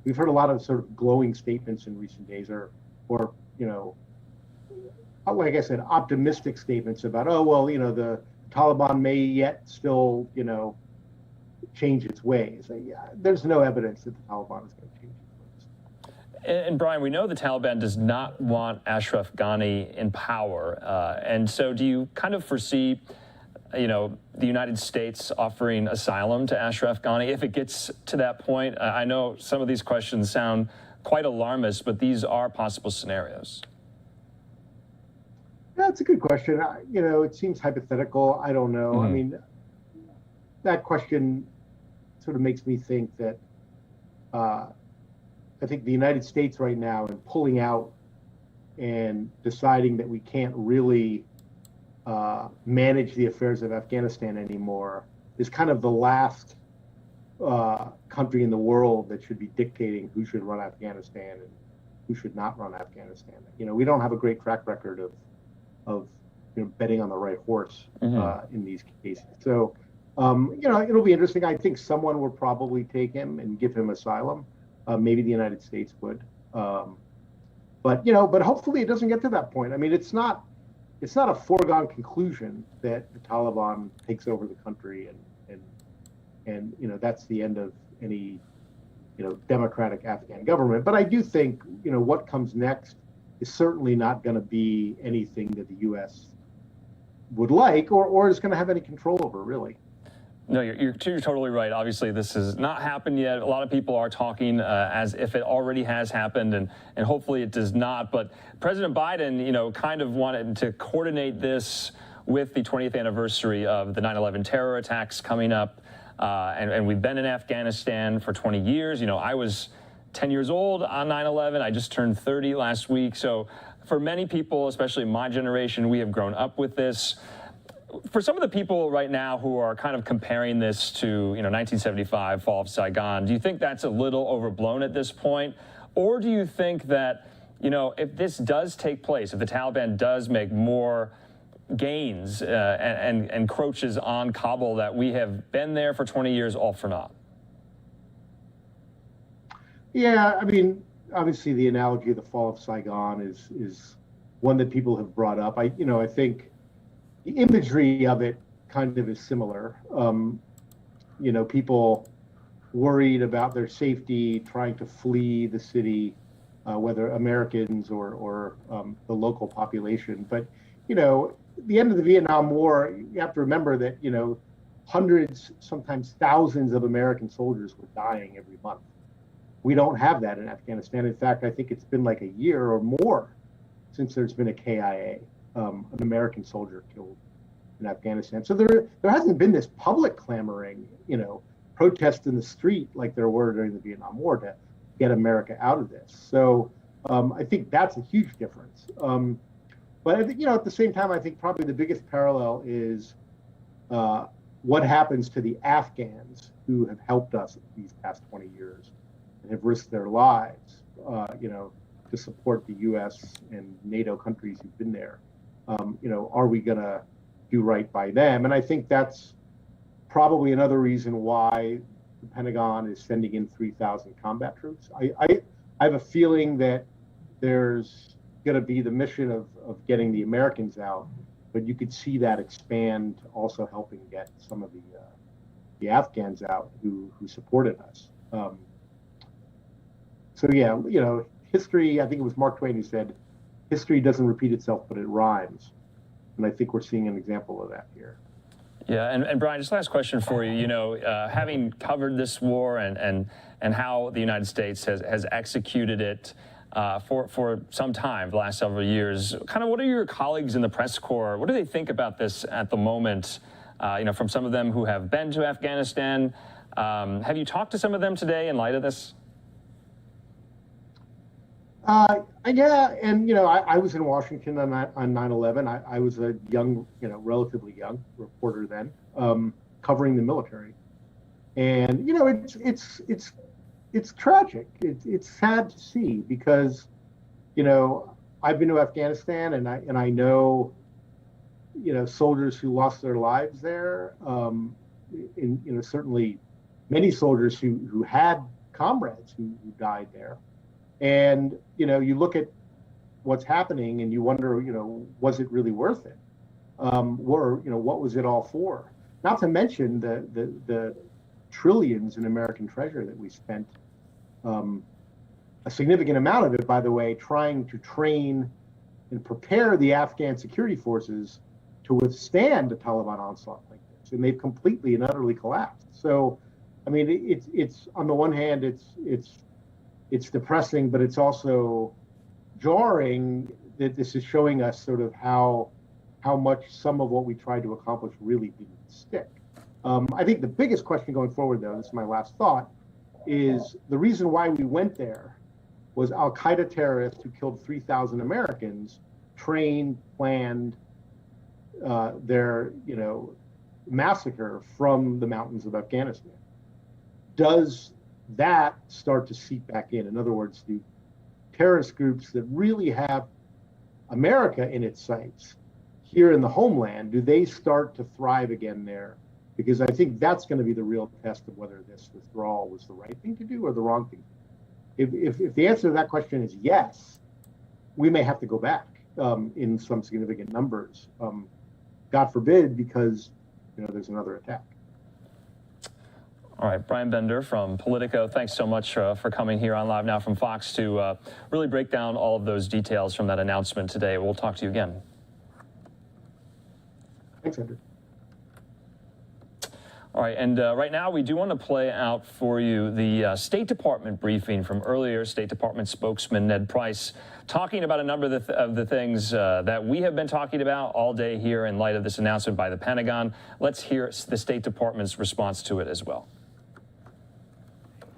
Speaker 18: We've heard a lot of sort of glowing statements in recent days or like I said, optimistic statements about, the Taliban may yet still, change its ways. There's no evidence that the Taliban is going to change its ways.
Speaker 9: And Brian, we know the Taliban does not want Ashraf Ghani in power. And so do you kind of foresee, the United States offering asylum to Ashraf Ghani if it gets to that point? I know some of these questions sound quite alarmist, but these are possible scenarios.
Speaker 18: That's a good question. It seems hypothetical. I don't know. That question sort of makes me think that I think the United States right now in pulling out and deciding that we can't really manage the affairs of Afghanistan anymore, is kind of the last country in the world that should be dictating who should run Afghanistan and who should not run Afghanistan. We don't have a great track record of betting on the right horse in these cases. So, it'll be interesting. I think someone will probably take him and give him asylum. Maybe the United States would. But hopefully it doesn't get to that point. I mean, it's not a foregone conclusion that the Taliban takes over the country and that's the end of any democratic Afghan government. But I do think what comes next is certainly not going to be anything that the U.S. would like or is going to have any control over, really.
Speaker 9: No, you're totally right. Obviously, this has not happened yet. A lot of people are talking as if it already has happened, and hopefully it does not. But President Biden, kind of wanted to coordinate this with the 20th anniversary of the 9/11 terror attacks coming up. And we've been in Afghanistan for 20 years. I was 10 years old on 9/11. I just turned 30 last week. So for many people, especially my generation, we have grown up with this. For some of the people right now who are kind of comparing this to, 1975, fall of Saigon, do you think that's a little overblown at this point? Or do you think that, if this does take place, if the Taliban does make more gains and encroaches on Kabul, that we have been there for 20 years all for naught?
Speaker 18: Yeah, I mean, obviously the analogy of the fall of Saigon is one that people have brought up. I think the imagery of it kind of is similar. People worried about their safety, trying to flee the city, whether Americans or the local population. But, the end of the Vietnam War, you have to remember that, hundreds, sometimes thousands of American soldiers were dying every month. We don't have that in Afghanistan. In fact, I think it's been like a year or more since there's been a KIA, an American soldier killed in Afghanistan. So there hasn't been this public clamoring, protest in the street like there were during the Vietnam War to get America out of this. So I think that's a huge difference. But I think, at the same time, I think probably the biggest parallel is what happens to the Afghans who have helped us these past 20 years and have risked their lives, to support the U.S. and NATO countries who've been there. Are we going to do right by them? And I think that's probably another reason why the Pentagon is sending in 3,000 combat troops. I have a feeling that there's going to be the mission of getting the Americans out, but you could see that expand, also helping get some of the Afghans out who supported us. So yeah, history, I think it was Mark Twain who said, history doesn't repeat itself, but it rhymes. And I think we're seeing an example of that here.
Speaker 9: Yeah, and Brian, just last question for you. Having covered this war and how the United States has executed it for some time, the last several years, kind of what are your colleagues in the press corps, what do they think about this at the moment? From some of them who have been to Afghanistan. Have you talked to some of them today in light of this?
Speaker 18: Yeah, and I was in Washington on 9/11. I was a young, relatively young reporter then, covering the military, and it's tragic. It's sad to see because, I've been to Afghanistan and I know, soldiers who lost their lives there, certainly many soldiers who had comrades who died there. And, you look at what's happening and you wonder, was it really worth it? What was it all for? Not to mention the trillions in American treasure that we spent, a significant amount of it, by the way, trying to train and prepare the Afghan security forces to withstand a Taliban onslaught like this. And they've completely and utterly collapsed. So, I mean, it's on the one hand, it's depressing, but it's also jarring that this is showing us sort of how much some of what we tried to accomplish really didn't stick. I think the biggest question going forward, though, this is my last thought, is the reason why we went there was al-Qaeda terrorists who killed 3,000 Americans, trained, planned their, massacre from the mountains of Afghanistan. Does that start to seep back in? In other words, do terrorist groups that really have America in its sights here in the homeland, do they start to thrive again there? Because I think that's going to be the real test of whether this withdrawal was the right thing to do or the wrong thing to do. If the answer to that question is yes, we may have to go back in some significant numbers. God forbid, because there's another attack.
Speaker 9: All right, Brian Bender from Politico, thanks so much for coming here on Live Now from Fox to really break down all of those details from that announcement today. We'll talk to you again.
Speaker 18: Thanks, Andrew.
Speaker 9: All right, and right now we do want to play out for you the State Department briefing from earlier. State Department spokesman Ned Price talking about a number of the things that we have been talking about all day here in light of this announcement by the Pentagon. Let's hear the State Department's response to it as well.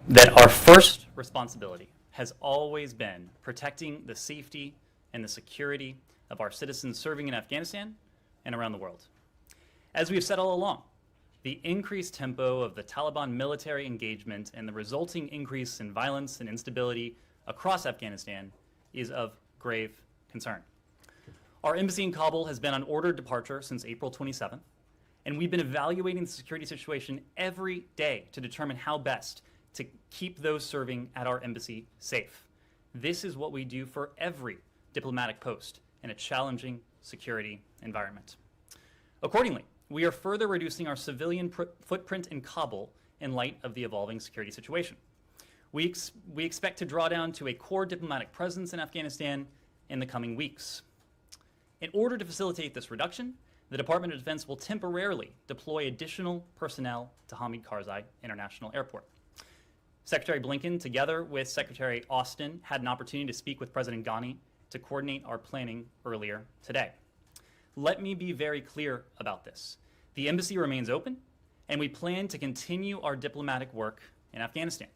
Speaker 15: That our first responsibility has always been protecting the safety and the security of our citizens serving in Afghanistan and around the world. As we have said all along, the increased tempo of the Taliban military engagement and the resulting increase in violence and instability across Afghanistan is of grave concern. Our embassy in Kabul has been on ordered departure since April 27th, and we've been evaluating the security situation every day to determine how best to keep those serving at our embassy safe. This is what we do for every diplomatic post in a challenging security environment. Accordingly, we are further reducing our civilian footprint in Kabul in light of the evolving security situation. We expect to draw down to a core diplomatic presence in Afghanistan in the coming weeks. In order to facilitate this reduction, the Department of Defense will temporarily deploy additional personnel to Hamid Karzai International Airport. Secretary Blinken, together with Secretary Austin, had an opportunity to speak with President Ghani to coordinate our planning earlier today. Let me be very clear about this. The embassy remains open, and we plan to continue our diplomatic work in Afghanistan.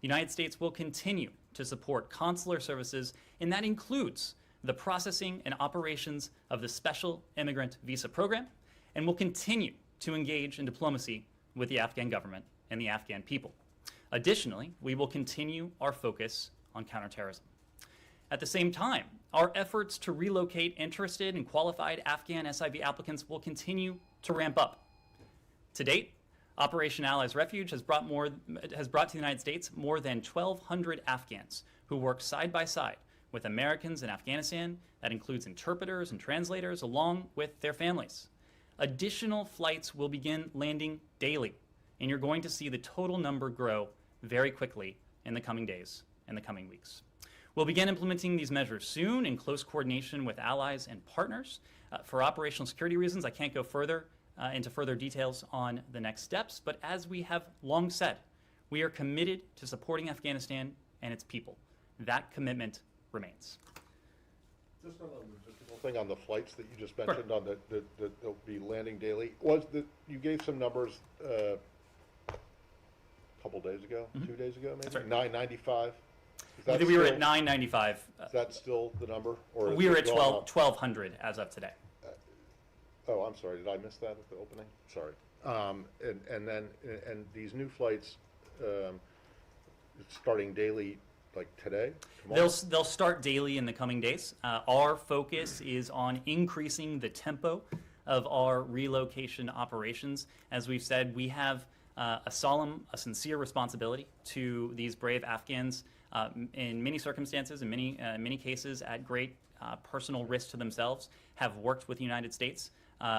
Speaker 15: The United States will continue to support consular services, and that includes the processing and operations of the Special Immigrant Visa Program, and will continue to engage in diplomacy with the Afghan government and the Afghan people. Additionally, we will continue our focus on counterterrorism. At the same time, our efforts to relocate interested and qualified Afghan SIV applicants will continue to ramp up. To date, Operation Allies Refuge has brought to the United States more than 1,200 Afghans who work side by side with Americans in Afghanistan. That includes interpreters and translators along with their families. Additional flights will begin landing daily, and you're going to see the total number grow very quickly in the coming days and the coming weeks. We'll begin implementing these measures soon in close coordination with allies and partners. For operational security reasons, I can't go into further details on the next steps, but as we have long said, we are committed to supporting Afghanistan and its people. That commitment remains.
Speaker 4: Just on the logistical thing on the flights that you just mentioned, on that they'll be landing daily, you gave some numbers a couple days ago, 2 days ago maybe?
Speaker 15: Right.
Speaker 4: 995?
Speaker 15: I think we were at 995.
Speaker 4: Is that still the number? Or
Speaker 15: we were at 1,200 as of today.
Speaker 4: Oh, I'm sorry. Did I miss that at the opening? Sorry. And these new flights starting daily, like today?
Speaker 15: They'll start daily in the coming days. Our focus is on increasing the tempo of our relocation operations. As we've said, we have a sincere responsibility to these brave Afghans in many circumstances, in many cases at great personal risk to themselves, have worked with the United States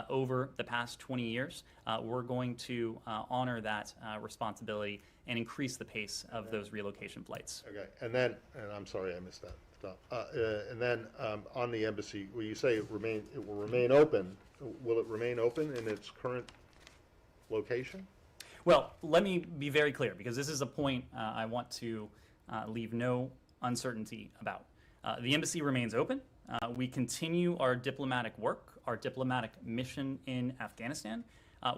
Speaker 15: over the past 20 years. We're going to honor that responsibility and increase the pace of those relocation flights.
Speaker 4: Okay, and I'm sorry I missed that. And then on the embassy, when you say it will remain open, will it remain open in its current location?
Speaker 15: Well, let me be very clear, because this is a point I want to leave no uncertainty about. The embassy remains open. We continue our diplomatic work, our diplomatic mission in Afghanistan.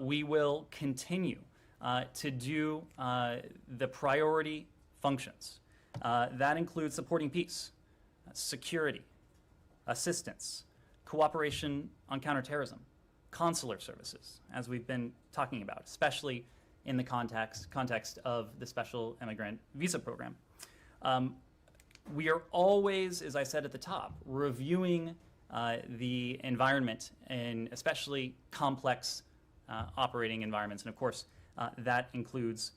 Speaker 15: We will continue to do the priority functions. That includes supporting peace, security, assistance, cooperation on counterterrorism, consular services, as we've been talking about, especially in the context of the special immigrant visa program. We are always, as I said at the top, reviewing the environment in especially complex operating environments. And of course, that includes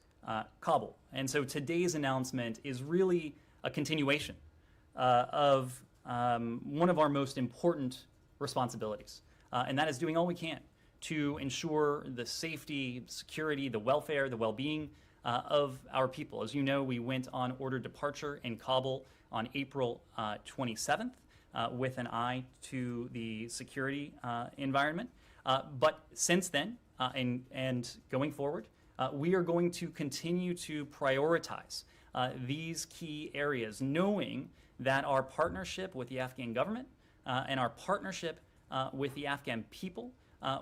Speaker 15: Kabul. And so today's announcement is really a continuation of one of our most important responsibilities. And that is doing all we can to ensure the safety, security, the welfare, the well-being of our people. As you know, we went on ordered departure in Kabul on April 27th with an eye to the security environment. But since then, and going forward, we are going to continue to prioritize these key areas, knowing that our partnership with the Afghan government and our partnership with the Afghan people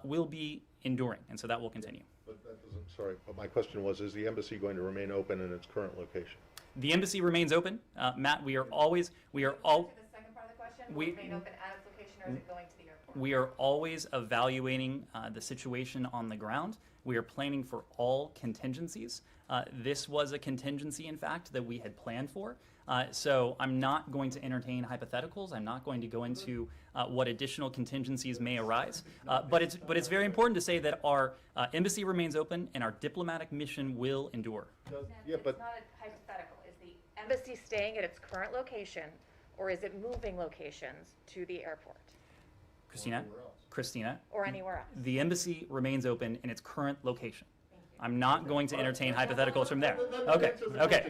Speaker 15: will be enduring, and so that will continue.
Speaker 4: But that doesn't, sorry, but my question was, is the embassy going to remain open in its current location?
Speaker 15: The embassy remains open. Matt, we are always, we are all.
Speaker 19: The second part of the question, will it remain open at its location, or is it going to the airport?
Speaker 15: We are always evaluating the situation on the ground. We are planning for all contingencies. This was a contingency, in fact, that we had planned for. So I'm not going to entertain hypotheticals. I'm not going to go into what additional contingencies may arise. But it's very important to say that our embassy remains open and our diplomatic mission will endure.
Speaker 19: Yeah, but it's not a hypothetical. Is the embassy staying at its current location, or is it moving locations to the airport?
Speaker 15: Christina,
Speaker 19: Or anywhere else?
Speaker 15: the embassy remains open in its current location. I'm not going to entertain hypotheticals from there. Okay,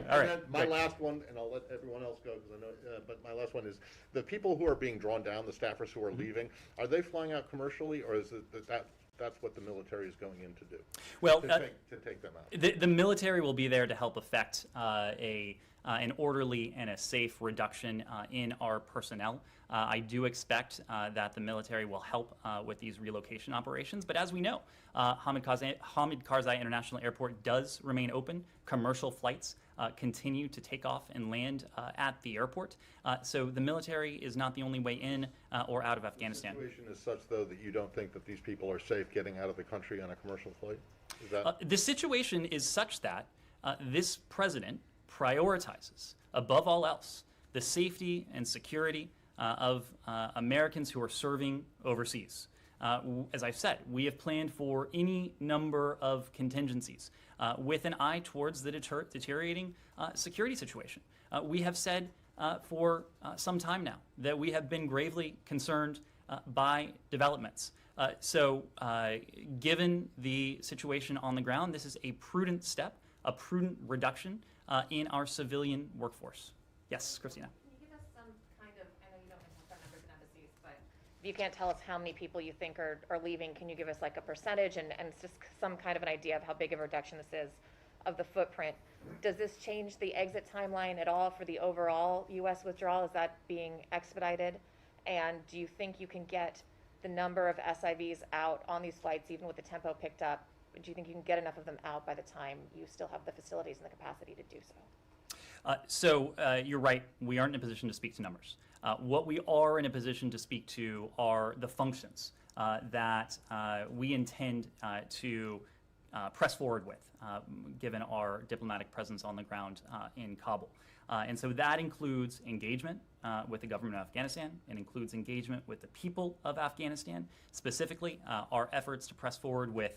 Speaker 15: all right.
Speaker 4: My last one, and I'll let everyone else go because I know, but my last one is the people who are being drawn down, the staffers who are leaving, are they flying out commercially, or is it that's what the military is going in to do?
Speaker 15: Well,
Speaker 4: to take them out.
Speaker 15: The military will be there to help effect an orderly and a safe reduction in our personnel. I do expect that the military will help with these relocation operations. But as we know, Hamid Karzai International Airport does remain open. Commercial flights continue to take off and land at the airport. So the military is not the only way in or out of Afghanistan.
Speaker 4: The situation is such, though, that you don't think that these people are safe getting out of the country on a commercial flight? Is that...
Speaker 15: The situation is such that this president prioritizes, above all else, the safety and security of Americans who are serving overseas. As I've said, we have planned for any number of contingencies with an eye towards the deteriorating security situation. We have said for some time now that we have been gravely concerned by developments. So given the situation on the ground, this is a prudent step, a prudent reduction in our civilian workforce. Yes, Christina.
Speaker 19: Can you give us some kind of, I know you don't have numbers in embassies, but if you can't tell us how many people you think are leaving, can you give us like a percentage and just some kind of an idea of how big of a reduction this is of the footprint? Does this change the exit timeline at all for the overall U.S. withdrawal? Is that being expedited? And do you think you can get the number of SIVs out on these flights, even with the tempo picked up? Do you think you can get enough of them out by the time you still have the facilities and the capacity to do so?
Speaker 15: You're right. We aren't in a position to speak to numbers. What we are in a position to speak to are the functions that we intend to press forward with, given our diplomatic presence on the ground in Kabul. And so that includes engagement with the government of Afghanistan. It includes engagement with the people of Afghanistan, specifically our efforts to press forward with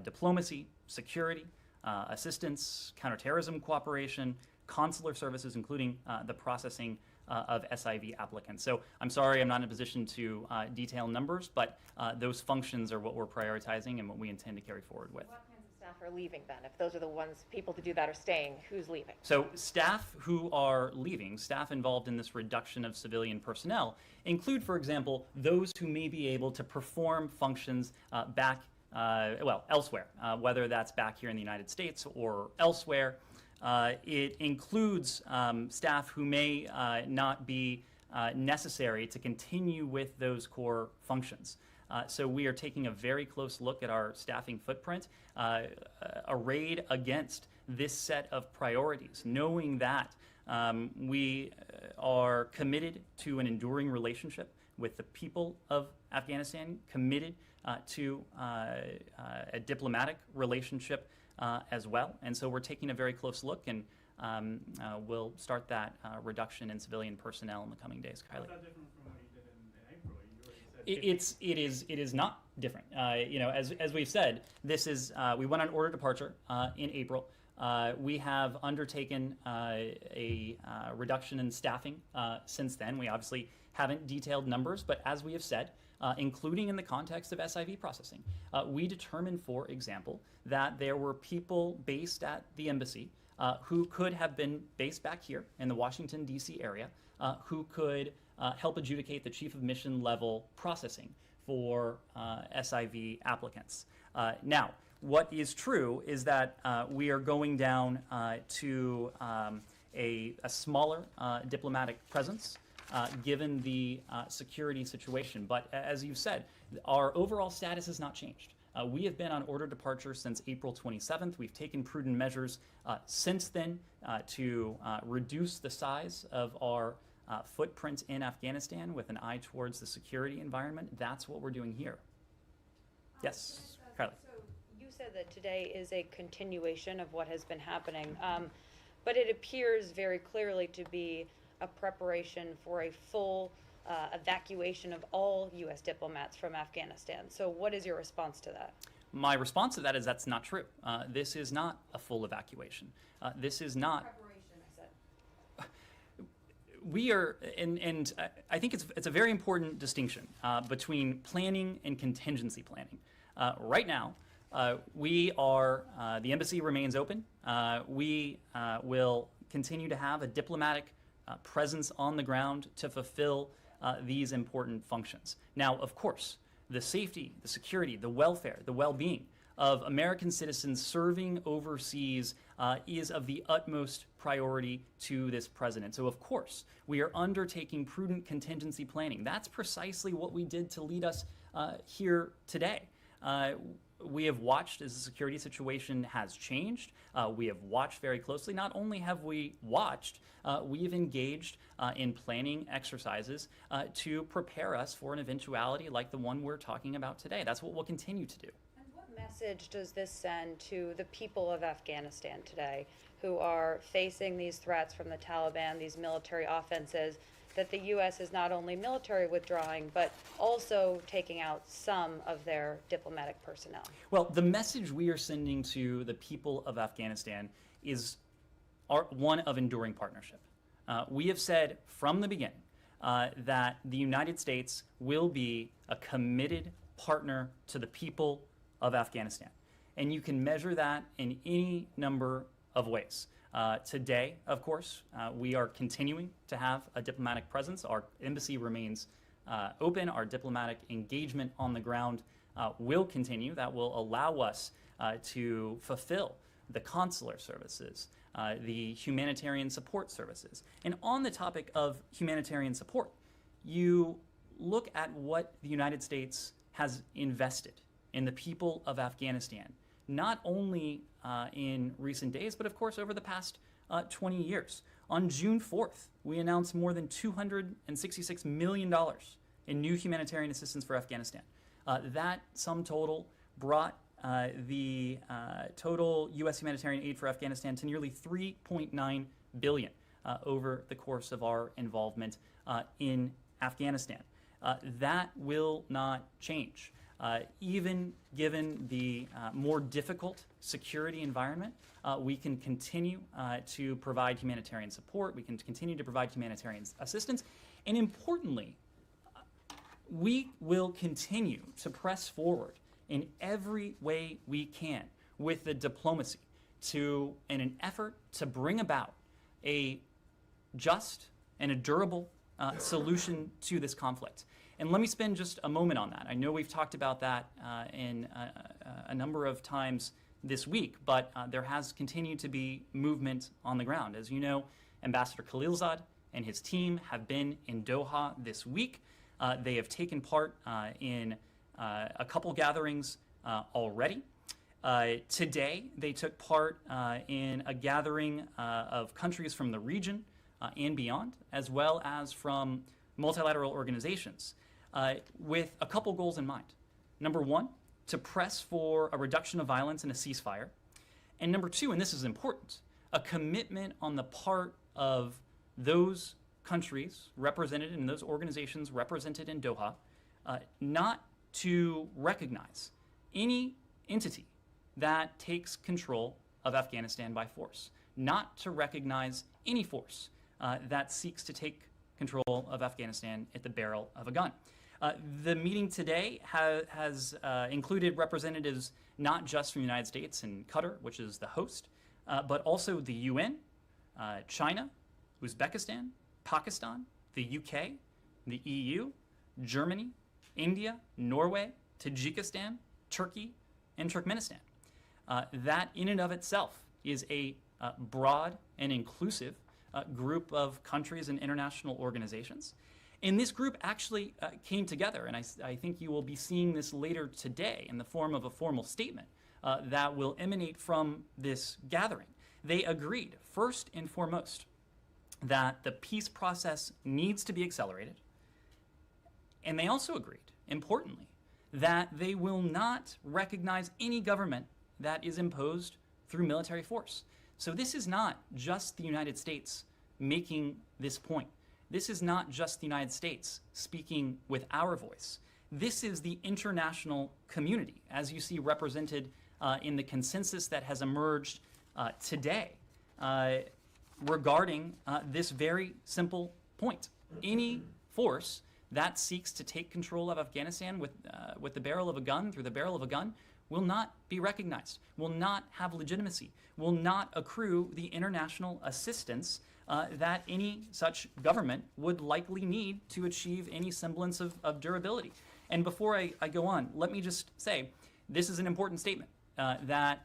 Speaker 15: diplomacy, security, assistance, counterterrorism cooperation, consular services, including the processing of SIV applicants. So I'm sorry I'm not in a position to detail numbers, but those functions are what we're prioritizing and what we intend to carry forward with.
Speaker 19: What kinds of staff are leaving then? If those are the ones, people to do that are staying, who's leaving?
Speaker 15: So staff who are leaving, staff involved in this reduction of civilian personnel, include, for example, those who may be able to perform functions back elsewhere, whether that's back here in the United States or elsewhere. It includes staff who may not be necessary to continue with those core functions. So we are taking a very close look at our staffing footprint, arrayed against this set of priorities, knowing that we are committed to an enduring relationship with the people of Afghanistan, committed to a diplomatic relationship as well. And so we're taking a very close look, and we'll start that reduction in civilian personnel in the coming days. Kylie. It is not different. You know, as we've said, this is we went on order departure in April. We have undertaken a reduction in staffing since then. We obviously haven't detailed numbers, but as we have said, including in the context of SIV processing, we determined, for example, that there were people based at the embassy who could have been based back here in the Washington, D.C. area, who could help adjudicate the chief of mission level processing for SIV applicants. Now, what is true is that we are going down to a smaller diplomatic presence given the security situation. But as you've said, our overall status has not changed. We have been on order departure since April 27th. We've taken prudent measures since then to reduce the size of our footprint in Afghanistan with an eye towards the security environment. That's what we're doing here. Yes, Kylie.
Speaker 16: You said that today is a continuation of what has been happening, but it appears very clearly to be a preparation for a full evacuation of all U.S. diplomats from Afghanistan. So what is your response to that?
Speaker 15: My response to that is that's not true. This is not a full evacuation. This is not...
Speaker 16: Preparation, I said.
Speaker 15: We are, and I think it's a very important distinction between planning and contingency planning. Right now, we are, the embassy remains open. We will continue to have a diplomatic presence on the ground to fulfill these important functions. Now, of course, the safety, the security, the welfare, the well-being of American citizens serving overseas is of the utmost priority to this president. So, of course, we are undertaking prudent contingency planning. That's precisely what we did to lead us here today. We have watched as the security situation has changed. We have watched very closely. Not only have we watched, we have engaged in planning exercises to prepare us for an eventuality like the one we're talking about today. That's what we'll continue to do.
Speaker 16: And what message does this send to the people of Afghanistan today who are facing these threats from the Taliban, these military offenses, that the U.S. is not only military withdrawing, but also taking out some of their diplomatic personnel?
Speaker 15: Well, the message we are sending to the people of Afghanistan is one of enduring partnership. We have said from the beginning that the United States will be a committed partner to the people of Afghanistan. And you can measure that in any number of ways. Today, of course, we are continuing to have a diplomatic presence. Our embassy remains open. Our diplomatic engagement on the ground will continue. That will allow us to fulfill the consular services, the humanitarian support services. And on the topic of humanitarian support, you look at what the United States has invested in the people of Afghanistan, not only in recent days, but of course over the past 20 years. On June 4th, we announced more than $266 million in new humanitarian assistance for Afghanistan. That sum total brought the total U.S. humanitarian aid for Afghanistan to nearly $3.9 billion over the course of our involvement in Afghanistan. That will not change. Even given the more difficult security environment, we can continue to provide humanitarian support. We can continue to provide humanitarian assistance. And importantly, we will continue to press forward in every way we can with the diplomacy in an effort to bring about a just and a durable solution to this conflict. And let me spend just a moment on that. I know we've talked about that in a number of times this week, but there has continued to be movement on the ground. As you know, Ambassador Khalilzad and his team have been in Doha this week. They have taken part in a couple gatherings already. Today, they took part in a gathering of countries from the region and beyond, as well as from multilateral organizations. with a couple goals in mind. Number one, to press for a reduction of violence and a ceasefire. And number two, and this is important, a commitment on the part of those countries represented and those organizations represented in Doha, not to recognize any entity that takes control of Afghanistan by force, not to recognize any force that seeks to take control of Afghanistan at the barrel of a gun. The meeting today has included representatives not just from the United States and Qatar, which is the host, but also the UN, China, Uzbekistan, Pakistan, the UK, the EU, Germany, India, Norway, Tajikistan, Turkey, and Turkmenistan. That in and of itself is a broad and inclusive group of countries and international organizations. And this group actually came together, and I think you will be seeing this later today in the form of a formal statement that will emanate from this gathering. They agreed, first and foremost, that the peace process needs to be accelerated. And they also agreed, importantly, that they will not recognize any government that is imposed through military force. So this is not just the United States making this point. This is not just the United States speaking with our voice. This is the international community, as you see represented in the consensus that has emerged today regarding this very simple point. Any force that seeks to take control of Afghanistan with the barrel of a gun, through the barrel of a gun, will not be recognized, will not have legitimacy, will not accrue the international assistance that any such government would likely need to achieve any semblance of durability. And before I go on, let me just say, this is an important statement that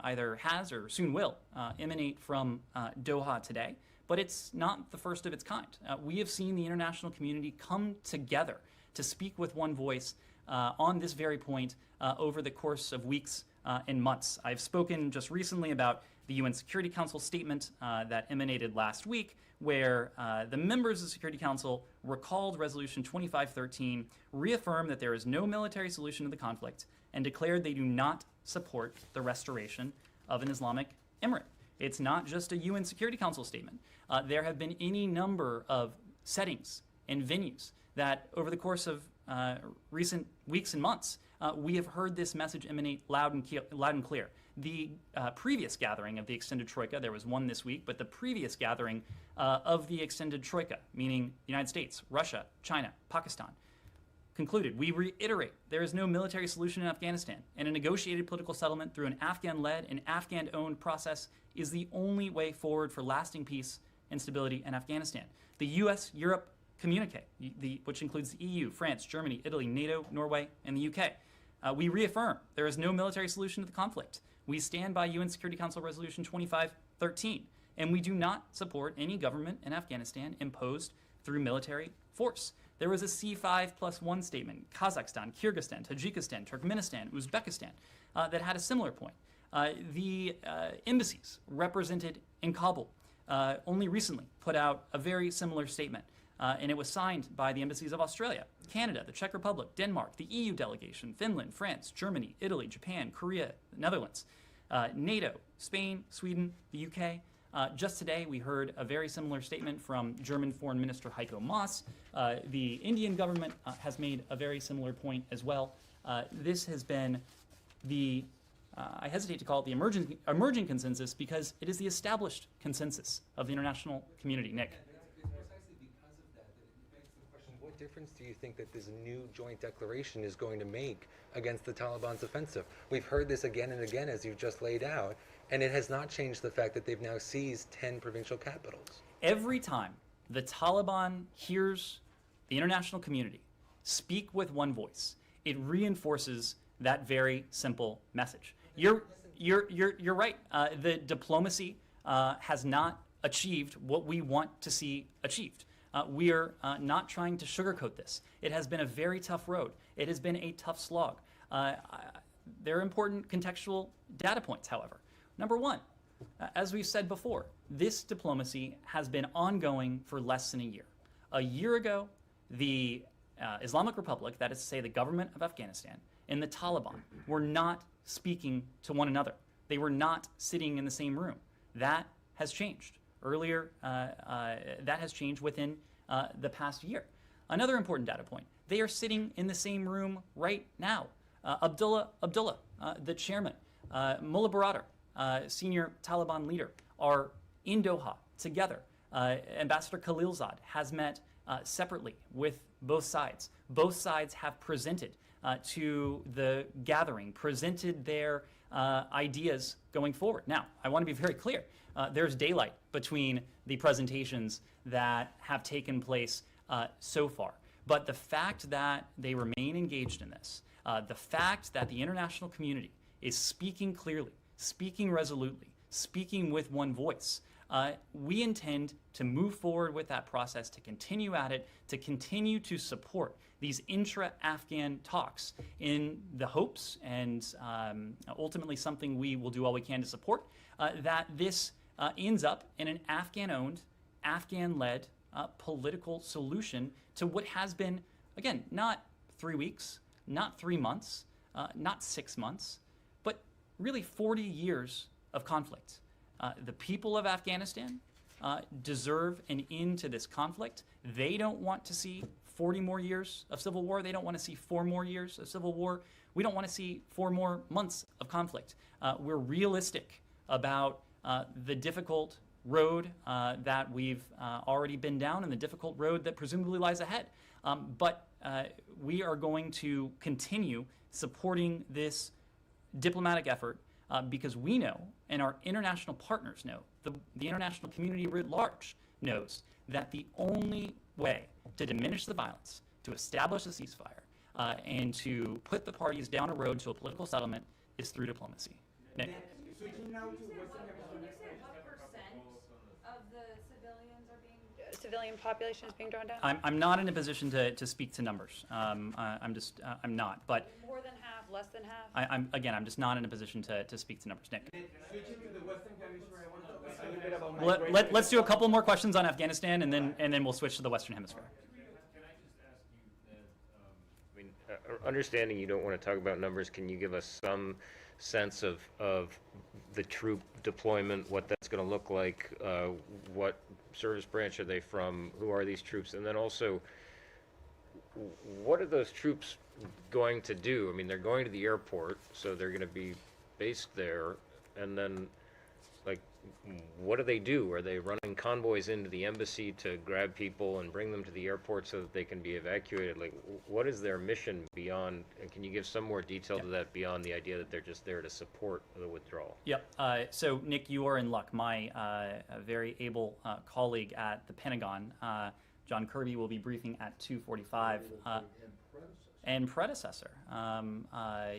Speaker 15: either has or soon will emanate from Doha today, but it's not the first of its kind. We have seen the international community come together to speak with one voice on this very point over the course of weeks and months. I've spoken just recently about the UN Security Council statement that emanated last week, where the members of the Security Council recalled Resolution 2513, reaffirmed that there is no military solution to the conflict, and declared they do not support the restoration of an Islamic emirate. It's not just a UN Security Council statement. There have been any number of settings and venues that over the course of recent weeks and months, we have heard this message emanate loud and clear. The previous gathering of the extended troika, there was one this week, but the previous gathering of the extended troika, meaning the United States, Russia, China, Pakistan, concluded, we reiterate there is no military solution in Afghanistan, and a negotiated political settlement through an Afghan-led and Afghan-owned process is the only way forward for lasting peace and stability in Afghanistan. The U.S. Europe communique, which includes the EU, France, Germany, Italy, NATO, Norway, and the UK. We reaffirm there is no military solution to the conflict. We stand by UN Security Council Resolution 2513, and we do not support any government in Afghanistan imposed through military force. There was a C5+1 statement, Kazakhstan, Kyrgyzstan, Tajikistan, Turkmenistan, Uzbekistan, that had a similar point. The embassies represented in Kabul only recently put out a very similar statement. And it was signed by the embassies of Australia, Canada, the Czech Republic, Denmark, the EU delegation, Finland, France, Germany, Italy, Japan, Korea, the Netherlands, NATO, Spain, Sweden, the UK. Just today, we heard a very similar statement from German Foreign Minister Heiko Maas. The Indian government has made a very similar point as well. This has been the, I hesitate to call it the emerging consensus, because it is the established consensus of the international community. Nick.
Speaker 20: What difference do you think that this new joint declaration is going to make against the Taliban's offensive? We've heard this again and again, as you've just laid out, and it has not changed the fact that they've now seized 10 provincial capitals.
Speaker 15: Every time the Taliban hears the international community speak with one voice, it reinforces that very simple message. You're right. The diplomacy has not achieved what we want to see achieved. We are not trying to sugarcoat this. It has been a very tough road. It has been a tough slog. There are important contextual data points, however. Number one, as we've said before, this diplomacy has been ongoing for less than a year. A year ago, the Islamic Republic, that is to say the government of Afghanistan, and the Taliban were not speaking to one another. They were not sitting in the same room. That has changed. Earlier, that has changed within the past year. Another important data point, they are sitting in the same room right now. Abdullah, the chairman, Mullah Baradar, senior Taliban leader, are in Doha together. Ambassador Khalilzad has met separately with both sides. Both sides have presented to the gathering, presented their ideas going forward. Now, I want to be very clear. There's daylight between the presentations that have taken place so far. But the fact that they remain engaged in this, the fact that the international community is speaking clearly, speaking resolutely, speaking with one voice, we intend to move forward with that process, to continue at it, to continue to support these intra-Afghan talks in the hopes, and ultimately something we will do all we can to support, that this ends up in an Afghan-owned, Afghan-led political solution to what has been, again, not 3 weeks, not 3 months, not 6 months, but really 40 years of conflict. The people of Afghanistan deserve an end to this conflict. They don't want to see 40 more years of civil war. They don't want to see 4 more years of civil war. We don't want to see 4 more months of conflict. We're realistic about the difficult road that we've already been down and the difficult road that presumably lies ahead. But we are going to continue supporting this diplomatic effort because we know, and our international partners know, the international community writ large knows, that the only way to diminish the violence, to establish a ceasefire, and to put the parties down a road to a political settlement is through diplomacy. Nick.
Speaker 16: Civilian population is being drawn down?
Speaker 15: I'm not in a position to speak to numbers. I'm not. But
Speaker 16: more than half, less than half?
Speaker 15: I'm just not in a position to speak to numbers. Nick. Let's do a couple more questions on Afghanistan, and then we'll switch to the Western Hemisphere.
Speaker 21: Understanding you don't want to talk about numbers, can you give us some sense of the troop deployment, what that's going to look like, what service branch are they from, who are these troops, and then also what are those troops going to do? I mean, they're going to the airport, so they're going to be based there, and then like what do they do? Are they running convoys into the embassy to grab people and bring them to the airport so that they can be evacuated? Like, what is their mission beyond, and can you give some more detail to that beyond the idea that they're just there to support the withdrawal?
Speaker 15: Yep. So, Nick, you are in luck. My very able colleague at the Pentagon, John Kirby, will be briefing at 2:45. And predecessor.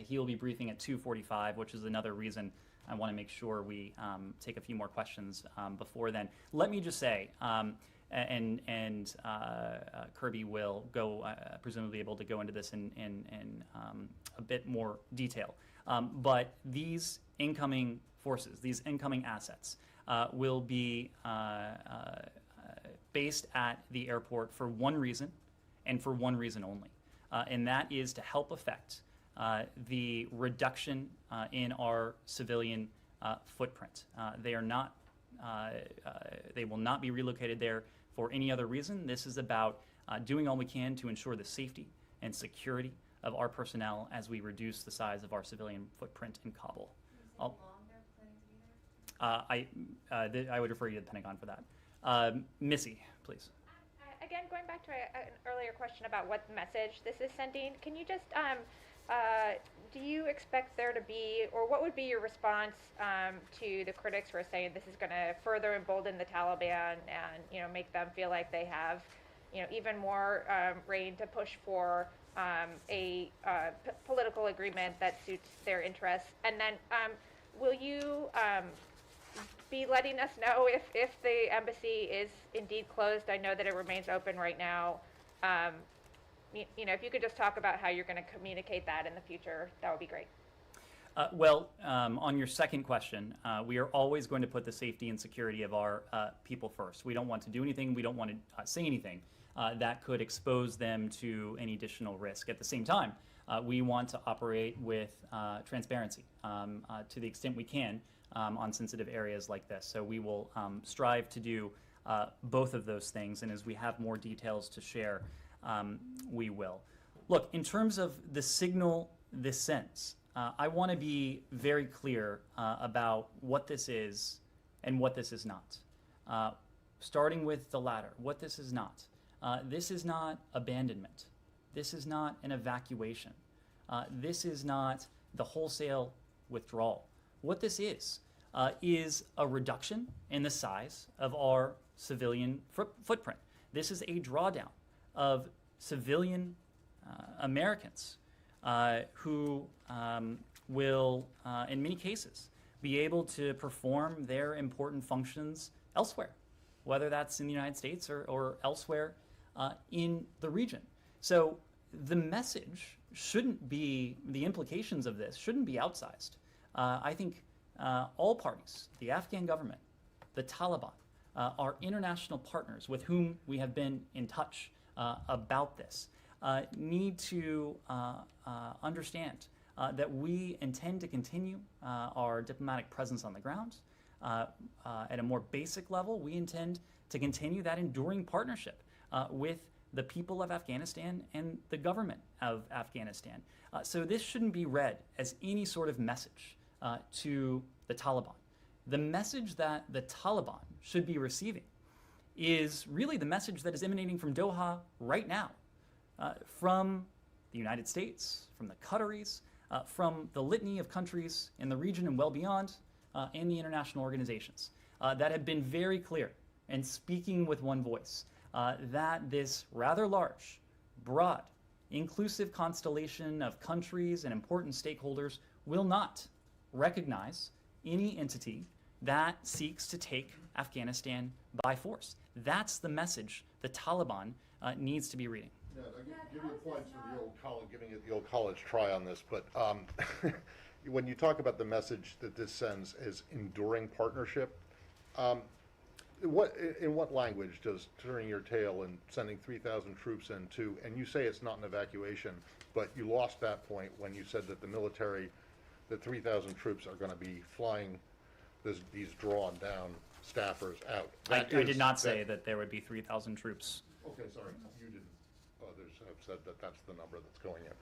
Speaker 15: He will be briefing at 2:45, which is another reason I want to make sure we take a few more questions before then. Let me just say, Kirby will go, presumably able to go into this in a bit more detail. But these incoming forces, these incoming assets, will be based at the airport for one reason, and for one reason only, and that is to help effect the reduction in our civilian footprint. They are not. They will not be relocated there for any other reason. This is about doing all we can to ensure the safety and security of our personnel as we reduce the size of our civilian footprint in Kabul. I would refer you to the Pentagon for that. Missy, please.
Speaker 22: Again, going back to an earlier question about what message this is sending, can you just, do you expect there to be, or what would be your response to the critics who are saying this is going to further embolden the Taliban and, make them feel like they have, even more reign to push for a political agreement that suits their interests? And then will you be letting us know if the embassy is indeed closed? I know that it remains open right now. If you could just talk about how you're going to communicate that in the future, that would be great.
Speaker 15: On your second question, we are always going to put the safety and security of our people first. We don't want to do anything, we don't want to say anything that could expose them to any additional risk. At the same time, we want to operate with transparency to the extent we can on sensitive areas like this. So we will strive to do both of those things, and as we have more details to share, we will. Look, in terms of the signal this sends, I want to be very clear about what this is and what this is not. Starting with the latter, what this is not. This is not abandonment. This is not an evacuation. This is not the wholesale withdrawal. What this is a reduction in the size of our civilian footprint. This is a drawdown of civilian Americans who will, in many cases, be able to perform their important functions elsewhere, whether that's in the United States or elsewhere in the region. So the message shouldn't be, the implications of this shouldn't be outsized. I think all parties, the Afghan government, the Taliban, our international partners with whom we have been in touch about this, need to understand that we intend to continue our diplomatic presence on the ground. At a more basic level, we intend to continue that enduring partnership with the people of Afghanistan and the government of Afghanistan. So this shouldn't be read as any sort of message to the Taliban. The message that the Taliban should be receiving is really the message that is emanating from Doha right now, from the United States, from the Qataris, from the litany of countries in the region and well beyond, and the international organizations that have been very clear and speaking with one voice that this rather large, broad, inclusive constellation of countries and important stakeholders will not recognize any entity that seeks to take Afghanistan by force. That's the message the Taliban needs to be reading.
Speaker 4: Yeah, I give you points for the old college, giving it the old college try on this, but when you talk about the message that this sends as enduring partnership, in what language does turning your tail and sending 3,000 troops into, and you say it's not an evacuation, but you lost that point when you said that the military, the 3,000 troops are going to be flying these drawn down staffers out.
Speaker 15: I did not say that there would be 3,000 troops.
Speaker 4: Okay, sorry, you didn't. Others have said that that's the number that's going in.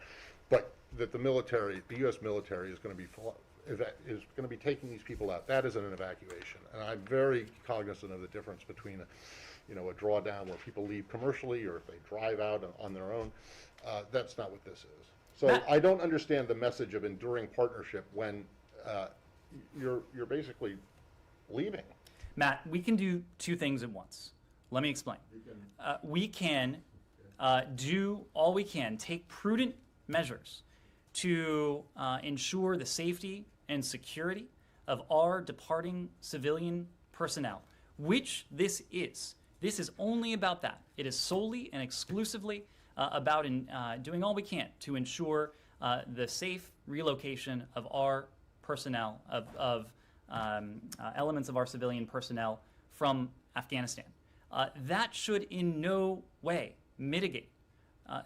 Speaker 4: But that the military, the U.S. military is going to be taking these people out. That isn't an evacuation. And I'm very cognizant of the difference between a drawdown where people leave commercially or if they drive out on their own. That's not what this is. So I don't understand the message of enduring partnership when you're basically leaving.
Speaker 15: Matt, we can do two things at once. Let me explain. We can do all we can, take prudent measures to ensure the safety and security of our departing civilian personnel, which this is. This is only about that. It is solely and exclusively about doing all we can to ensure the safe relocation of our personnel, of elements of our civilian personnel from Afghanistan. That should in no way mitigate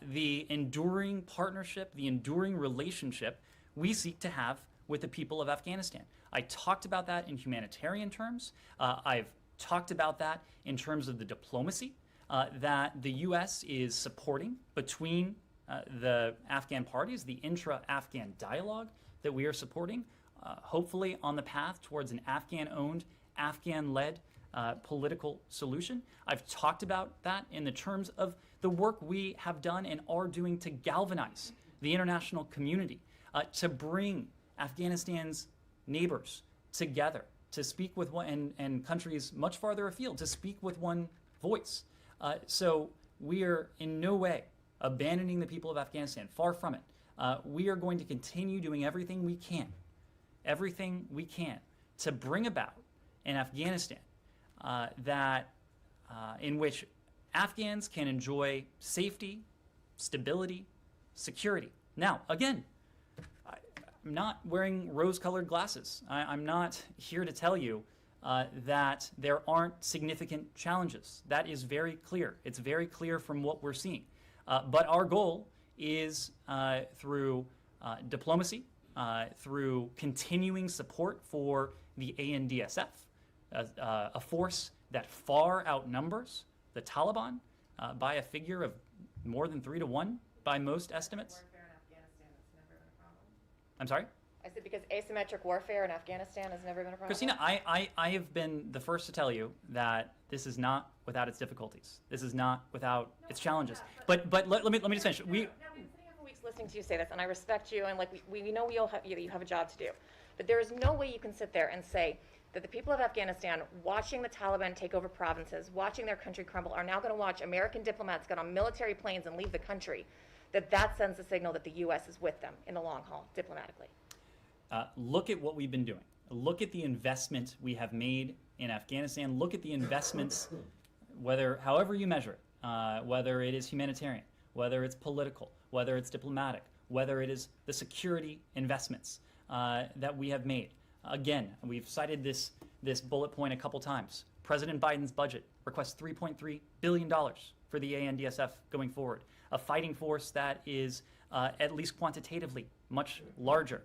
Speaker 15: the enduring partnership, the enduring relationship we seek to have with the people of Afghanistan. I talked about that in humanitarian terms. I've talked about that in terms of the diplomacy that the U.S. is supporting between the Afghan parties, the intra-Afghan dialogue that we are supporting, hopefully on the path towards an Afghan-owned, Afghan-led political solution. I've talked about that in the terms of the work we have done and are doing to galvanize the international community, to bring Afghanistan's neighbors together, to speak with one, and countries much farther afield, to speak with one voice. So we are in no way abandoning the people of Afghanistan, far from it. We are going to continue doing everything we can to bring about an Afghanistan in which Afghans can enjoy safety, stability, security. Now, again, not wearing rose-colored glasses. I'm not here to tell you that there aren't significant challenges. That is very clear. It's very clear from what we're seeing. But our goal is through diplomacy, through continuing support for the ANDSF, a force that far outnumbers the Taliban by a figure of more than 3 to 1 by most estimates. I'm sorry?
Speaker 19: I said because asymmetric warfare in Afghanistan has never been a problem.
Speaker 15: Christina, I have been the first to tell you that this is not without its difficulties. This is not without its challenges. But let me just finish.
Speaker 19: Now, we've been sitting here for weeks listening to you say this, and I respect you, and like we know we all have, you have a job to do. But there is no way you can sit there and say that the people of Afghanistan, watching the Taliban take over provinces, watching their country crumble, are now going to watch American diplomats get on military planes and leave the country, that sends a signal that the U.S. is with them in the long haul, diplomatically.
Speaker 15: Look at what we've been doing. Look at the investment we have made in Afghanistan. Look at the investments, however you measure it, whether it is humanitarian, whether it's political, whether it's diplomatic, whether it is the security investments that we have made. Again, we've cited this bullet point a couple times. President Biden's budget requests $3.3 billion for the ANDSF going forward, a fighting force that is at least quantitatively much larger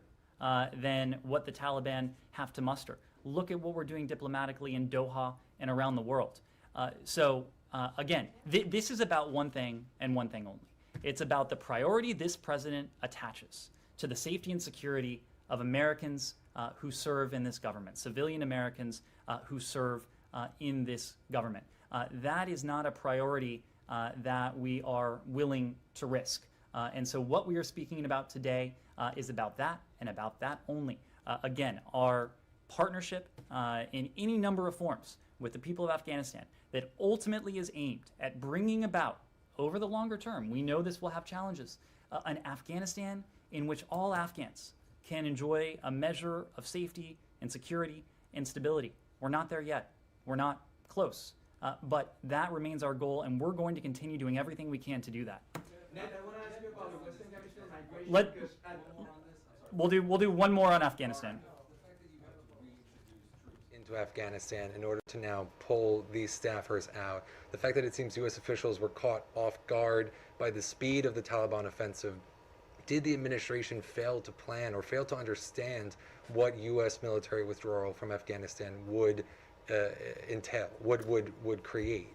Speaker 15: than what the Taliban have to muster. Look at what we're doing diplomatically in Doha and around the world. Again, this is about one thing and one thing only. It's about the priority this president attaches to the safety and security of Americans who serve in this government, civilian Americans who serve in this government. That is not a priority that we are willing to risk. And so what we are speaking about today is about that and about that only. Again, our partnership in any number of forms with the people of Afghanistan that ultimately is aimed at bringing about, over the longer term, we know this will have challenges, an Afghanistan in which all Afghans can enjoy a measure of safety and security and stability. We're not there yet. We're not close. But that remains our goal, and we're going to continue doing everything we can to do that.
Speaker 2: Ned, I want to ask you about the Western Hemisphere migration.
Speaker 15: We'll do one more on Afghanistan.
Speaker 20: Into Afghanistan in order to now pull these staffers out. The fact that it seems U.S. officials were caught off guard by the speed of the Taliban offensive. Did the administration fail to plan or fail to understand what U.S. military withdrawal from Afghanistan would entail, would create?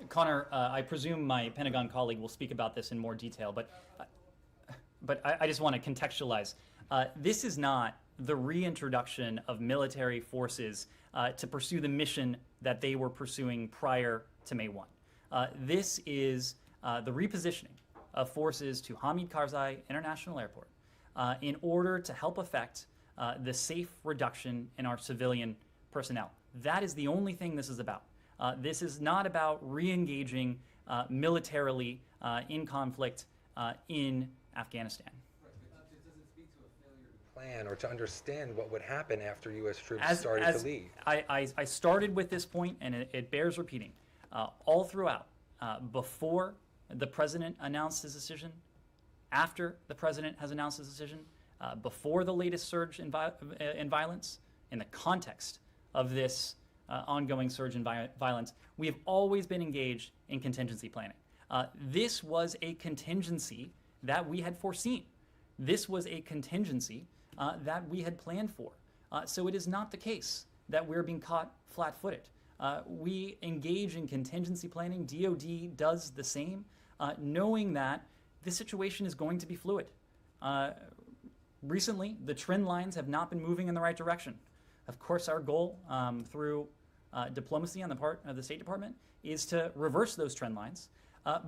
Speaker 15: Connor, I presume my Pentagon colleague will speak about this in more detail, but I just want to contextualize. This is not the reintroduction of military forces to pursue the mission that they were pursuing prior to May 1. This is the repositioning of forces to Hamid Karzai International Airport in order to help effect the safe reduction in our civilian personnel. That is the only thing this is about. This is not about re-engaging militarily in conflict in Afghanistan.
Speaker 20: Plan or to understand what would happen after U.S. troops started to leave.
Speaker 15: I started with this point, and it bears repeating. All throughout, before the president announced his decision, after the president has announced his decision, before the latest surge in violence, in the context of this ongoing surge in violence, we have always been engaged in contingency planning. This was a contingency that we had foreseen. This was a contingency that we had planned for. So it is not the case that we're being caught flat-footed. We engage in contingency planning. DoD does the same, knowing that this situation is going to be fluid. Recently, the trend lines have not been moving in the right direction. Of course, our goal through diplomacy on the part of the State Department is to reverse those trend lines.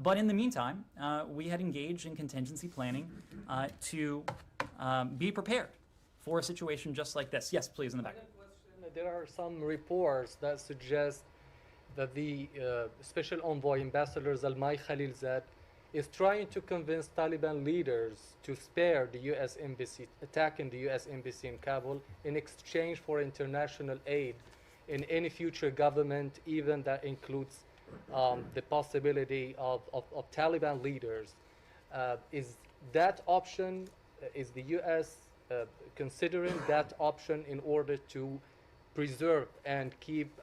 Speaker 15: But in the meantime, we had engaged in contingency planning to be prepared for a situation just like this. Yes, please, in the back.
Speaker 3: There are some reports that suggest that the Special Envoy Ambassador Zalmay Khalilzad is trying to convince Taliban leaders to spare the U.S. Embassy, attacking the U.S. Embassy in Kabul in exchange for international aid in any future government, even that includes the possibility of Taliban leaders. Is that option, is the U.S. considering that option in order to preserve and keep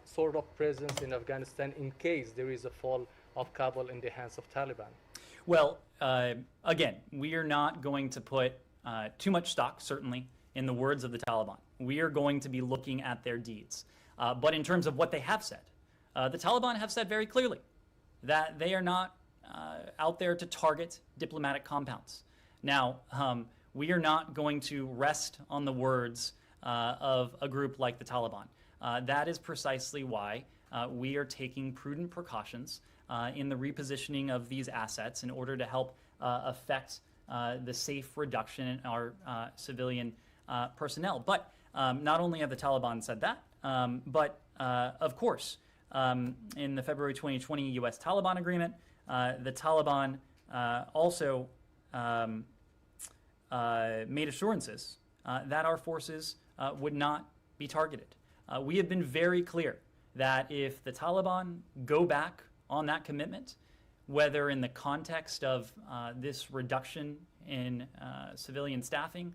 Speaker 3: sort of presence in Afghanistan in case there is a fall of Kabul in the hands of Taliban?
Speaker 15: Well, again, we are not going to put too much stock, certainly, in the words of the Taliban. We are going to be looking at their deeds. But in terms of what they have said, the Taliban have said very clearly that they are not out there to target diplomatic compounds. Now, we are not going to rest on the words of a group like the Taliban. That is precisely why we are taking prudent precautions in the repositioning of these assets in order to help affect the safe reduction in our civilian personnel. But not only have the Taliban said that, but of course, in the February 2020 U.S. Taliban agreement, the Taliban also made assurances that our forces would not be targeted. We have been very clear that if the Taliban go back on that commitment, whether in the context of this reduction in civilian staffing,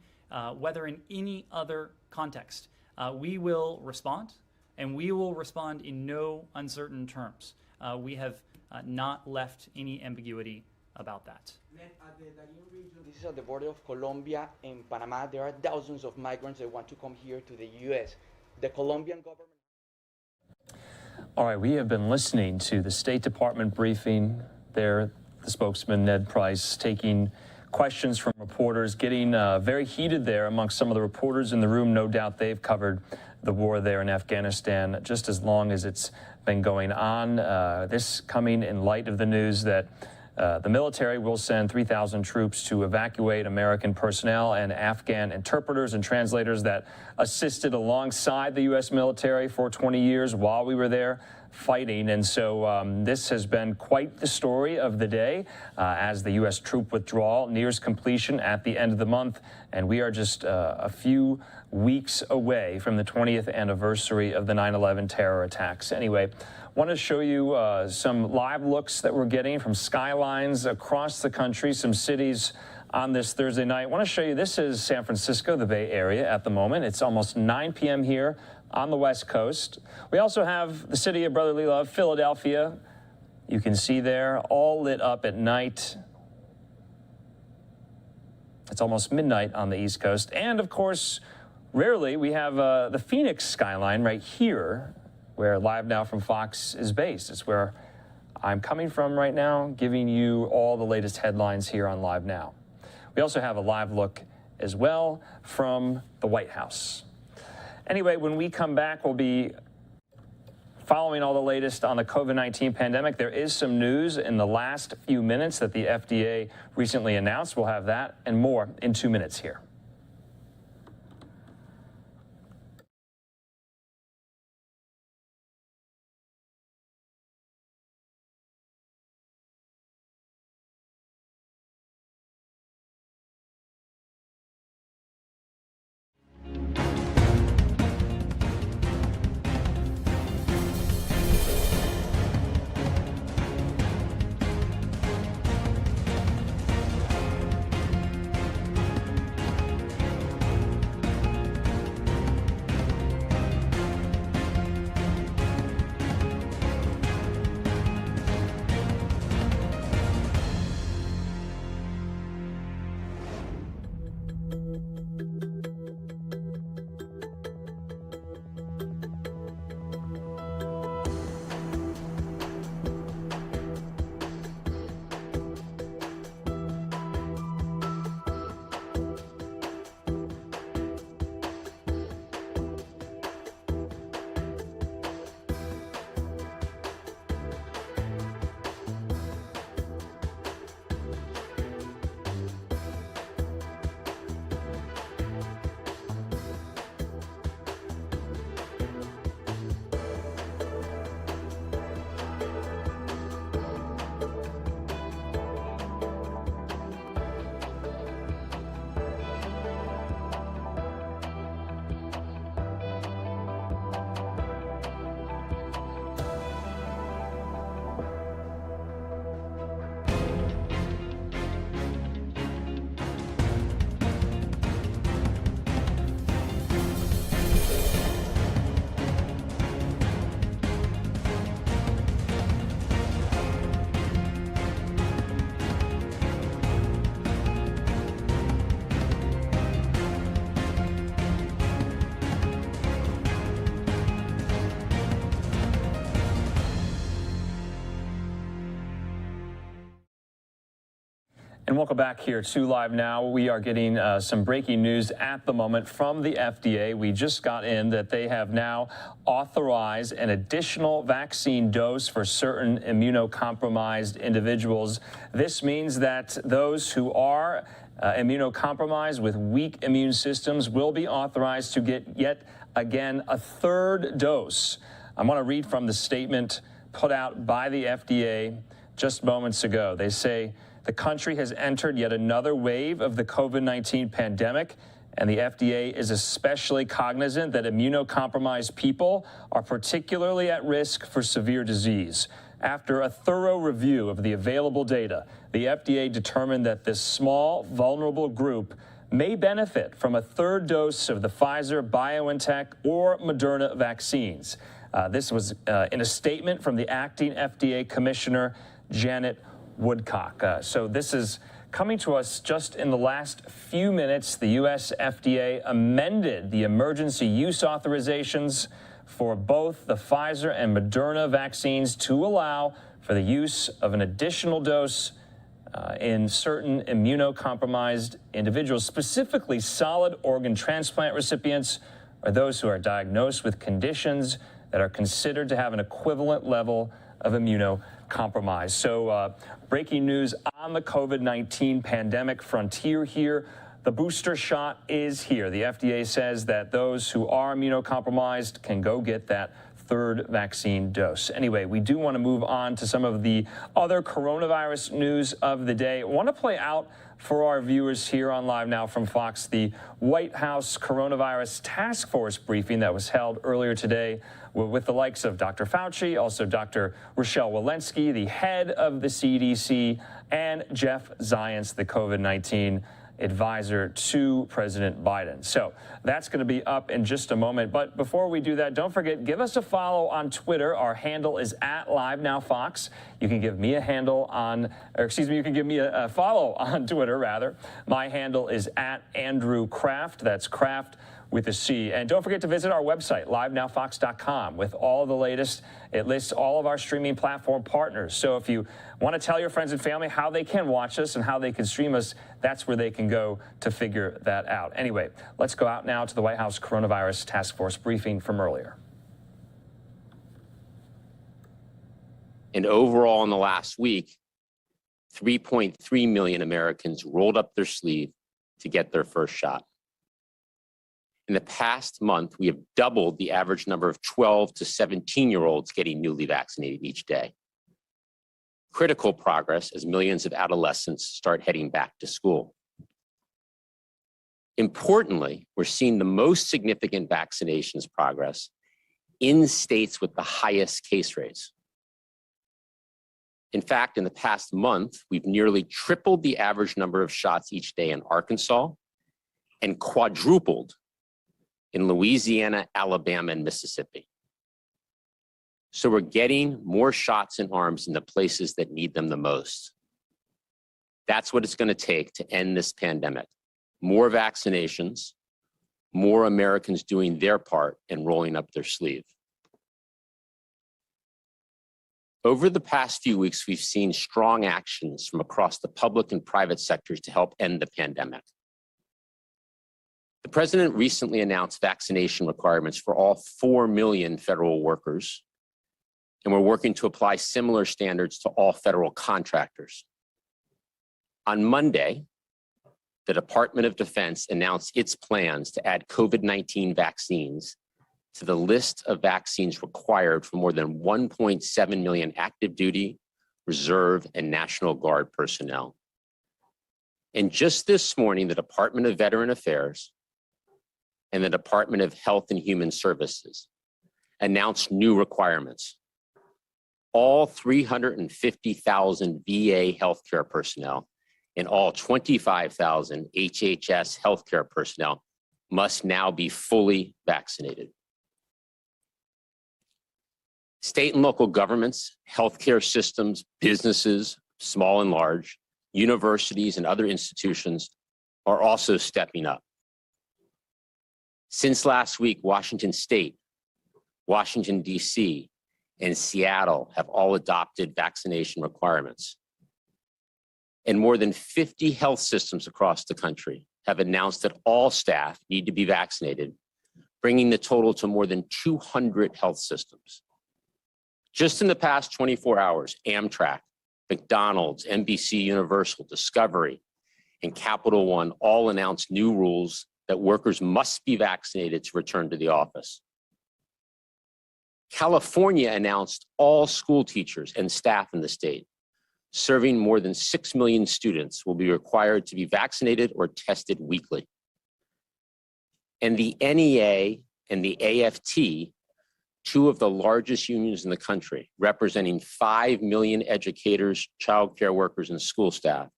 Speaker 15: whether in any other context, we will respond, and we will respond in no uncertain terms. We have not left any ambiguity about that.
Speaker 1: This is at the border of Colombia and Panama. There are thousands of migrants that want to come here to the U.S. The Colombian government...
Speaker 9: All right, we have been listening to the State Department briefing there, the spokesman, Ned Price, taking questions from reporters, getting very heated there amongst some of the reporters in the room. No doubt they've covered the war there in Afghanistan just as long as it's been going on. This coming in light of the news that the military will send 3,000 troops to evacuate American personnel and Afghan interpreters and translators that assisted alongside the U.S. military for 20 years while we were there fighting. And so this has been quite the story of the day as the U.S. troop withdrawal nears completion at the end of the month. And we are just a few weeks away from the 20th anniversary of the 9/11 terror attacks. Anyway, want to show you some live looks that we're getting from skylines across the country, some cities on this Thursday night. Want to show you, this is San Francisco, the Bay Area at the moment. It's almost 9 p.m. here on the West Coast. We also have the city of brotherly love, Philadelphia. You can see there, all lit up at night. It's almost midnight on the East Coast. And of course, rarely we have the Phoenix skyline right here, where LiveNOW from Fox is based. It's where I'm coming from right now, giving you all the latest headlines here on LiveNOW. We also have a live look as well from the White House. Anyway, when we come back, we'll be following all the latest on the COVID-19 pandemic. There is some news in the last few minutes that the FDA recently announced. We'll have that and more in 2 minutes here. And welcome back here to Live Now. We are getting some breaking news at the moment from the FDA. We just got in that they have now authorized an additional vaccine dose for certain immunocompromised individuals. This means that those who are immunocompromised with weak immune systems will be authorized to get yet again a third dose. I want to read from the statement put out by the FDA just moments ago. They say, the country has entered yet another wave of the COVID-19 pandemic, and the FDA is especially cognizant that immunocompromised people are particularly at risk for severe disease. After a thorough review of the available data, the FDA determined that this small, vulnerable group may benefit from a third dose of the Pfizer, BioNTech, or Moderna vaccines. This was in a statement from the acting FDA Commissioner, Janet Woodcock. So this is coming to us just in the last few minutes. The U.S. FDA amended the emergency use authorizations for both the Pfizer and Moderna vaccines to allow for the use of an additional dose in certain immunocompromised individuals, specifically solid organ transplant recipients or those who are diagnosed with conditions that are considered to have an equivalent level of immunocompromise. So breaking news on the COVID-19 pandemic frontier here. The booster shot is here. The FDA says that those who are immunocompromised can go get that third vaccine dose. Anyway, we do want to move on to some of the other coronavirus news of the day. I want to play out for our viewers here on Live Now from Fox the White House coronavirus task force briefing that was held earlier today with the likes of Dr. Fauci, also Dr. Rochelle Walensky, the head of the CDC, and Jeff Zients, the COVID-19 advisor to President Biden. So that's going to be up in just a moment. But before we do that, don't forget, give us a follow on Twitter. Our handle is at LiveNowFox. You can give me a handle on, or excuse me, you can give me a follow on Twitter, rather. My handle is at Andrew Kraft. That's Kraft with a C. And don't forget to visit our website, livenowfox.com, with all the latest. It lists all of our streaming platform partners. So if you want to tell your friends and family how they can watch us and how they can stream us, that's where they can go to figure that out. Anyway, let's go out now to the White House coronavirus task force briefing from earlier.
Speaker 12: And overall, in the last week, 3.3 million Americans rolled up their sleeve to get their first shot. In the past month, we have doubled the average number of 12 to 17-year-olds getting newly vaccinated each day. Critical progress as millions of adolescents start heading back to school. Importantly, we're seeing the most significant vaccinations progress in states with the highest case rates. In fact, in the past month, we've nearly tripled the average number of shots each day in Arkansas and quadrupled in Louisiana, Alabama, and Mississippi. So we're getting more shots in arms in the places that need them the most. That's what it's going to take to end this pandemic. More vaccinations, more Americans doing their part and rolling up their sleeve. Over the past few weeks, we've seen strong actions from across the public and private sectors to help end the pandemic. The president recently announced vaccination requirements for all 4 million federal workers, and we're working to apply similar standards to all federal contractors. On Monday, the Department of Defense announced its plans to add COVID-19 vaccines to the list of vaccines required for more than 1.7 million active duty, reserve, and National Guard personnel. And just this morning, the Department of Veteran Affairs and the Department of Health and Human Services announced new requirements. All 350,000 VA healthcare personnel and all 25,000 HHS healthcare personnel must now be fully vaccinated. State and local governments, healthcare systems, businesses, small and large, universities, and other institutions are also stepping up. Since last week, Washington State, Washington, D.C., and Seattle have all adopted vaccination requirements. And more than 50 health systems across the country have announced that all staff need to be vaccinated, bringing the total to more than 200 health systems. Just in the past 24 hours, Amtrak, McDonald's, NBC Universal, Discovery, and Capital One all announced new rules that workers must be vaccinated to return to the office. California announced all school teachers and staff in the state serving more than 6 million students will be required to be vaccinated or tested weekly. And the NEA and the AFT, two of the largest unions in the country, representing 5 million educators, childcare workers, and school staff,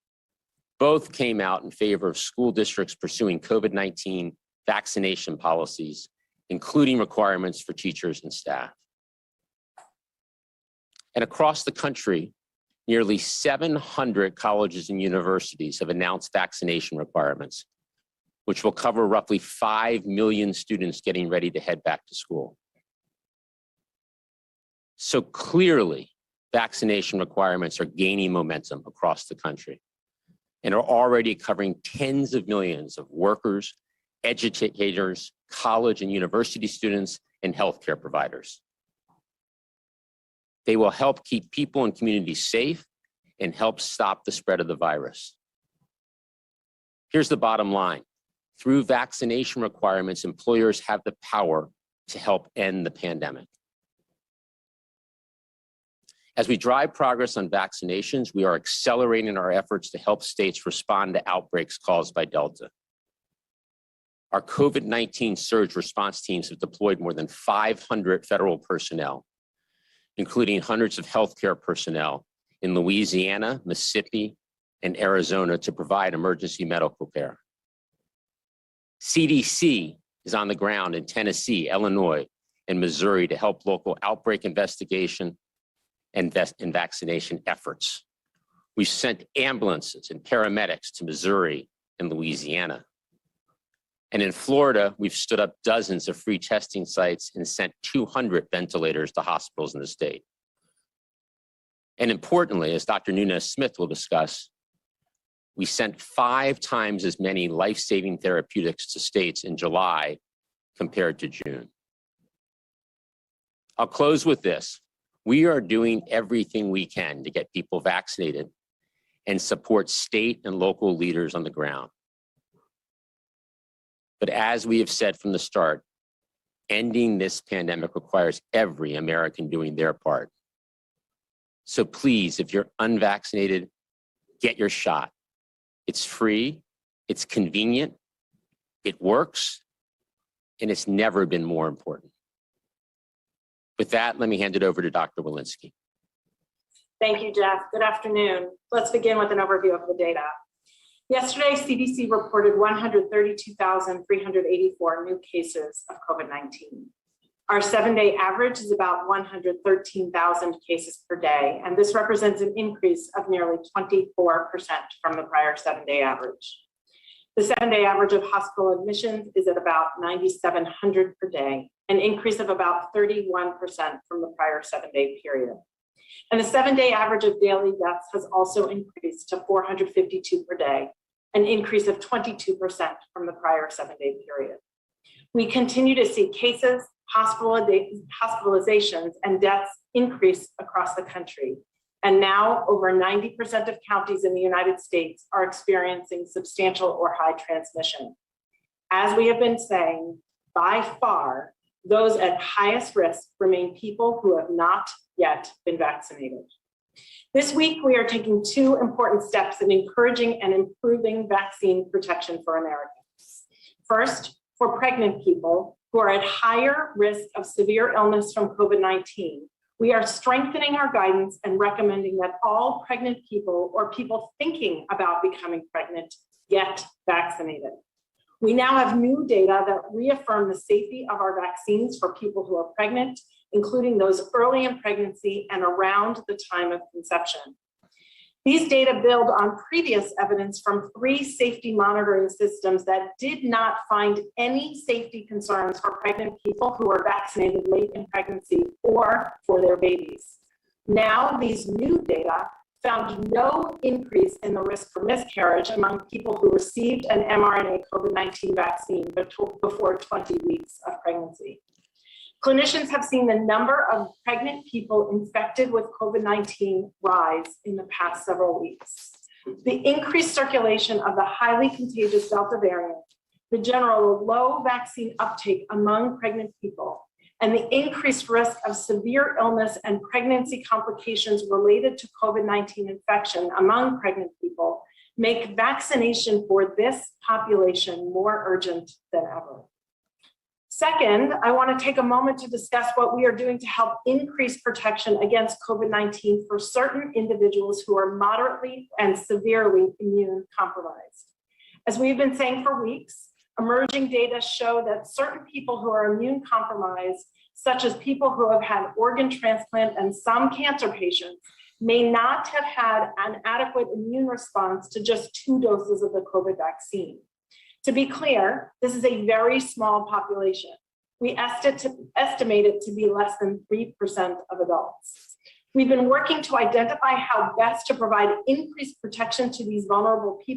Speaker 12: both came out in favor of school districts pursuing COVID-19 vaccination policies, including requirements for teachers and staff. And across the country, nearly 700 colleges and universities have announced vaccination requirements, which will cover roughly 5 million students getting ready to head back to school. So clearly, vaccination requirements are gaining momentum across the country and are already covering tens of millions of workers, educators, college and university students, and healthcare providers. They will help keep people and communities safe and help stop the spread of the virus. Here's the bottom line. Through vaccination requirements, employers have the power to help end the pandemic. As we drive progress on vaccinations, we are accelerating our efforts to help states respond to outbreaks caused by Delta. Our COVID-19 surge response teams have deployed more than 500 federal personnel, including hundreds of healthcare personnel in Louisiana, Mississippi, and Arizona to provide emergency medical care. CDC is on the ground in Tennessee, Illinois, and Missouri to help local outbreak investigation and vaccination efforts. We've sent ambulances and paramedics to Missouri and Louisiana. And in Florida, we've stood up dozens of free testing sites and sent 200 ventilators to hospitals in the state. And importantly, as Dr. Nunez-Smith will discuss, we sent 5 times as many life-saving therapeutics to states in July compared to June. I'll close with this. We are doing everything we can to get people vaccinated and support state and local leaders on the ground. But as we have said from the start, ending this pandemic requires every American doing their part. So please, if you're unvaccinated, get your shot. It's free, it's convenient, it works, and it's never been more important. With that, let me hand it over to Dr. Walensky.
Speaker 14: Thank you, Jeff. Good afternoon. Let's begin with an overview of the data. Yesterday, CDC reported 132,384 new cases of COVID-19. Our 7-day average is about 113,000 cases per day, and this represents an increase of nearly 24% from the prior 7-day average. The 7-day average of hospital admissions is at about 9,700 per day, an increase of about 31% from the prior 7-day period. And the 7-day average of daily deaths has also increased to 452 per day, an increase of 22% from the prior 7-day period. We continue to see cases, hospitalizations, and deaths increase across the country. And now over 90% of counties in the United States are experiencing substantial or high transmission. As we have been saying, by far, those at highest risk remain people who have not yet been vaccinated. This week, we are taking 2 important steps in encouraging and improving vaccine protection for Americans. First, for pregnant people who are at higher risk of severe illness from COVID-19, we are strengthening our guidance and recommending that all pregnant people or people thinking about becoming pregnant get vaccinated. We now have new data that reaffirm the safety of our vaccines for people who are pregnant, including those early in pregnancy and around the time of conception. These data build on previous evidence from 3 safety monitoring systems that did not find any safety concerns for pregnant people who were vaccinated late in pregnancy or for their babies. Now, these new data found no increase in the risk for miscarriage among people who received an mRNA COVID-19 vaccine before 20 weeks of pregnancy. Clinicians have seen the number of pregnant people infected with COVID-19 rise in the past several weeks. The increased circulation of the highly contagious Delta variant, the general low vaccine uptake among pregnant people, and the increased risk of severe illness and pregnancy complications related to COVID-19 infection among pregnant people make vaccination for this population more urgent than ever. Second, I want to take a moment to discuss what we are doing to help increase protection against COVID-19 for certain individuals who are moderately and severely immune compromised. As we've been saying for weeks, emerging data show that certain people who are immune compromised, such as people who have had organ transplant and some cancer patients, may not have had an adequate immune response to just 2 doses of the COVID vaccine. To be clear, this is a very small population. We estimate it to be less than 3% of adults. We've been working to identify how best to provide increased protection to these vulnerable people